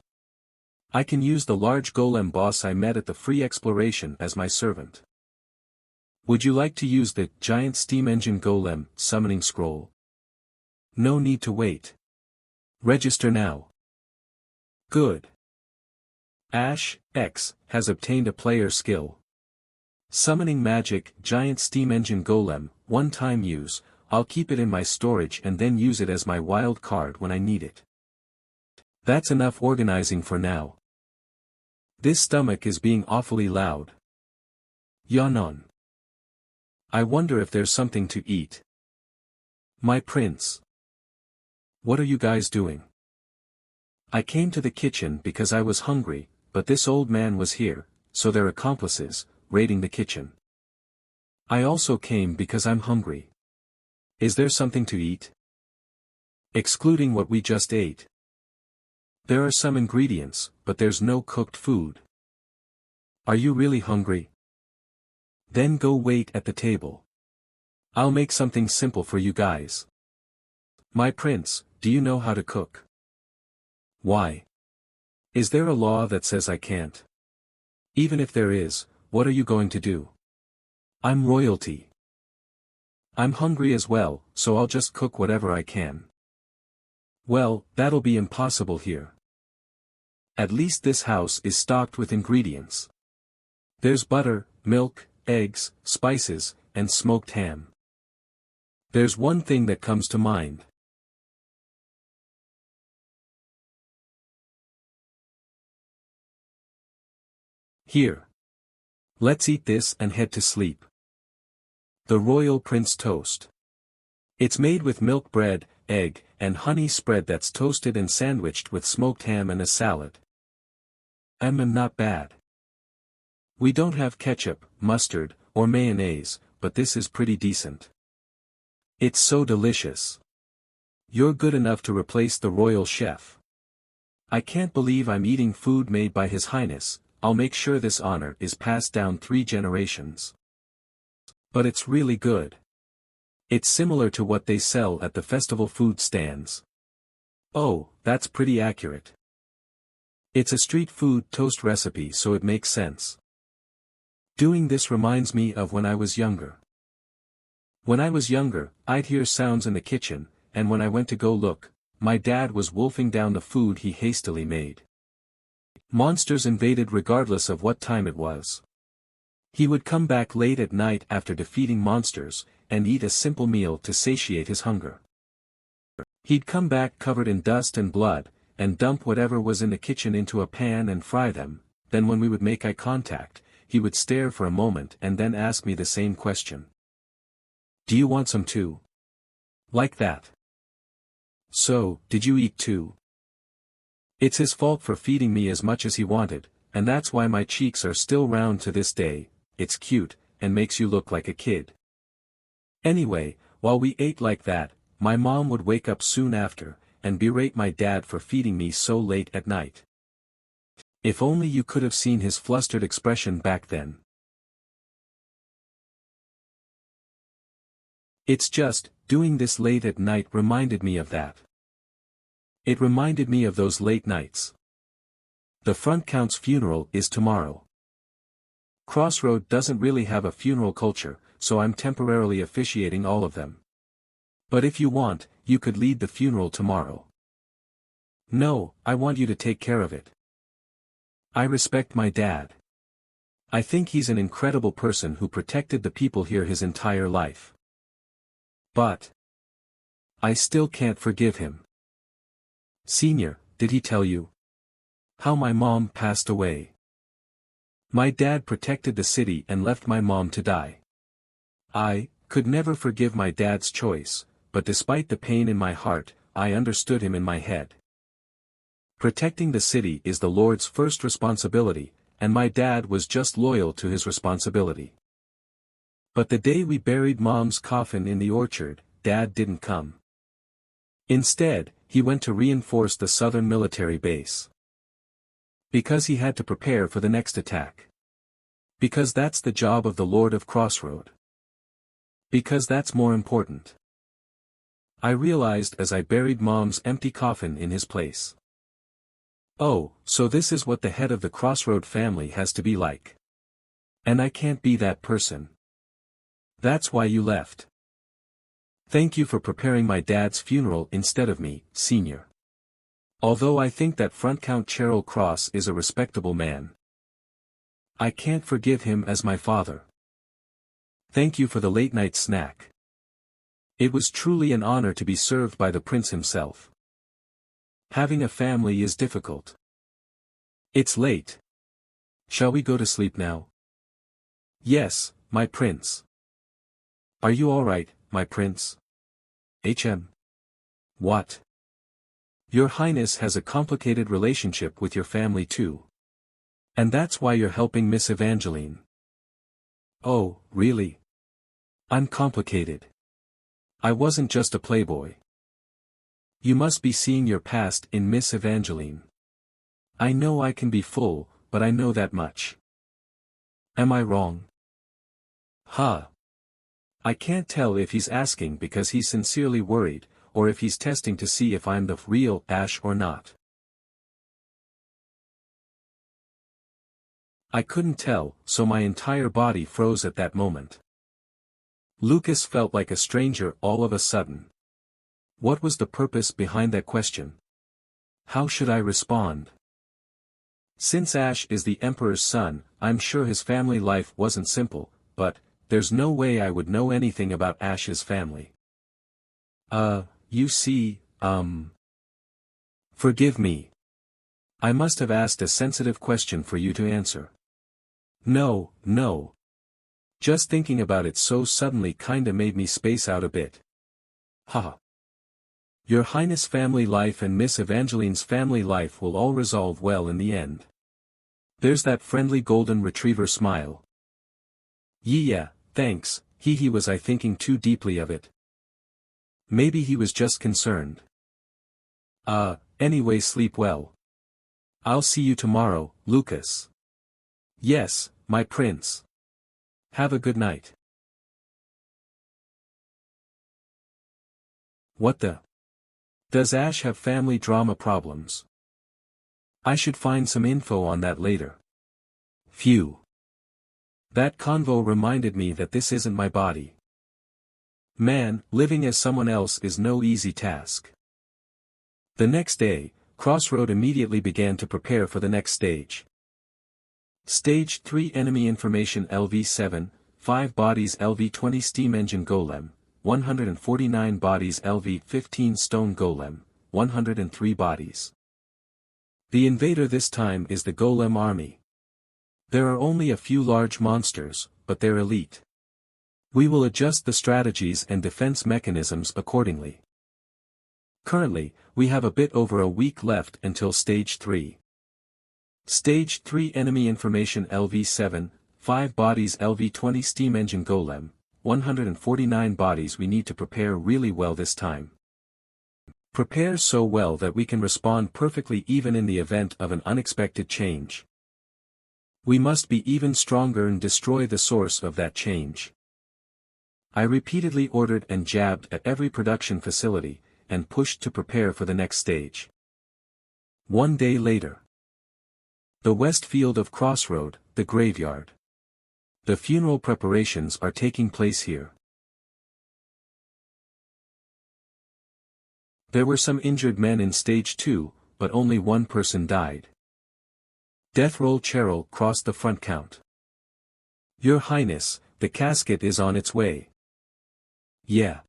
I can use the large golem boss I met at the free exploration as my servant. Would you like to use the Giant Steam Engine Golem Summoning Scroll? No need to wait. Register now. Good. Ash, X, has obtained a player skill. Summoning Magic Giant Steam Engine Golem, one-time use. I'll keep it in my storage and then use it as my wild card when I need it. That's enough organizing for now. This stomach is being awfully loud. Yawn on. I wonder if there's something to eat. My prince. What are you guys doing? I came to the kitchen because I was hungry, but this old man was here, so they're accomplices, raiding the kitchen. I also came because I'm hungry. Is there something to eat? Excluding what we just ate. There are some ingredients, but there's no cooked food. Are you really hungry? Then go wait at the table. I'll make something simple for you guys. My prince, do you know how to cook? Why? Is there a law that says I can't? Even if there is, what are you going to do? I'm royalty. I'm hungry as well, so I'll just cook whatever I can. Well, that'll be impossible here. At least this house is stocked with ingredients. There's butter, milk, eggs, spices, and smoked ham. There's one thing that comes to mind. Here. Let's eat this and head to sleep. The Royal Prince Toast. It's made with milk bread, egg, and honey spread that's toasted and sandwiched with smoked ham and a salad. Not bad. We don't have ketchup, mustard, or mayonnaise, but this is pretty decent. It's so delicious. You're good enough to replace the royal chef. I can't believe I'm eating food made by His Highness. I'll make sure this honor is passed down 3 generations. But it's really good. It's similar to what they sell at the festival food stands. Oh, that's pretty accurate. It's a street food toast recipe, so it makes sense. Doing this reminds me of when I was younger. When I was younger, I'd hear sounds in the kitchen, and when I went to go look, my dad was wolfing down the food he hastily made. Monsters invaded regardless of what time it was. He would come back late at night after defeating monsters, and eat a simple meal to satiate his hunger. He'd come back covered in dust and blood, and dump whatever was in the kitchen into a pan and fry them. Then when we would make eye contact, he would stare for a moment and then ask me the same question. Do you want some too? Like that. So, did you eat too? It's his fault for feeding me as much as he wanted, and that's why my cheeks are still round to this day. It's cute, and makes you look like a kid. Anyway, while we ate like that, my mom would wake up soon after, and berate my dad for feeding me so late at night. If only you could have seen his flustered expression back then. It's just, doing this late at night reminded me of that. It reminded me of those late nights. The front count's funeral is tomorrow. Crossroad doesn't really have a funeral culture, so I'm temporarily officiating all of them. But if you want, you could lead the funeral tomorrow. No, I want you to take care of it. I respect my dad. I think he's an incredible person who protected the people here his entire life. But I still can't forgive him. Senior, did he tell you how my mom passed away? My dad protected the city and left my mom to die. I could never forgive my dad's choice, but despite the pain in my heart, I understood him in my head. Protecting the city is the Lord's first responsibility, and my dad was just loyal to his responsibility. But the day we buried Mom's coffin in the orchard, Dad didn't come. Instead, he went to reinforce the southern military base. Because he had to prepare for the next attack. Because that's the job of the Lord of Crossroad. Because that's more important. I realized as I buried Mom's empty coffin in his place. Oh, so this is what the head of the Crossroad family has to be like. And I can't be that person. That's why you left. Thank you for preparing my dad's funeral instead of me, Senior. Although I think that Front Count Cheryl Cross is a respectable man. I can't forgive him as my father. Thank you for the late-night snack. It was truly an honor to be served by the prince himself. Having a family is difficult. It's late. Shall we go to sleep now? Yes, my prince. Are you all right, my prince? What? Your Highness has a complicated relationship with your family too. And that's why you're helping Miss Evangeline. Oh, really? I'm complicated. I wasn't just a playboy. You must be seeing your past in Miss Evangeline. I know I can be full, but I know that much. Am I wrong? Huh. I can't tell if he's asking because he's sincerely worried, or if he's testing to see if I'm the real Ash or not. I couldn't tell, so my entire body froze at that moment. Lucas felt like a stranger all of a sudden. What was the purpose behind that question? How should I respond? Since Ash is the Emperor's son, I'm sure his family life wasn't simple, but there's no way I would know anything about Ash's family. You see, Forgive me. I must have asked a sensitive question for you to answer. No. Just thinking about it so suddenly kinda made me space out a bit. Haha. Your Highness' family life and Miss Evangeline's family life will all resolve well in the end. There's that friendly golden retriever smile. Yeah, thanks, he was I thinking too deeply of it. Maybe he was just concerned. Anyway sleep well. I'll see you tomorrow, Lucas. Yes, my prince. Have a good night. What the? Does Ash have family drama problems? I should find some info on that later. Phew. That convo reminded me that this isn't my body. Man, living as someone else is no easy task. The next day, Crossroad immediately began to prepare for the next stage. Stage 3 Enemy Information LV-7, 5 bodies LV-20 Steam Engine Golem, 149 bodies LV-15 Stone Golem, 103 bodies. The invader this time is the Golem army. There are only a few large monsters, but they're elite. We will adjust the strategies and defense mechanisms accordingly. Currently, we have a bit over a week left until Stage 3. Stage 3 Enemy Information LV-7, 5 bodies LV-20 Steam Engine Golem, 149 bodies. We need to prepare really well this time. Prepare so well that we can respond perfectly even in the event of an unexpected change. We must be even stronger and destroy the source of that change. I repeatedly ordered and jabbed at every production facility, and pushed to prepare for the next stage. One day later. The west field of Crossroad, the graveyard. The funeral preparations are taking place here. There were some injured men in stage 2, but only one person died. Death Roll Cheryl crossed the front count. Your Highness, the casket is on its way. Yeah.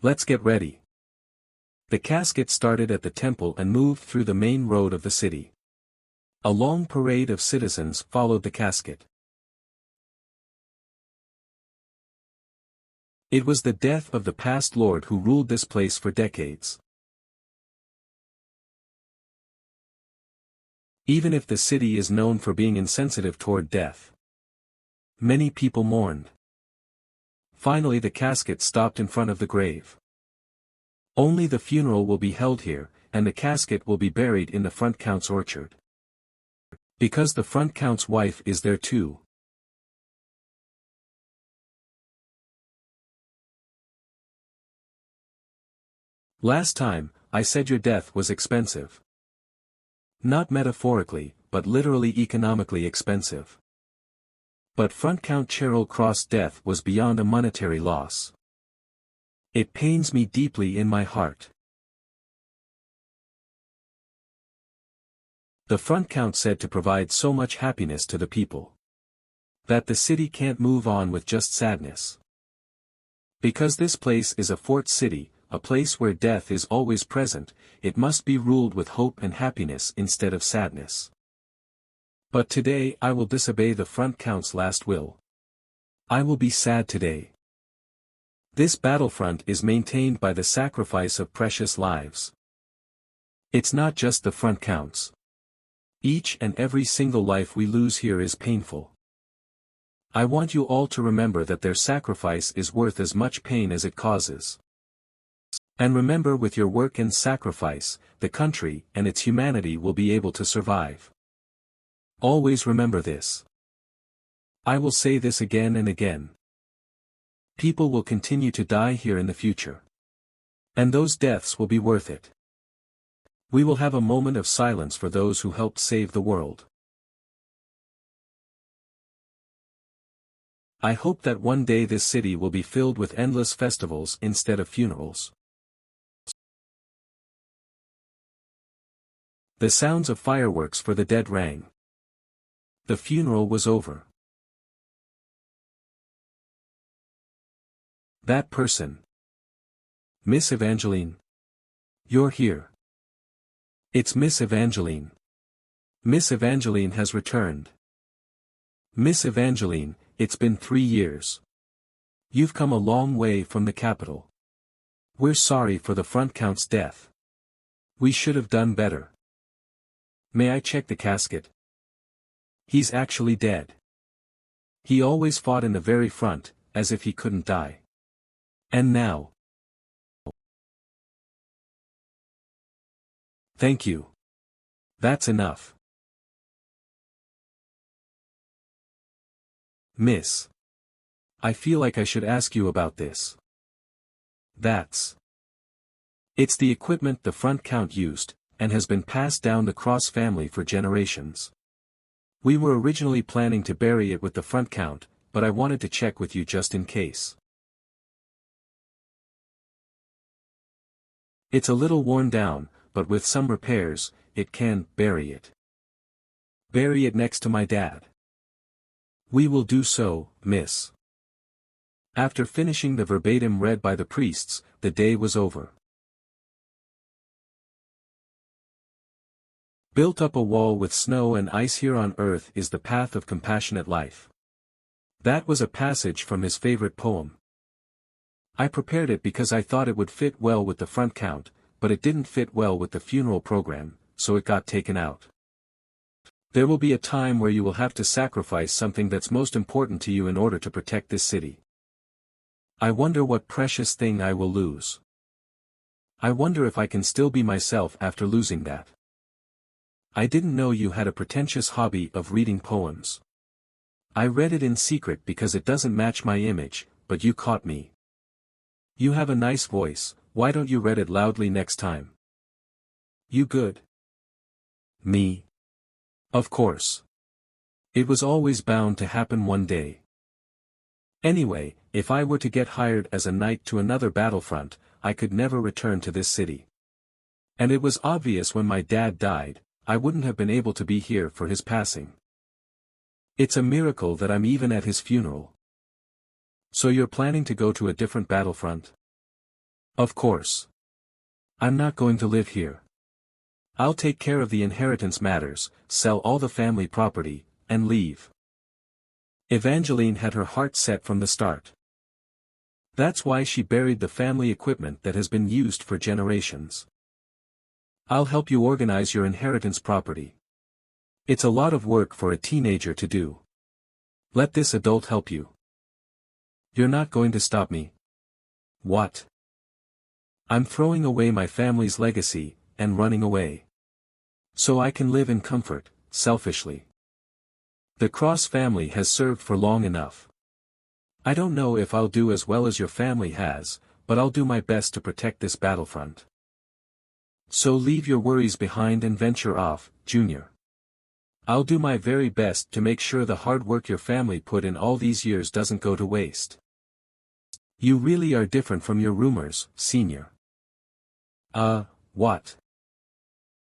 Let's get ready. The casket started at the temple and moved through the main road of the city. A long parade of citizens followed the casket. It was the death of the past lord who ruled this place for decades. Even if the city is known for being insensitive toward death, many people mourned. Finally the casket stopped in front of the grave. Only the funeral will be held here, and the casket will be buried in the front count's orchard. Because the front count's wife is there too. Last time, I said your death was expensive. Not metaphorically, but literally economically expensive. But front count Cheryl Cross' death was beyond a monetary loss. It pains me deeply in my heart. The front count said to provide so much happiness to the people, that the city can't move on with just sadness. Because this place is a fort city, a place where death is always present, it must be ruled with hope and happiness instead of sadness. But today I will disobey the front count's last will. I will be sad today. This battlefront is maintained by the sacrifice of precious lives. It's not just the front counts. Each and every single life we lose here is painful. I want you all to remember that their sacrifice is worth as much pain as it causes. And remember, with your work and sacrifice, the country and its humanity will be able to survive. Always remember this. I will say this again and again. People will continue to die here in the future. And those deaths will be worth it. We will have a moment of silence for those who helped save the world. I hope that one day this city will be filled with endless festivals instead of funerals. The sounds of fireworks for the dead rang. The funeral was over. That person. Miss Evangeline. You're here. It's Miss Evangeline. Miss Evangeline has returned. Miss Evangeline, it's been 3 years. You've come a long way from the capital. We're sorry for the front count's death. We should have done better. May I check the casket? He's actually dead. He always fought in the very front, as if he couldn't die. And now. Thank you. That's enough. Miss. I feel like I should ask you about this. It's the equipment the front count used, and has been passed down the Cross family for generations. We were originally planning to bury it with the front count, but I wanted to check with you just in case. It's a little worn down, but with some repairs, it can bury it. Bury it next to my dad. We will do so, miss. After finishing the verbatim read by the priests, the day was over. Built up a wall with snow and ice here on earth is the path of compassionate life. That was a passage from his favorite poem. I prepared it because I thought it would fit well with the front count, but it didn't fit well with the funeral program, so it got taken out. There will be a time where you will have to sacrifice something that's most important to you in order to protect this city. I wonder what precious thing I will lose. I wonder if I can still be myself after losing that. I didn't know you had a pretentious hobby of reading poems. I read it in secret because it doesn't match my image, but you caught me. You have a nice voice, why don't you read it loudly next time? You good? Me? Of course. It was always bound to happen one day. Anyway, if I were to get hired as a knight to another battlefront, I could never return to this city. And it was obvious when my dad died, I wouldn't have been able to be here for his passing. It's a miracle that I'm even at his funeral. So you're planning to go to a different battlefront? Of course. I'm not going to live here. I'll take care of the inheritance matters, sell all the family property, and leave. Evangeline had her heart set from the start. That's why she buried the family equipment that has been used for generations. I'll help you organize your inheritance property. It's a lot of work for a teenager to do. Let this adult help you. You're not going to stop me. What? I'm throwing away my family's legacy, and running away. So I can live in comfort, selfishly. The Cross family has served for long enough. I don't know if I'll do as well as your family has, but I'll do my best to protect this battlefront. So leave your worries behind and venture off, Junior. I'll do my very best to make sure the hard work your family put in all these years doesn't go to waste. You really are different from your rumors, Senior. What?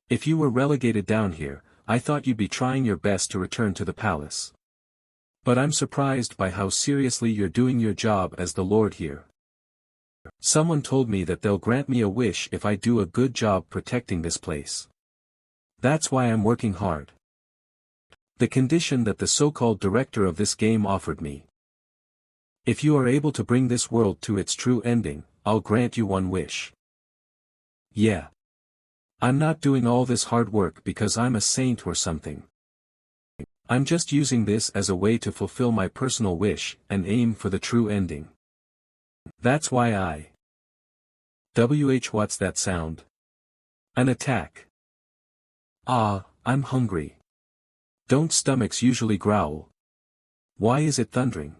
If you were relegated down here, I thought you'd be trying your best to return to the palace. But I'm surprised by how seriously you're doing your job as the Lord here. Someone told me that they'll grant me a wish if I do a good job protecting this place. That's why I'm working hard. The condition that the so-called director of this game offered me. If you are able to bring this world to its true ending, I'll grant you one wish. Yeah. I'm not doing all this hard work because I'm a saint or something. I'm just using this as a way to fulfill my personal wish and aim for the true ending. That's why what's that sound? An attack. I'm hungry. Don't stomachs usually growl? Why is it thundering?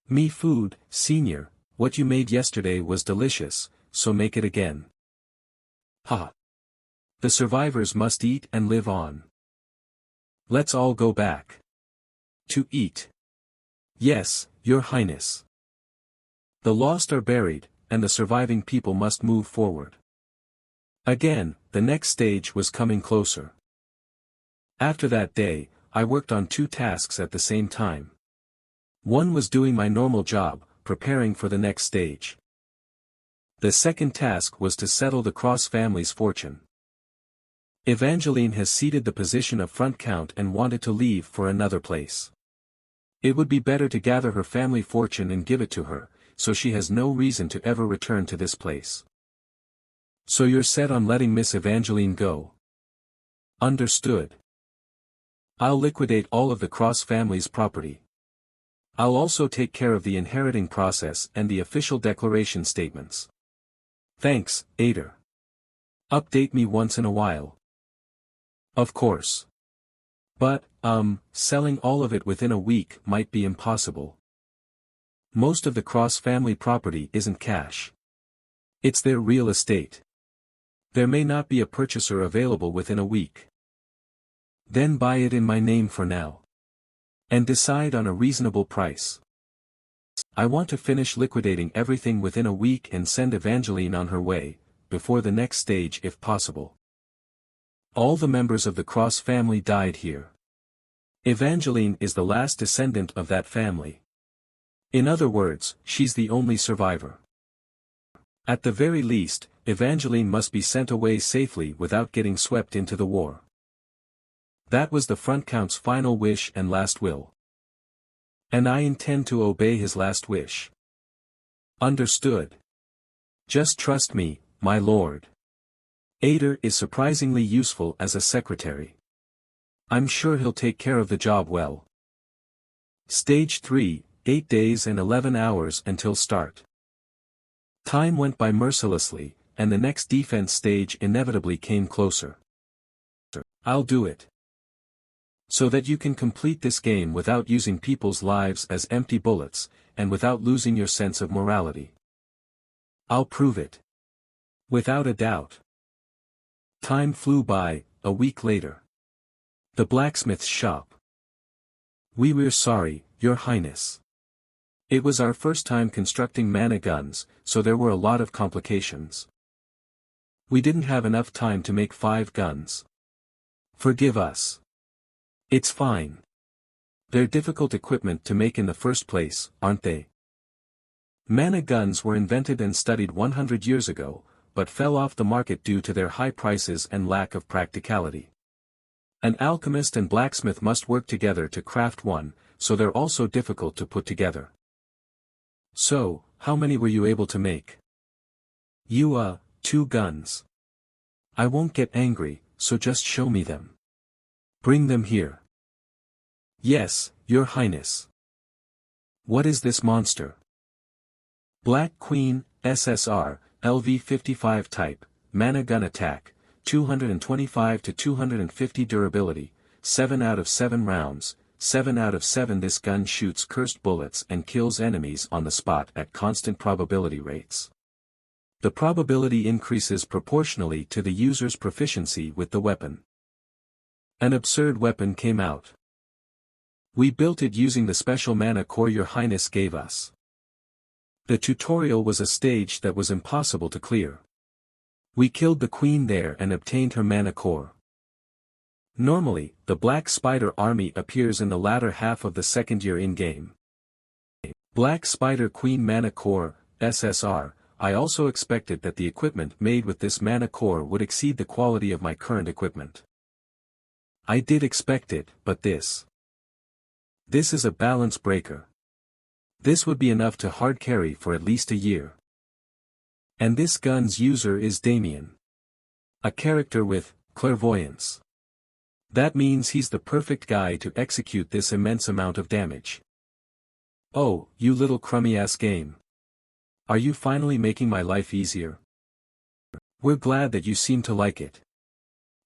Me food, Senior, what you made yesterday was delicious, so make it again. Ha! The survivors must eat and live on. Let's all go back. To eat. Yes, Your Highness. The lost are buried, and the surviving people must move forward. Again, the next stage was coming closer. After that day, I worked on 2 tasks at the same time. One was doing my normal job, preparing for the next stage. The second task was to settle the Cross family's fortune. Evangeline has ceded the position of front count and wanted to leave for another place. It would be better to gather her family fortune and give it to her, so she has no reason to ever return to this place. So you're set on letting Miss Evangeline go? Understood. I'll liquidate all of the Cross family's property. I'll also take care of the inheriting process and the official declaration statements. Thanks, Ader. Update me once in a while. Of course. But, selling all of it within a week might be impossible. Most of the Cross family property isn't cash. It's their real estate. There may not be a purchaser available within a week. Then buy it in my name for now. And decide on a reasonable price. I want to finish liquidating everything within a week and send Evangeline on her way, before the next stage if possible. All the members of the Cross family died here. Evangeline is the last descendant of that family. In other words, she's the only survivor. At the very least, Evangeline must be sent away safely without getting swept into the war. That was the front count's final wish and last will. And I intend to obey his last wish. Understood. Just trust me, my lord. Ader is surprisingly useful as a secretary. I'm sure he'll take care of the job well. Stage 3, 8 days and 11 hours until start. Time went by mercilessly, and the next defense stage inevitably came closer. I'll do it. So that you can complete this game without using people's lives as empty bullets, and without losing your sense of morality. I'll prove it. Without a doubt. Time flew by, a week later. The blacksmith's shop. We're sorry, Your Highness. It was our first time constructing mana guns, so there were a lot of complications. We didn't have enough time to make 5 guns. Forgive us. It's fine. They're difficult equipment to make in the first place, aren't they? Mana guns were invented and studied 100 years ago, but fell off the market due to their high prices and lack of practicality. An alchemist and blacksmith must work together to craft one, so they're also difficult to put together. So, how many were you able to make? 2 guns. I won't get angry, so just show me them. Bring them here. Yes, Your Highness. What is this monster? Black Queen, SSR, LV55 type, mana gun attack, 225 to 250 durability, 7 out of 7 rounds, 7 out of 7. This gun shoots cursed bullets and kills enemies on the spot at constant probability rates. The probability increases proportionally to the user's proficiency with the weapon. An absurd weapon came out. We built it using the special mana core Your Highness gave us. The tutorial was a stage that was impossible to clear. We killed the queen there and obtained her mana core. Normally, the Black Spider army appears in the latter half of the second year in-game. Black Spider Queen Mana Core, SSR, I also expected that the equipment made with this mana core would exceed the quality of my current equipment. I did expect it, but this is a balance breaker. This would be enough to hard carry for at least a year. And this gun's user is Damien. A character with clairvoyance. That means he's the perfect guy to execute this immense amount of damage. Oh, you little crummy-ass game. Are you finally making my life easier? We're glad that you seem to like it.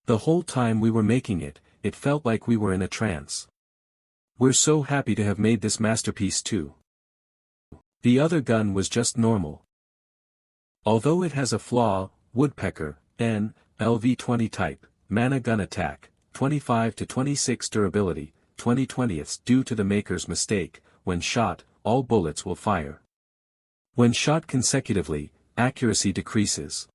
The whole time we were making it, it felt like we were in a trance. We're so happy to have made this masterpiece too. The other gun was just normal. Although it has a flaw, Woodpecker, N, LV20 type, mana gun attack, 25 to 26 durability, 20/20 due to the maker's mistake, when shot, all bullets will fire. When shot consecutively, accuracy decreases.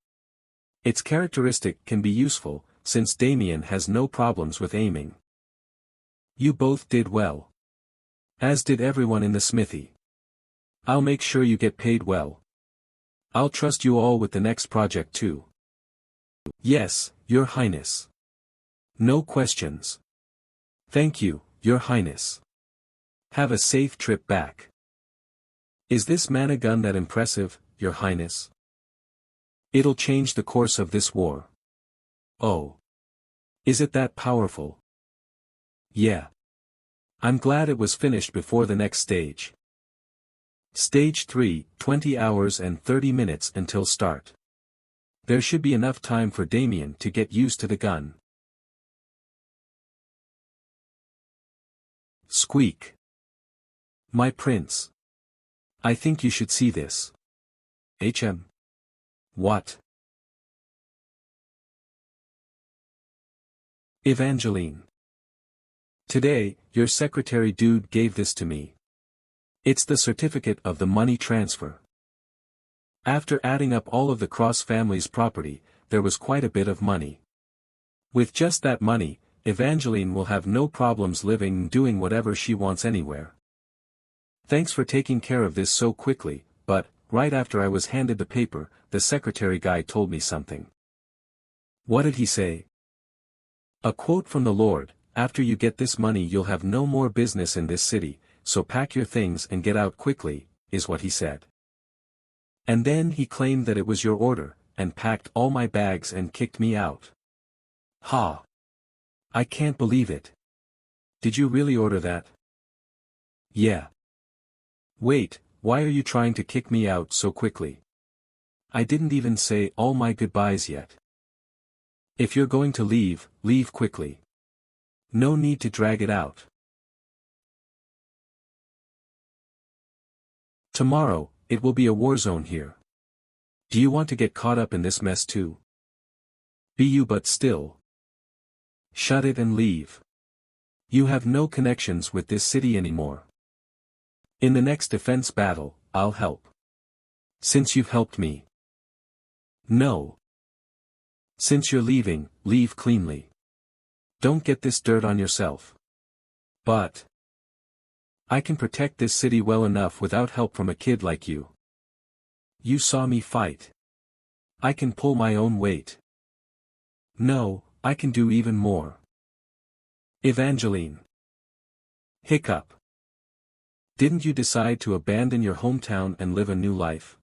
Its characteristic can be useful, since Damien has no problems with aiming. You both did well. As did everyone in the smithy. I'll make sure you get paid well. I'll trust you all with the next project too. Yes, Your Highness. No questions. Thank you, Your Highness. Have a safe trip back. Is this mana gun that impressive, Your Highness? It'll change the course of this war. Oh. Is it that powerful? Yeah. I'm glad it was finished before the next stage. Stage 3, 20 hours and 30 minutes until start. There should be enough time for Damien to get used to the gun. Squeak. My prince. I think you should see this. What? Evangeline. Today, your secretary dude gave this to me. It's the certificate of the money transfer. After adding up all of the Cross family's property, there was quite a bit of money. With just that money, Evangeline will have no problems living and doing whatever she wants anywhere. Thanks for taking care of this so quickly, but, right after I was handed the paper, the secretary guy told me something. What did he say? A quote from the Lord, after you get this money you'll have no more business in this city, so pack your things and get out quickly, is what he said. And then he claimed that it was your order, and packed all my bags and kicked me out. Ha! I can't believe it. Did you really order that? Yeah. Wait, why are you trying to kick me out so quickly? I didn't even say all my goodbyes yet. If you're going to leave, leave quickly. No need to drag it out. Tomorrow, it will be a war zone here. Do you want to get caught up in this mess too? Be you but still. Shut it and leave. You have no connections with this city anymore. In the next defense battle, I'll help. Since you've helped me. No. Since you're leaving, leave cleanly. Don't get this dirt on yourself. But I can protect this city well enough without help from a kid like you. You saw me fight. I can pull my own weight. No, I can do even more. Evangeline. Hiccup. Didn't you decide to abandon your hometown and live a new life?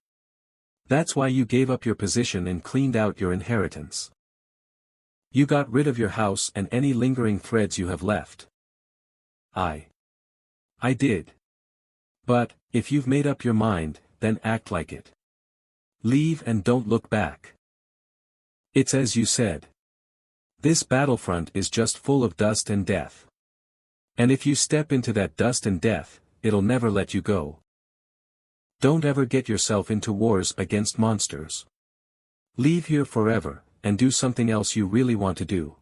That's why you gave up your position and cleaned out your inheritance. You got rid of your house and any lingering threads you have left. I did. But, if you've made up your mind, then act like it. Leave and don't look back. It's as you said. This battlefront is just full of dust and death. And if you step into that dust and death, it'll never let you go. Don't ever get yourself into wars against monsters. Leave here forever, and do something else you really want to do.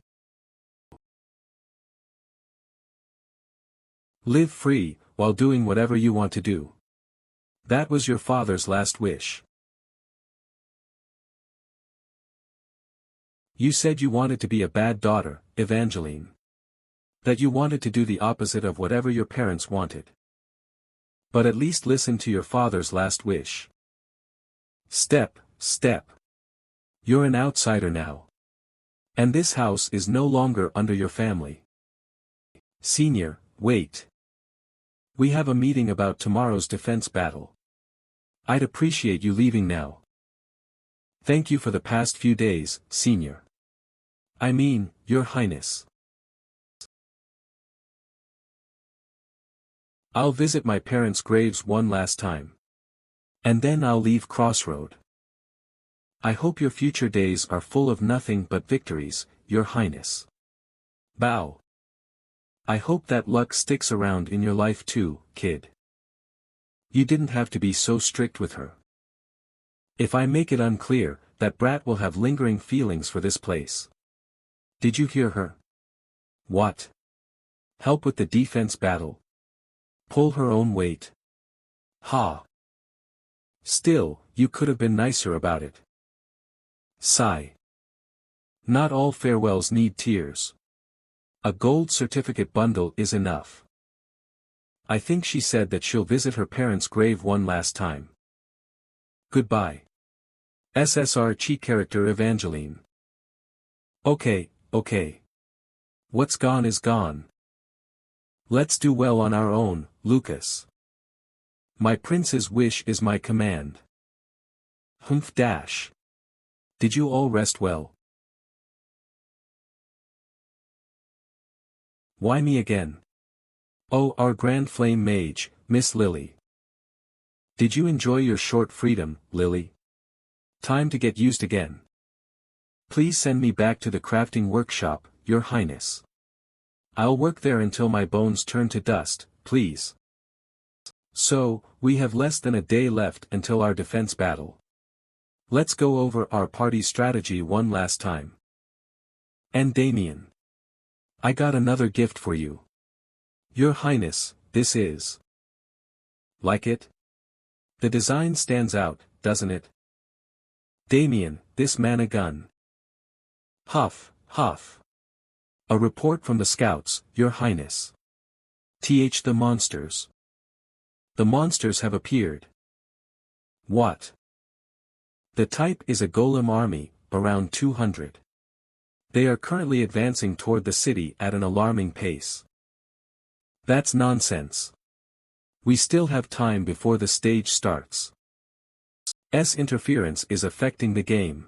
Live free, while doing whatever you want to do. That was your father's last wish. You said you wanted to be a bad daughter, Evangeline. That you wanted to do the opposite of whatever your parents wanted. But at least listen to your father's last wish. Step. You're an outsider now. And this house is no longer under your family. Senior, wait. We have a meeting about tomorrow's defense battle. I'd appreciate you leaving now. Thank you for the past few days, Senior. I mean, Your Highness. I'll visit my parents' graves one last time. And then I'll leave Crossroad. I hope your future days are full of nothing but victories, Your Highness. Bow. I hope that luck sticks around in your life too, kid. You didn't have to be so strict with her. If I make it unclear, that brat will have lingering feelings for this place. Did you hear her? What? Help with the defense battle? Pull her own weight? Ha! Still, you could have been nicer about it. Sigh. Not all farewells need tears. A gold certificate bundle is enough. I think she said that she'll visit her parents' grave one last time. Goodbye. SSR cheat character Evangeline. Okay. What's gone is gone. Let's do well on our own, Lucas. My prince's wish is my command. Humph dash. Did you all rest well? Why me again? Oh, our grand flame mage, Miss Lily. Did you enjoy your short freedom, Lily? Time to get used again. Please send me back to the crafting workshop, Your Highness. I'll work there until my bones turn to dust, please. So, we have less than a day left until our defense battle. Let's go over our party strategy one last time. And Damien. I got another gift for you. Your Highness, this is. Like it? The design stands out, doesn't it? Damien, this mana gun. Huff. A report from the scouts, Your Highness. The monsters. The monsters have appeared. What? The type is a golem army, around 200. They are currently advancing toward the city at an alarming pace. That's nonsense. We still have time before the stage starts. Interference is affecting the game.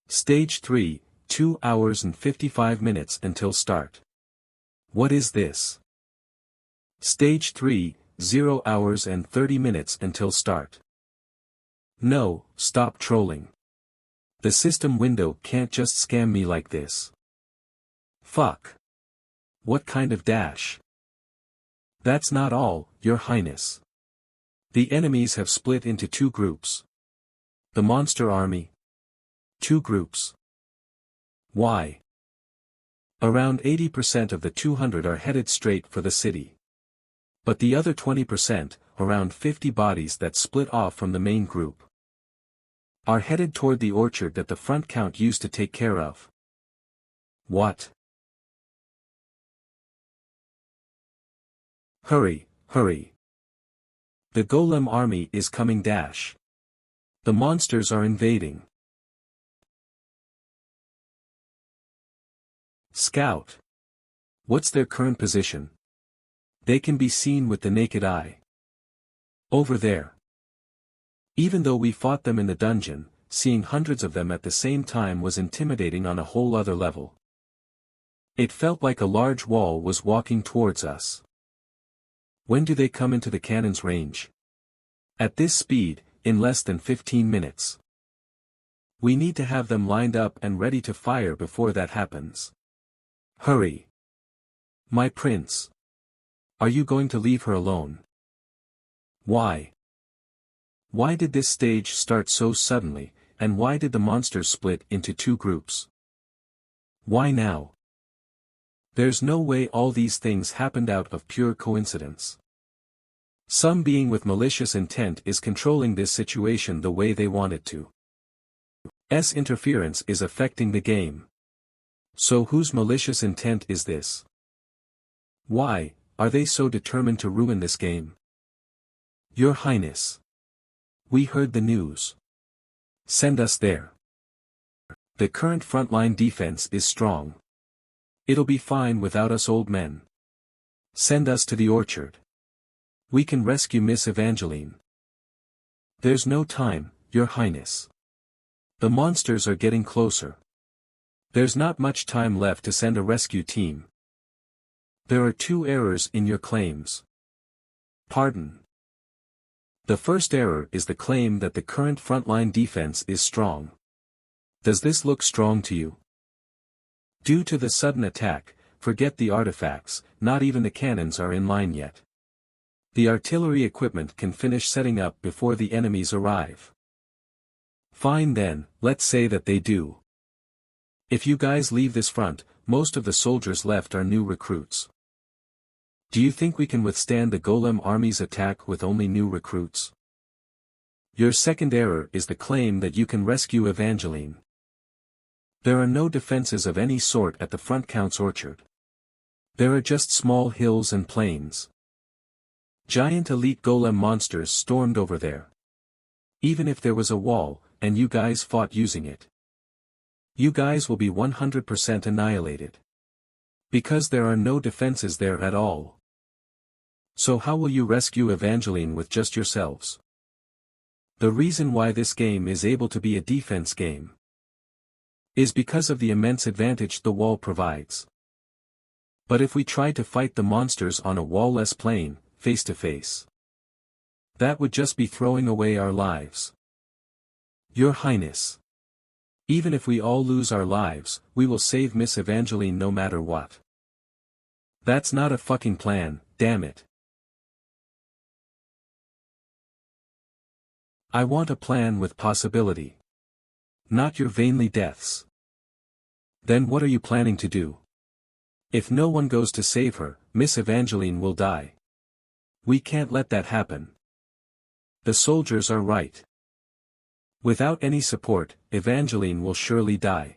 Stage 3, 2 hours and 55 minutes until start. What is this? Stage 3, 0 hours and 30 minutes until start. No, stop trolling. The system window can't just scam me like this. Fuck. What kind of dash? That's not all, Your Highness. The enemies have split into two groups. The monster army. Two groups. Why? Around 80% of the 200 are headed straight for the city. But the other 20%, around 50 bodies that split off from the main group, are headed toward the orchard that the front count used to take care of. What? Hurry, hurry. The golem army is coming dash. The monsters are invading. Scout. What's their current position? They can be seen with the naked eye. Over there. Even though we fought them in the dungeon, seeing hundreds of them at the same time was intimidating on a whole other level. It felt like a large wall was walking towards us. When do they come into the cannon's range? At this speed, in less than 15 minutes. We need to have them lined up and ready to fire before that happens. Hurry. My prince. Are you going to leave her alone? Why? Why did this stage start so suddenly, and why did the monsters split into two groups? Why now? There's no way all these things happened out of pure coincidence. Some being with malicious intent is controlling this situation the way they want it to. Interference is affecting the game. So whose malicious intent is this? Why are they so determined to ruin this game? Your Highness. We heard the news. Send us there. The current frontline defense is strong. It'll be fine without us old men. Send us to the orchard. We can rescue Miss Evangeline. There's no time, Your Highness. The monsters are getting closer. There's not much time left to send a rescue team. There are two errors in your claims. Pardon. The first error is the claim that the current frontline defense is strong. Does this look strong to you? Due to the sudden attack, forget the artifacts, not even the cannons are in line yet. The artillery equipment can finish setting up before the enemies arrive. Fine then, let's say that they do. If you guys leave this front, most of the soldiers left are new recruits. Do you think we can withstand the golem army's attack with only new recruits? Your second error is the claim that you can rescue Evangeline. There are no defenses of any sort at the front count's orchard. There are just small hills and plains. Giant elite golem monsters stormed over there. Even if there was a wall, and you guys fought using it, you guys will be 100% annihilated. Because there are no defenses there at all. So how will you rescue Evangeline with just yourselves? The reason why this game is able to be a defense game is because of the immense advantage the wall provides. But if we try to fight the monsters on a wall-less plane, face to face, that would just be throwing away our lives. Your Highness. Even if we all lose our lives, we will save Miss Evangeline no matter what. That's not a fucking plan, damn it. I want a plan with possibility. Not your vainly deaths. Then what are you planning to do? If no one goes to save her, Miss Evangeline will die. We can't let that happen. The soldiers are right. Without any support, Evangeline will surely die.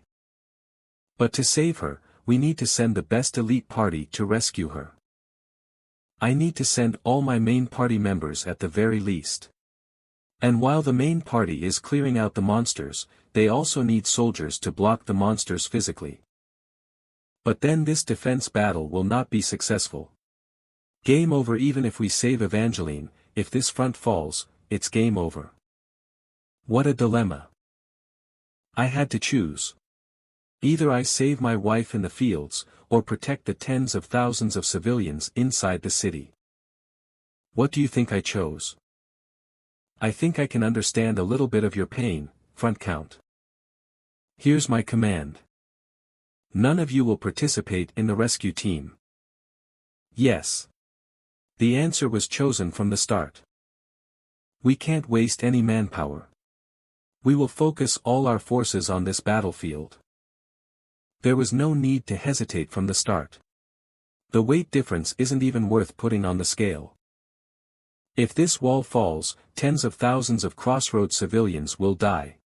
But to save her, we need to send the best elite party to rescue her. I need to send all my main party members at the very least. And while the main party is clearing out the monsters, they also need soldiers to block the monsters physically. But then this defense battle will not be successful. Game over. Even if we save Evangeline, if this front falls, it's game over. What a dilemma. I had to choose. Either I save my wife in the fields, or protect the tens of thousands of civilians inside the city. What do you think I chose? I think I can understand a little bit of your pain, Front Count. Here's my command. None of you will participate in the rescue team. Yes. The answer was chosen from the start. We can't waste any manpower. We will focus all our forces on this battlefield. There was no need to hesitate from the start. The weight difference isn't even worth putting on the scale. If this wall falls, tens of thousands of Crossroads civilians will die.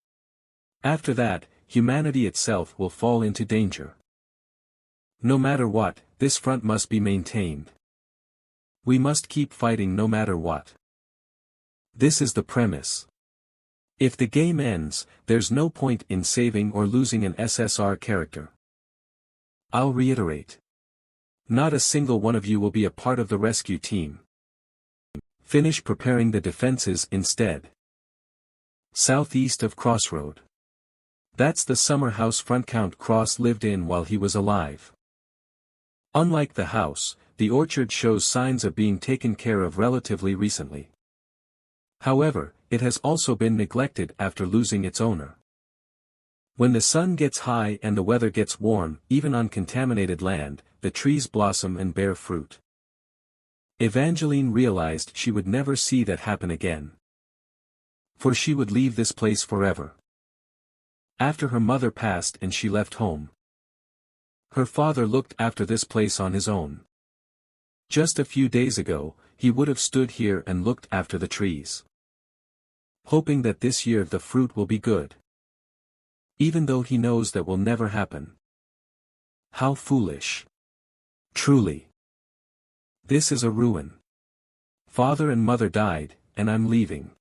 After that, humanity itself will fall into danger. No matter what, this front must be maintained. We must keep fighting no matter what. This is the premise. If the game ends, there's no point in saving or losing an SSR character. I'll reiterate. Not a single one of you will be a part of the rescue team. Finish preparing the defenses instead. Southeast of Crossroad. That's the summer house Front Count Cross lived in while he was alive. Unlike the house, the orchard shows signs of being taken care of relatively recently. However, it has also been neglected after losing its owner. When the sun gets high and the weather gets warm, even on contaminated land, the trees blossom and bear fruit. Evangeline realized she would never see that happen again. For she would leave this place forever. After her mother passed and she left home. Her father looked after this place on his own. Just a few days ago, he would have stood here and looked after the trees. Hoping that this year the fruit will be good. Even though he knows that will never happen. How foolish. Truly. This is a ruin. Father and mother died, and I'm leaving.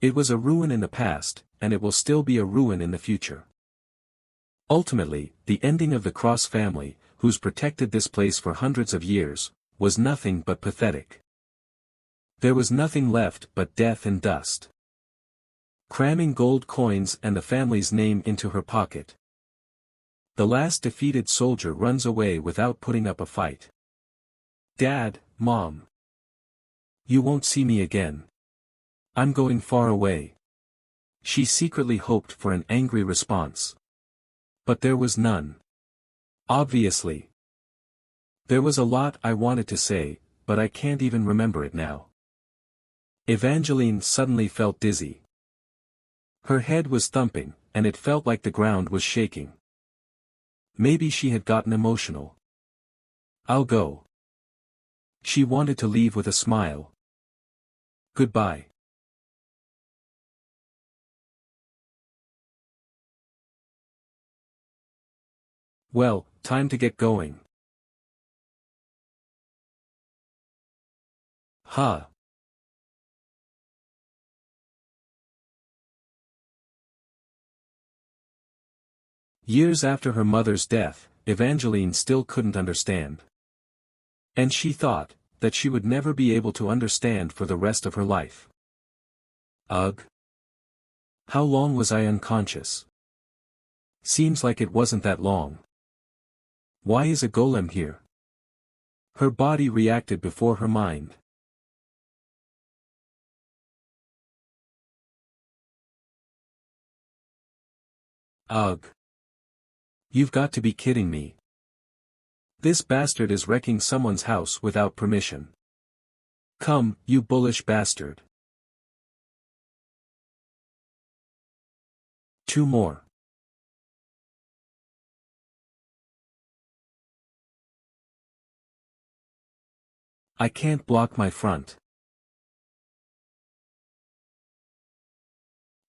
It was a ruin in the past, and it will still be a ruin in the future. Ultimately, the ending of the Cross family, who's protected this place for hundreds of years, was nothing but pathetic. There was nothing left but death and dust. Cramming gold coins and the family's name into her pocket. The last defeated soldier runs away without putting up a fight. Dad, Mom. You won't see me again. I'm going far away. She secretly hoped for an angry response. But there was none. Obviously. There was a lot I wanted to say, but I can't even remember it now. Evangeline suddenly felt dizzy. Her head was thumping, and it felt like the ground was shaking. Maybe she had gotten emotional. I'll go. She wanted to leave with a smile. Goodbye. Well, time to get going. Huh. Years after her mother's death, Evangeline still couldn't understand. And she thought that she would never be able to understand for the rest of her life. Ugh. How long was I unconscious? Seems like it wasn't that long. Why is a golem here? Her body reacted before her mind. Ugh. You've got to be kidding me. This bastard is wrecking someone's house without permission. Come, you bullish bastard. 2 more. I can't block my front.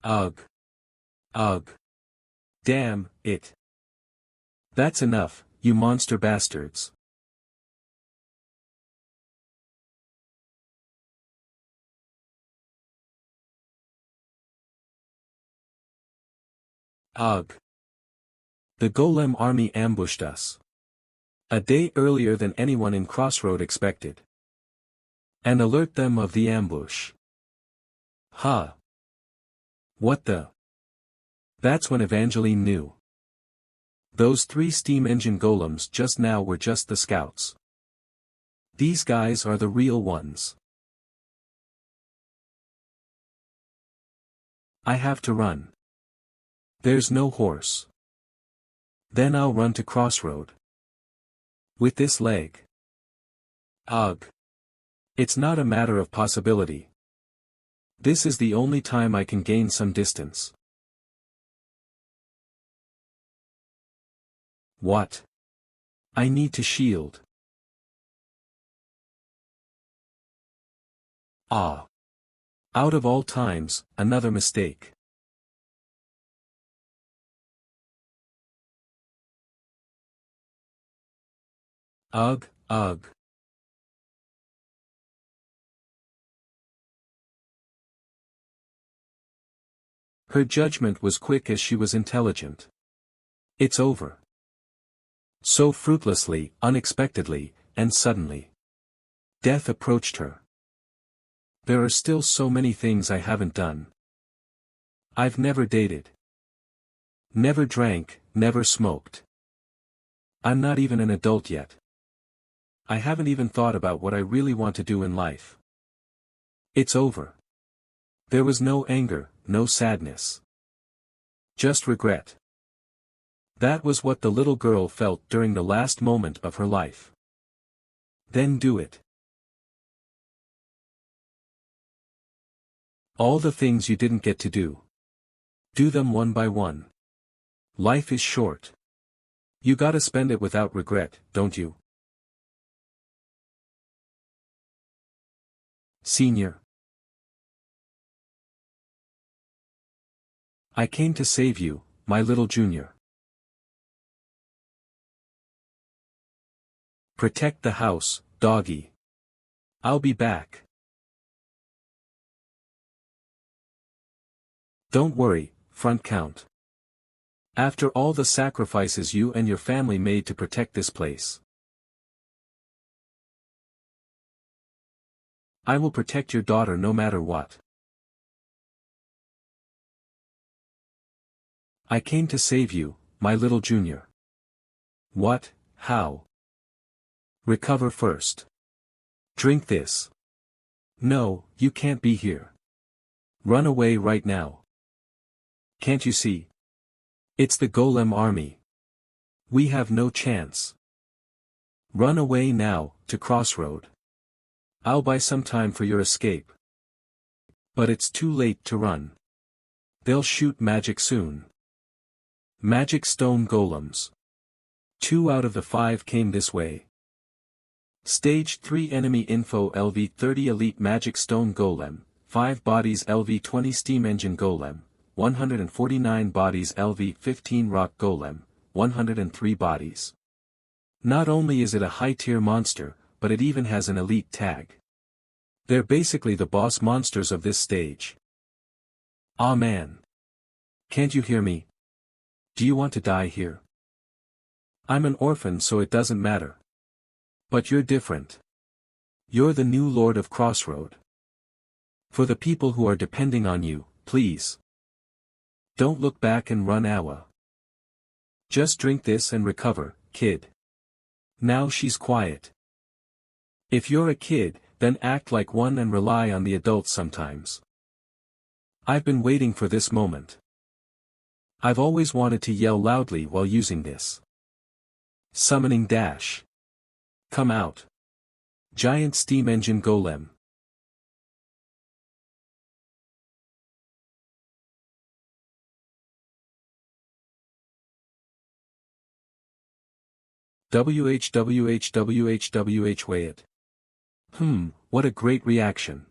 Ugh. Ugh. Damn it. That's enough, you monster bastards. Ugh. The golem army ambushed us. A day earlier than anyone in Crossroad expected. And alert them of the ambush. Huh. What the? That's when Evangeline knew. Those 3 steam engine golems just now were just the scouts. These guys are the real ones. I have to run. There's no horse. Then I'll run to crossroad. With this leg. Ugh. It's not a matter of possibility. This is the only time I can gain some distance. What? I need to shield. Ah. Out of all times, another mistake. Ugh, ugh. Her judgment was quick as she was intelligent. It's over. So fruitlessly, unexpectedly, and suddenly. Death approached her. There are still so many things I haven't done. I've never dated. Never drank, never smoked. I'm not even an adult yet. I haven't even thought about what I really want to do in life. It's over. There was no anger, no sadness. Just regret. That was what the little girl felt during the last moment of her life. Then do it. All the things you didn't get to do. Do them one by one. Life is short. You gotta spend it without regret, don't you? Senior. I came to save you, my little junior. Protect the house, doggy. I'll be back. Don't worry, front count. After all the sacrifices you and your family made to protect this place. I will protect your daughter no matter what. I came to save you, my little junior. What, how? Recover first. Drink this. No, you can't be here. Run away right now. Can't you see? It's the Golem army. We have no chance. Run away now, to Crossroad. I'll buy some time for your escape. But it's too late to run. They'll shoot magic soon. Magic stone golems. 2 out of the 5 came this way. Stage 3 enemy info LV-30 elite magic stone golem, 5 bodies LV-20 steam engine golem, 149 bodies LV-15 rock golem, 103 bodies. Not only is it a high-tier monster, but it even has an elite tag. They're basically the boss monsters of this stage. Ah man. Can't you hear me? Do you want to die here? I'm an orphan so it doesn't matter. But you're different. You're the new Lord of Crossroad. For the people who are depending on you, please. Don't look back and run AWA. Just drink this and recover, kid. Now she's quiet. If you're a kid, then act like one and rely on the adults sometimes. I've been waiting for this moment. I've always wanted to yell loudly while using this. Summoning dash. Come out. Giant steam engine golem. WHWHWHWH weigh it. What a great reaction.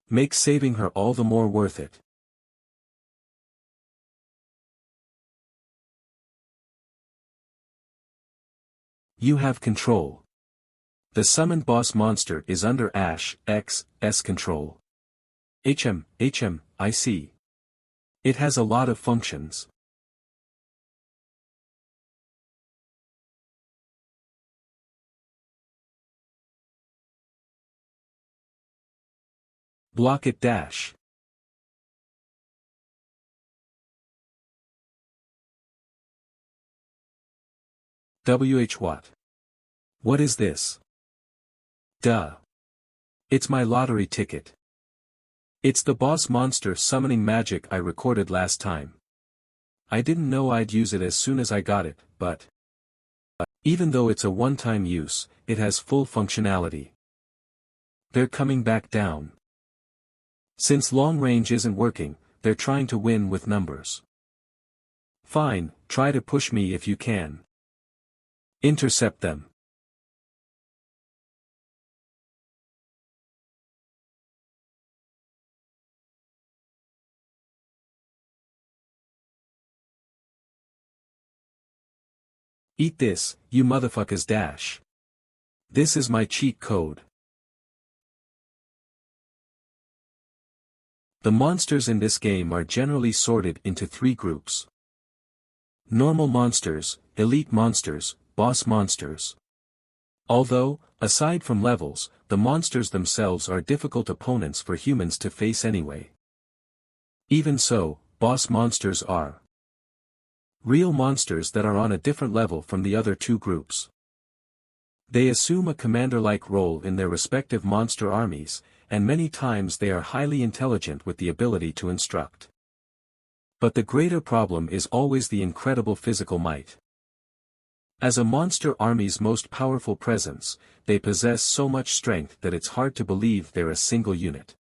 Makes saving her all the more worth it. You have control. The summoned boss monster is under Ash X's control. I see. It has a lot of functions. Block it dash. WH what? What is this? Duh. It's my lottery ticket. It's the boss monster summoning magic I recorded last time. I didn't know I'd use it as soon as I got it, but even though it's a one-time use, it has full functionality. They're coming back down. Since long range isn't working, they're trying to win with numbers. Fine, try to push me if you can. Intercept them. Eat this, you motherfuckers dash. This is my cheat code. The monsters in this game are generally sorted into 3 groups. Normal monsters, elite monsters, boss monsters. Although, aside from levels, the monsters themselves are difficult opponents for humans to face anyway. Even so, boss monsters are real monsters that are on a different level from the other 2 groups. They assume a commander-like role in their respective monster armies, and many times they are highly intelligent with the ability to instruct. But the greater problem is always the incredible physical might. As a monster army's most powerful presence, they possess so much strength that it's hard to believe they're a single unit.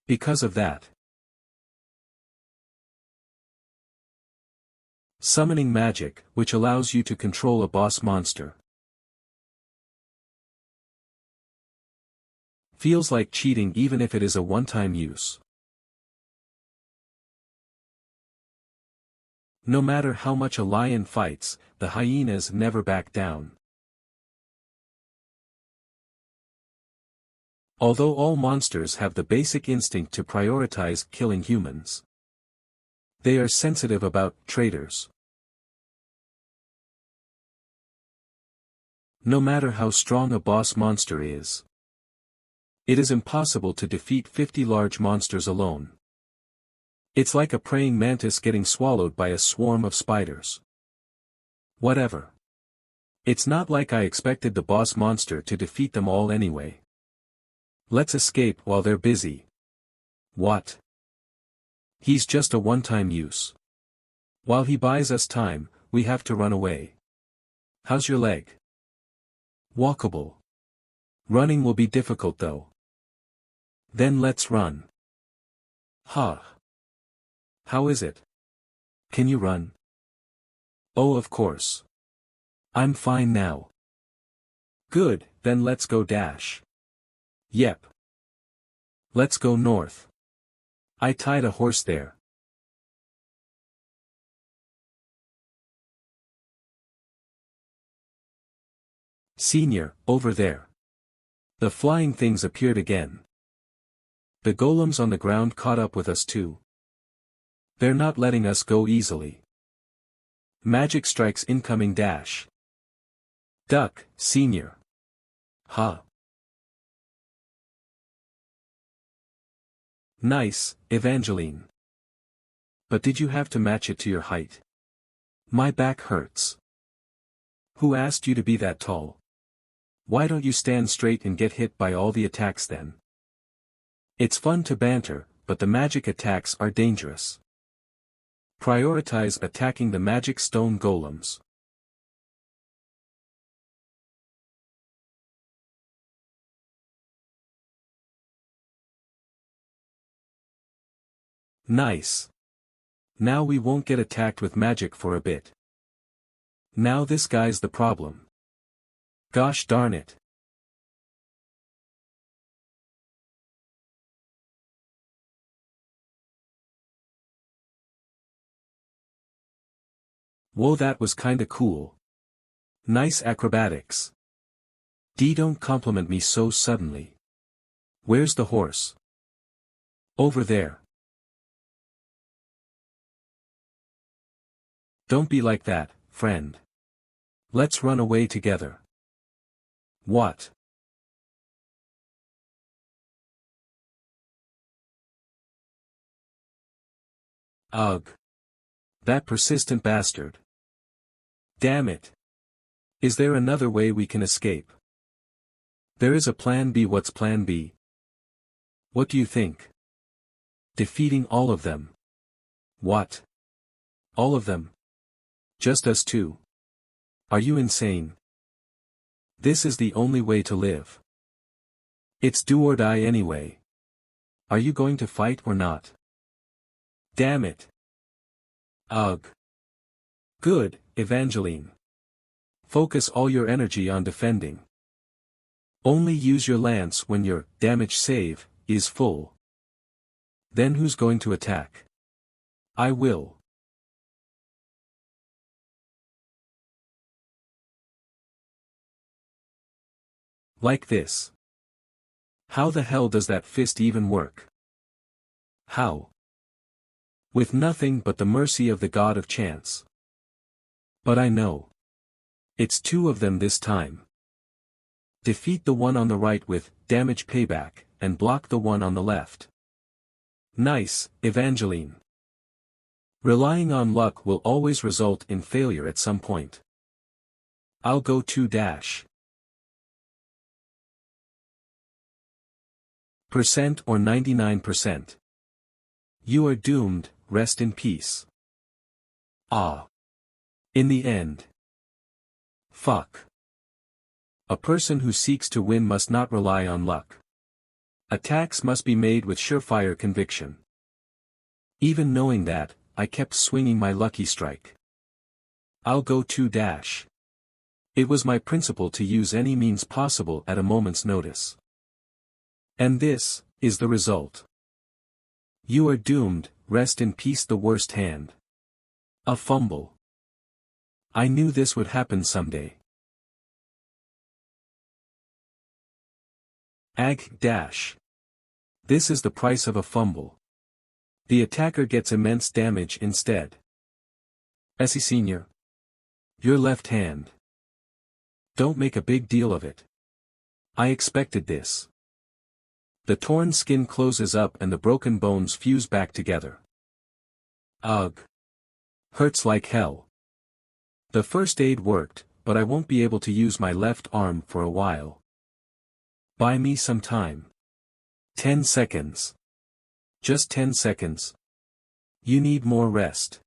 Because of that, summoning magic, which allows you to control a boss monster, feels like cheating even if it is a one-time use. No matter how much a lion fights, the hyenas never back down. Although all monsters have the basic instinct to prioritize killing humans, they are sensitive about traitors. No matter how strong a boss monster is, it is impossible to defeat 50 large monsters alone. It's like a praying mantis getting swallowed by a swarm of spiders. Whatever. It's not like I expected the boss monster to defeat them all anyway. Let's escape while they're busy. What? He's just a one-time use. While he buys us time, we have to run away. How's your leg? Walkable. Running will be difficult though. Then let's run. Huh. How is it? Can you run? Oh, of course. I'm fine now. Good, then let's go dash. Yep. Let's go north. I tied a horse there. Senior, over there. The flying things appeared again. The golems on the ground caught up with us too. They're not letting us go easily. Magic strikes incoming dash. Duck, Senior. Ha. Nice, Evangeline. But did you have to match it to your height? My back hurts. Who asked you to be that tall? Why don't you stand straight and get hit by all the attacks then? It's fun to banter, but the magic attacks are dangerous. Prioritize attacking the magic stone golems. Nice. Now we won't get attacked with magic for a bit. Now this guy's the problem. Gosh darn it. Whoa, that was kinda cool. Nice acrobatics. Don't compliment me so suddenly. Where's the horse? Over there. Don't be like that, friend. Let's run away together. What? Ugh. That persistent bastard. Damn it. Is there another way we can escape? There is a plan B. What's plan B? What do you think? Defeating all of them. What? All of them? Just us two? Are you insane? This is the only way to live. It's do or die anyway. Are you going to fight or not? Damn it. Ugh. Good, Evangeline. Focus all your energy on defending. Only use your lance when your damage save is full. Then who's going to attack? I will. Like this. How the hell does that fist even work? How? With nothing but the mercy of the god of chance. But I know. It's two of them this time. Defeat the one on the right with damage payback, and block the one on the left. Nice, Evangeline. Relying on luck will always result in failure at some point. I'll go 2% or 99%. You are doomed, rest in peace. Ah. In the end. Fuck. A person who seeks to win must not rely on luck. Attacks must be made with surefire conviction. Even knowing that, I kept swinging my lucky strike. I'll go 2%. It was my principle to use any means possible at a moment's notice. And this is the result. You are doomed, rest in peace, the worst hand. A fumble. I knew this would happen someday. Ag-. This is the price of a fumble. The attacker gets immense damage instead. Essie Sr. Your left hand. Don't make a big deal of it. I expected this. The torn skin closes up and the broken bones fuse back together. Ugh. Hurts like hell. The first aid worked, but I won't be able to use my left arm for a while. Buy me some time. 10 seconds. Just 10 seconds. You need more rest.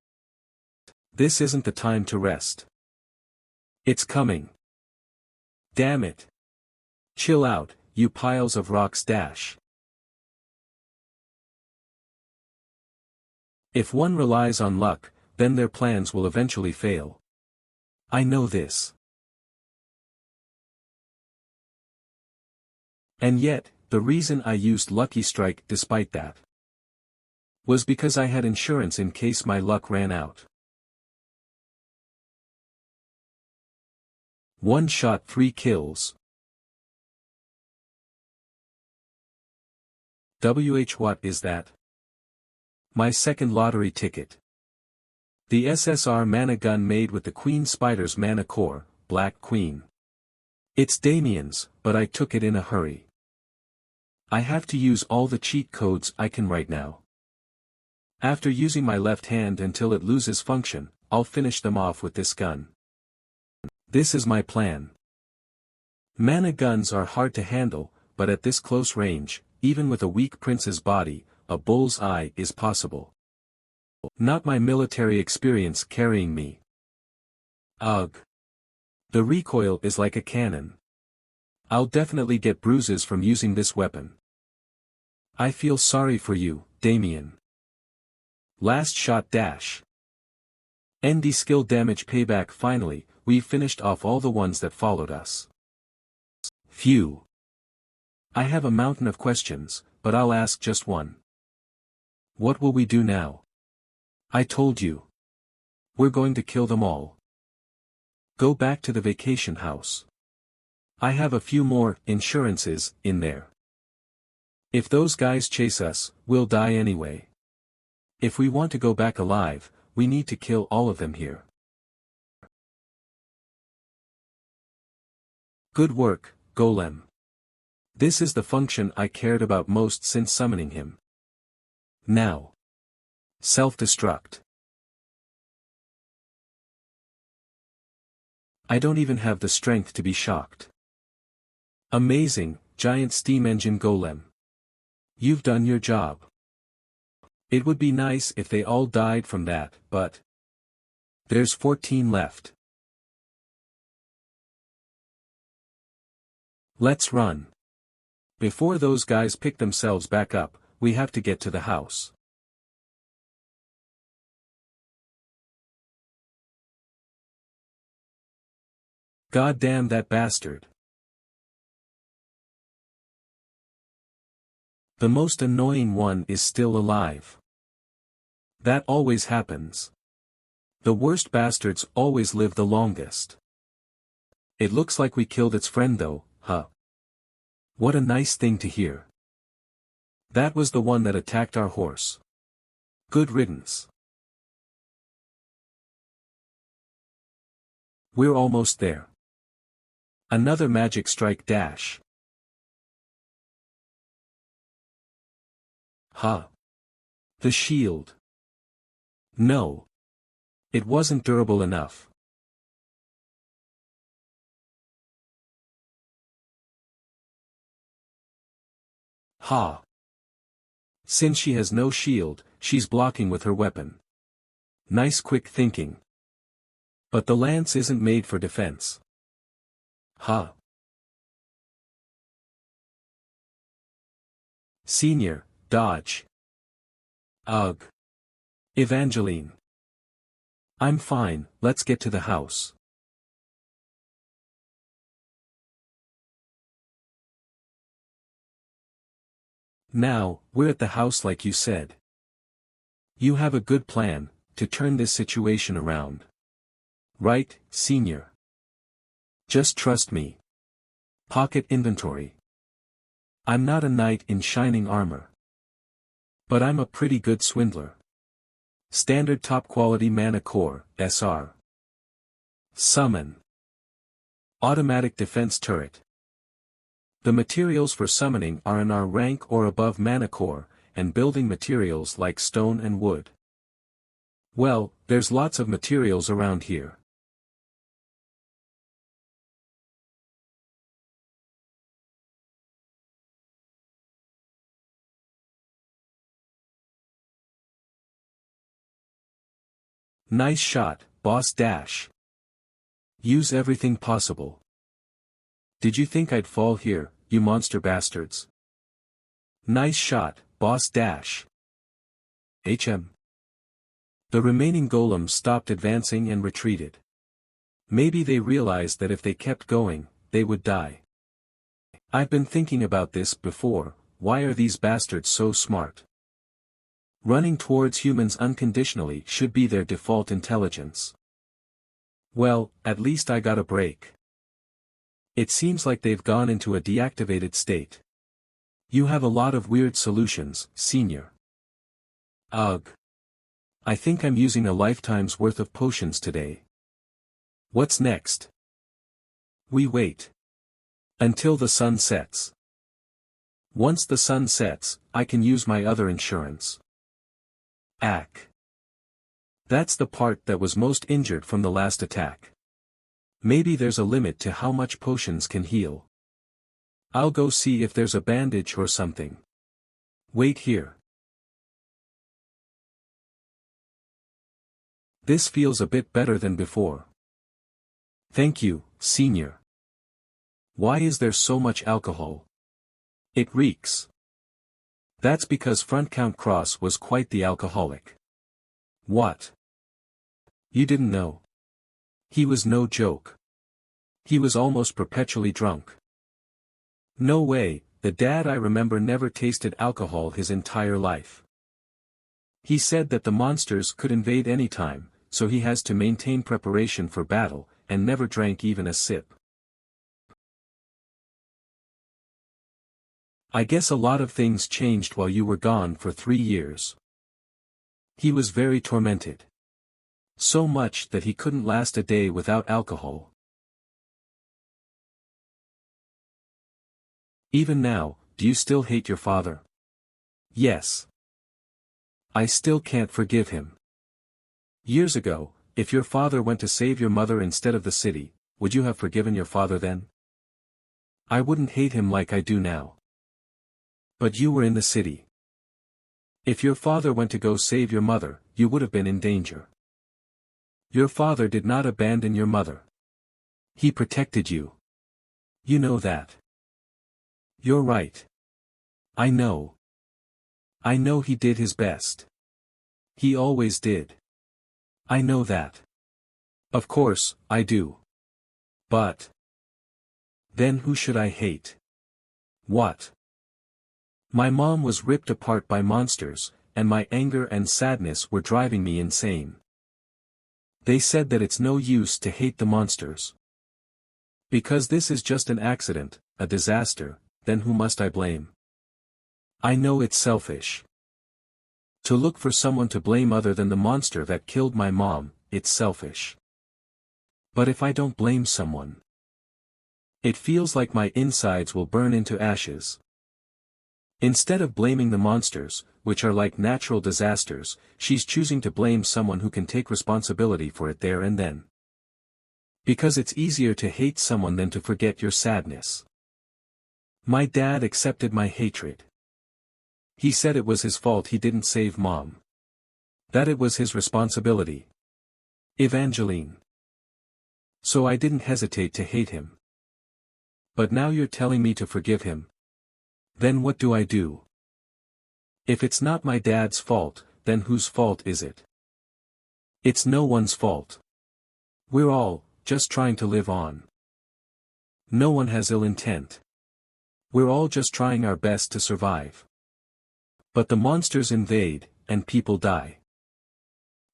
This isn't the time to rest. It's coming. Damn it. Chill out, you piles of rocks. If one relies on luck, then their plans will eventually fail. I know this. And yet, the reason I used Lucky Strike despite that was because I had insurance in case my luck ran out. One shot, 3 kills. What is that? My second lottery ticket. The SSR mana gun made with the Queen Spider's mana core, Black Queen. It's Damien's, but I took it in a hurry. I have to use all the cheat codes I can right now. After using my left hand until it loses function, I'll finish them off with this gun. This is my plan. Mana guns are hard to handle, but at this close range, even with a weak prince's body, a bull's eye is possible. Not my military experience carrying me. Ugh. The recoil is like a cannon. I'll definitely get bruises from using this weapon. I feel sorry for you, Damien. Last shot. ND skill damage payback. Finally, we've finished off all the ones that followed us. Phew. I have a mountain of questions, but I'll ask just one. What will we do now? I told you. We're going to kill them all. Go back to the vacation house. I have a few more insurances in there. If those guys chase us, we'll die anyway. If we want to go back alive, we need to kill all of them here. Good work, Golem. This is the function I cared about most since summoning him. Now. Self-destruct. I don't even have the strength to be shocked. Amazing, giant steam engine Golem. You've done your job. It would be nice if they all died from that, but there's 14 left. Let's run. Before those guys pick themselves back up, we have to get to the house. God damn that bastard. The most annoying one is still alive. That always happens. The worst bastards always live the longest. It looks like we killed its friend though, huh? What a nice thing to hear. That was the one that attacked our horse. Good riddance. We're almost there. Another magic strike dash. Huh. The shield. No. It wasn't durable enough. Ha. Since she has no shield, she's blocking with her weapon. Nice quick thinking. But the lance isn't made for defense. Ha. Senior, dodge. Ugh. Evangeline. I'm fine, let's get to the house. Now, we're at the house like you said. You have a good plan, to turn this situation around. Right, Senior? Just trust me. Pocket inventory. I'm not a knight in shining armor. But I'm a pretty good swindler. Standard top quality mana core, SR. Summon. Automatic defense turret. The materials for summoning are in our rank or above mana core, and building materials like stone and wood. Well, there's lots of materials around here. Nice shot, boss dash. Use everything possible. Did you think I'd fall here, you monster bastards? Nice shot, boss dash. HM. The remaining golems stopped advancing and retreated. Maybe they realized that if they kept going, they would die. I've been thinking about this before, why are these bastards so smart? Running towards humans unconditionally should be their default intelligence. Well, at least I got a break. It seems like they've gone into a deactivated state. You have a lot of weird solutions, Senior. Ugh. I think I'm using a lifetime's worth of potions today. What's next? We wait. Until the sun sets. Once the sun sets, I can use my other insurance. Ack. That's the part that was most injured from the last attack. Maybe there's a limit to how much potions can heal. I'll go see if there's a bandage or something. Wait here. This feels a bit better than before. Thank you, Senior. Why is there so much alcohol? It reeks. That's because Front Count Cross was quite the alcoholic. What? You didn't know? He was no joke. He was almost perpetually drunk. No way, the dad I remember never tasted alcohol his entire life. He said that the monsters could invade any time, so he has to maintain preparation for battle, and never drank even a sip. I guess a lot of things changed while you were gone for 3 years. He was very tormented. So much that he couldn't last a day without alcohol. Even now, do you still hate your father? Yes. I still can't forgive him. Years ago, if your father went to save your mother instead of the city, would you have forgiven your father then? I wouldn't hate him like I do now. But you were in the city. If your father went to go save your mother, you would have been in danger. Your father did not abandon your mother. He protected you. You know that. You're right. I know. I know he did his best. He always did. I know that. Of course, I do. But then who should I hate? What? My mom was ripped apart by monsters, and my anger and sadness were driving me insane. They said that it's no use to hate the monsters. Because this is just an accident, a disaster, then who must I blame? I know it's selfish. To look for someone to blame other than the monster that killed my mom, it's selfish. But if I don't blame someone, it feels like my insides will burn into ashes. Instead of blaming the monsters, which are like natural disasters, she's choosing to blame someone who can take responsibility for it there and then. Because it's easier to hate someone than to forget your sadness. My dad accepted my hatred. He said it was his fault he didn't save mom. That it was his responsibility. Evangeline. So I didn't hesitate to hate him. But now you're telling me to forgive him. Then what do I do? If it's not my dad's fault, then whose fault is it? It's no one's fault. We're all just trying to live on. No one has ill intent. We're all just trying our best to survive. But the monsters invade, and people die.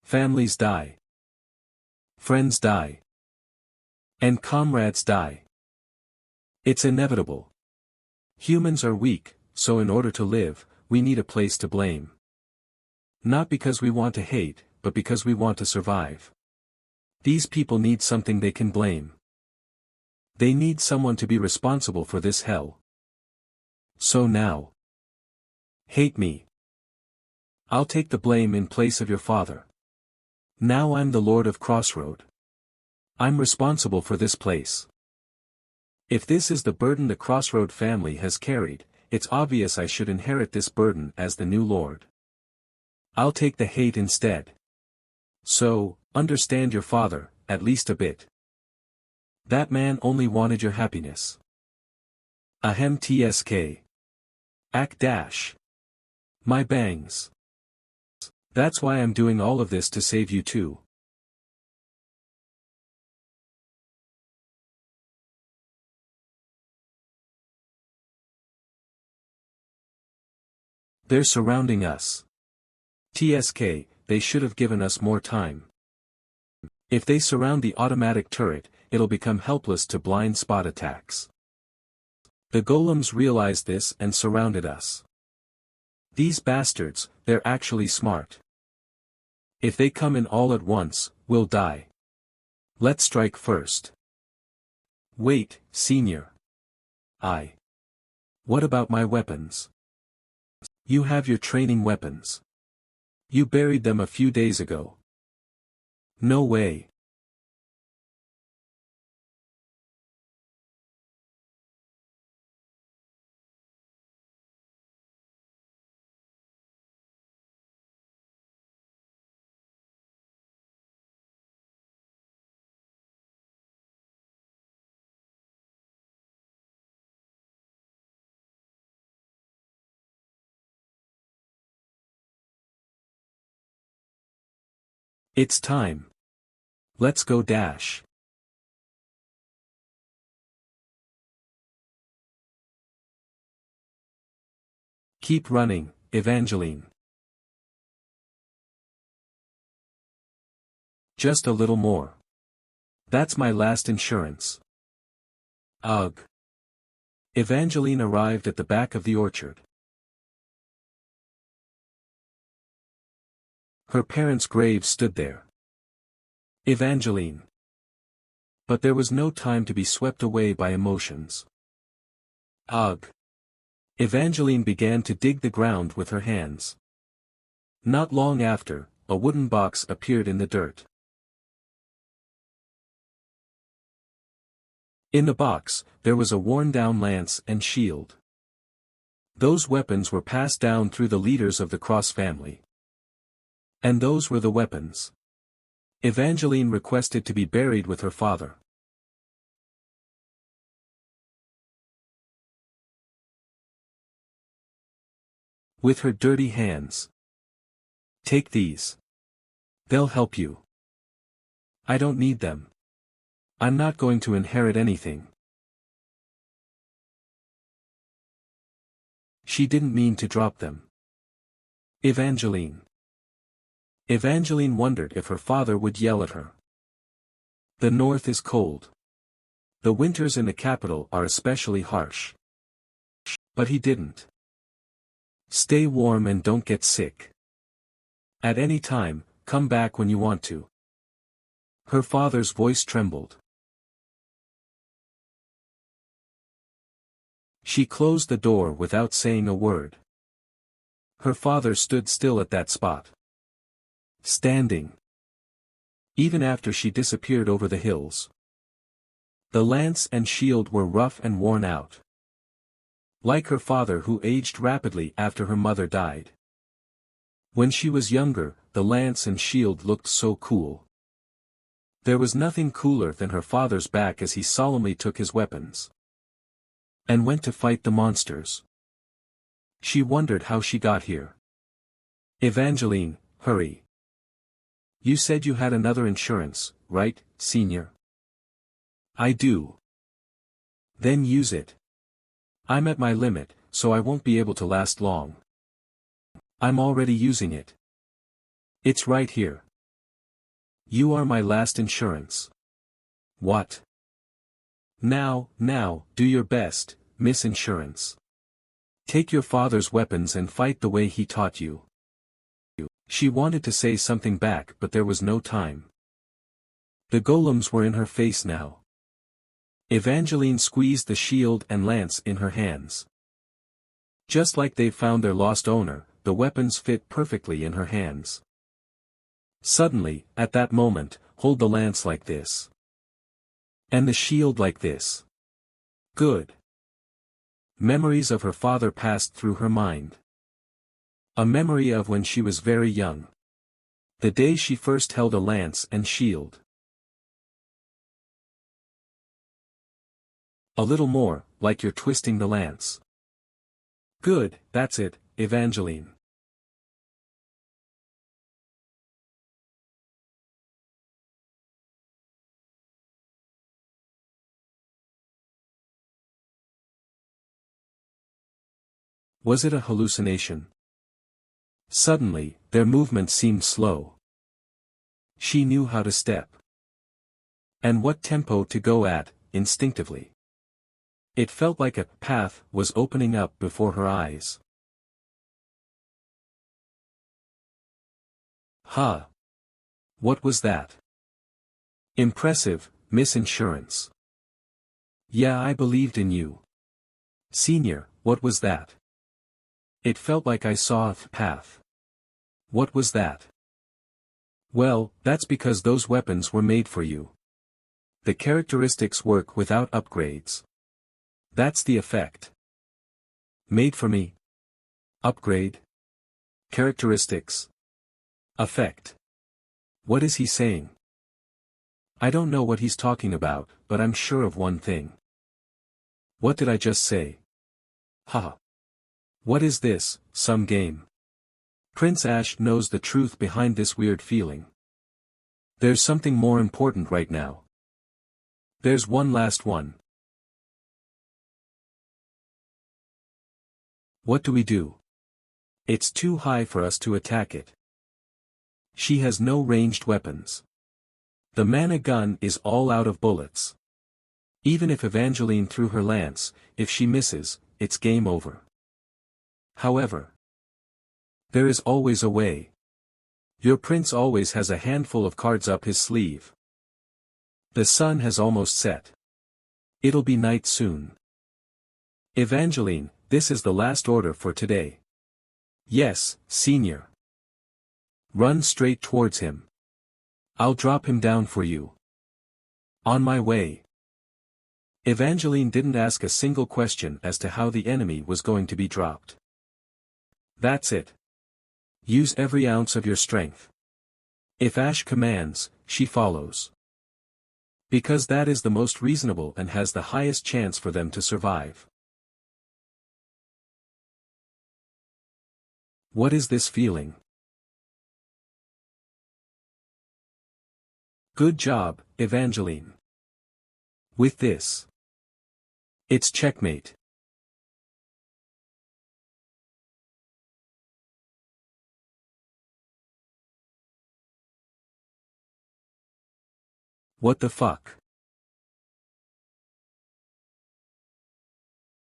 Families die. Friends die. And comrades die. It's inevitable. Humans are weak, so in order to live, we need a place to blame. Not because we want to hate, but because we want to survive. These people need something they can blame. They need someone to be responsible for this hell. So now, hate me. I'll take the blame in place of your father. Now I'm the Lord of Crossroad. I'm responsible for this place. If this is the burden the Crossroad family has carried, it's obvious I should inherit this burden as the new Lord. I'll take the hate instead. So, understand your father, at least a bit. That man only wanted your happiness. Ahem tsk. Ak dash. My bangs. That's why I'm doing all of this to save you too. They're surrounding us. TSK, they should have given us more time. If they surround the automatic turret, it'll become helpless to blind spot attacks. The golems realized this and surrounded us. These bastards, they're actually smart. If they come in all at once, we'll die. Let's strike first. Wait, senior. What about my weapons? You have your training weapons. You buried them a few days ago. No way. It's time. Let's go dash. Keep running, Evangeline. Just a little more. That's my last insurance. Ugh. Evangeline arrived at the back of the orchard. Her parents' graves stood there. Evangeline. But there was no time to be swept away by emotions. Ugh. Evangeline began to dig the ground with her hands. Not long after, a wooden box appeared in the dirt. In the box, there was a worn-down lance and shield. Those weapons were passed down through the leaders of the Cross family. And those were the weapons. Evangeline requested to be buried with her father. With her dirty hands. Take these. They'll help you. I don't need them. I'm not going to inherit anything. She didn't mean to drop them. Evangeline. Evangeline wondered if her father would yell at her. The north is cold. The winters in the capital are especially harsh. But he didn't. Stay warm and don't get sick. At any time, come back when you want to. Her father's voice trembled. She closed the door without saying a word. Her father stood still at that spot. Standing. Even after she disappeared over the hills. The lance and shield were rough and worn out. Like her father, who aged rapidly after her mother died. When she was younger, the lance and shield looked so cool. There was nothing cooler than her father's back as he solemnly took his weapons. And went to fight the monsters. She wondered how she got here. Evangeline, hurry. You said you had another insurance, right, Senior? I do. Then use it. I'm at my limit, so I won't be able to last long. I'm already using it. It's right here. You are my last insurance. What? Now, do your best, Miss Insurance. Take your father's weapons and fight the way he taught you. She wanted to say something back, but there was no time. The golems were in her face now. Evangeline squeezed the shield and lance in her hands. Just like they've found their lost owner, the weapons fit perfectly in her hands. Suddenly, at that moment, hold the lance like this. And the shield like this. Good. Memories of her father passed through her mind. A memory of when she was very young. The day she first held a lance and shield. A little more, like you're twisting the lance. Good, that's it, Evangeline. Was it a hallucination? Suddenly, their movement seemed slow. She knew how to step. And what tempo to go at, instinctively. It felt like a path was opening up before her eyes. Huh. What was that? Impressive, Miss Insurance. Yeah, I believed in you. Senior, what was that? It felt like I saw a path. What was that? Well, that's because those weapons were made for you. The characteristics work without upgrades. That's the effect. Made for me. Upgrade. Characteristics. Effect. What is he saying? I don't know what he's talking about, but I'm sure of one thing. What did I just say? Haha. What is this, some game? Prince Ash knows the truth behind this weird feeling. There's something more important right now. There's one last one. What do we do? It's too high for us to attack it. She has no ranged weapons. The mana gun is all out of bullets. Even if Evangeline threw her lance, if she misses, it's game over. However, there is always a way. Your prince always has a handful of cards up his sleeve. The sun has almost set. It'll be night soon. Evangeline, this is the last order for today. Yes, Senior. Run straight towards him. I'll drop him down for you. On my way. Evangeline didn't ask a single question as to how the enemy was going to be dropped. That's it. Use every ounce of your strength. If Ash commands, she follows. Because that is the most reasonable and has the highest chance for them to survive. What is this feeling? Good job, Evangeline. With this, it's checkmate. What the fuck?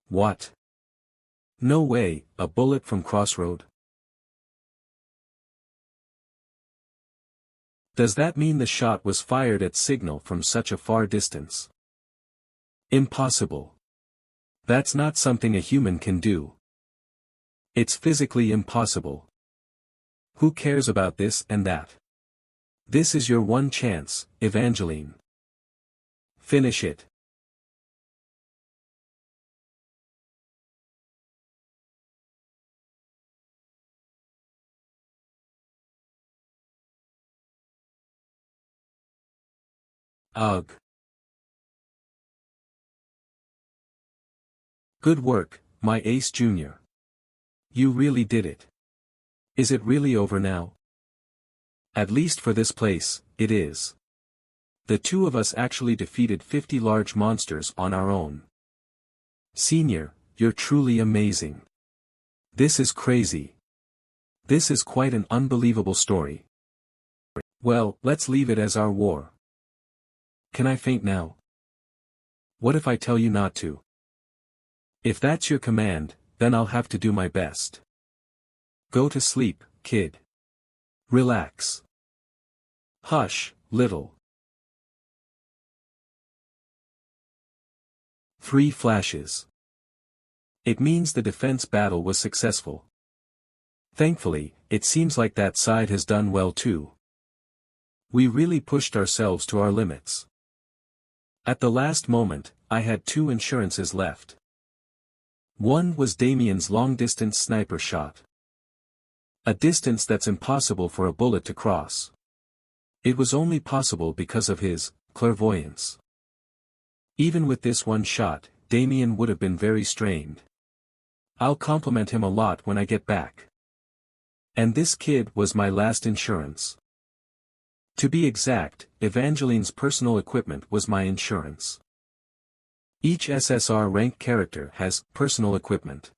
What? No way, a bullet from Crossroad? Does that mean the shot was fired at signal from such a far distance? Impossible. That's not something a human can do. It's physically impossible. Who cares about this and that? This is your one chance, Evangeline. Finish it. Ugh. Good work, my ace junior. You really did it. Is it really over now? At least for this place, it is. The two of us actually defeated 50 large monsters on our own. Senior, you're truly amazing. This is crazy. This is quite an unbelievable story. Well, let's leave it as our war. Can I faint now? What if I tell you not to? If that's your command, then I'll have to do my best. Go to sleep, kid. Relax. Hush, little. 3 flashes. It means the defense battle was successful. Thankfully, it seems like that side has done well too. We really pushed ourselves to our limits. At the last moment, I had 2 insurances left. One was Damien's long-distance sniper shot. A distance that's impossible for a bullet to cross. It was only possible because of his clairvoyance. Even with this one shot, Damien would have been very strained. I'll compliment him a lot when I get back. And this kid was my last insurance. To be exact, Evangeline's personal equipment was my insurance. Each SSR rank character has personal equipment.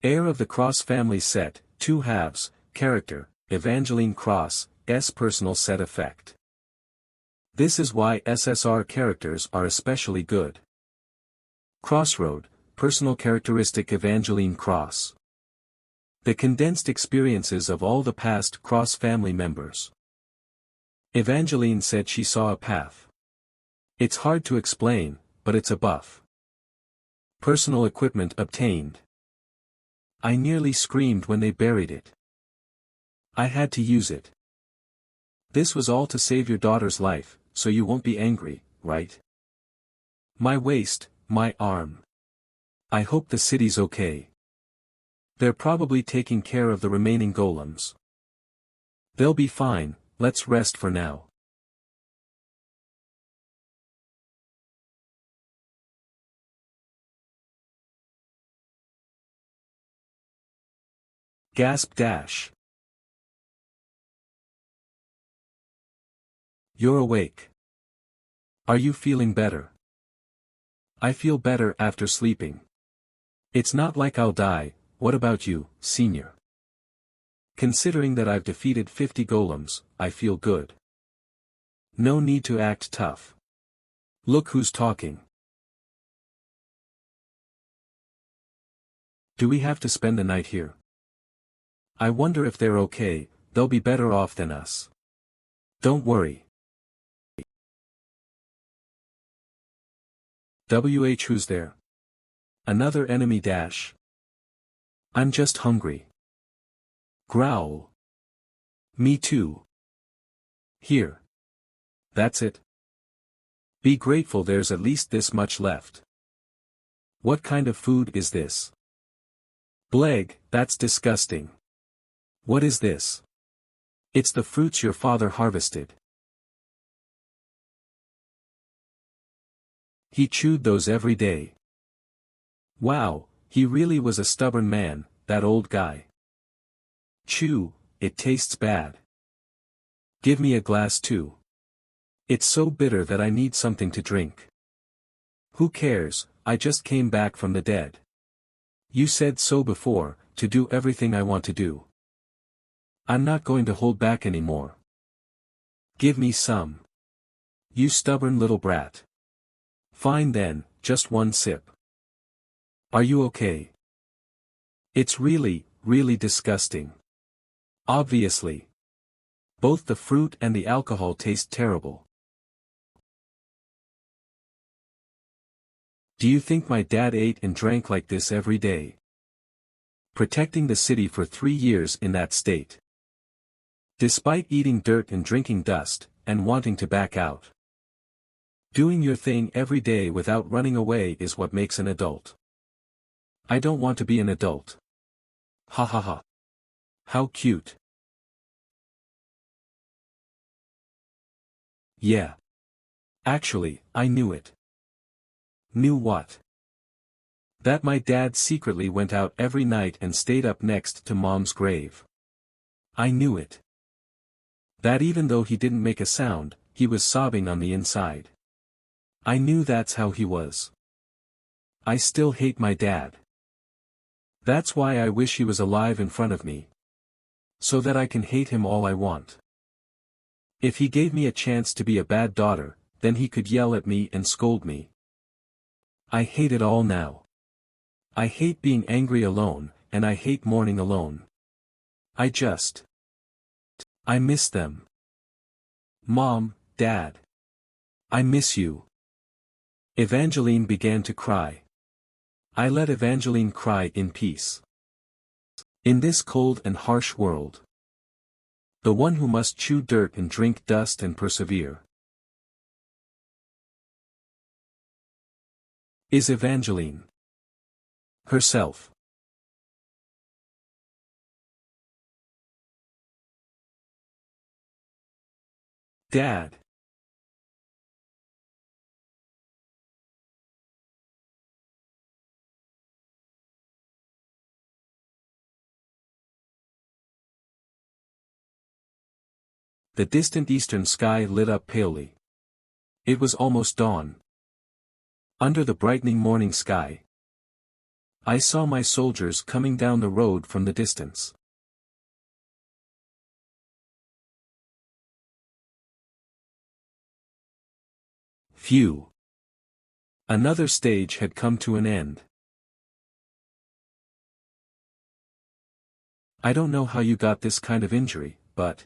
Heir of the Cross family set, 2 halves, character, Evangeline Cross, S personal set effect. This is why SSR characters are especially good. Crossroad, personal characteristic Evangeline Cross. The condensed experiences of all the past Cross family members. Evangeline said she saw a path. It's hard to explain, but it's a buff. Personal equipment obtained. I nearly screamed when they buried it. I had to use it. This was all to save your daughter's life, so you won't be angry, right? My waist, my arm. I hope the city's okay. They're probably taking care of the remaining golems. They'll be fine, let's rest for now. Gasp dash. You're awake. Are you feeling better? I feel better after sleeping. It's not like I'll die. What about you, senior? Considering that I've defeated 50 golems, I feel good. No need to act tough. Look who's talking. Do we have to spend the night here? I wonder if they're okay, they'll be better off than us. Don't worry. Who's there? Another enemy dash. I'm just hungry. Growl. Me too. Here. That's it. Be grateful there's at least this much left. What kind of food is this? Bleg, that's disgusting. What is this? It's the fruits your father harvested. He chewed those every day. Wow, he really was a stubborn man, that old guy. Chew, it tastes bad. Give me a glass too. It's so bitter that I need something to drink. Who cares, I just came back from the dead. You said so before, to do everything I want to do. I'm not going to hold back anymore. Give me some. You stubborn little brat. Fine then, just one sip. Are you okay? It's really, really disgusting. Obviously. Both the fruit and the alcohol taste terrible. Do you think my dad ate and drank like this every day? Protecting the city for 3 years in that state. Despite eating dirt and drinking dust, and wanting to back out. Doing your thing every day without running away is what makes an adult. I don't want to be an adult. Ha ha ha. How cute. Yeah. Actually, I knew it. Knew what? That my dad secretly went out every night and stayed up next to Mom's grave. I knew it. That even though he didn't make a sound, he was sobbing on the inside. I knew that's how he was. I still hate my dad. That's why I wish he was alive in front of me. So that I can hate him all I want. If he gave me a chance to be a bad daughter, then he could yell at me and scold me. I hate it all now. I hate being angry alone, and I hate mourning alone. I miss them. Mom, Dad. I miss you. Evangeline began to cry. I let Evangeline cry in peace. In this cold and harsh world. The one who must chew dirt and drink dust and persevere. Is Evangeline herself. Dad. The distant eastern sky lit up palely. It was almost dawn. Under the brightening morning sky, I saw my soldiers coming down the road from the distance. Phew. Another stage had come to an end. I don't know how you got this kind of injury, but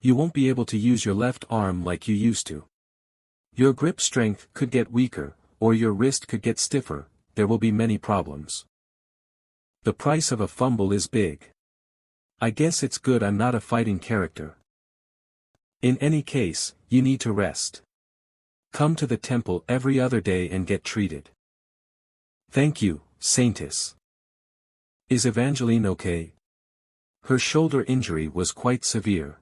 you won't be able to use your left arm like you used to. Your grip strength could get weaker, or your wrist could get stiffer. There will be many problems. The price of a fumble is big. I guess it's good I'm not a fighting character. In any case, you need to rest. Come to the temple every other day and get treated. Thank you, Saintess. Is Evangeline okay? Her shoulder injury was quite severe.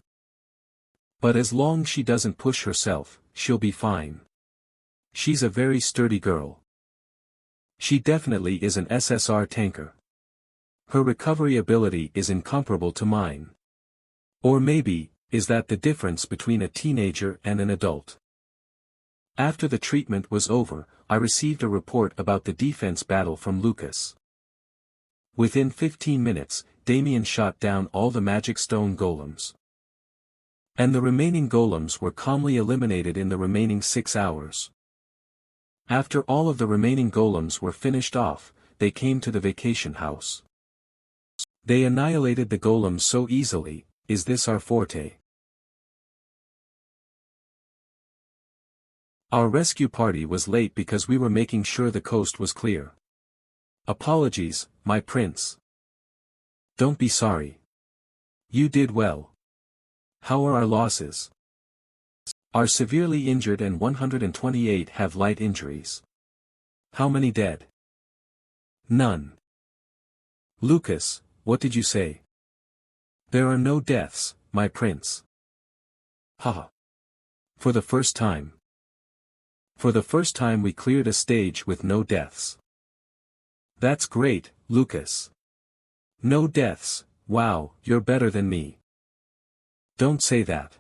But as long as she doesn't push herself, she'll be fine. She's a very sturdy girl. She definitely is an SSR tanker. Her recovery ability is incomparable to mine. Or maybe, is that the difference between a teenager and an adult? After the treatment was over, I received a report about the defense battle from Lucas. Within 15 minutes, Damien shot down all the magic stone golems. And the remaining golems were calmly eliminated in the remaining 6 hours. After all of the remaining golems were finished off, they came to the vacation house. They annihilated the golems so easily. Is this our forte? Our rescue party was late because we were making sure the coast was clear. Apologies, my prince. Don't be sorry. You did well. How are our losses? are severely injured and 128 have light injuries. How many dead? None. Lucas, what did you say? There are no deaths, my prince. Haha. For the first time. For the first time we cleared a stage with no deaths. That's great, Lucas. No deaths, wow, you're better than me. Don't say that.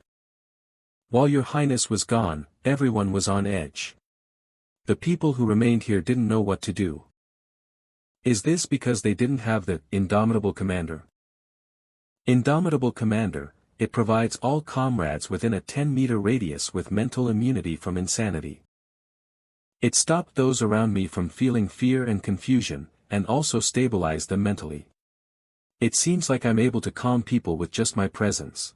While your highness was gone, everyone was on edge. The people who remained here didn't know what to do. Is this because they didn't have the indomitable commander? Indomitable commander, it provides all comrades within a 10-meter radius with mental immunity from insanity. It stopped those around me from feeling fear and confusion, and also stabilized them mentally. It seems like I'm able to calm people with just my presence.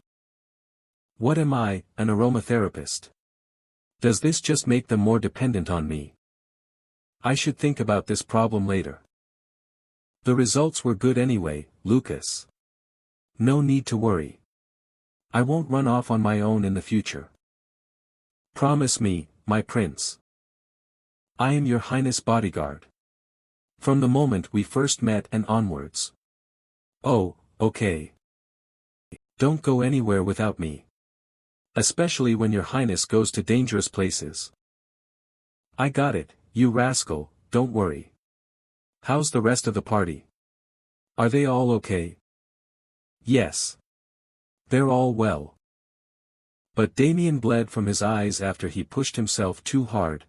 What am I, an aromatherapist? Does this just make them more dependent on me? I should think about this problem later. The results were good anyway, Lucas. No need to worry. I won't run off on my own in the future. Promise me, my prince. I am your highness' bodyguard. From the moment we first met and onwards. Oh, okay. Don't go anywhere without me. Especially when your highness goes to dangerous places. I got it, you rascal, don't worry. How's the rest of the party? Are they all okay? Yes. They're all well. But Damien bled from his eyes after he pushed himself too hard.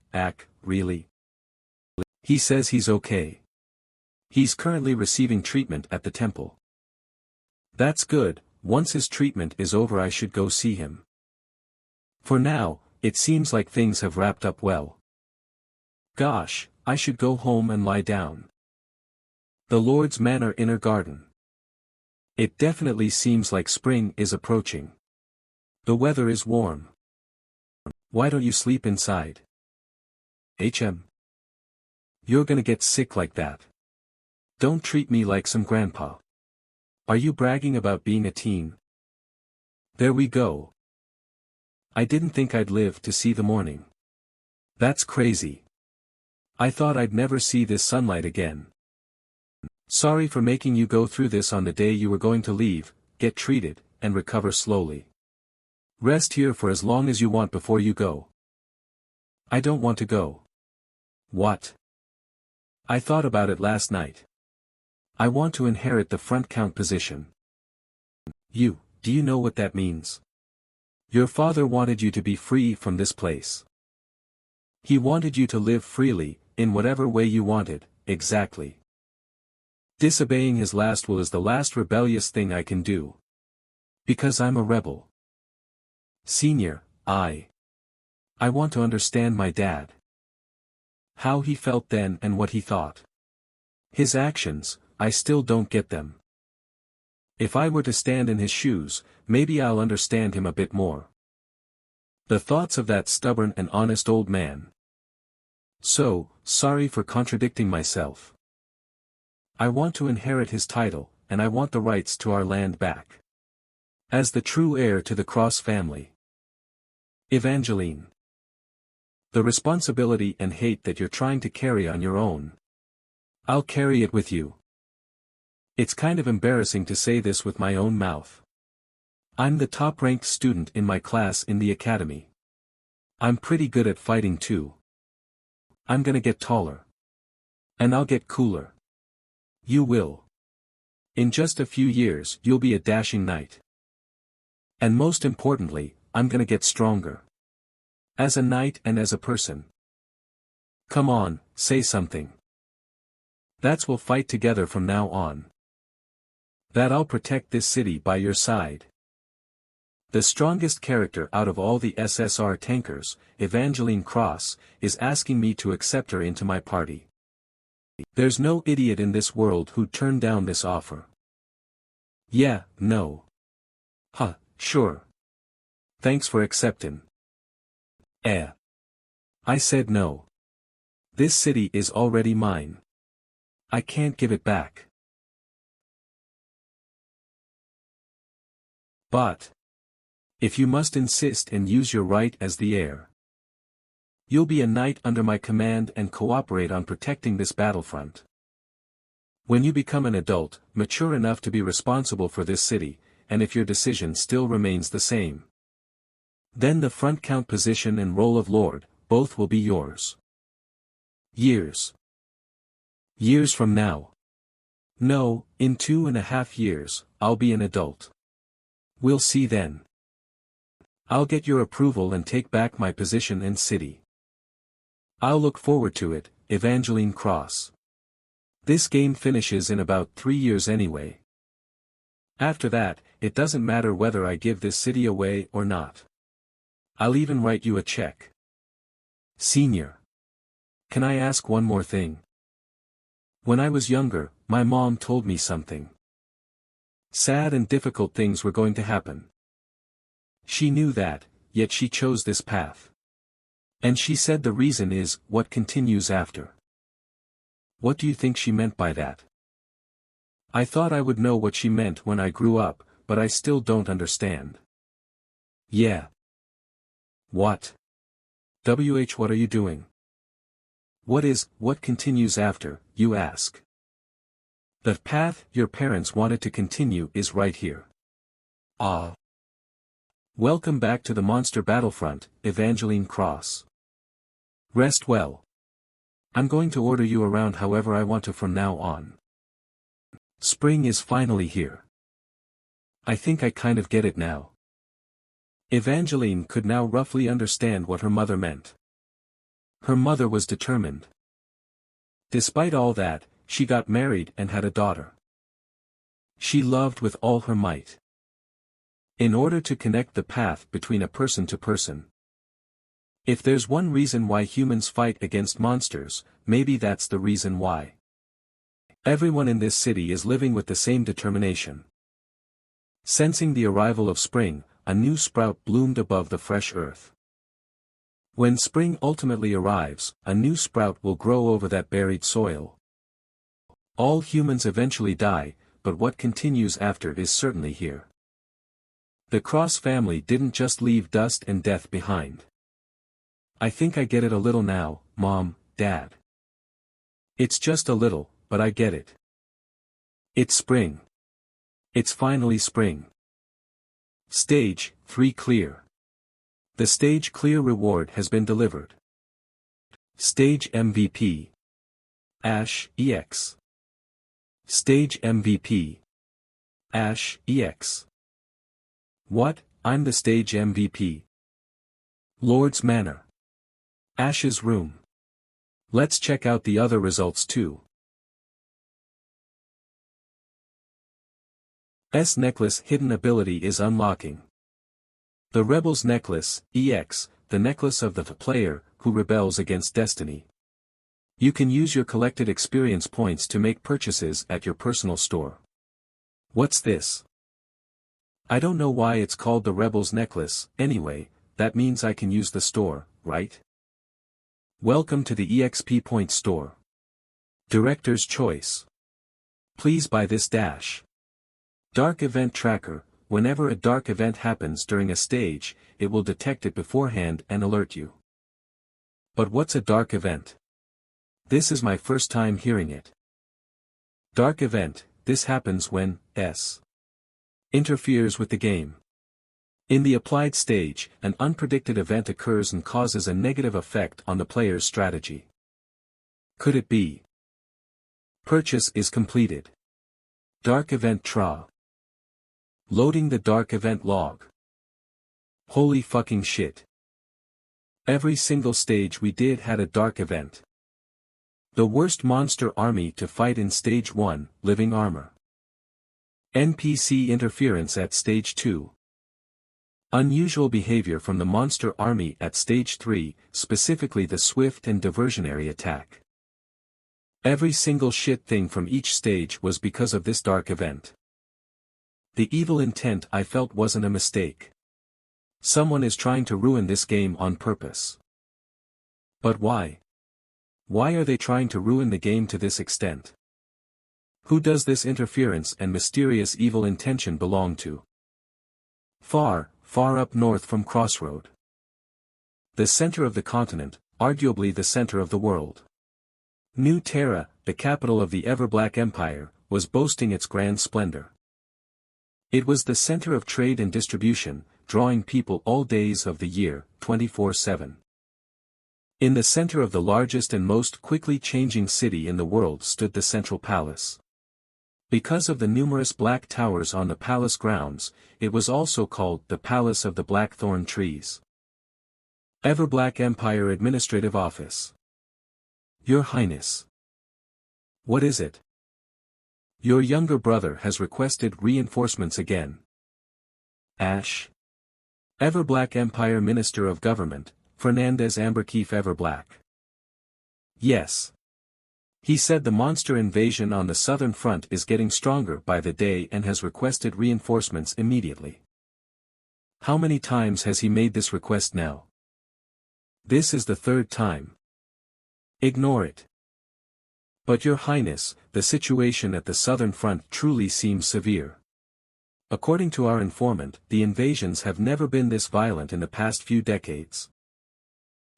Really? He says he's okay. He's currently receiving treatment at the temple. That's good, once his treatment is over I should go see him. For now, it seems like things have wrapped up well. Gosh, I should go home and lie down. The Lord's Manor Inner Garden. It definitely seems like spring is approaching. The weather is warm. Why don't you sleep inside? You're gonna get sick like that. Don't treat me like some grandpa. Are you bragging about being a teen? There we go. I didn't think I'd live to see the morning. That's crazy. I thought I'd never see this sunlight again. Sorry for making you go through this on the day you were going to leave, get treated, and recover slowly. Rest here for as long as you want before you go. I don't want to go. What? I thought about it last night. I want to inherit the front count position. Do you know what that means? Your father wanted you to be free from this place. He wanted you to live freely, in whatever way you wanted, exactly. Disobeying his last will is the last rebellious thing I can do. Because I'm a rebel. Senior, I want to understand my dad. How he felt then and what he thought. His actions, I still don't get them. If I were to stand in his shoes, maybe I'll understand him a bit more. The thoughts of that stubborn and honest old man. So, sorry for contradicting myself. I want to inherit his title, and I want the rights to our land back. As the true heir to the Cross family. Evangeline. The responsibility and hate that you're trying to carry on your own. I'll carry it with you. It's kind of embarrassing to say this with my own mouth. I'm the top-ranked student in my class in the academy. I'm pretty good at fighting too. I'm gonna get taller. And I'll get cooler. You will. In just a few years you'll be a dashing knight. And most importantly, I'm gonna get stronger. As a knight and as a person. Come on, say something. That's we'll fight together from now on. That I'll protect this city by your side. The strongest character out of all the SSR tankers, Evangeline Cross, is asking me to accept her into my party. There's no idiot in this world who'd turn down this offer. Yeah, no. Sure. Thanks for accepting. I said no. This city is already mine. I can't give it back. If you must insist and use your right as the heir. You'll be a knight under my command and cooperate on protecting this battlefront. When you become an adult, mature enough to be responsible for this city, and if your decision still remains the same, then the front count position and role of lord, both will be yours. Years. Years from now. No, in 2.5 years, I'll be an adult. We'll see then. I'll get your approval and take back my position and city. I'll look forward to it, Evangeline Cross. This game finishes in about 3 years anyway. After that, it doesn't matter whether I give this city away or not. I'll even write you a check. Senior. Can I ask one more thing? When I was younger, my mom told me something. Sad and difficult things were going to happen. She knew that, yet she chose this path. And she said the reason is what continues after. What do you think she meant by that? I thought I would know what she meant when I grew up, but I still don't understand. Yeah. What? What are you doing? What continues after, you ask? The path your parents wanted to continue is right here. Ah. Welcome back to the monster battlefront, Evangeline Cross. Rest well. I'm going to order you around however I want to from now on. Spring is finally here. I think I kind of get it now. Evangeline could now roughly understand what her mother meant. Her mother was determined. Despite all that, she got married and had a daughter. She loved with all her might. In order to connect the path between a person to person. If there's one reason why humans fight against monsters, maybe that's the reason why. Everyone in this city is living with the same determination. Sensing the arrival of spring, a new sprout bloomed above the fresh earth. When spring ultimately arrives, a new sprout will grow over that buried soil. All humans eventually die, but what continues after is certainly here. The Cross family didn't just leave dust and death behind. I think I get it a little now, Mom, Dad. It's just a little, but I get it. It's spring. It's finally spring. Stage 3 clear. The stage clear reward has been delivered. Stage MVP. Ash EX. Stage MVP. Ash EX. What? I'm the stage MVP. Lord's Manor. Ash's room. Let's check out the other results too. S necklace hidden ability is unlocking. The Rebel's necklace, EX, the necklace of the player who rebels against destiny. You can use your collected experience points to make purchases at your personal store. What's this? I don't know why it's called the Rebel's necklace, anyway, that means I can use the store, right? Welcome to the EXP Point store. Director's choice. Please buy this dash. Dark Event Tracker. Whenever a dark event happens during a stage, it will detect it beforehand and alert you. But what's a dark event? This is my first time hearing it. Dark event, this happens when S interferes with the game. In the applied stage, an unpredicted event occurs and causes a negative effect on the player's strategy. Could it be? Purchase is completed. Dark Event Tra. Loading the Dark Event log. Holy fucking shit. Every single stage we did had a dark event. The worst monster army to fight in Stage 1, Living Armor. NPC interference at Stage 2. Unusual behavior from the monster army at Stage 3, specifically the swift and diversionary attack. Every single shit thing from each stage was because of this dark event. The evil intent I felt wasn't a mistake. Someone is trying to ruin this game on purpose. But why? Why are they trying to ruin the game to this extent? Who does this interference and mysterious evil intention belong to? Far far up north from Crossroad. The center of the continent, arguably the center of the world. New Terra, the capital of the ever-black empire, was boasting its grand splendor. It was the center of trade and distribution, drawing people all days of the year, 24/7. In the center of the largest and most quickly changing city in the world stood the Central Palace. Because of the numerous black towers on the palace grounds, it was also called the Palace of the Blackthorn Trees. Ever-Black Empire Administrative Office. Your Highness. What is it? Your younger brother has requested reinforcements again. Ash. Ever-Black Empire Minister of Government, Fernandez Amberkeef Ever-Black. Yes. He said the monster invasion on the southern front is getting stronger by the day and has requested reinforcements immediately. How many times has he made this request now? This is the third time. Ignore it. But Your Highness, the situation at the southern front truly seems severe. According to our informant, the invasions have never been this violent in the past few decades.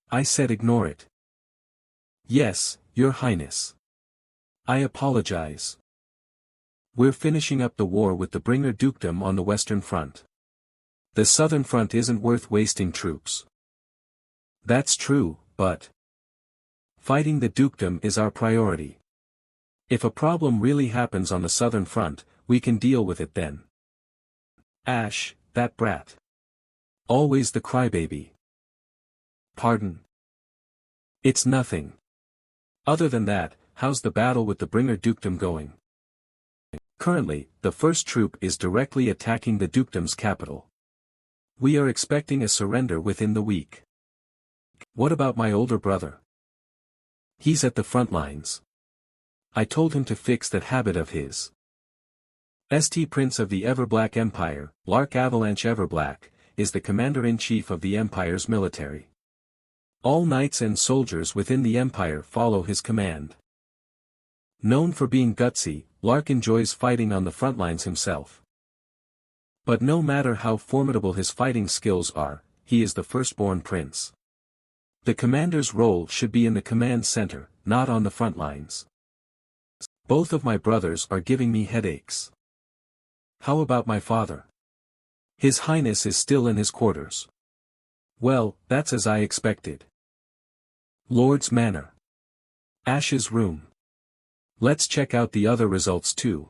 I said ignore it. Yes, Your Highness. I apologize. We're finishing up the war with the Bringer Dukedom on the western front. The southern front isn't worth wasting troops. That's true, but fighting the dukedom is our priority. If a problem really happens on the southern front, we can deal with it then. Ash, that brat. Always the crybaby. Pardon? It's nothing. Other than that, how's the battle with the Bringer Dukedom going? Currently, the first troop is directly attacking the dukedom's capital. We are expecting a surrender within the week. What about my older brother? He's at the front lines. I told him to fix that habit of his. St. Prince of the Ever-Black Empire, Lark Avalanche Ever-Black, is the commander-in-chief of the Empire's military. All knights and soldiers within the Empire follow his command. Known for being gutsy, Lark enjoys fighting on the front lines himself. But no matter how formidable his fighting skills are, he is the firstborn prince. The commander's role should be in the command center, not on the front lines. Both of my brothers are giving me headaches. How about my father? His Highness is still in his quarters. Well, that's as I expected. Lord's Manor. Ash's room. Let's check out the other results too.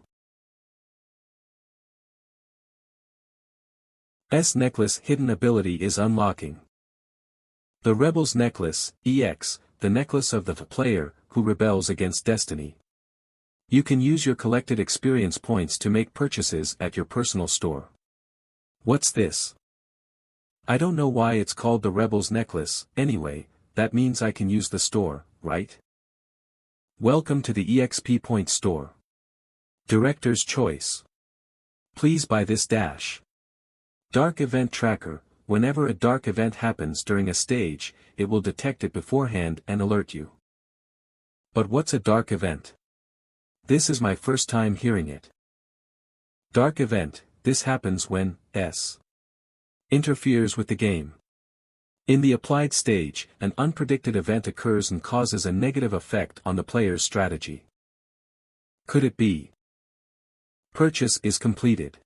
S necklace hidden ability is unlocking. The Rebel's Necklace, EX, the necklace of the player who rebels against destiny. You can use your collected experience points to make purchases at your personal store. What's this? I don't know why it's called the Rebel's Necklace. Anyway, that means I can use the store, right? Welcome to the EXP Point Store. Director's Choice. Please buy this dash. Dark Event Tracker. Whenever a dark event happens during a stage, it will detect it beforehand and alert you. But what's a dark event? This is my first time hearing it. Dark event, this happens when S interferes with the game. In the applied stage, an unpredicted event occurs and causes a negative effect on the player's strategy. Could it be? Purchase is completed.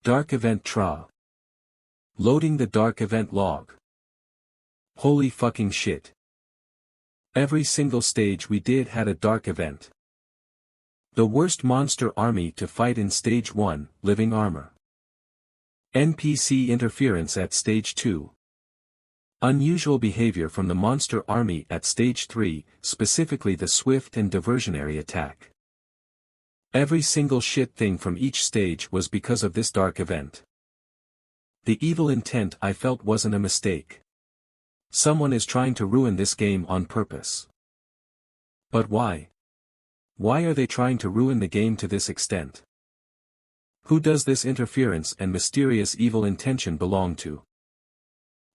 Dark Event Tra. Loading the Dark Event Log. Holy fucking shit. Every single stage we did had a dark event. The worst monster army to fight in Stage 1, Living Armor. NPC interference at Stage 2. Unusual behavior from the monster army at Stage 3, specifically the swift and diversionary attack. Every single shit thing from each stage was because of this dark event. The evil intent I felt wasn't a mistake. Someone is trying to ruin this game on purpose. But why? Why are they trying to ruin the game to this extent? Who does this interference and mysterious evil intention belong to?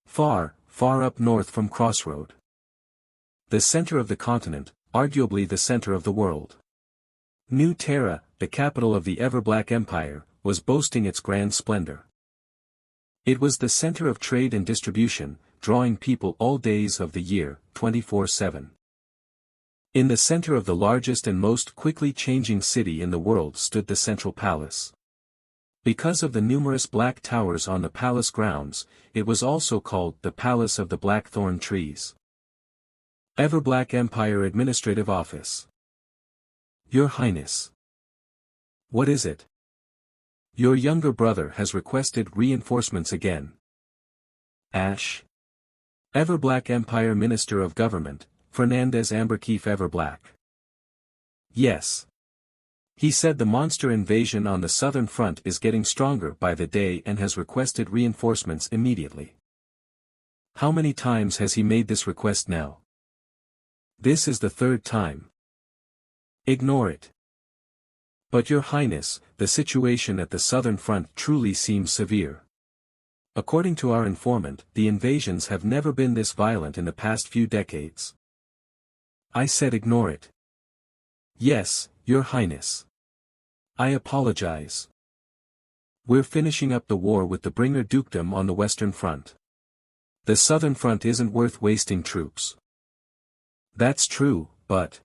Far, far up north from Crossroad. The center of the continent, arguably the center of the world. New Terra, the capital of the Ever-Black Empire, was boasting its grand splendor. It was the center of trade and distribution, drawing people all days of the year, 24/7. In the center of the largest and most quickly changing city in the world stood the central palace. Because of the numerous black towers on the palace grounds, it was also called the Palace of the Blackthorn Trees. Everblack Empire Administrative Office. Your Highness. What is it? Your younger brother has requested reinforcements again. Ash. Everblack Empire Minister of Government, Fernandez Amberkeef Everblack. Yes. He said the monster invasion on the southern front is getting stronger by the day and has requested reinforcements immediately. How many times has he made this request now? This is the third time. Ignore it. But Your Highness, the situation at the southern front truly seems severe. According to our informant, the invasions have never been this violent in the past few decades. I said ignore it. Yes, Your Highness. I apologize. We're finishing up the war with the Bringer Dukedom on the Western Front. The Southern Front isn't worth wasting troops. That's true, but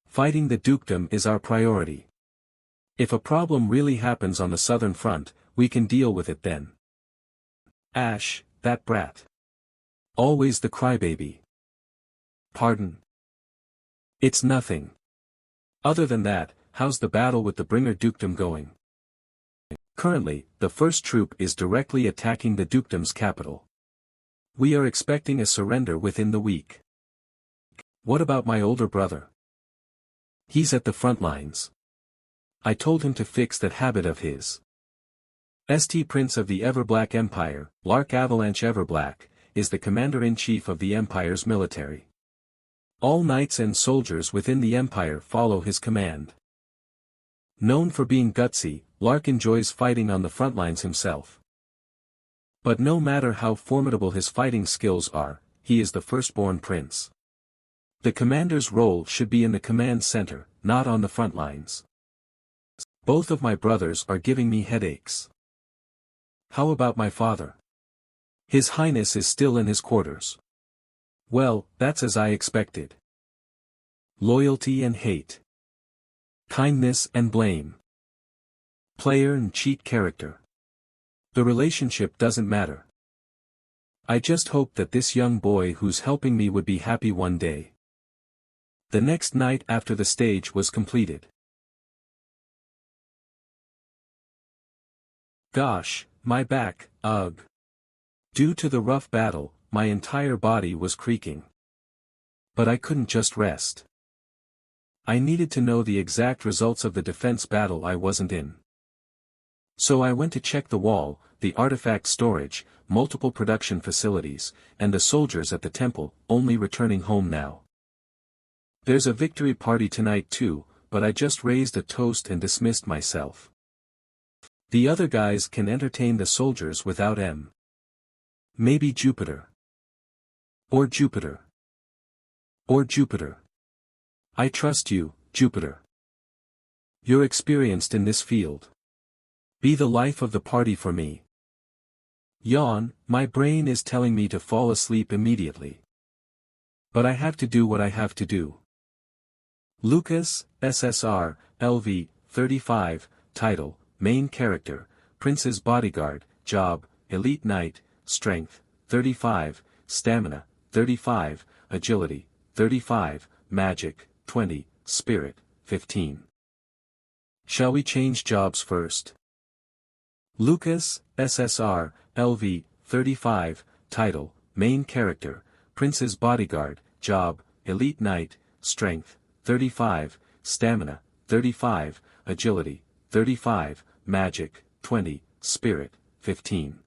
fighting the dukedom is our priority. If a problem really happens on the Southern Front, we can deal with it then. Ash, that brat. Always the crybaby. Pardon? It's nothing. Other than that, how's the battle with the Bringer Dukedom going? Currently, the first troop is directly attacking the dukedom's capital. We are expecting a surrender within the week. What about my older brother? He's at the front lines. I told him to fix that habit of his. St. Prince of the Everblack Empire, Lark Avalanche Everblack, is the commander-in-chief of the Empire's military. All knights and soldiers within the Empire follow his command. Known for being gutsy, Lark enjoys fighting on the front lines himself. But no matter how formidable his fighting skills are, he is the firstborn prince. The commander's role should be in the command center, not on the front lines. Both of my brothers are giving me headaches. How about my father? His Highness is still in his quarters. Well, that's as I expected. Loyalty and hate. Kindness and blame. Player and cheat character. The relationship doesn't matter. I just hope that this young boy who's helping me would be happy one day. The next night after the stage was completed. Gosh, my back, ugh. Due to the rough battle, my entire body was creaking. But I couldn't just rest. I needed to know the exact results of the defense battle I wasn't in. So I went to check the wall, the artifact storage, multiple production facilities, and the soldiers at the temple, only returning home now. There's a victory party tonight too, but I just raised a toast and dismissed myself. The other guys can entertain the soldiers without M. Maybe Jupiter. Or Jupiter. Or Jupiter. I trust you, Jupiter. You're experienced in this field. Be the life of the party for me. Yawn, my brain is telling me to fall asleep immediately. But I have to do what I have to do. Lucas, SSR, LV, 35, Title, Main Character, Prince's Bodyguard, Job, Elite Knight, Strength, 35, Stamina, 35, Agility, 35, Magic, 20, Spirit, 15. Shall we change jobs first? Lucas, SSR, LV, 35, Title, Main Character, Prince's Bodyguard, Job, Elite Knight, Strength, 35, Stamina, 35, Agility, 35, Magic, 20, Spirit, 15.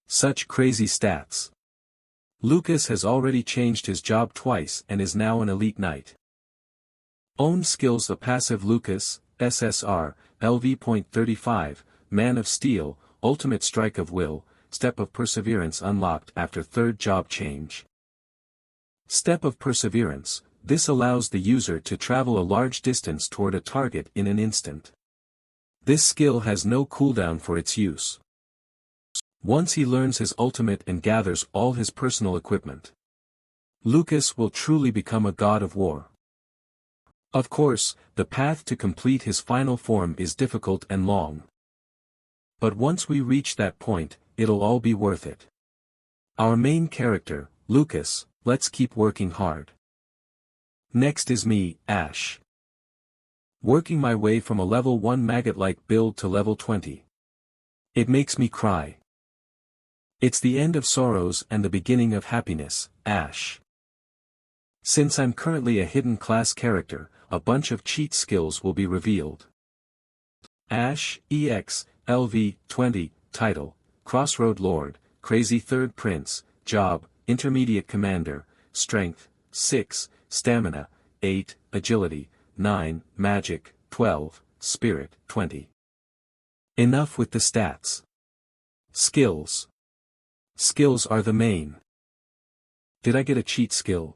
Such crazy stats. Lucas has already changed his job twice and is now an Elite Knight. Own skills: a passive Lucas, SSR, LV.35, Man of Steel, Ultimate Strike of Will, Step of Perseverance unlocked after third job change. Step of Perseverance. This allows the user to travel a large distance toward a target in an instant. This skill has no cooldown for its use. Once he learns his ultimate and gathers all his personal equipment, Lucas will truly become a god of war. Of course, the path to complete his final form is difficult and long. But once we reach that point, it'll all be worth it. Our main character, Lucas, let's keep working hard. Next is me, Ash. Working my way from a level 1 maggot-like build to level 20. It makes me cry. It's the end of sorrows and the beginning of happiness, Ash. Since I'm currently a hidden class character, a bunch of cheat skills will be revealed. Ash, EX, LV, 20, Title, Crossroad Lord, Crazy Third Prince, Job, Intermediate Commander, Strength, 6, Stamina, 8, Agility, 9, Magic, 12, Spirit, 20. Enough with the stats. Skills. Skills are the main. Did I get a cheat skill?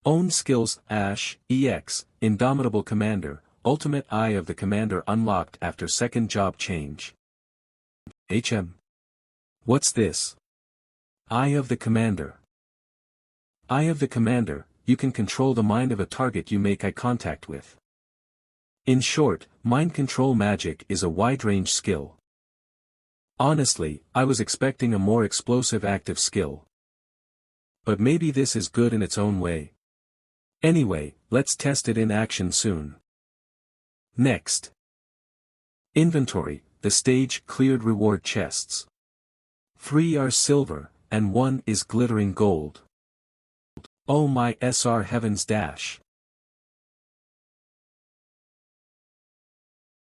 Own skills, Ash, EX, Indomitable Commander, Ultimate Eye of the Commander unlocked after second job change. HM. What's this? Eye of the Commander. Eye of the Commander, you can control the mind of a target you make eye contact with. In short, mind control magic is a wide-range skill. Honestly, I was expecting a more explosive active skill. But maybe this is good in its own way. Anyway, let's test it in action soon. Next. Inventory, the stage cleared reward chests. 3 are silver, and 1 is glittering gold. Oh my SR heavens dash.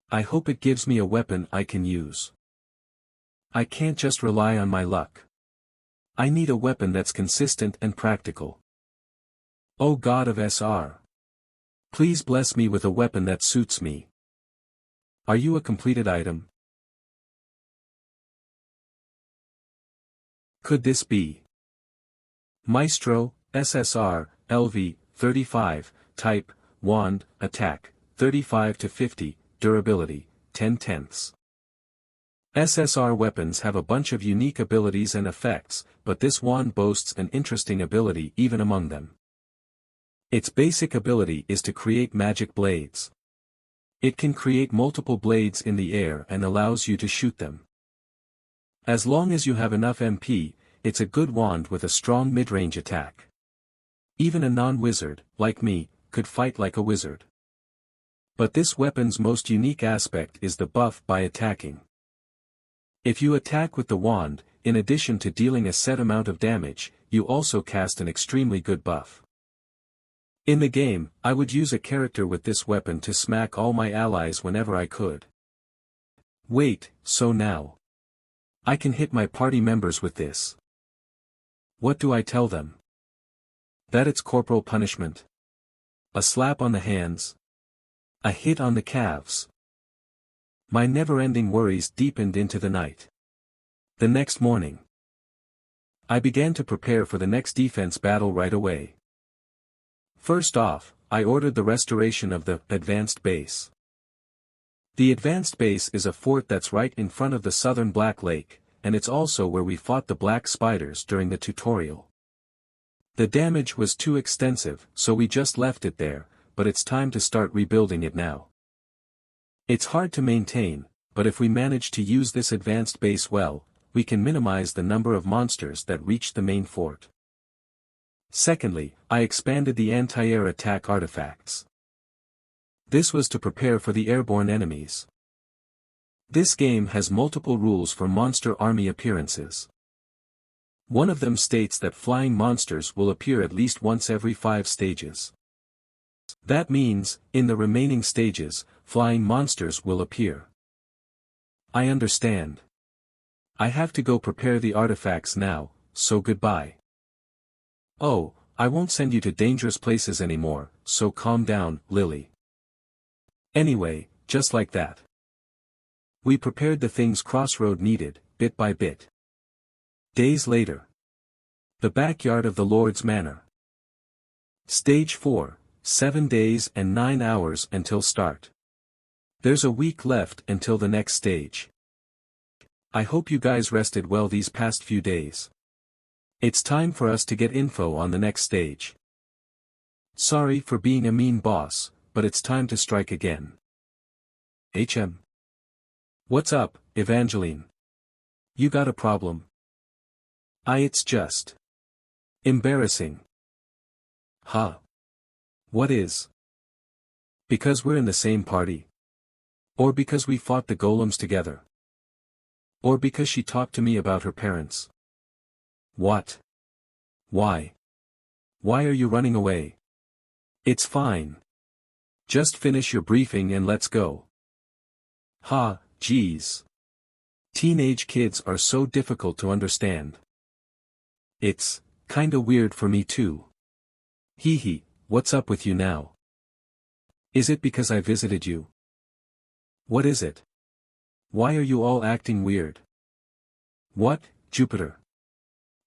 I hope it gives me a weapon I can use. I can't just rely on my luck. I need a weapon that's consistent and practical. Oh God of SR. Please bless me with a weapon that suits me. Are you a completed item? Could this be? Maestro, SSR, LV, 35, Type, Wand, Attack, 35 to 50, Durability, 10/10. SSR weapons have a bunch of unique abilities and effects, but this wand boasts an interesting ability even among them. Its basic ability is to create magic blades. It can create multiple blades in the air and allows you to shoot them. As long as you have enough MP, it's a good wand with a strong mid-range attack. Even a non-wizard, like me, could fight like a wizard. But this weapon's most unique aspect is the buff by attacking. If you attack with the wand, in addition to dealing a set amount of damage, you also cast an extremely good buff. In the game, I would use a character with this weapon to smack all my allies whenever I could. Wait, so now I can hit my party members with this. What do I tell them? That it's corporal punishment? A slap on the hands? A hit on the calves? My never-ending worries deepened into the night. The next morning, I began to prepare for the next defense battle right away. First off, I ordered the restoration of the advanced base. The advanced base is a fort that's right in front of the southern Black Lake, and it's also where we fought the black spiders during the tutorial. The damage was too extensive, so we just left it there, but it's time to start rebuilding it now. It's hard to maintain, but if we manage to use this advanced base well, we can minimize the number of monsters that reach the main fort. Secondly, I expanded the anti-air attack artifacts. This was to prepare for the airborne enemies. This game has multiple rules for monster army appearances. One of them states that flying monsters will appear at least once every 5 stages. That means, in the remaining stages, flying monsters will appear. I understand. I have to go prepare the artifacts now, so goodbye. Oh, I won't send you to dangerous places anymore, so calm down, Lily. Anyway, just like that. We prepared the things Crossroad needed, bit by bit. Days later. The backyard of the Lord's Manor. Stage 4, 7 days and 9 hours until start. There's a week left until the next stage. I hope you guys rested well these past few days. It's time for us to get info on the next stage. Sorry for being a mean boss, but it's time to strike again. HM. What's up, Evangeline? You got a problem? It's just embarrassing. Huh? What is? Because we're in the same party? Or because we fought the golems together? Or because she talked to me about her parents? What? Why? Why are you running away? It's fine. Just finish your briefing and let's go. Geez. Teenage kids are so difficult to understand. It's kinda weird for me too. Hee, what's up with you now? Is it because I visited you? What is it? Why are you all acting weird? What, Jupiter?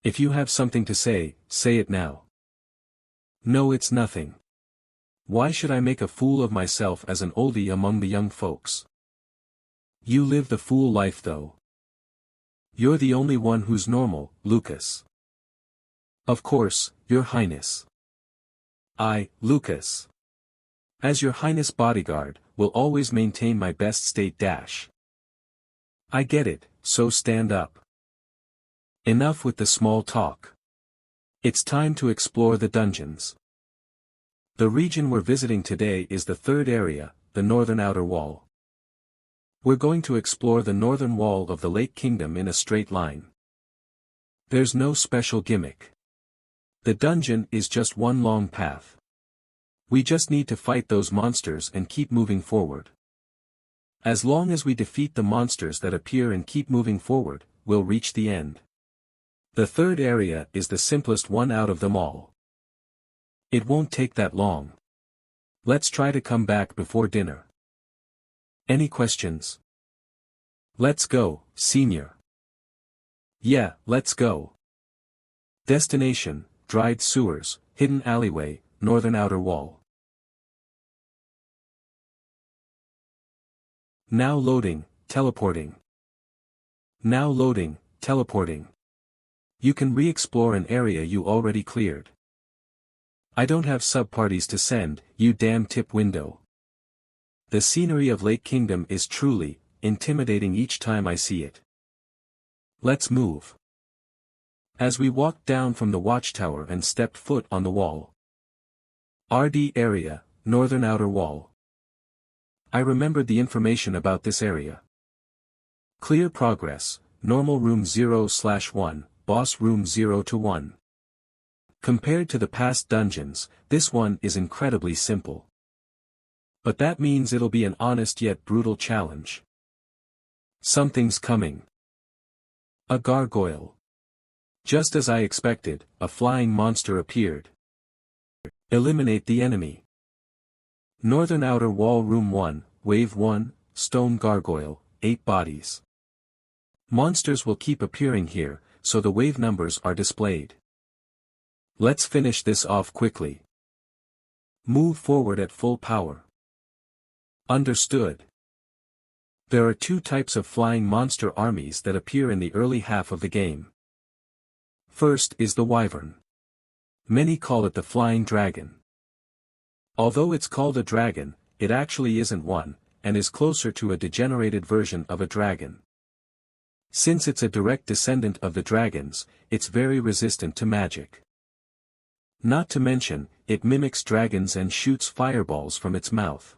If you have something to say it now. No, it's nothing. Why should I make a fool of myself as an oldie among the young folks? You live the fool life though. You're the only one who's normal, Lucas. Of course, Your Highness. Lucas. As Your Highness bodyguard, will always maintain my best state dash. I get it, so stand up. Enough with the small talk. It's time to explore the dungeons. The region we're visiting today is the third area, the northern outer wall. We're going to explore the northern wall of the Lake Kingdom in a straight line. There's no special gimmick. The dungeon is just one long path. We just need to fight those monsters and keep moving forward. As long as we defeat the monsters that appear and keep moving forward, we'll reach the end. The third area is the simplest one out of them all. It won't take that long. Let's try to come back before dinner. Any questions? Let's go, Senior. Yeah, let's go. Destination, dried sewers, hidden alleyway, northern outer wall. Now loading, teleporting. Now loading, teleporting. You can re-explore an area you already cleared. I don't have sub-parties to send, you damn tip window. The scenery of Lake Kingdom is truly intimidating each time I see it. Let's move. As we walked down from the watchtower and stepped foot on the wall. RD area, northern outer wall. I remembered the information about this area. Clear progress, normal room 0/1, boss room 0-1. Compared to the past dungeons, this one is incredibly simple. But that means it'll be an honest yet brutal challenge. Something's coming. A gargoyle. Just as I expected, a flying monster appeared. Eliminate the enemy. Northern outer wall room 1, wave 1, stone gargoyle, 8 bodies. Monsters will keep appearing here, so the wave numbers are displayed. Let's finish this off quickly. Move forward at full power. Understood. There are two types of flying monster armies that appear in the early half of the game. First is the wyvern. Many call it the flying dragon. Although it's called a dragon, it actually isn't one, and is closer to a degenerated version of a dragon. Since it's a direct descendant of the dragons, it's very resistant to magic. Not to mention, it mimics dragons and shoots fireballs from its mouth.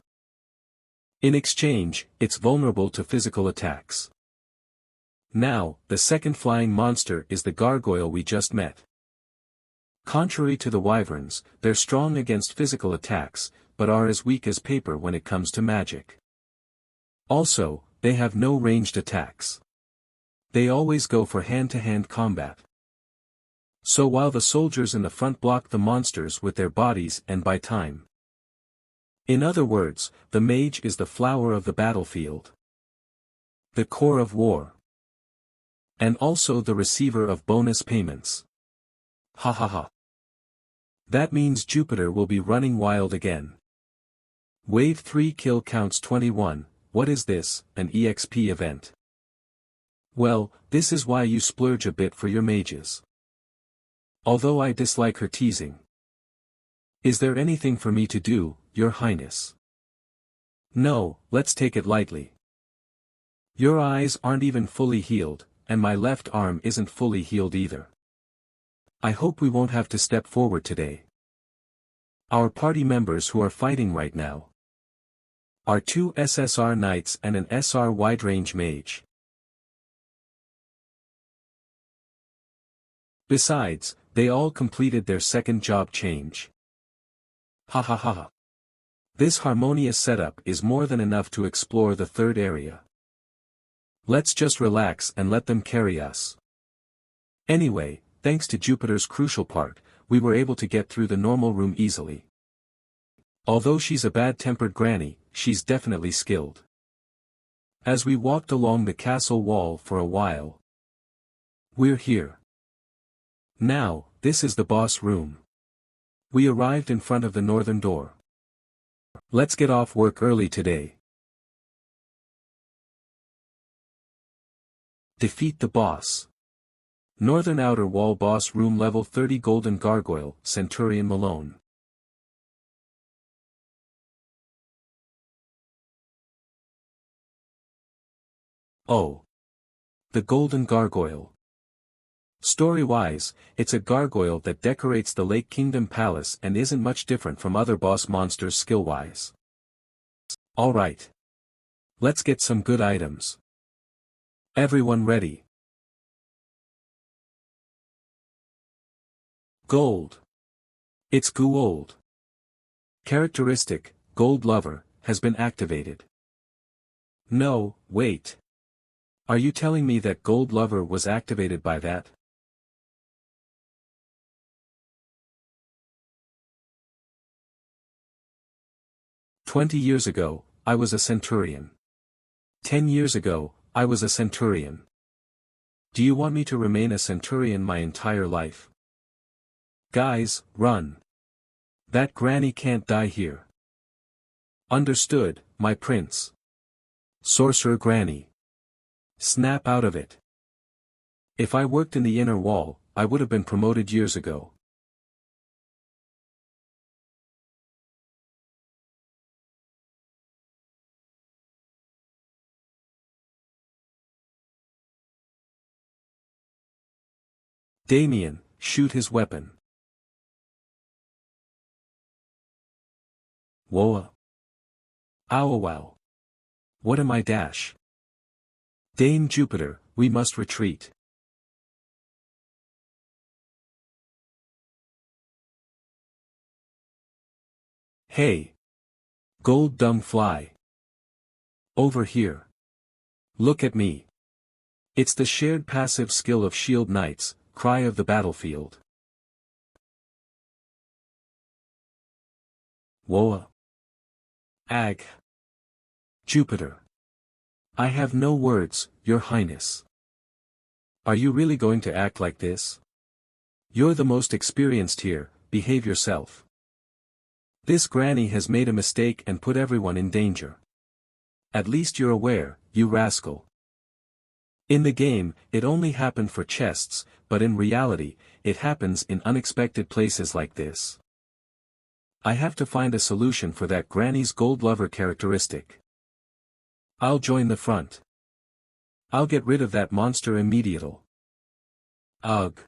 In exchange, it's vulnerable to physical attacks. Now, the second flying monster is the gargoyle we just met. Contrary to the wyverns, they're strong against physical attacks, but are as weak as paper when it comes to magic. Also, they have no ranged attacks. They always go for hand-to-hand combat. So while the soldiers in the front block the monsters with their bodies and buy time. In other words, the mage is the flower of the battlefield. The core of war. And also the receiver of bonus payments. Ha ha ha. That means Jupiter will be running wild again. Wave 3 kill counts 21, what is this, an EXP event? Well, this is why you splurge a bit for your mages. Although I dislike her teasing. Is there anything for me to do, Your Highness? No, let's take it lightly. Your eyes aren't even fully healed, and my left arm isn't fully healed either. I hope we won't have to step forward today. Our party members who are fighting right now are 2 SSR knights and an SR wide-range mage. Besides, they all completed their second job change. Ha ha ha ha. This harmonious setup is more than enough to explore the third area. Let's just relax and let them carry us. Anyway, thanks to Jupiter's crucial part, we were able to get through the normal room easily. Although she's a bad-tempered granny, she's definitely skilled. As we walked along the castle wall for a while. We're here. Now, this is the boss room. We arrived in front of the northern door. Let's get off work early today. Defeat the boss. Northern outer wall boss room level 30 golden gargoyle, Centurion Malone. Oh. The golden gargoyle. Story-wise, it's a gargoyle that decorates the Lake Kingdom Palace and isn't much different from other boss monsters skill-wise. Alright. Let's get some good items. Everyone ready? Gold. It's gold. Characteristic, Gold Lover, has been activated. No, wait. Are you telling me that Gold Lover was activated by that? "20 years ago, I was a centurion. 10 years ago, I was a centurion. Do you want me to remain a centurion my entire life? Guys, run. That granny can't die here." "Understood, my prince." "Sorcerer Granny. Snap out of it. If I worked in the inner wall, I would have been promoted years ago." Damien, shoot his weapon. Whoa. Ow wow. What am I dash? Dame Jupiter, we must retreat. Hey. Gold dung fly. Over here. Look at me. It's the shared passive skill of shield knights, cry of the battlefield. Whoa. Ag. Jupiter. I have no words, Your Highness. Are you really going to act like this? You're the most experienced here, behave yourself. This granny has made a mistake and put everyone in danger. At least you're aware, you rascal. In the game, it only happened for chests, but in reality, it happens in unexpected places like this. I have to find a solution for that granny's gold lover characteristic. I'll join the front. I'll get rid of that monster immediately. Ugh.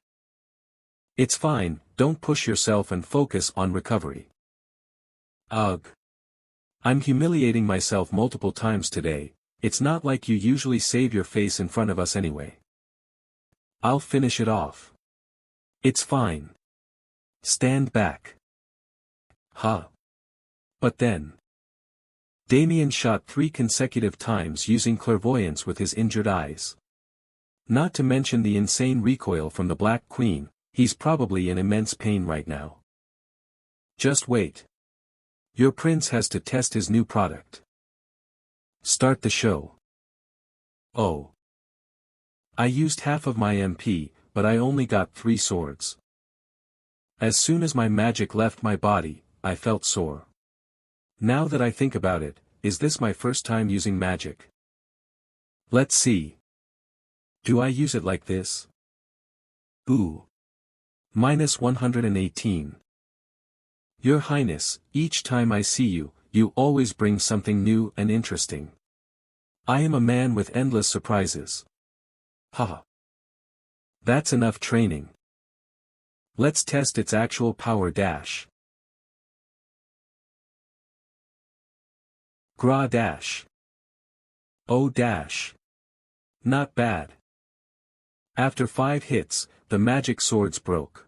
It's fine, don't push yourself and focus on recovery. Ugh. I'm humiliating myself multiple times today, it's not like you usually save your face in front of us anyway. I'll finish it off. It's fine. Stand back. Huh. But then. Damien shot 3 consecutive times using clairvoyance with his injured eyes. Not to mention the insane recoil from the Black Queen, he's probably in immense pain right now. Just wait. Your prince has to test his new product. Start the show. Oh. I used half of my MP, but I only got 3 swords. As soon as my magic left my body, I felt sore. Now that I think about it, is this my first time using magic? Let's see. Do I use it like this? Ooh. -118. Your Highness, each time I see you, you always bring something new and interesting. I am a man with endless surprises. Haha. That's enough training. Let's test its actual power dash. Gra dash. Oh dash. Not bad. After 5 hits, the magic swords broke.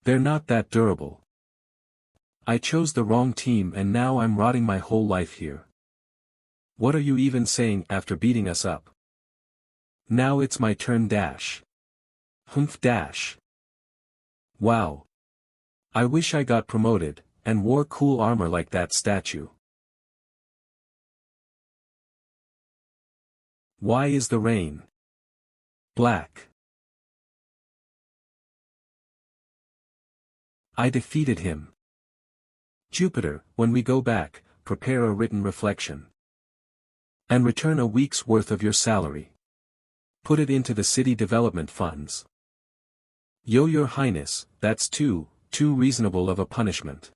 They're not that durable. I chose the wrong team and now I'm rotting my whole life here. What are you even saying after beating us up? Now it's my turn dash. Humph dash. Wow. I wish I got promoted, and wore cool armor like that statue. Why is the rain black? I defeated him. Jupiter, when we go back, prepare a written reflection. And return a week's worth of your salary. Put it into the city development funds. Yo, Your Highness, that's too reasonable of a punishment.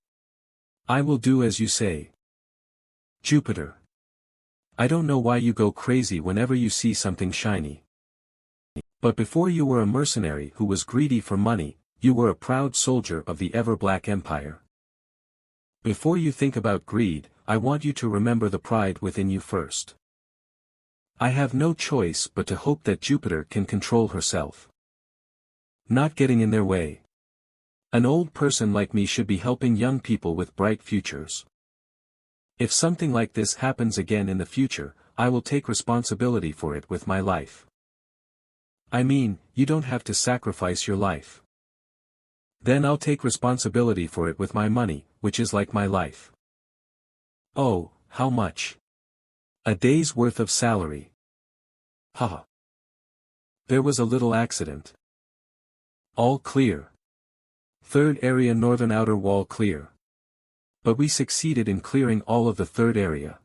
I will do as you say. Jupiter. I don't know why you go crazy whenever you see something shiny. But before you were a mercenary who was greedy for money, you were a proud soldier of the ever-black empire. Before you think about greed, I want you to remember the pride within you first. I have no choice but to hope that Jupiter can control herself. Not getting in their way. An old person like me should be helping young people with bright futures. If something like this happens again in the future, I will take responsibility for it with my life. I mean, you don't have to sacrifice your life. Then I'll take responsibility for it with my money, which is like my life. Oh, how much? A day's worth of salary. Haha. There was a little accident. All clear. Third area northern outer wall clear. But we succeeded in clearing all of the third area.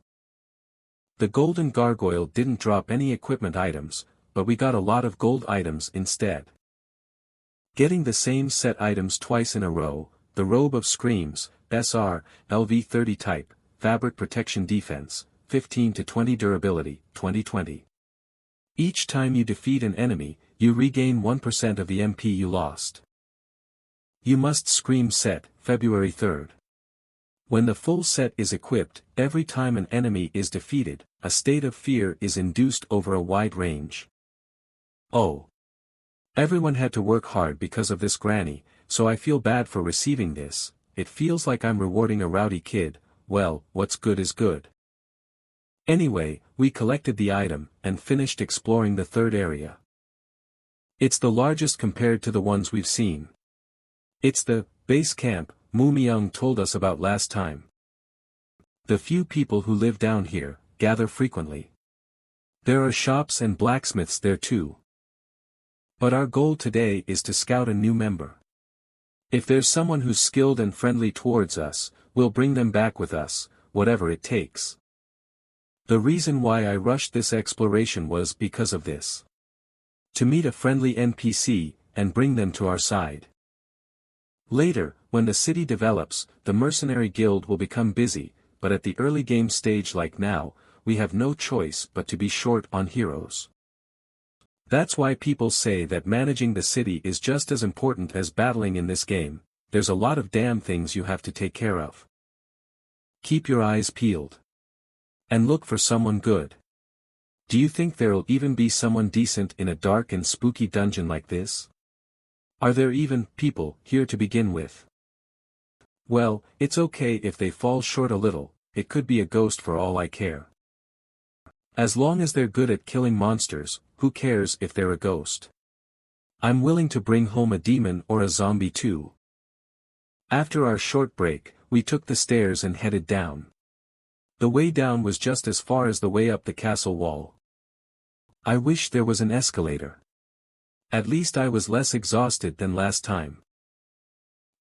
The golden gargoyle didn't drop any equipment items, but we got a lot of gold items instead. Getting the same set items twice in a row, the robe of screams, SR, LV30 type, fabric protection defense, 15 to 20 durability, 2020. Each time you defeat an enemy, you regain 1% of the MP you lost. You must scream set, February 3rd. When the full set is equipped, every time an enemy is defeated, a state of fear is induced over a wide range. Oh. Everyone had to work hard because of this granny, so I feel bad for receiving this. It feels like I'm rewarding a rowdy kid. Well, what's good is good. Anyway, we collected the item, and finished exploring the third area. It's the largest compared to the ones we've seen. It's the base camp Mu Myung told us about last time. The few people who live down here gather frequently. There are shops and blacksmiths there too. But our goal today is to scout a new member. If there's someone who's skilled and friendly towards us, we'll bring them back with us, whatever it takes. The reason why I rushed this exploration was because of this. To meet a friendly NPC, and bring them to our side. Later, when the city develops, the mercenary guild will become busy, but at the early game stage like now, we have no choice but to be short on heroes. That's why people say that managing the city is just as important as battling in this game. There's a lot of damn things you have to take care of. Keep your eyes peeled. And look for someone good. Do you think there'll even be someone decent in a dark and spooky dungeon like this? Are there even people here to begin with? Well, it's okay if they fall short a little, it could be a ghost for all I care. As long as they're good at killing monsters, who cares if they're a ghost? I'm willing to bring home a demon or a zombie too. After our short break, we took the stairs and headed down. The way down was just as far as the way up the castle wall. I wish there was an escalator. At least I was less exhausted than last time.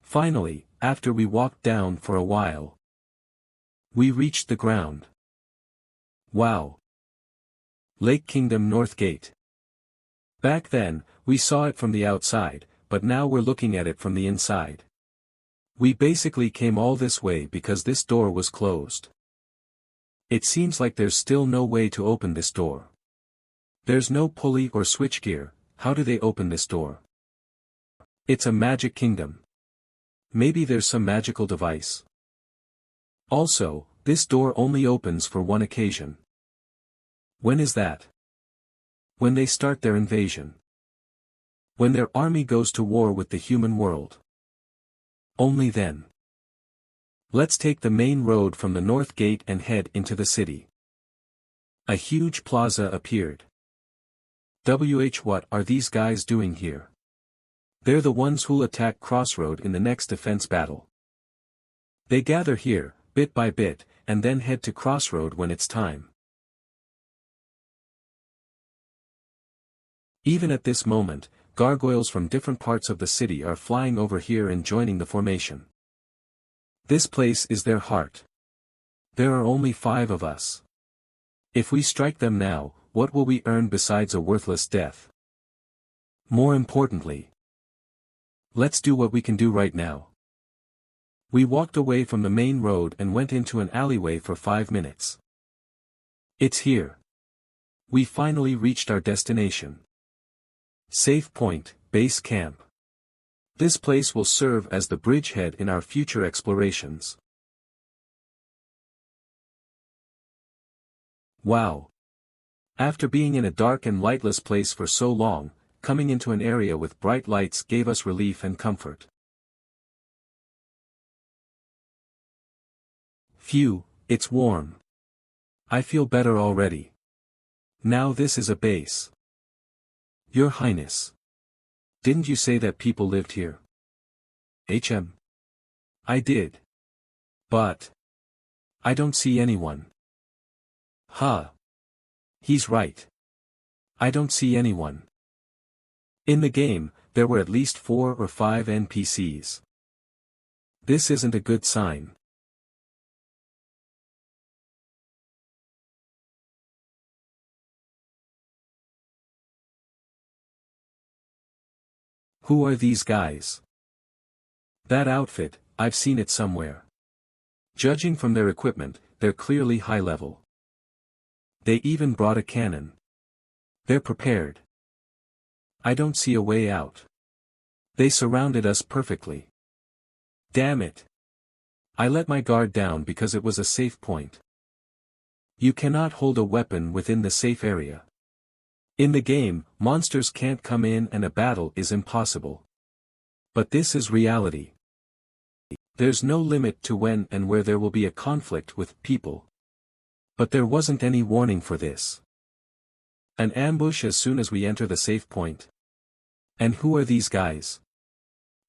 Finally, after we walked down for a while, we reached the ground. Wow! Lake Kingdom North Gate. Back then, we saw it from the outside, but now we're looking at it from the inside. We basically came all this way because this door was closed. It seems like there's still no way to open this door. There's no pulley or switchgear. How do they open this door? It's a magic kingdom. Maybe there's some magical device. Also, this door only opens for one occasion. When is that? When they start their invasion. When their army goes to war with the human world. Only then. Let's take the main road from the north gate and head into the city. A huge plaza appeared. What are these guys doing here? They're the ones who'll attack Crossroad in the next defense battle. They gather here, bit by bit, and then head to Crossroad when it's time. Even at this moment, gargoyles from different parts of the city are flying over here and joining the formation. This place is their heart. There are only 5 of us. If we strike them now, what will we earn besides a worthless death? More importantly, let's do what we can do right now. We walked away from the main road and went into an alleyway for 5 minutes. It's here. We finally reached our destination. Safe point, base camp. This place will serve as the bridgehead in our future explorations. Wow. After being in a dark and lightless place for so long, coming into an area with bright lights gave us relief and comfort. Phew, it's warm. I feel better already. Now this is a base. Your Highness. Didn't you say that people lived here? I did. But I don't see anyone. Huh. He's right. I don't see anyone. In the game, there were at least 4 or 5 NPCs. This isn't a good sign. Who are these guys? That outfit, I've seen it somewhere. Judging from their equipment, they're clearly high level. They even brought a cannon. They're prepared. I don't see a way out. They surrounded us perfectly. Damn it. I let my guard down because it was a safe point. You cannot hold a weapon within the safe area. In the game, monsters can't come in and a battle is impossible. But this is reality. There's no limit to when and where there will be a conflict with people. But there wasn't any warning for this. An ambush as soon as we enter the safe point. And who are these guys?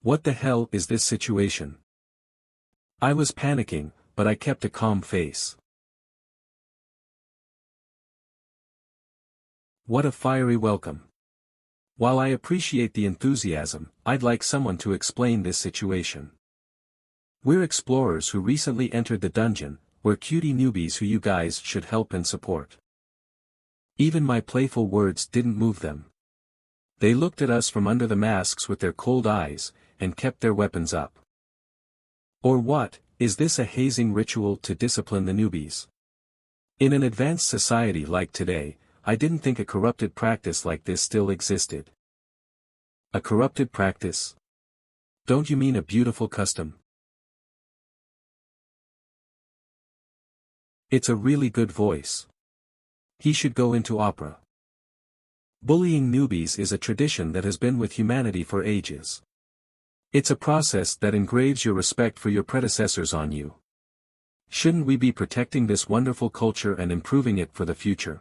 What the hell is this situation? I was panicking, but I kept a calm face. What a fiery welcome. While I appreciate the enthusiasm, I'd like someone to explain this situation. We're explorers who recently entered the dungeon, we're cutie newbies who you guys should help and support. Even my playful words didn't move them. They looked at us from under the masks with their cold eyes, and kept their weapons up. Or what, is this a hazing ritual to discipline the newbies? In an advanced society like today, I didn't think a corrupted practice like this still existed. A corrupted practice? Don't you mean a beautiful custom? It's a really good voice. He should go into opera. Bullying newbies is a tradition that has been with humanity for ages. It's a process that engraves your respect for your predecessors on you. Shouldn't we be protecting this wonderful culture and improving it for the future?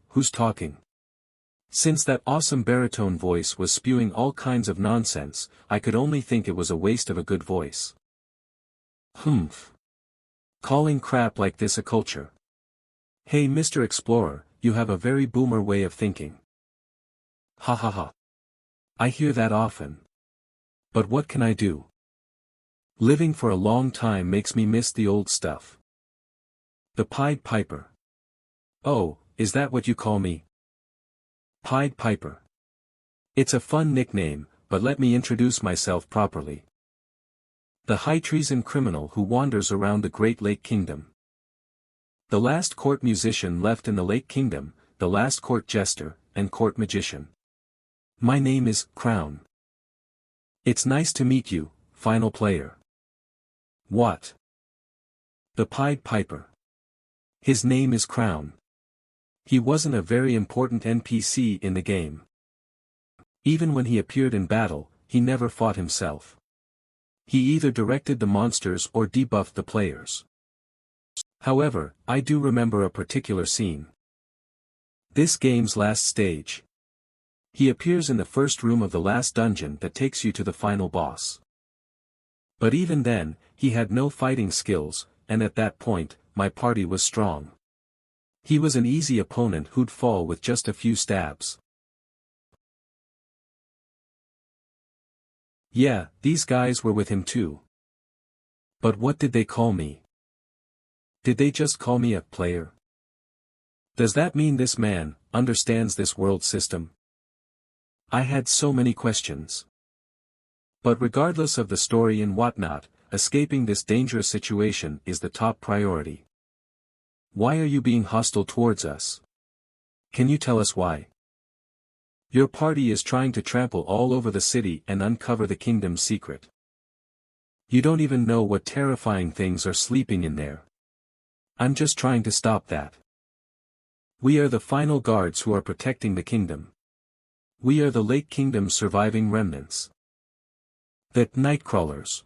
Who's talking? Since that awesome baritone voice was spewing all kinds of nonsense, I could only think it was a waste of a good voice. Humph. Calling crap like this a culture. Hey Mr. Explorer, you have a very boomer way of thinking. Ha ha ha. I hear that often. But what can I do? Living for a long time makes me miss the old stuff. The Pied Piper. Oh, is that what you call me? Pied Piper. It's a fun nickname, but let me introduce myself properly. The high treason criminal who wanders around the Great Lake Kingdom. The last court musician left in the Lake Kingdom, the last court jester, and court magician. My name is Crown. It's nice to meet you, final player. What? The Pied Piper. His name is Crown. He wasn't a very important NPC in the game. Even when he appeared in battle, he never fought himself. He either directed the monsters or debuffed the players. However, I do remember a particular scene. This game's last stage. He appears in the first room of the last dungeon that takes you to the final boss. But even then, he had no fighting skills, and at that point, my party was strong. He was an easy opponent who'd fall with just a few stabs. Yeah, these guys were with him too. But what did they call me? Did they just call me a player? Does that mean this man understands this world system? I had so many questions. But regardless of the story and whatnot, escaping this dangerous situation is the top priority. Why are you being hostile towards us? Can you tell us why? Your party is trying to trample all over the city and uncover the kingdom's secret. You don't even know what terrifying things are sleeping in there. I'm just trying to stop that. We are the final guards who are protecting the kingdom. We are the Lake Kingdom's surviving remnants. The Nightcrawlers.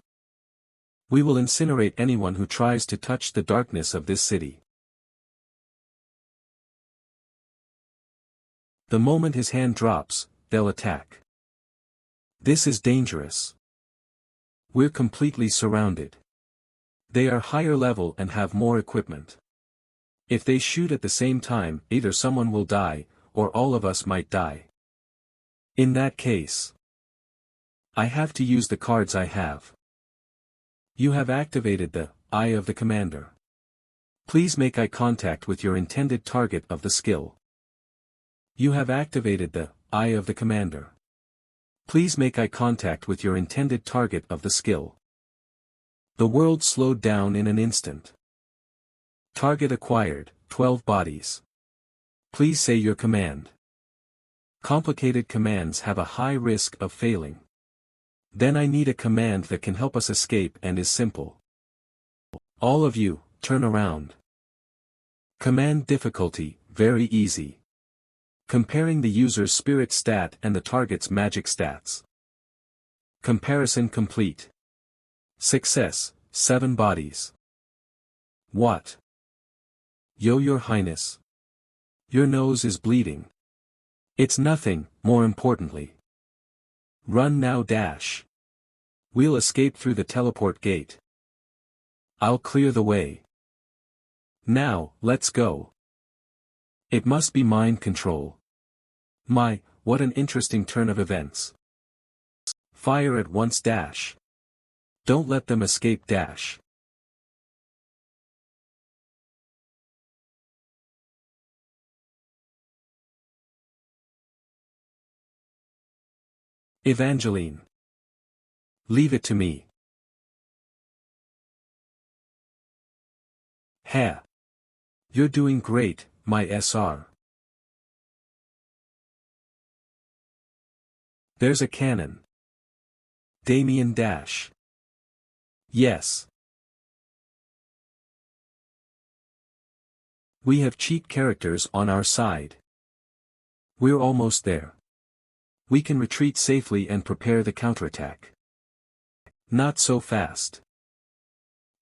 We will incinerate anyone who tries to touch the darkness of this city. The moment his hand drops, they'll attack. This is dangerous. We're completely surrounded. They are higher level and have more equipment. If they shoot at the same time, either someone will die, or all of us might die. In that case, I have to use the cards I have. You have activated the Eye of the Commander. Please make eye contact with your intended target of the skill. You have activated the Eye of the Commander. Please make eye contact with your intended target of the skill. The world slowed down in an instant. Target acquired, 12 bodies. Please say your command. Complicated commands have a high risk of failing. Then I need a command that can help us escape and is simple. All of you, turn around. Command difficulty, very easy. Comparing the user's spirit stat and the target's magic stats. Comparison complete. Success, 7 bodies. What? Yo, Your Highness. Your nose is bleeding. It's nothing, more importantly. Run now, dash. We'll escape through the teleport gate. I'll clear the way. Now, let's go. It must be mind control. My, what an interesting turn of events. Fire at once, dash. Don't let them escape, dash. Evangeline. Leave it to me. Ha. You're doing great, my SR. There's a cannon. Damien dash. Yes. We have cheap characters on our side. We're almost there. We can retreat safely and prepare the counterattack. Not so fast.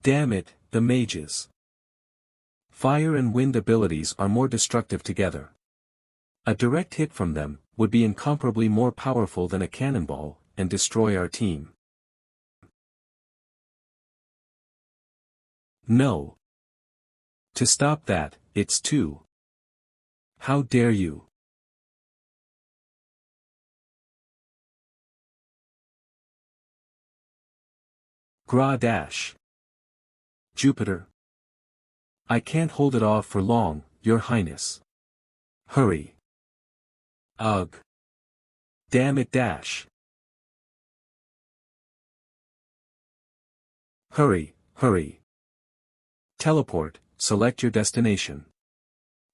Damn it, the mages. Fire and wind abilities are more destructive together. A direct hit from them would be incomparably more powerful than a cannonball, and destroy our team. No. To stop that, it's too. How dare you? Gra dash. Jupiter. I can't hold it off for long, Your Highness. Hurry. Ugh. Damn it dash. Hurry, hurry. Teleport, select your destination.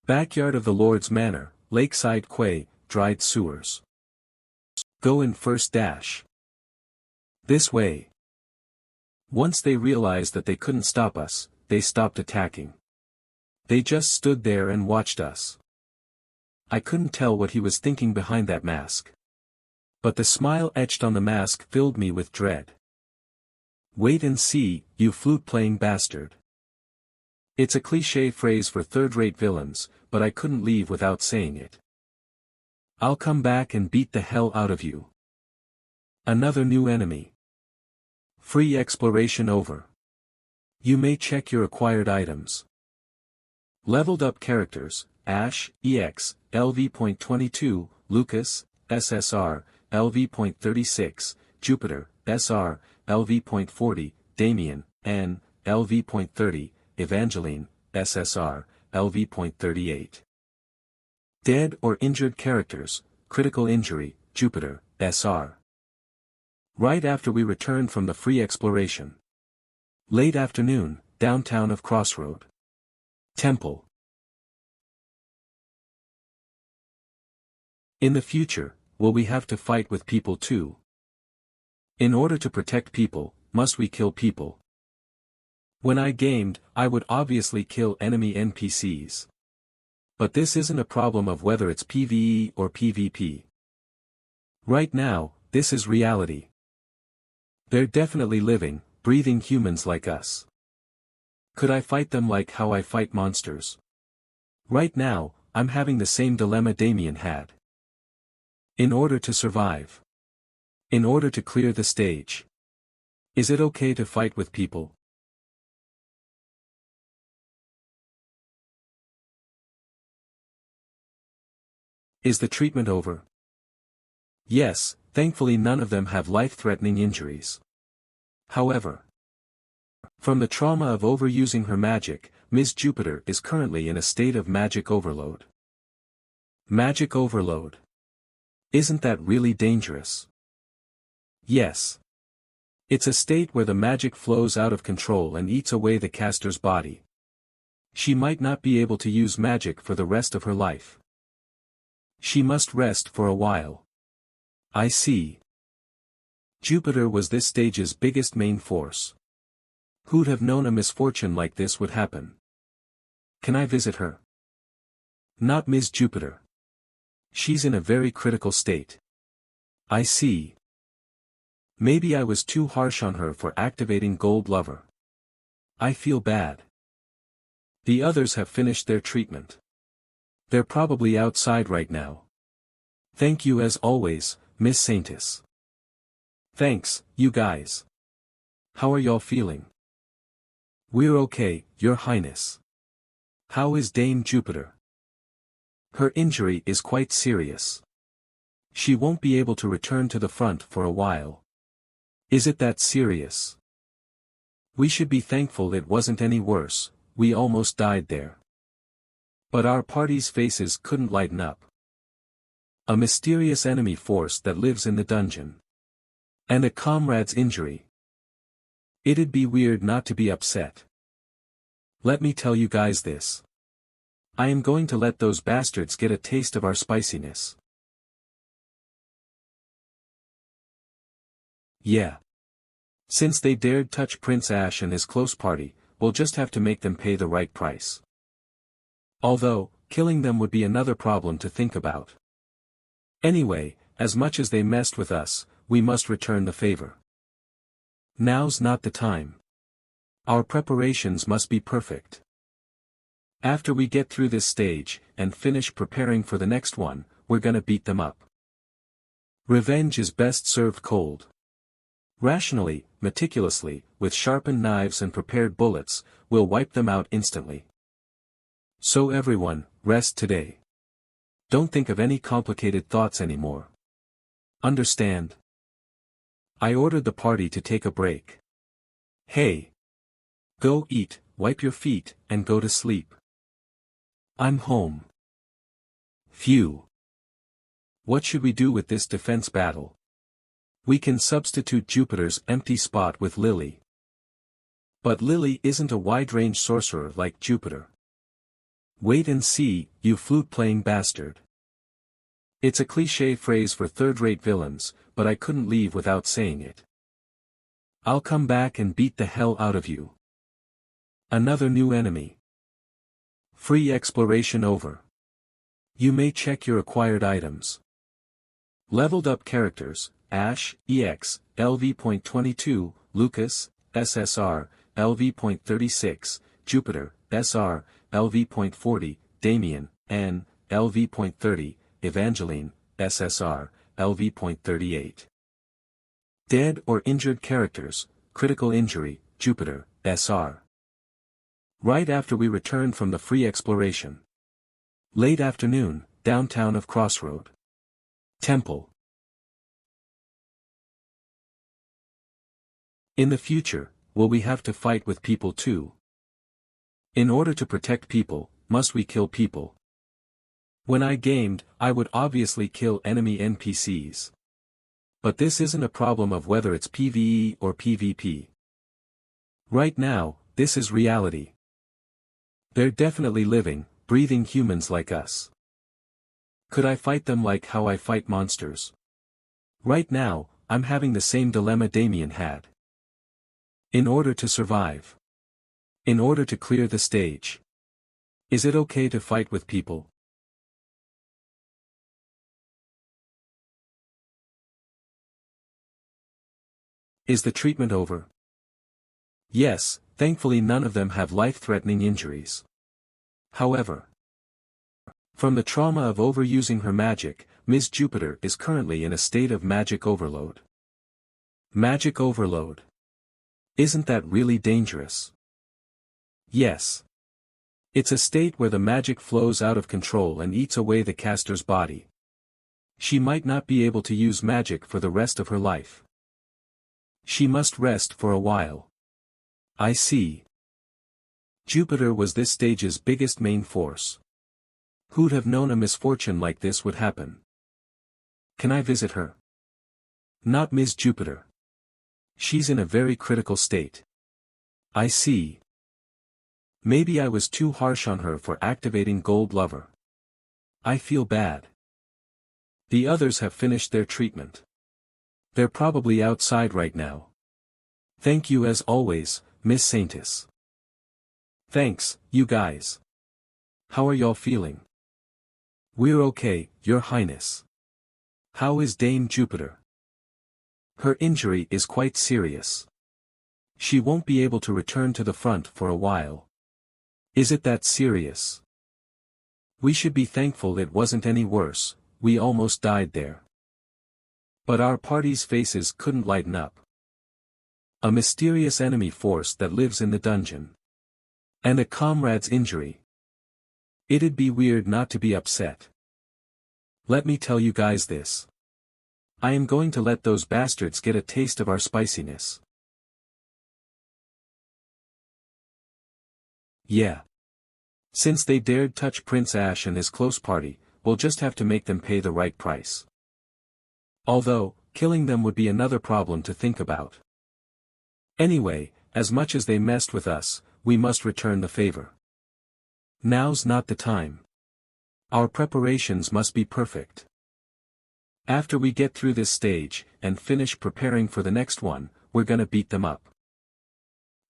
Backyard of the Lord's Manor, Lakeside Quay, dried sewers. Go in first dash. This way. Once they realized that they couldn't stop us, they stopped attacking. They just stood there and watched us. I couldn't tell what he was thinking behind that mask. But the smile etched on the mask filled me with dread. Wait and see, you flute-playing bastard. It's a cliché phrase for third-rate villains, but I couldn't leave without saying it. I'll come back and beat the hell out of you. Another new enemy. Free exploration over. You may check your acquired items. Leveled up characters, Ash, EX, LV.22, Lucas, SSR, LV.36, Jupiter, SR, LV.40, Damien, N, LV.30, Evangeline, SSR, LV.38. Dead or injured characters, critical injury, Jupiter, SR. Right after we returned from the free exploration. Late afternoon, downtown of Crossroad. Temple. In the future, will we have to fight with people too? In order to protect people, must we kill people? When I gamed, I would obviously kill enemy NPCs. But this isn't a problem of whether it's PvE or PvP. Right now, this is reality. They're definitely living, breathing humans like us. Could I fight them like how I fight monsters? Right now, I'm having the same dilemma Damien had. In order to survive. In order to clear the stage. Is it okay to fight with people? Is the treatment over? Yes, thankfully none of them have life-threatening injuries. However, from the trauma of overusing her magic, Ms. Jupiter is currently in a state of magic overload. Magic overload. Isn't that really dangerous? Yes. It's a state where the magic flows out of control and eats away the caster's body. She might not be able to use magic for the rest of her life. She must rest for a while. I see. Jupiter was this stage's biggest main force. Who'd have known a misfortune like this would happen? Can I visit her? Not Ms. Jupiter. She's in a very critical state. I see. Maybe I was too harsh on her for activating Gold Lover. I feel bad. The others have finished their treatment. They're probably outside right now. Thank you as always, Miss Saintess. Thanks, you guys. How are y'all feeling? We're okay, Your Highness. How is Dame Jupiter? Her injury is quite serious. She won't be able to return to the front for a while. Is it that serious? We should be thankful it wasn't any worse, we almost died there. But our party's faces couldn't lighten up. A mysterious enemy force that lives in the dungeon. And a comrade's injury. It'd be weird not to be upset. Let me tell you guys this. I am going to let those bastards get a taste of our spiciness. Yeah. Since they dared touch Prince Ash and his close party, we'll just have to make them pay the right price. Although, killing them would be another problem to think about. Anyway, as much as they messed with us, we must return the favor. Now's not the time. Our preparations must be perfect. After we get through this stage, and finish preparing for the next one, we're gonna beat them up. Revenge is best served cold. Rationally, meticulously, with sharpened knives and prepared bullets, we'll wipe them out instantly. So everyone, rest today. Don't think of any complicated thoughts anymore. Understand? I ordered the party to take a break. Hey! Go eat, wipe your feet, and go to sleep. I'm home. Phew. What should we do with this defense battle? We can substitute Jupiter's empty spot with Lily. But Lily isn't a wide-range sorcerer like Jupiter. Wait and see, you flute-playing bastard. It's a cliché phrase for third-rate villains, but I couldn't leave without saying it. I'll come back and beat the hell out of you. Another new enemy. Free exploration over. You may check your acquired items. Leveled up characters, Ash, EX, LV.22, Lucas, SSR, LV.36, Jupiter, SR, LV.40, Damien, N, LV.30, Evangeline, SSR, LV.38. Dead or injured characters, critical injury, Jupiter, SR. Right after we returned from the free exploration. Late afternoon, downtown of Crossroad. Temple. In the future, will we have to fight with people too? In order to protect people, must we kill people? When I gamed, I would obviously kill enemy NPCs. But this isn't a problem of whether it's PvE or PvP. Right now, this is reality. They're definitely living, breathing humans like us. Could I fight them like how I fight monsters? Right now, I'm having the same dilemma Damien had. In order to survive. In order to clear the stage. Is it okay to fight with people? Is the treatment over? Yes, thankfully none of them have life-threatening injuries. However, from the trauma of overusing her magic, Ms. Jupiter is currently in a state of magic overload. Magic overload. Isn't that really dangerous? Yes. It's a state where the magic flows out of control and eats away the caster's body. She might not be able to use magic for the rest of her life. She must rest for a while. I see. Jupiter was this stage's biggest main force. Who'd have known a misfortune like this would happen? Can I visit her? Not Ms. Jupiter. She's in a very critical state. I see. Maybe I was too harsh on her for activating Gold Lover. I feel bad. The others have finished their treatment. They're probably outside right now. Thank you as always, Miss Saintis. Thanks, you guys. How are y'all feeling? We're okay, Your Highness. How is Dame Jupiter? Her injury is quite serious. She won't be able to return to the front for a while. Is it that serious? We should be thankful it wasn't any worse, we almost died there. But our party's faces couldn't lighten up. A mysterious enemy force that lives in the dungeon. And a comrade's injury. It'd be weird not to be upset. Let me tell you guys this. I am going to let those bastards get a taste of our spiciness. Yeah. Since they dared touch Prince Ash and his close party, we'll just have to make them pay the right price. Although, killing them would be another problem to think about. Anyway, as much as they messed with us, we must return the favor. Now's not the time. Our preparations must be perfect. After we get through this stage, and finish preparing for the next one, we're gonna beat them up.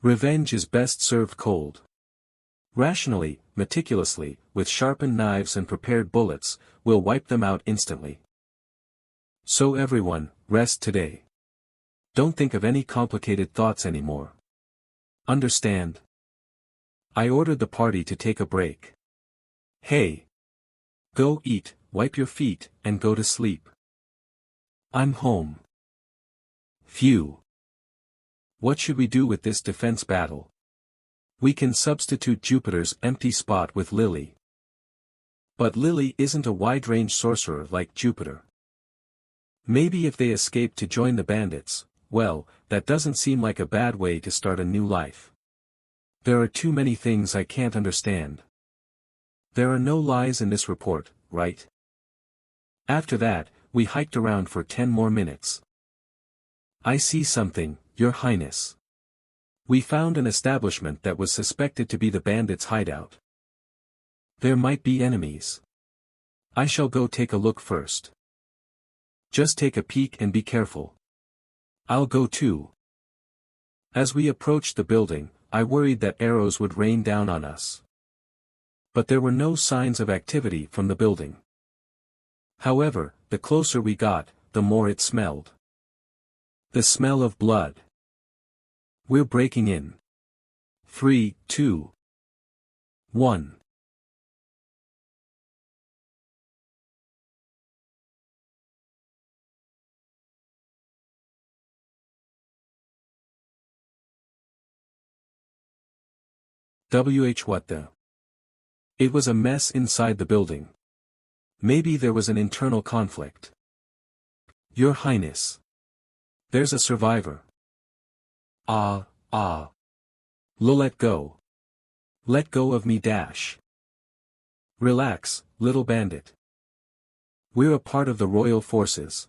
Revenge is best served cold. Rationally, meticulously, with sharpened knives and prepared bullets, we'll wipe them out instantly. So everyone, rest today. Don't think of any complicated thoughts anymore. Understand? I ordered the party to take a break. Hey! Go eat, wipe your feet, and go to sleep. I'm home. Phew. What should we do with this defense battle? We can substitute Jupiter's empty spot with Lily. But Lily isn't a wide-range sorcerer like Jupiter. Maybe if they escape to join the bandits, well, that doesn't seem like a bad way to start a new life. There are too many things I can't understand. There are no lies in this report, right? After that, we hiked around for 10 more minutes. I see something, Your Highness. We found an establishment that was suspected to be the bandits' hideout. There might be enemies. I shall go take a look first. Just take a peek and be careful. I'll go too. As we approached the building, I worried that arrows would rain down on us. But there were no signs of activity from the building. However, the closer we got, the more it smelled. The smell of blood. We're breaking in. 3, 2, 1. What the? It was a mess inside the building. Maybe there was an internal conflict. Your Highness. There's a survivor. Ah. Let go. Let go of me dash. Relax, little bandit. We're a part of the royal forces.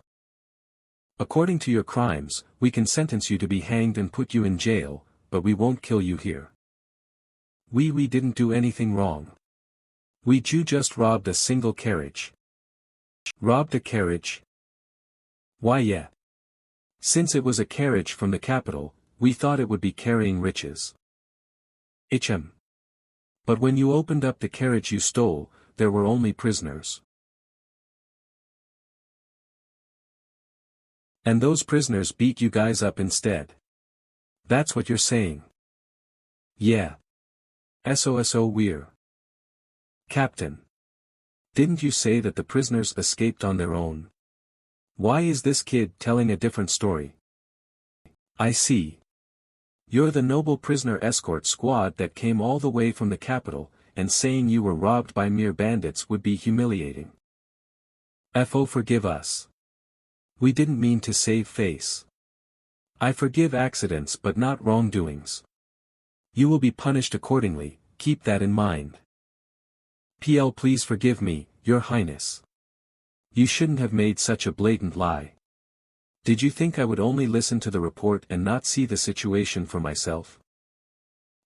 According to your crimes, we can sentence you to be hanged and put you in jail, but we won't kill you here. We didn't do anything wrong. We just robbed a single carriage. Robbed a carriage? Why yeah. Since it was a carriage from the capital, we thought it would be carrying riches. But when you opened up the carriage you stole, there were only prisoners. And those prisoners beat you guys up instead. That's what you're saying. Yeah. So we're. Captain. Didn't you say that the prisoners escaped on their own? Why is this kid telling a different story? I see. You're the noble prisoner escort squad that came all the way from the capital, and saying you were robbed by mere bandits would be humiliating. Forgive us. We didn't mean to save face. I forgive accidents but not wrongdoings. You will be punished accordingly, keep that in mind. Please forgive me, Your Highness. You shouldn't have made such a blatant lie. Did you think I would only listen to the report and not see the situation for myself?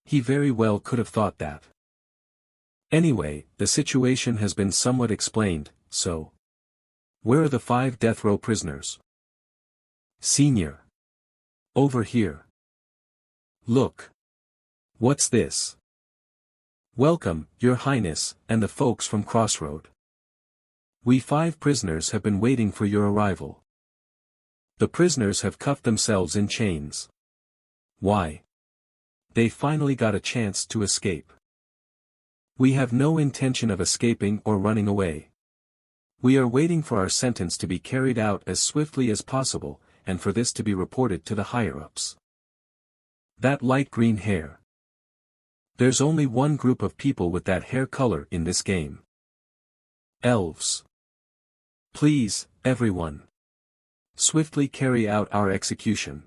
He very well could have thought that. Anyway, the situation has been somewhat explained, so. Where are the 5 death row prisoners? Senior. Over here. Look. What's this? Welcome, Your Highness, and the folks from Crossroad. We 5 prisoners have been waiting for your arrival. The prisoners have cuffed themselves in chains. Why? They finally got a chance to escape. We have no intention of escaping or running away. We are waiting for our sentence to be carried out as swiftly as possible, and for this to be reported to the higher-ups. That light green hair. There's only one group of people with that hair color in this game. Elves. Please, everyone. Swiftly carry out our execution.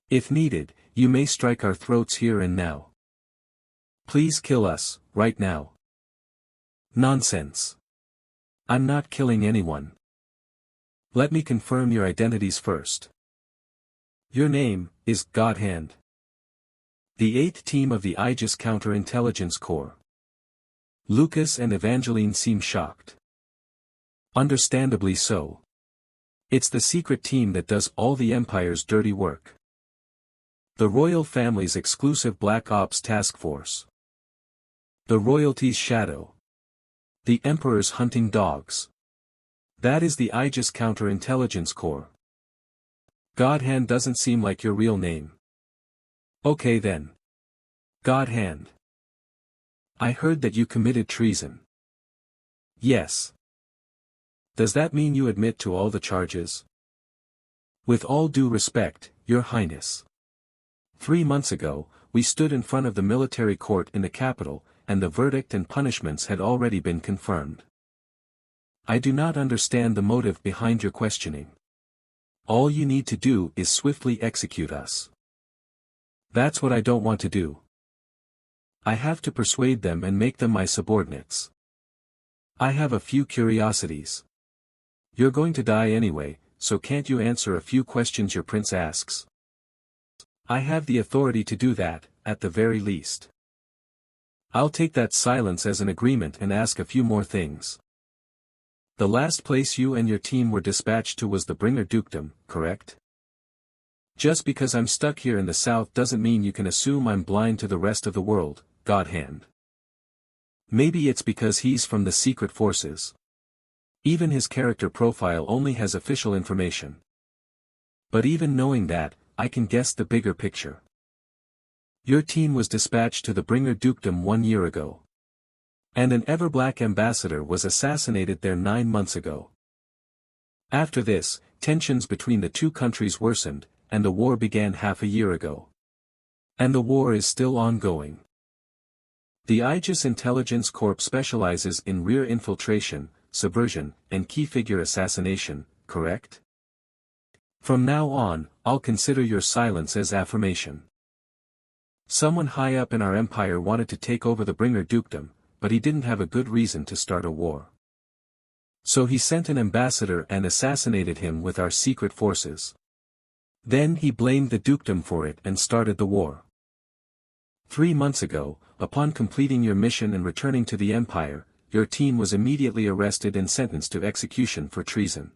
If needed, you may strike our throats here and now. Please kill us, right now. Nonsense. I'm not killing anyone. Let me confirm your identities first. Your name is Godhand. The 8th team of the Aegis Counterintelligence Corps. Lucas and Evangeline seem shocked. Understandably so. It's the secret team that does all the Empire's dirty work. The royal family's exclusive Black Ops task force. The royalty's shadow. The Emperor's hunting dogs. That is the Aegis Counterintelligence Corps. Godhand doesn't seem like your real name. Okay then. Godhand. I heard that you committed treason. Yes. Does that mean you admit to all the charges? With all due respect, Your Highness. 3 months ago, we stood in front of the military court in the capital, and the verdict and punishments had already been confirmed. I do not understand the motive behind your questioning. All you need to do is swiftly execute us. That's what I don't want to do. I have to persuade them and make them my subordinates. I have a few curiosities. You're going to die anyway, so can't you answer a few questions your prince asks? I have the authority to do that, at the very least. I'll take that silence as an agreement and ask a few more things. The last place you and your team were dispatched to was the Bringer Dukedom, correct? Just because I'm stuck here in the south doesn't mean you can assume I'm blind to the rest of the world, Godhand. Maybe it's because he's from the secret forces. Even his character profile only has official information. But even knowing that, I can guess the bigger picture. Your team was dispatched to the Bringer Dukedom 1 year ago. And an Everblack ambassador was assassinated there 9 months ago. After this, tensions between the two countries worsened, and the war began half a year ago. And the war is still ongoing. The Aegis Intelligence Corp specializes in rear infiltration, subversion, and key figure assassination, correct? From now on, I'll consider your silence as affirmation. Someone high up in our empire wanted to take over the Bringer Dukedom, but he didn't have a good reason to start a war. So he sent an ambassador and assassinated him with our secret forces. Then he blamed the dukedom for it and started the war. 3 months ago, upon completing your mission and returning to the empire, your team was immediately arrested and sentenced to execution for treason.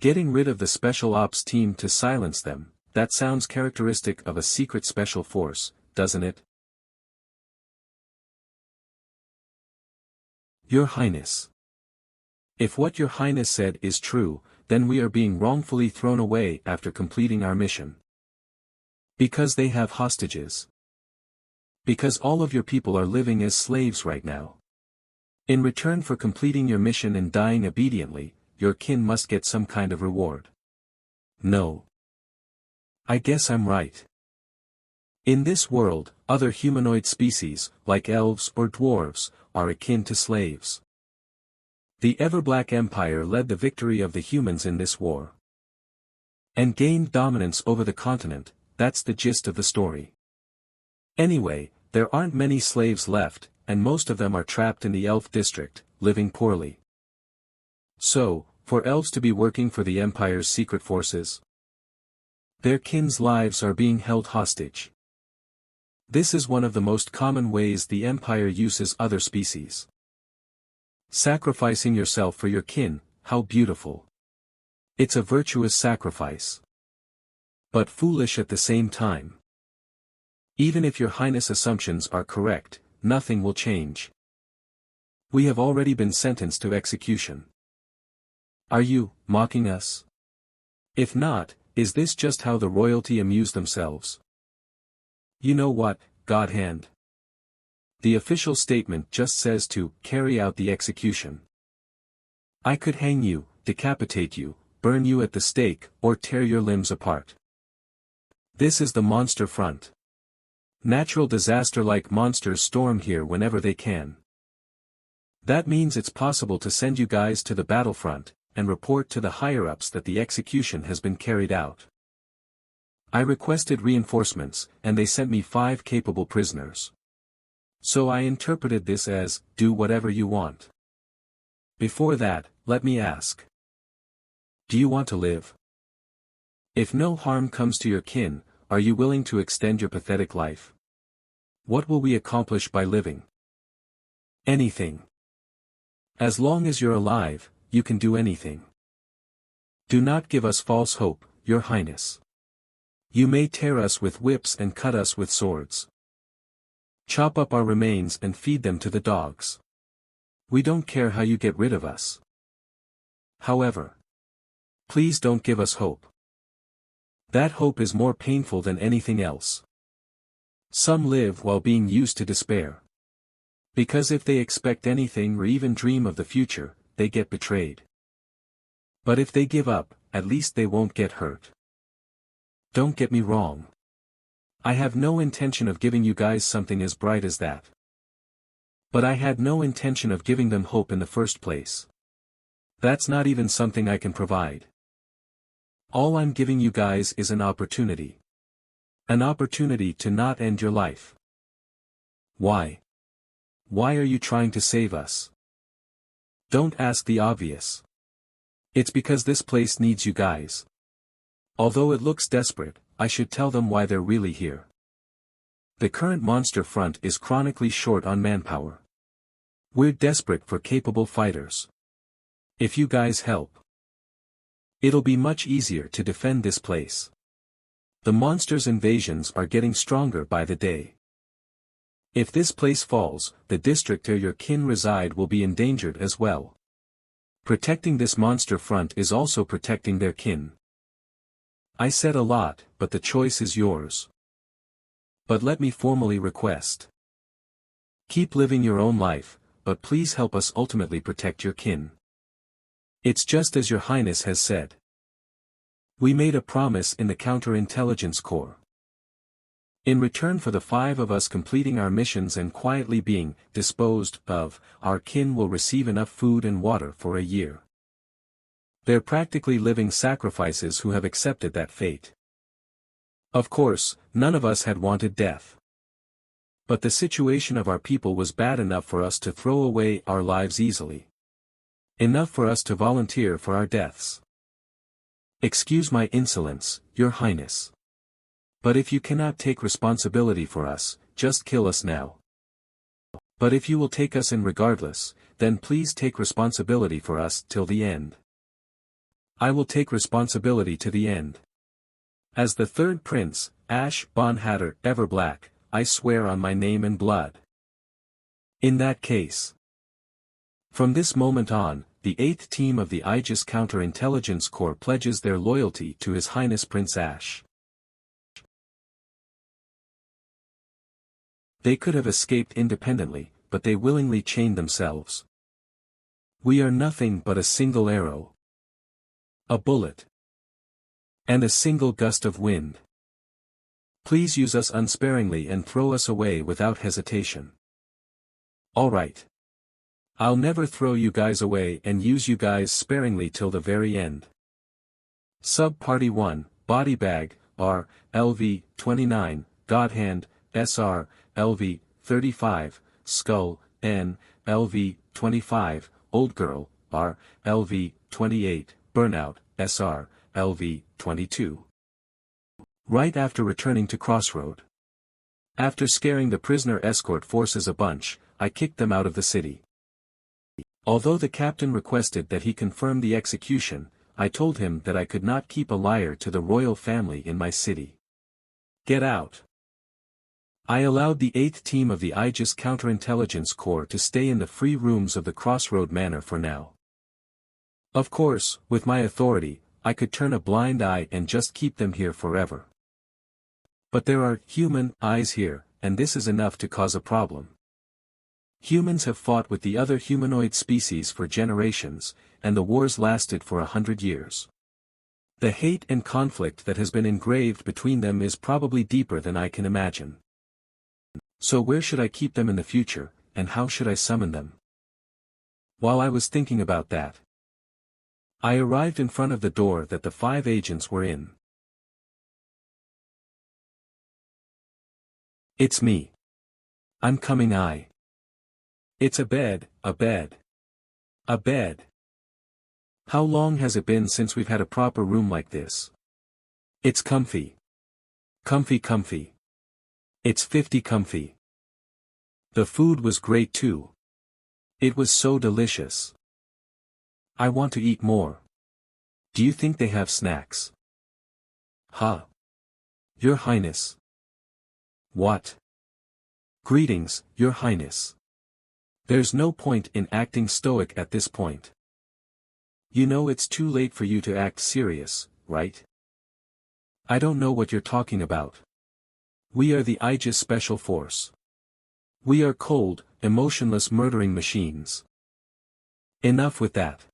Getting rid of the special ops team to silence them, that sounds characteristic of a secret special force, doesn't it? Your Highness. If what your Highness said is true, then we are being wrongfully thrown away after completing our mission. Because they have hostages. Because all of your people are living as slaves right now. In return for completing your mission and dying obediently, your kin must get some kind of reward. No. I guess I'm right. In this world, other humanoid species, like elves or dwarves, are akin to slaves. The Everblack Empire led the victory of the humans in this war. And gained dominance over the continent, that's the gist of the story. Anyway, there aren't many slaves left, and most of them are trapped in the elf district, living poorly. So, for elves to be working for the Empire's secret forces, their kin's lives are being held hostage. This is one of the most common ways the Empire uses other species. Sacrificing yourself for your kin, how beautiful. It's a virtuous sacrifice. But foolish at the same time. Even if your Highness' assumptions are correct, nothing will change. We have already been sentenced to execution. Are you mocking us? If not, is this just how the royalty amuse themselves? You know what, Godhand? The official statement just says to carry out the execution. I could hang you, decapitate you, burn you at the stake, or tear your limbs apart. This is the monster front. Natural disaster-like monsters storm here whenever they can. That means it's possible to send you guys to the battlefront, and report to the higher-ups that the execution has been carried out. I requested reinforcements, and they sent me 5 capable prisoners. So I interpreted this as, do whatever you want. Before that, let me ask. Do you want to live? If no harm comes to your kin, are you willing to extend your pathetic life? What will we accomplish by living? Anything. As long as you're alive, you can do anything. Do not give us false hope, Your Highness. You may tear us with whips and cut us with swords. Chop up our remains and feed them to the dogs. We don't care how you get rid of us. However, please don't give us hope. That hope is more painful than anything else. Some live while being used to despair. Because if they expect anything or even dream of the future, they get betrayed. But if they give up, at least they won't get hurt. Don't get me wrong. I have no intention of giving you guys something as bright as that. But I had no intention of giving them hope in the first place. That's not even something I can provide. All I'm giving you guys is an opportunity. An opportunity to not end your life. Why? Why are you trying to save us? Don't ask the obvious. It's because this place needs you guys. Although it looks desperate, I should tell them why they're really here. The current monster front is chronically short on manpower. We're desperate for capable fighters. If you guys help, it'll be much easier to defend this place. The monster's invasions are getting stronger by the day. If this place falls, the district where your kin reside will be endangered as well. Protecting this monster front is also protecting their kin. I said a lot, but the choice is yours. But let me formally request. Keep living your own life, but please help us ultimately protect your kin. It's just as Your Highness has said. We made a promise in the Counterintelligence Corps. In return for the 5 of us completing our missions and quietly being disposed of, our kin will receive enough food and water for a year. They're practically living sacrifices who have accepted that fate. Of course, none of us had wanted death. But the situation of our people was bad enough for us to throw away our lives easily. Enough for us to volunteer for our deaths. Excuse my insolence, Your Highness. But if you cannot take responsibility for us, just kill us now. But if you will take us in regardless, then please take responsibility for us till the end. I will take responsibility to the end. As the third prince, Ash Bonhatter Everblack, I swear on my name and blood. In that case. From this moment on, the 8th team of the Aegis Counterintelligence Corps pledges their loyalty to His Highness Prince Ash. They could have escaped independently, but they willingly chained themselves. We are nothing but a single arrow, a bullet, and a single gust of wind. Please use us unsparingly and throw us away without hesitation. All right. I'll never throw you guys away and use you guys sparingly till the very end. Sub-Party 1, Body Bag, R, LV, 29, Godhand, SR, LV, 35, Skull, N, LV, 25, Old Girl, R, LV, 28, Burnout, SR, LV, 22. Right after returning to Crossroad. After scaring the prisoner escort forces a bunch, I kicked them out of the city. Although the captain requested that he confirm the execution, I told him that I could not keep a liar to the royal family in my city. Get out. I allowed the 8th team of the Aegis Counterintelligence Corps to stay in the free rooms of the Crossroad Manor for now. Of course, with my authority, I could turn a blind eye and just keep them here forever. But there are human eyes here, and this is enough to cause a problem. Humans have fought with the other humanoid species for generations, and the wars lasted for 100 years. The hate and conflict that has been engraved between them is probably deeper than I can imagine. So where should I keep them in the future, and how should I summon them? While I was thinking about that, I arrived in front of the door that the 5 agents were in. It's me. I'm coming. It's a bed, a bed. A bed. How long has it been since we've had a proper room like this? It's comfy. Comfy. It's 50 comfy. The food was great too. It was so delicious. I want to eat more. Do you think they have snacks? Huh? Your Highness. What? Greetings, Your Highness. There's no point in acting stoic at this point. You know it's too late for you to act serious, right? I don't know what you're talking about. We are the Aegis Special Force. We are cold, emotionless murdering machines. Enough with that.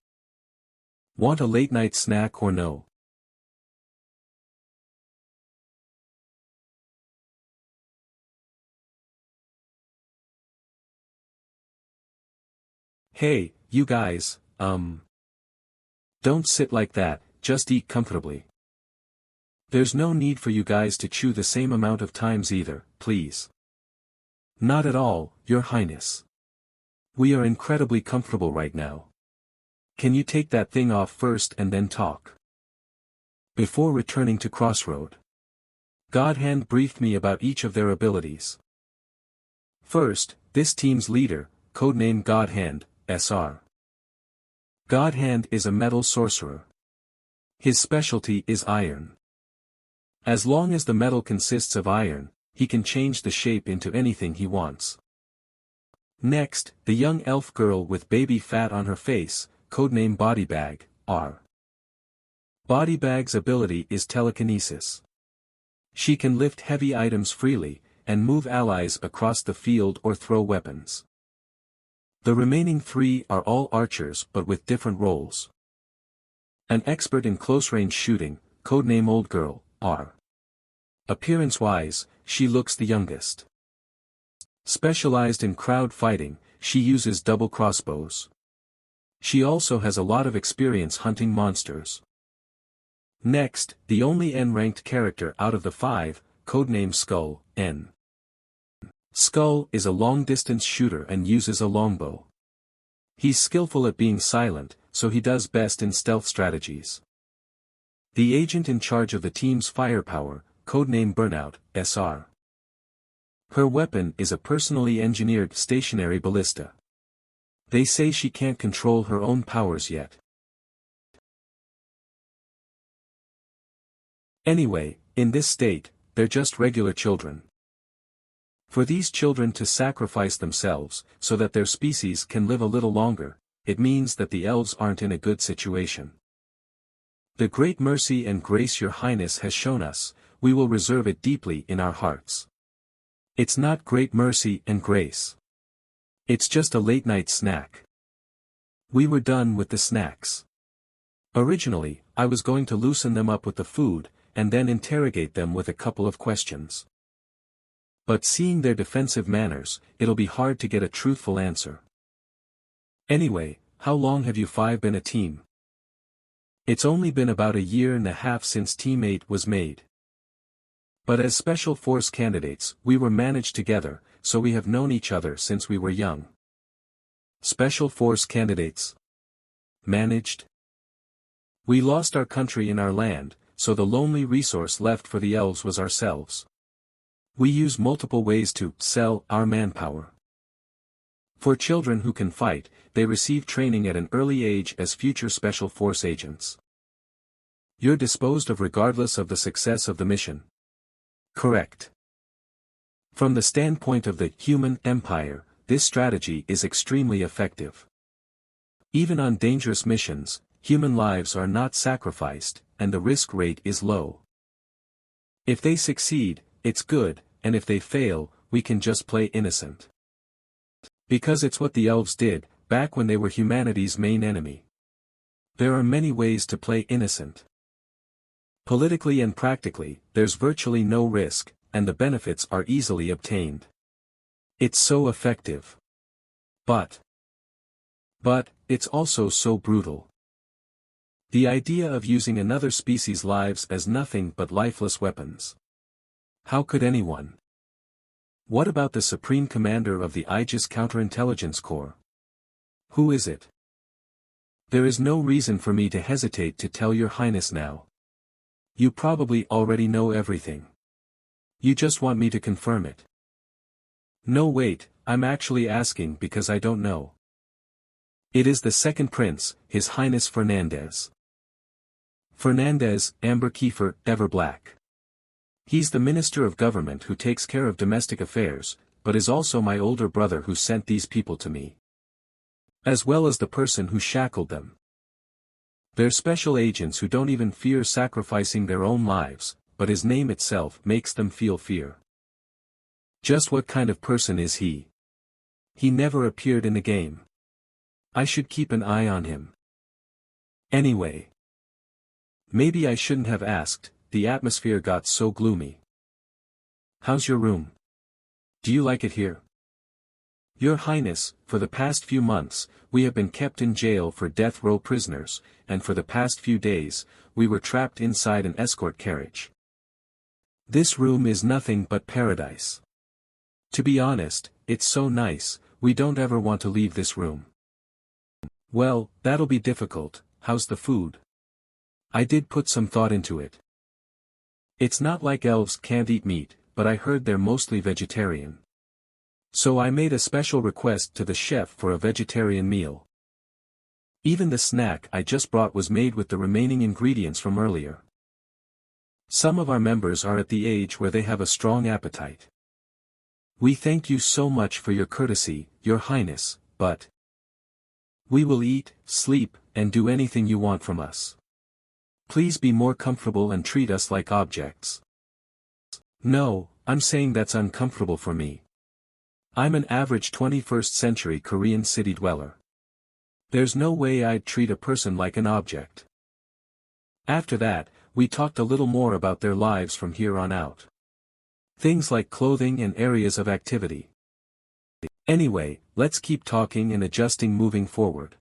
Want a late-night snack or no? Hey, you guys, don't sit like that, just eat comfortably. There's no need for you guys to chew the same amount of times either, please. Not at all, Your Highness. We are incredibly comfortable right now. Can you take that thing off first and then talk? Before returning to Crossroad, God Hand briefed me about each of their abilities. First, this team's leader, codenamed God Hand, SR. God Hand is a metal sorcerer. His specialty is iron. As long as the metal consists of iron, he can change the shape into anything he wants. Next, the young elf girl with baby fat on her face, codename Bodybag, R. Bodybag's ability is telekinesis. She can lift heavy items freely, and move allies across the field or throw weapons. The remaining three are all archers but with different roles. An expert in close-range shooting, codename Old Girl, R. Appearance-wise, she looks the youngest. Specialized in crowd fighting, she uses double crossbows. She also has a lot of experience hunting monsters. Next, the only N-ranked character out of the 5, codename Skull, N. Skull is a long-distance shooter and uses a longbow. He's skillful at being silent, so he does best in stealth strategies. The agent in charge of the team's firepower, codename Burnout, SR. Her weapon is a personally engineered stationary ballista. They say she can't control her own powers yet. Anyway, in this state, they're just regular children. For these children to sacrifice themselves, so that their species can live a little longer, it means that the elves aren't in a good situation. The great mercy and grace your highness has shown us, we will reserve it deeply in our hearts. It's not great mercy and grace. It's just a late-night snack. We were done with the snacks. Originally, I was going to loosen them up with the food, and then interrogate them with a couple of questions. But seeing their defensive manners, it'll be hard to get a truthful answer. Anyway, how long have you 5 been a team? It's only been about a year and a half since Team 8 was made. But as Special Force candidates, we were managed together, so we have known each other since we were young. Special Force candidates. Managed? We lost our country and our land, so the lonely resource left for the elves was ourselves. We use multiple ways to sell our manpower. For children who can fight, they receive training at an early age as future Special Force agents. You're disposed of regardless of the success of the mission. Correct. From the standpoint of the human empire, this strategy is extremely effective. Even on dangerous missions, human lives are not sacrificed, and the risk rate is low. If they succeed, it's good, and if they fail, we can just play innocent. Because it's what the elves did, back when they were humanity's main enemy. There are many ways to play innocent. Politically and practically, there's virtually no risk, and the benefits are easily obtained. It's so effective. But it's also so brutal. The idea of using another species' lives as nothing but lifeless weapons. How could anyone? What about the Supreme Commander of the Aegis Counterintelligence Corps? Who is it? There is no reason for me to hesitate to tell your highness now. You probably already know everything. You just want me to confirm it. No wait, I'm actually asking because I don't know. It is the second prince, His Highness Fernandez. Fernandez, Amber Kiefer, Everblack. He's the Minister of Government who takes care of domestic affairs, but is also my older brother who sent these people to me. As well as the person who shackled them. They're special agents who don't even fear sacrificing their own lives, but his name itself makes them feel fear. Just what kind of person is he? He never appeared in the game. I should keep an eye on him. Anyway. Maybe I shouldn't have asked, the atmosphere got so gloomy. How's your room? Do you like it here? Your Highness, for the past few months, we have been kept in jail for death row prisoners, and for the past few days, we were trapped inside an escort carriage. This room is nothing but paradise. To be honest, it's so nice, we don't ever want to leave this room. Well, that'll be difficult. How's the food? I did put some thought into it. It's not like elves can't eat meat, but I heard they're mostly vegetarian. So I made a special request to the chef for a vegetarian meal. Even the snack I just brought was made with the remaining ingredients from earlier. Some of our members are at the age where they have a strong appetite. We thank you so much for your courtesy, Your Highness, but we will eat, sleep, and do anything you want from us. Please be more comfortable and treat us like objects. No, I'm saying that's uncomfortable for me. I'm an average 21st century Korean city dweller. There's no way I'd treat a person like an object. After that, we talked a little more about their lives from here on out. Things like clothing and areas of activity. Anyway, let's keep talking and adjusting moving forward.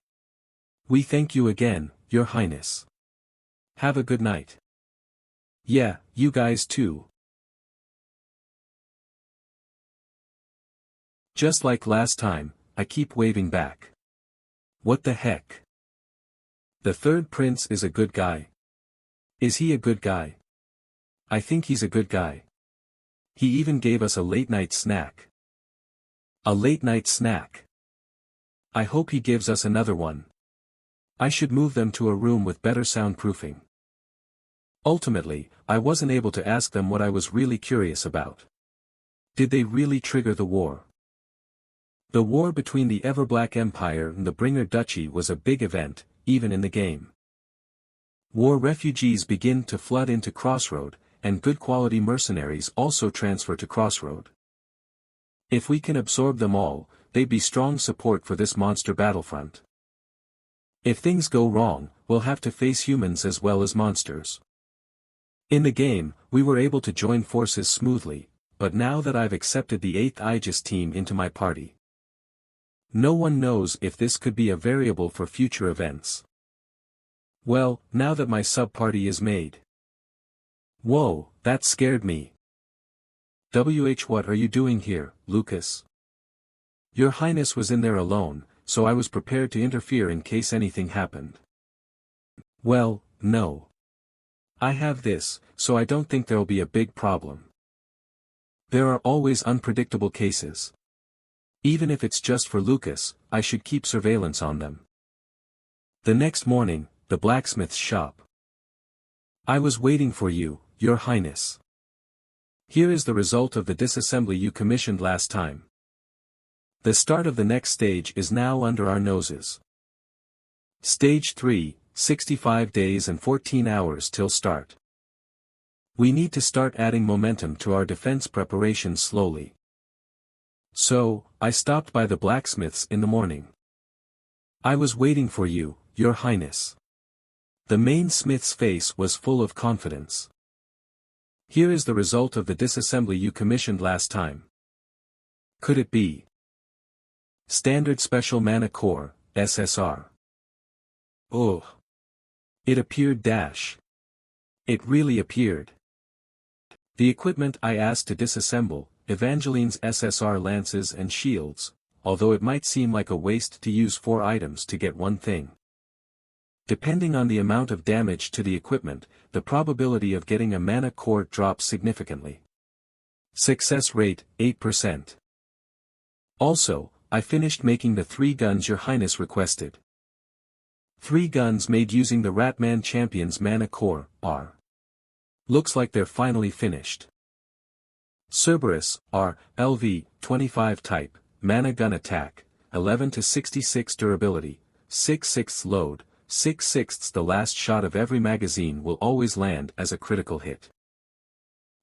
We thank you again, Your Highness. Have a good night. Yeah, you guys too. Just like last time, I keep waving back. What the heck? The third prince is a good guy. Is he a good guy? I think he's a good guy. He even gave us a late-night snack. A late-night snack. I hope he gives us another one. I should move them to a room with better soundproofing. Ultimately, I wasn't able to ask them what I was really curious about. Did they really trigger the war? The war between the Everblack Empire and the Bringer Duchy was a big event, even in the game. War refugees begin to flood into Crossroad, and good quality mercenaries also transfer to Crossroad. If we can absorb them all, they'd be strong support for this monster battlefront. If things go wrong, we'll have to face humans as well as monsters. In the game, we were able to join forces smoothly, but now that I've accepted the 8th Aegis team into my party, no one knows if this could be a variable for future events. Well, now that my sub-party is made. Whoa, that scared me. What are you doing here, Lucas? Your Highness was in there alone, so I was prepared to interfere in case anything happened. Well, no. I have this, so I don't think there'll be a big problem. There are always unpredictable cases. Even if it's just for Lucas, I should keep surveillance on them. The next morning, the blacksmith's shop. I was waiting for you, Your Highness. Here is the result of the disassembly you commissioned last time. The start of the next stage is now under our noses. Stage 3, 65 days and 14 hours till start. We need to start adding momentum to our defense preparations slowly. So, I stopped by the blacksmith's in the morning. I was waiting for you, Your Highness. The main smith's face was full of confidence. Here is the result of the disassembly you commissioned last time. Could it be Standard Special Mana Core, SSR? Ugh. It appeared dash. It really appeared. The equipment I asked to disassemble, Evangeline's SSR lances and shields, although it might seem like a waste to use 4 items to get one thing. Depending on the amount of damage to the equipment, the probability of getting a mana core drops significantly. Success rate, 8%. Also, I finished making the 3 guns Your Highness requested. 3 guns made using the Ratman Champion's mana core, R. Looks like they're finally finished. Cerberus, R, LV, 25 type, mana gun attack, 11 to 66 durability, 6/6 load, 6/6 the last shot of every magazine will always land as a critical hit.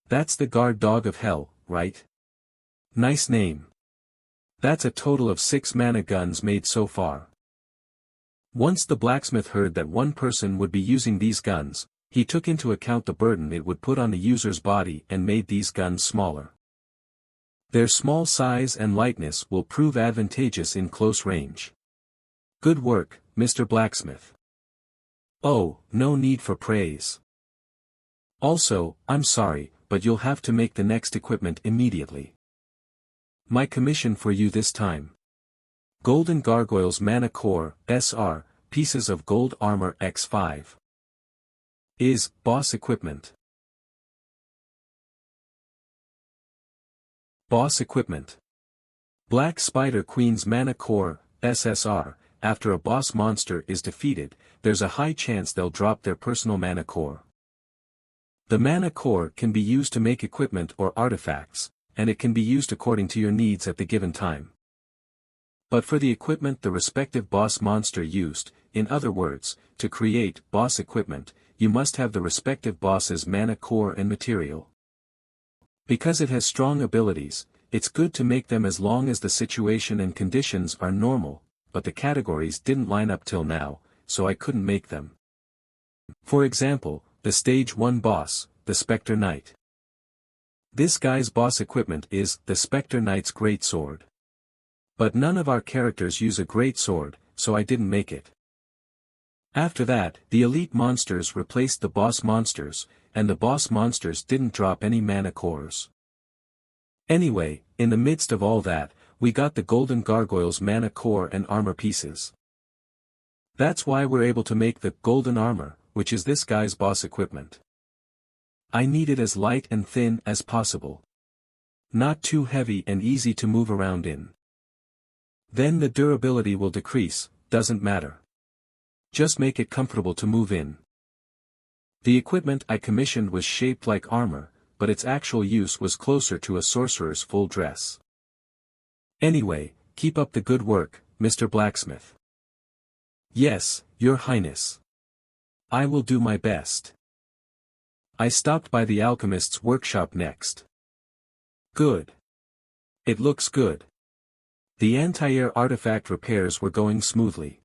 That's the guard dog of hell, right? Nice name. That's a total of 6 mana guns made so far. Once the blacksmith heard that one person would be using these guns, he took into account the burden it would put on the user's body and made these guns smaller. Their small size and lightness will prove advantageous in close range. Good work, Mr. Blacksmith. Oh, no need for praise. Also, I'm sorry, but you'll have to make the next equipment immediately. My commission for you this time. Golden Gargoyles Mana Core, SR, pieces of gold armor X5. Is, boss equipment. Boss equipment. Black Spider Queen's Mana Core, SSR, after a boss monster is defeated, there's a high chance they'll drop their personal Mana Core. The Mana Core can be used to make equipment or artifacts, and it can be used according to your needs at the given time. But for the equipment the respective boss monster used, in other words, to create boss equipment, you must have the respective boss's Mana Core and material. Because it has strong abilities, it's good to make them as long as the situation and conditions are normal, but the categories didn't line up till now, so I couldn't make them. For example, the Stage 1 boss, the Spectre Knight. This guy's boss equipment is the Spectre Knight's Greatsword. But none of our characters use a greatsword, so I didn't make it. After that, the elite monsters replaced the boss monsters, and the boss monsters didn't drop any Mana Cores. Anyway, in the midst of all that, we got the Golden Gargoyles Mana Core and armor pieces. That's why we're able to make the Golden Armor, which is this guy's boss equipment. I need it as light and thin as possible. Not too heavy and easy to move around in. Then the durability will decrease, doesn't matter. Just make it comfortable to move in. The equipment I commissioned was shaped like armor, but its actual use was closer to a sorcerer's full dress. Anyway, keep up the good work, Mr. Blacksmith. Yes, Your Highness. I will do my best. I stopped by the alchemist's workshop next. Good. It looks good. The anti-air artifact repairs were going smoothly.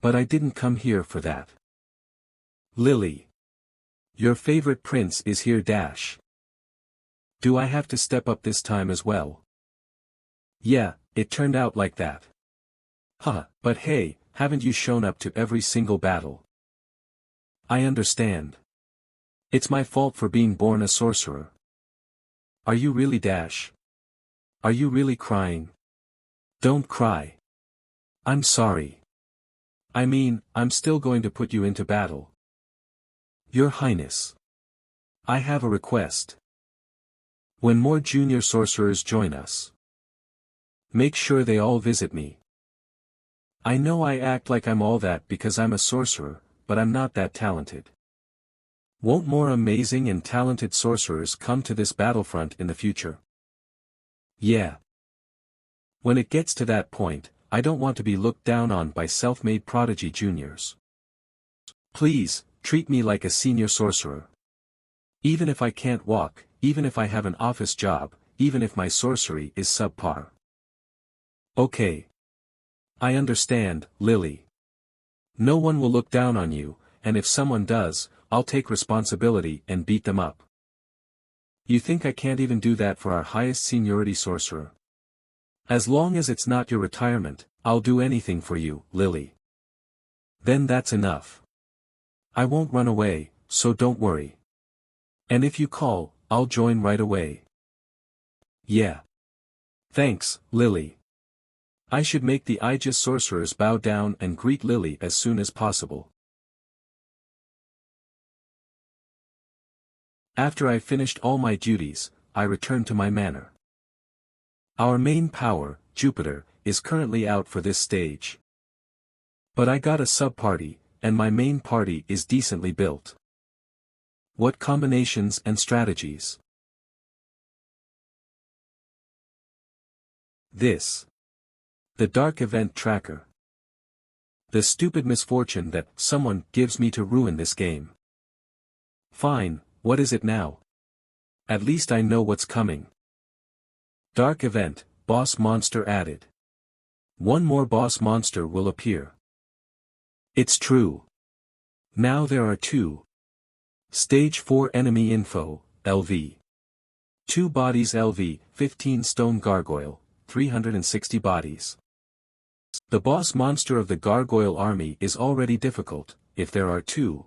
But I didn't come here for that. Lily. Your favorite prince is here dash. Do I have to step up this time as well? Yeah, it turned out like that. Huh, but hey, haven't you shown up to every single battle? I understand. It's my fault for being born a sorcerer. Are you really dash? Are you really crying? Don't cry. I'm sorry. I mean, I'm still going to put you into battle. Your Highness. I have a request. When more junior sorcerers join us, make sure they all visit me. I know I act like I'm all that because I'm a sorcerer, but I'm not that talented. Won't more amazing and talented sorcerers come to this battlefront in the future? Yeah. When it gets to that point, I don't want to be looked down on by self-made prodigy juniors. Please, treat me like a senior sorcerer. Even if I can't walk, even if I have an office job, even if my sorcery is subpar. Okay. I understand, Lily. No one will look down on you, and if someone does, I'll take responsibility and beat them up. You think I can't even do that for our highest seniority sorcerer? As long as it's not your retirement, I'll do anything for you, Lily. Then that's enough. I won't run away, so don't worry. And if you call, I'll join right away. Yeah. Thanks, Lily. I should make the Aegis sorcerers bow down and greet Lily as soon as possible. After I finished all my duties, I returned to my manor. Our main power, Jupiter, is currently out for this stage. But I got a sub-party, and my main party is decently built. What combinations and strategies? This. The Dark Event Tracker. The stupid misfortune that someone gives me to ruin this game. Fine, what is it now? At least I know what's coming. Dark Event, Boss Monster added. One more boss monster will appear. It's true. Now there are two. Stage 4 Enemy Info, LV. 2 bodies LV, 15 Stone Gargoyle, 360 bodies. The boss monster of the Gargoyle army is already difficult, if there are 2.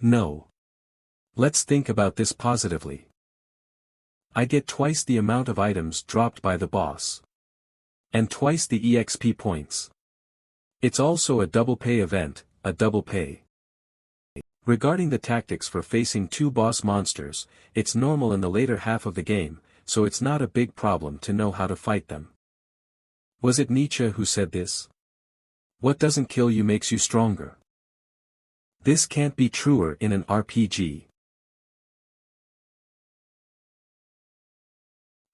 No. Let's think about this positively. I get twice the amount of items dropped by the boss. And twice the EXP points. It's also a double pay event, a double pay. Regarding the tactics for facing two boss monsters, it's normal in the later half of the game, so it's not a big problem to know how to fight them. Was it Nietzsche who said this? What doesn't kill you makes you stronger. This can't be truer in an RPG.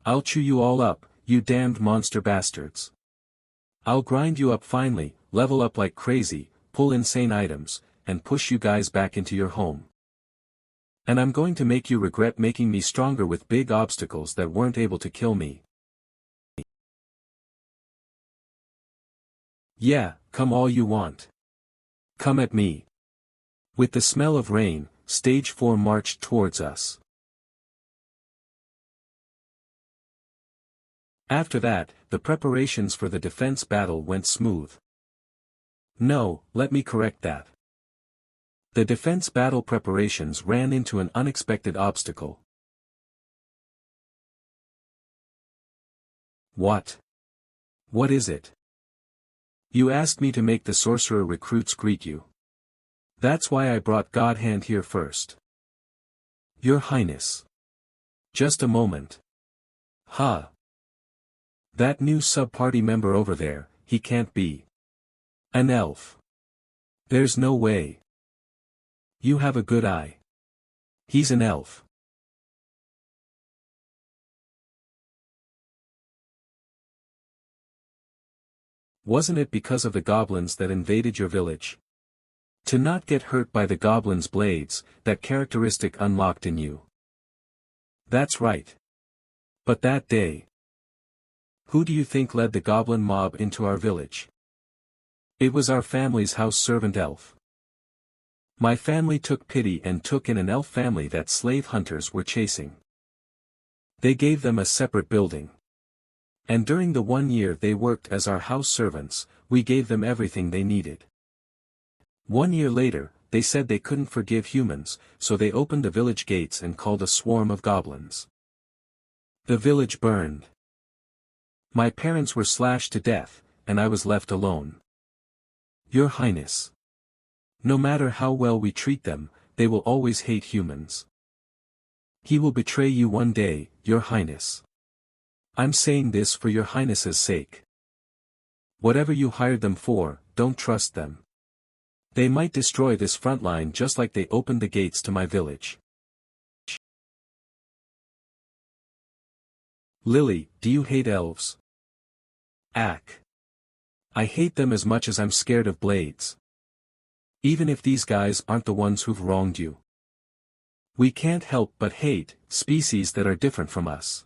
I'll chew you all up, you damned monster bastards. I'll grind you up finally, level up like crazy, pull insane items, and push you guys back into your home. And I'm going to make you regret making me stronger with big obstacles that weren't able to kill me. Yeah, come all you want. Come at me. With the smell of rain, Stage 4 marched towards us. After that, the preparations for the defense battle went smooth. No, let me correct that. The defense battle preparations ran into an unexpected obstacle. What? What is it? You asked me to make the sorcerer recruits greet you. That's why I brought Godhand here first. Your Highness. Just a moment. Huh. That new sub-party member over there, he can't be an elf. There's no way. You have a good eye. He's an elf. Wasn't it because of the goblins that invaded your village? To not get hurt by the goblins' blades, that characteristic unlocked in you. That's right. But that day, who do you think led the goblin mob into our village? It was our family's house servant elf. My family took pity and took in an elf family that slave hunters were chasing. They gave them a separate building. And during the 1 year they worked as our house servants, we gave them everything they needed. 1 year later, they said they couldn't forgive humans, so they opened the village gates and called a swarm of goblins. The village burned. My parents were slashed to death, and I was left alone. Your Highness. No matter how well we treat them, they will always hate humans. He will betray you one day, Your Highness. I'm saying this for Your Highness's sake. Whatever you hired them for, don't trust them. They might destroy this front line just like they opened the gates to my village. Lily, do you hate elves? Ack. I hate them as much as I'm scared of blades. Even if these guys aren't the ones who've wronged you. We can't help but hate species that are different from us.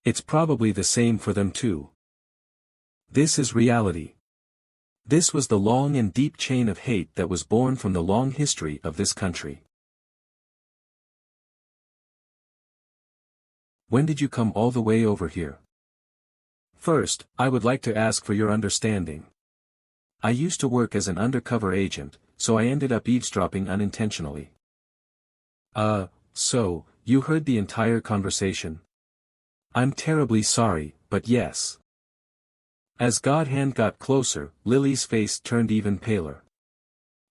It's probably the same for them too. This is reality. This was the long and deep chain of hate that was born from the long history of this country. When did you come all the way over here? First, I would like to ask for your understanding. I used to work as an undercover agent, so I ended up eavesdropping unintentionally. So, you heard the entire conversation? I'm terribly sorry, but yes. As Godhand got closer, Lily's face turned even paler.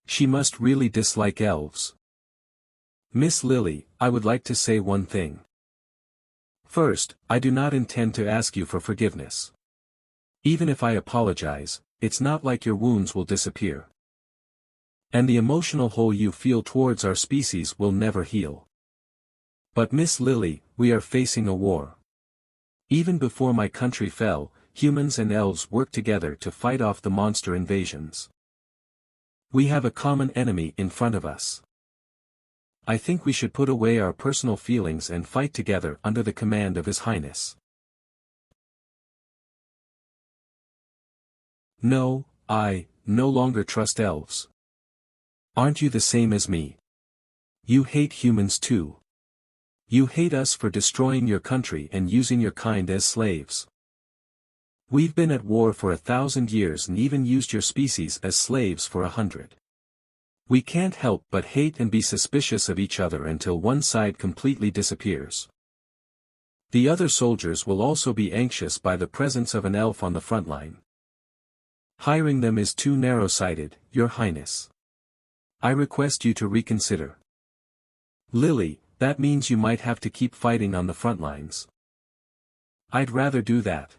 She must really dislike elves. Miss Lily, I would like to say one thing. First, I do not intend to ask you for forgiveness. Even if I apologize, it's not like your wounds will disappear. And the emotional hole you feel towards our species will never heal. But Miss Lily, we are facing a war. Even before my country fell, humans and elves worked together to fight off the monster invasions. We have a common enemy in front of us. I think we should put away our personal feelings and fight together under the command of His Highness. No, I no longer trust elves. Aren't you the same as me? You hate humans too. You hate us for destroying your country and using your kind as slaves. We've been at war for 1,000 years and even used your species as slaves for 100. We can't help but hate and be suspicious of each other until one side completely disappears. The other soldiers will also be anxious by the presence of an elf on the front line. Hiring them is too narrow-sighted, Your Highness. I request you to reconsider. Lily, that means you might have to keep fighting on the front lines. I'd rather do that.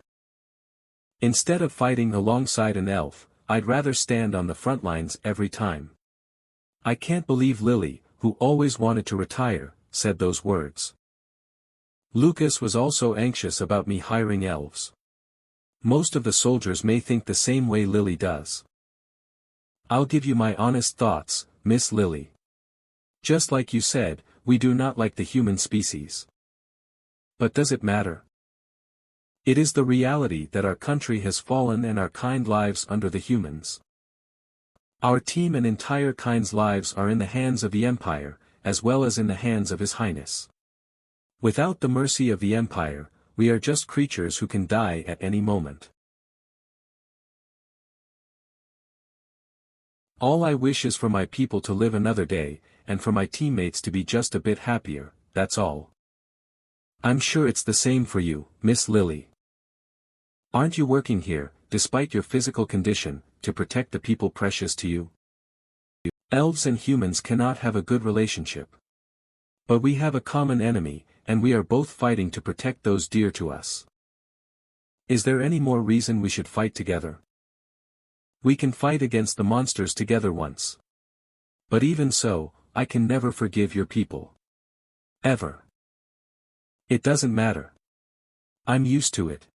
Instead of fighting alongside an elf, I'd rather stand on the front lines every time. I can't believe Lily, who always wanted to retire, said those words. Lucas was also anxious about me hiring elves. Most of the soldiers may think the same way Lily does. I'll give you my honest thoughts, Miss Lily. Just like you said, we do not like the human species. But does it matter? It is the reality that our country has fallen and our kind lives under the humans. Our team and entire kind's lives are in the hands of the Empire, as well as in the hands of His Highness. Without the mercy of the Empire, we are just creatures who can die at any moment. All I wish is for my people to live another day, and for my teammates to be just a bit happier, that's all. I'm sure it's the same for you, Miss Lily. Aren't you working here, despite your physical condition, to protect the people precious to you? Elves and humans cannot have a good relationship. But we have a common enemy, and we are both fighting to protect those dear to us. Is there any more reason we should fight together? We can fight against the monsters together once. But even so, I can never forgive your people. Ever. It doesn't matter. I'm used to it.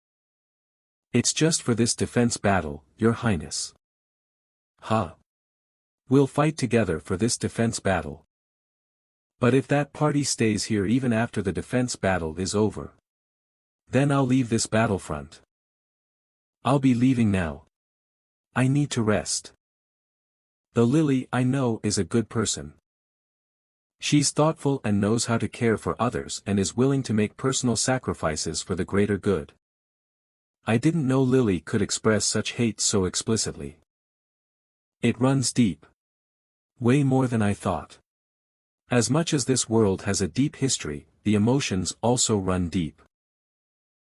It's just for this defense battle, Your Highness. Huh. We'll fight together for this defense battle. But if that party stays here even after the defense battle is over, then I'll leave this battlefront. I'll be leaving now. I need to rest. The Lily I know is a good person. She's thoughtful and knows how to care for others and is willing to make personal sacrifices for the greater good. I didn't know Lily could express such hate so explicitly. It runs deep. Way more than I thought. As much as this world has a deep history, the emotions also run deep.